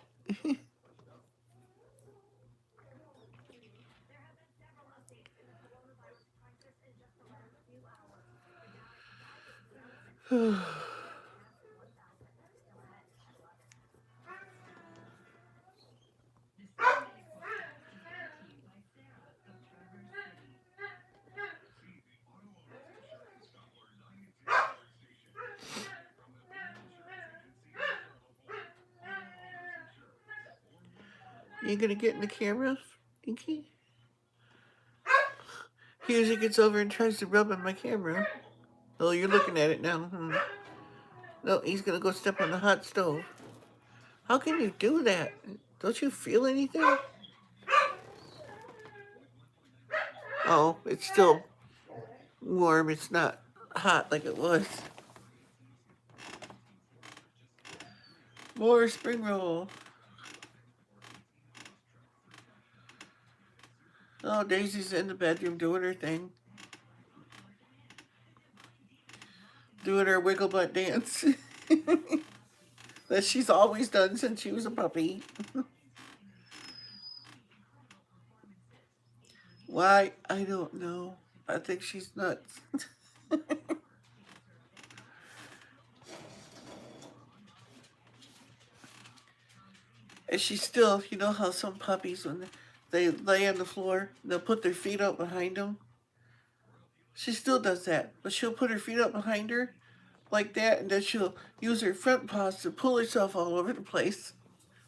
You gonna get in the camera, Inky? He usually gets over and tries to rub on my camera. Oh, you're looking at it now. No, he's gonna go step on the hot stove. How can you do that? Don't you feel anything? Oh, it's still warm. It's not hot like it was. More spring roll. Oh, Daisy's in the bedroom doing her thing. Doing her wiggle butt dance. That she's always done since she was a puppy. Why? I don't know. I think she's nuts. And she's still, you know how some puppies, when they lay on the floor, they'll put their feet out behind them? She still does that, but she'll put her feet up behind her like that, and then she'll use her front paws to pull herself all over the place.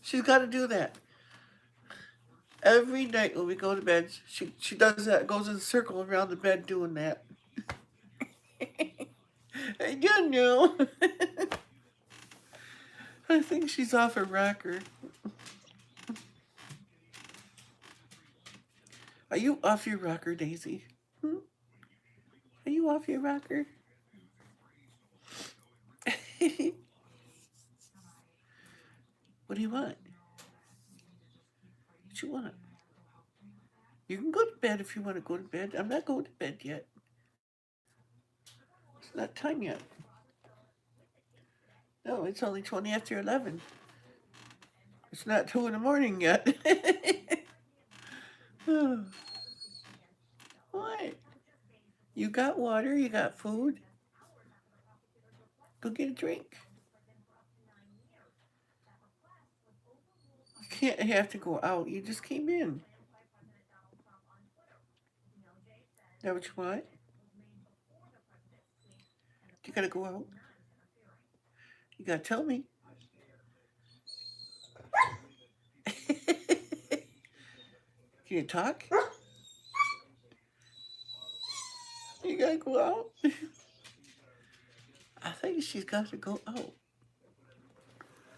She's got to do that. Every night when we go to bed, she does that, goes in a circle around the bed doing that. I don't know. I think she's off her rocker. Are you off your rocker, Daisy? Are you off your rocker? What do you want? What you want? You can go to bed if you want to go to bed. I'm not going to bed yet. It's not time yet. No, No, it's only 20 after 11. It's not 2 in the morning yet. What? You got water, you got food. Go get a drink. You can't have to go out. You just came in. Is that what you want? You gotta go out. You gotta tell me. Can you talk? You gotta go out. I think she's got to go out.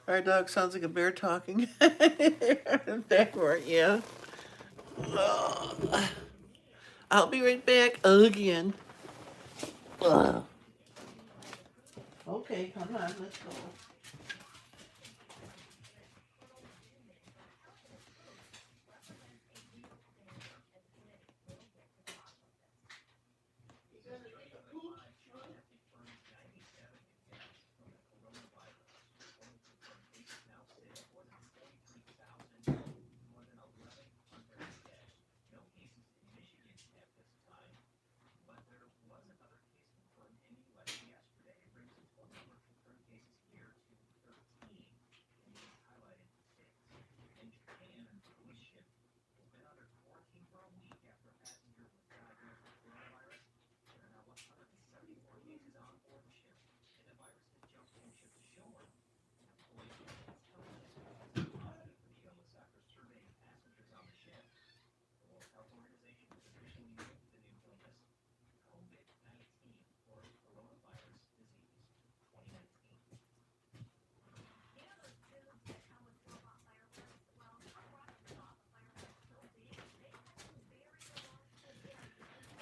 Our dog sounds like a bear talking. Backward, yeah. I'll be right back again. Okay, come on, let's go.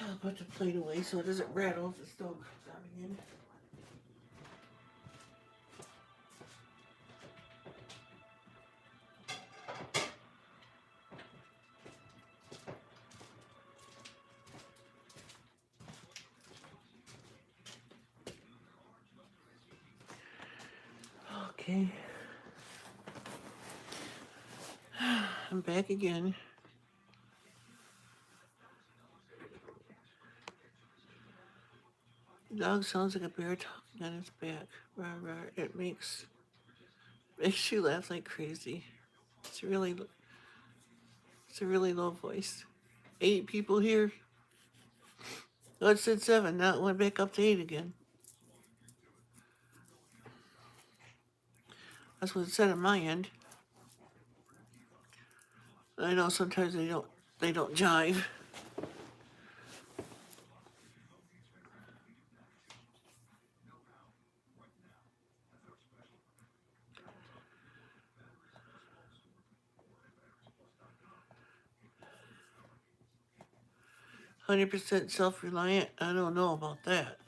I'll put the plate away so it doesn't rattle if the stove comes on again. Okay. I'm back again. The dog sounds like a bear talking on its back. Rah, rah. It makes you laugh like crazy. It's a really low voice. 8 people here. Oh, it said 7. Now it went back up to 8 again. That's what it said on my end. I know sometimes they don't jive. %, self-reliant. I don't know about that.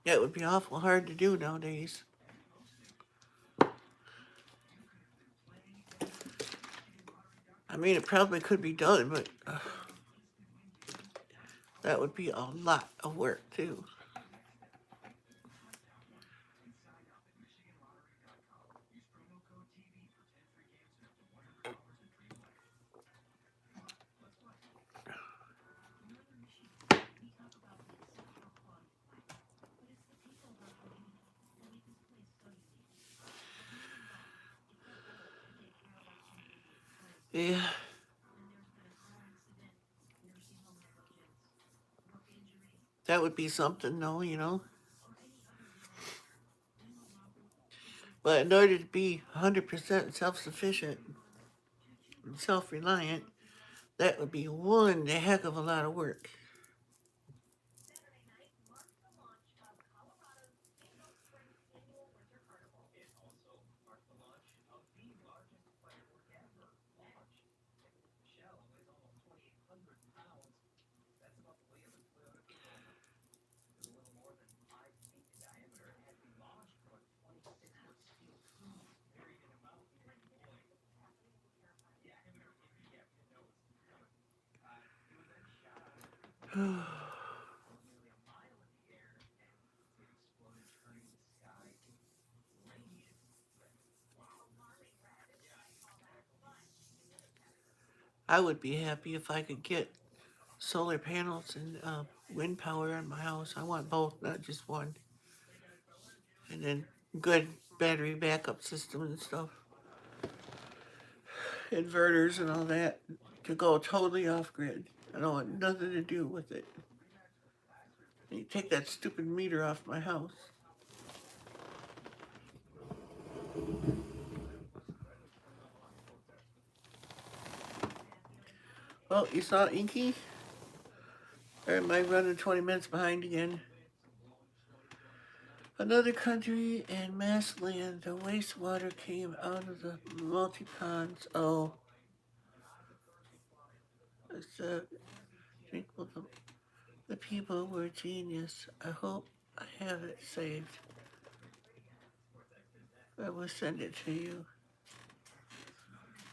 That would be awful hard to do nowadays. I mean, it probably could be done, but that would be a lot of work too. Yeah. That would be something, though, you know. But in order to be 100% self-sufficient and self-reliant, that would be one heck of a lot of work. I would be happy if I could get solar panels and wind power on my house. I want both, not just one. And then good battery backup system and stuff, inverters and all that, to go totally off grid. I don't want nothing to do with it. You take that stupid meter off my house. Well, you saw Inky? Or am I running 20 minutes behind again? Another country and mass land, the wastewater came out of the multi-ponds. Oh, it's well, the people were genius. I hope I have it saved. I will send it to you.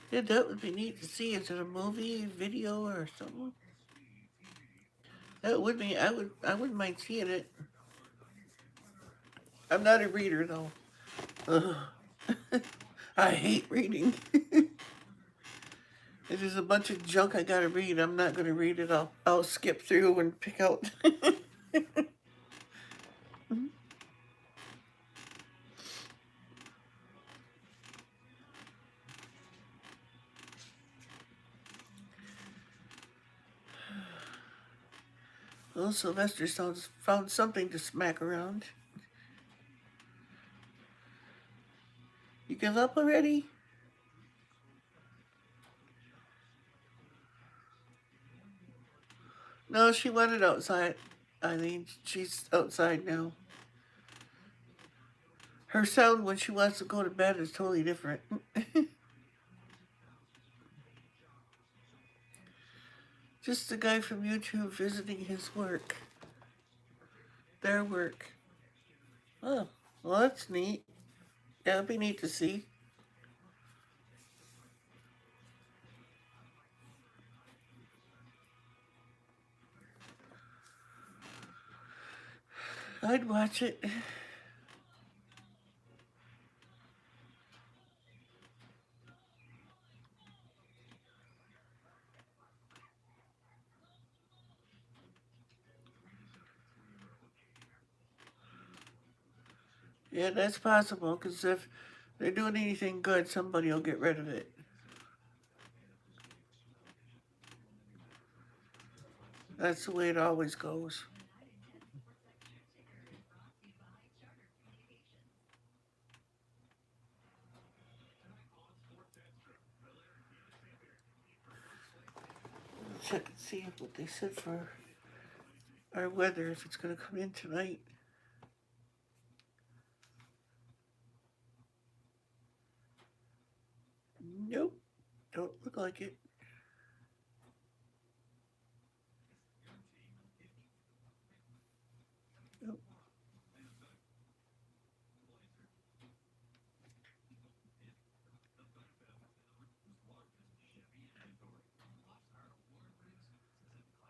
Yeah, that would be neat to see. Is it a movie, video, or something? That would be. I wouldn't mind seeing it. I'm not a reader though. Ugh. I hate reading. If there's a bunch of junk I gotta read, I'm not gonna read it. I'll skip through and pick out. Well, Sylvester found something to smack around. You give up already? No, she wanted outside. Eileen, she's outside now. Her sound when she wants to go to bed is totally different. Just a guy from YouTube visiting his work. Their work. Oh, well, that's neat. That'd be neat to see. I'd watch it. Yeah, that's possible, because if they're doing anything good, somebody will get rid of it. That's the way it always goes. Check and see what they said for our weather, if it's going to come in tonight. Nope, don't look like it. Nope.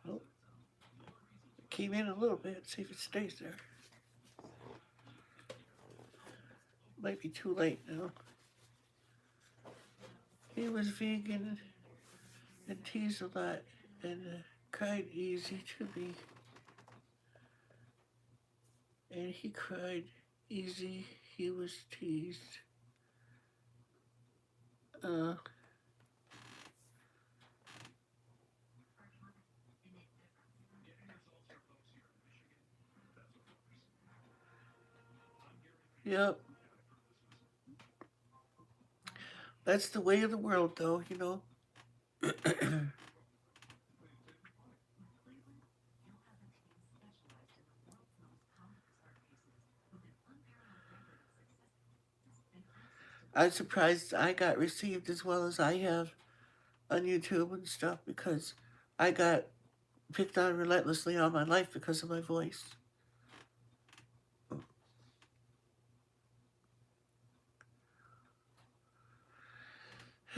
Nope. Came in a little bit, see if it stays there. Might be too late now. He was vegan and teased a lot and cried easy to me. And he cried easy, he was teased. Yep. That's the way of the world, though, you know. I'm surprised I got received as well as I have on YouTube and stuff, because I got picked on relentlessly all my life because of my voice.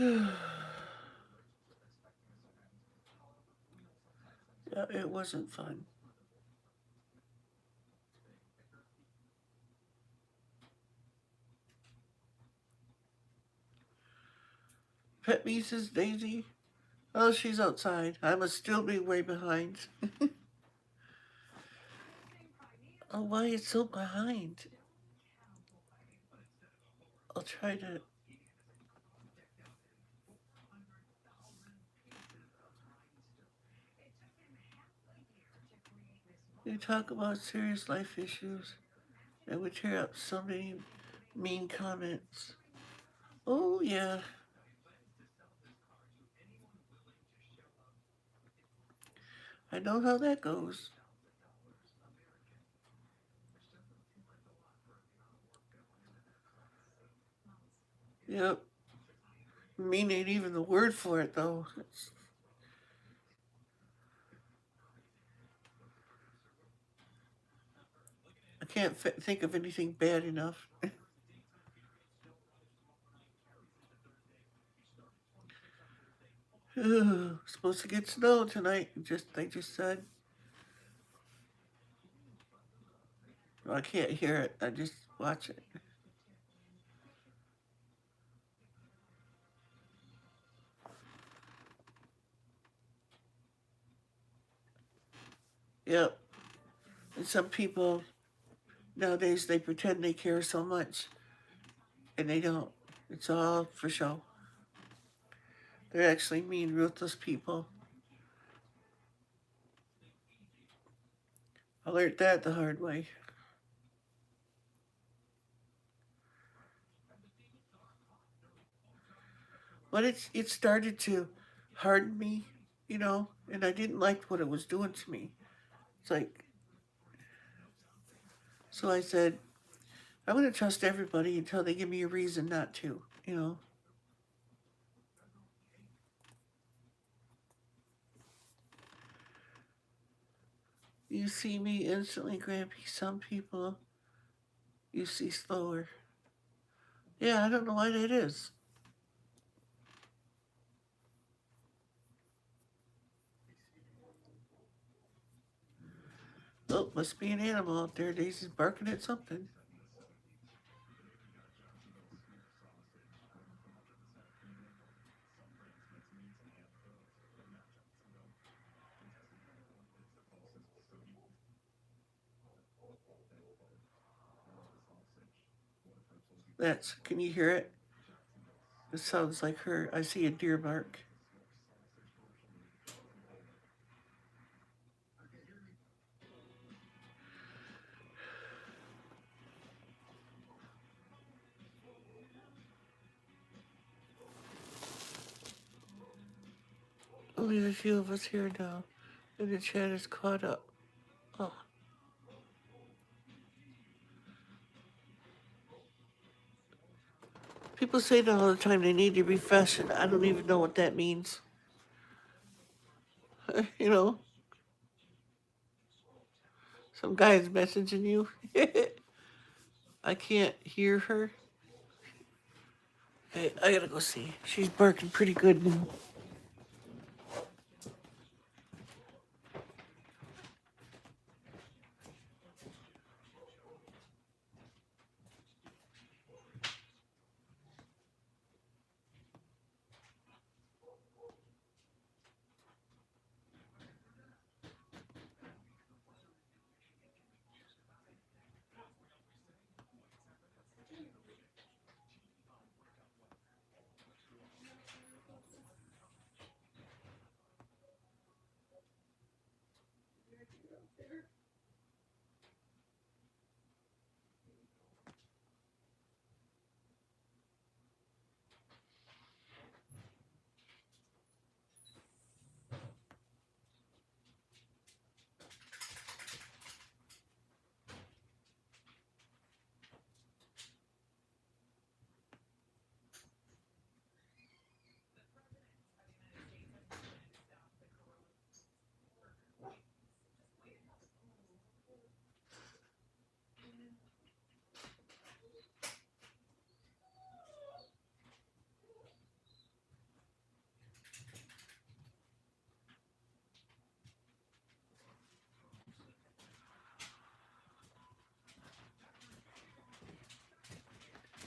Yeah, it wasn't fun. Pet Me says Daisy. Oh, she's outside. I must still be way behind. Oh, why it's so behind? I'll try to. You talk about serious life issues and we tear up so many mean comments. Oh, yeah. I know how that goes. Yep. Mean ain't even the word for it, though. I can't think of anything bad enough. Supposed to get snow tonight. They just said. Well, I can't hear it. I just watch it. Yep. And some people nowadays they pretend they care so much, and they don't. It's all for show. They're actually mean, ruthless people. I learned that the hard way. But it started to harden me, and I didn't like what it was doing to me. It's like, so I said, I'm going to trust everybody until they give me a reason not to. You see me instantly, Grampy. Some people you see slower. Yeah, I don't know why that is. Oh, must be an animal out there. Daisy's barking at something. Can you hear it? It sounds like her. I see a deer bark. Only a few of us here now, and the chat is caught up. Oh. People say that all the time they need to refresh, and I don't even know what that means. you know, some guy is messaging you. I can't hear her. Hey, I gotta go see. She's barking pretty good now.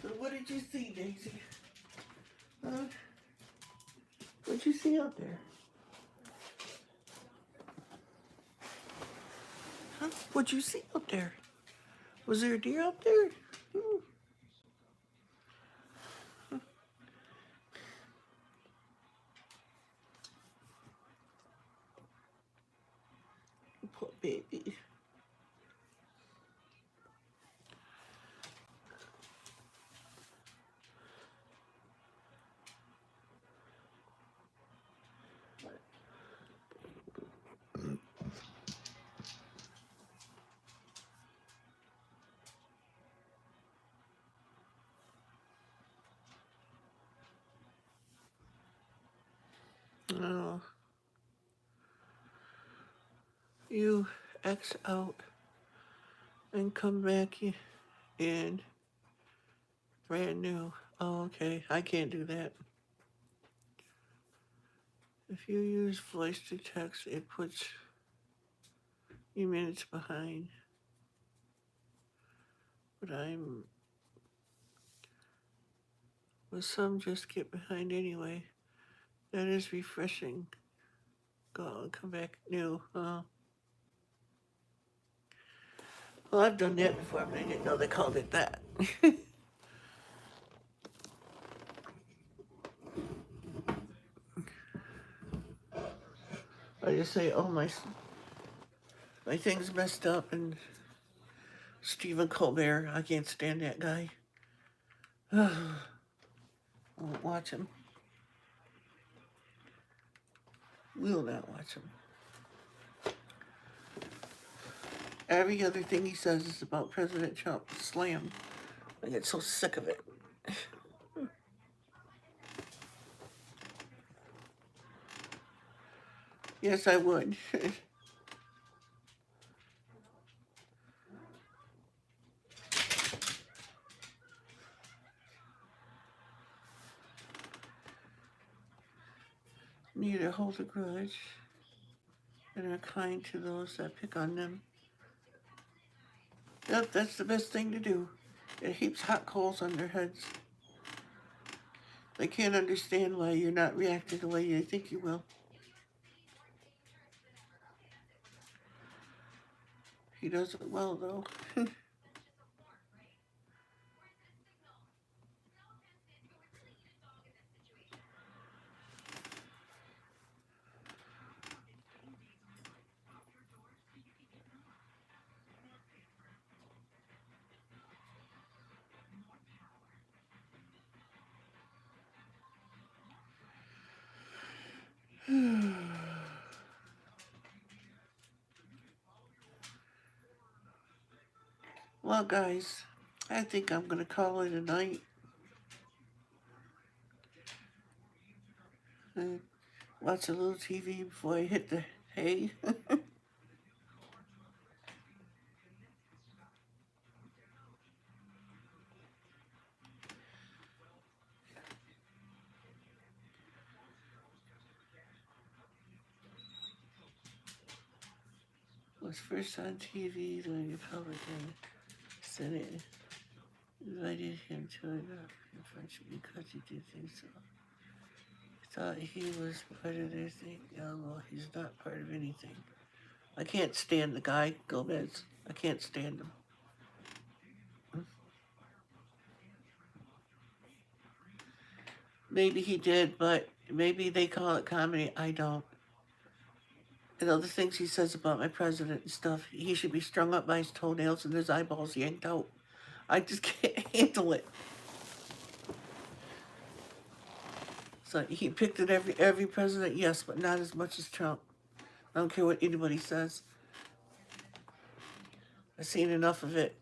So what did you see, Daisy? Huh? What'd you see out there? What'd you see up there? Was there a deer up there? Ooh. Poor baby. Oh, you X out and come back in brand new. Oh, okay. I can't do that. If you use voice to text, it puts you minutes behind. But some just get behind anyway. That is refreshing. Go come back new. Well, I've done that before, but I didn't know they called it that. I just say, oh, my thing's messed up, and Stephen Colbert, I can't stand that guy. I won't watch him. Will not watch him. Every other thing he says is about President Trump. Slam. I get so sick of it. Yes, I would. Neither hold a grudge and are kind to those that pick on them. Yep, that's the best thing to do. It heaps hot coals on their heads. They can't understand why you're not reacting the way you think you will. He does it well, though. Well, guys, I think I'm going to call it a night. Watch a little TV before I hit the hay. Was first on TV during the Republican Senate. Invited him to a friendship because he did things so. Thought he was part of their thing. No, well, he's not part of anything. I can't stand the guy, Gomez. I can't stand him. Maybe he did, but maybe they call it comedy. I don't. And other things he says about my president and stuff, he should be strung up by his toenails and his eyeballs yanked out. I just can't handle it. So he picked at every president, yes, but not as much as Trump. I don't care what anybody says. I've seen enough of it.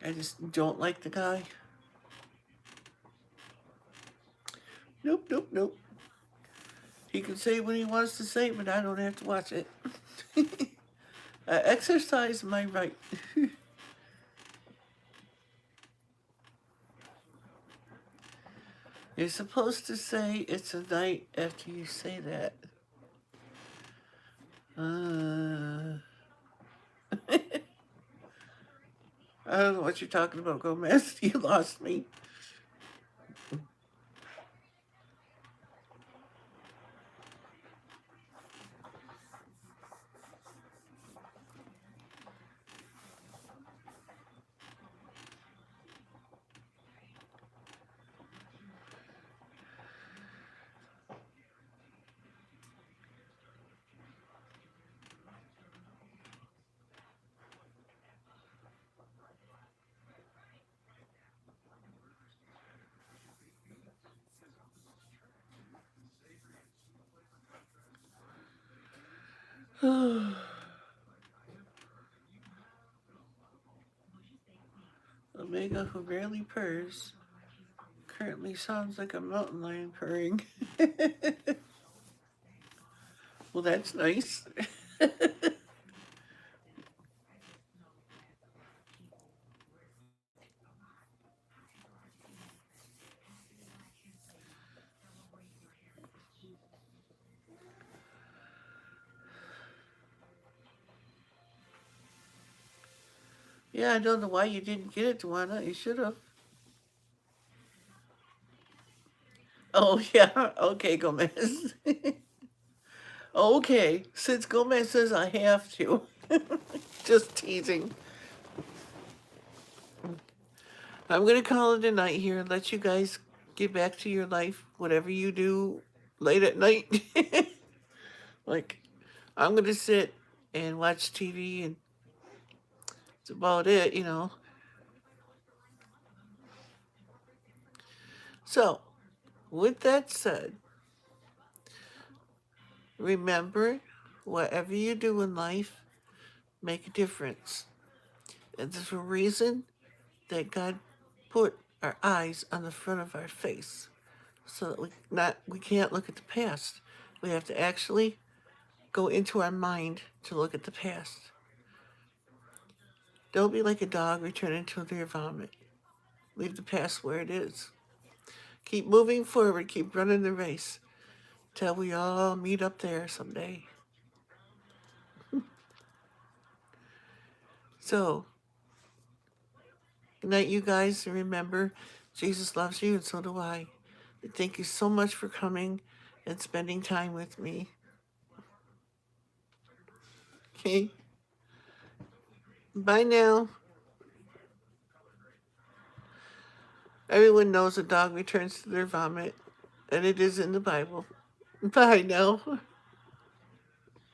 I just don't like the guy. Nope, nope, nope. He can say what he wants to say, but I don't have to watch it. I exercise my right. You're supposed to say it's a night after you say that. I don't know what you're talking about, Gomez. You lost me. Omega, who rarely purrs, currently sounds like a mountain lion purring. Well, that's nice. Yeah, I don't know why you didn't get it, Tawana. You should have. Oh, yeah. Okay, Gomez. Okay, since Gomez says I have to. Just teasing. I'm going to call it a night here and let you guys get back to your life, whatever you do late at night. Like, I'm going to sit and watch TV, and that's about it, you know. So, with that said, remember, whatever you do in life, make a difference. And there's a reason that God put our eyes on the front of our face, so that we can't look at the past. We have to actually go into our mind to look at the past. Don't be like a dog returning to their vomit. Leave the past where it is. Keep moving forward. Keep running the race till we all meet up there someday. So, good night, you guys. And remember, Jesus loves you, and so do I. And thank you so much for coming and spending time with me. Okay? Bye now. Everyone knows a dog returns to their vomit, and it is in the Bible. Bye now.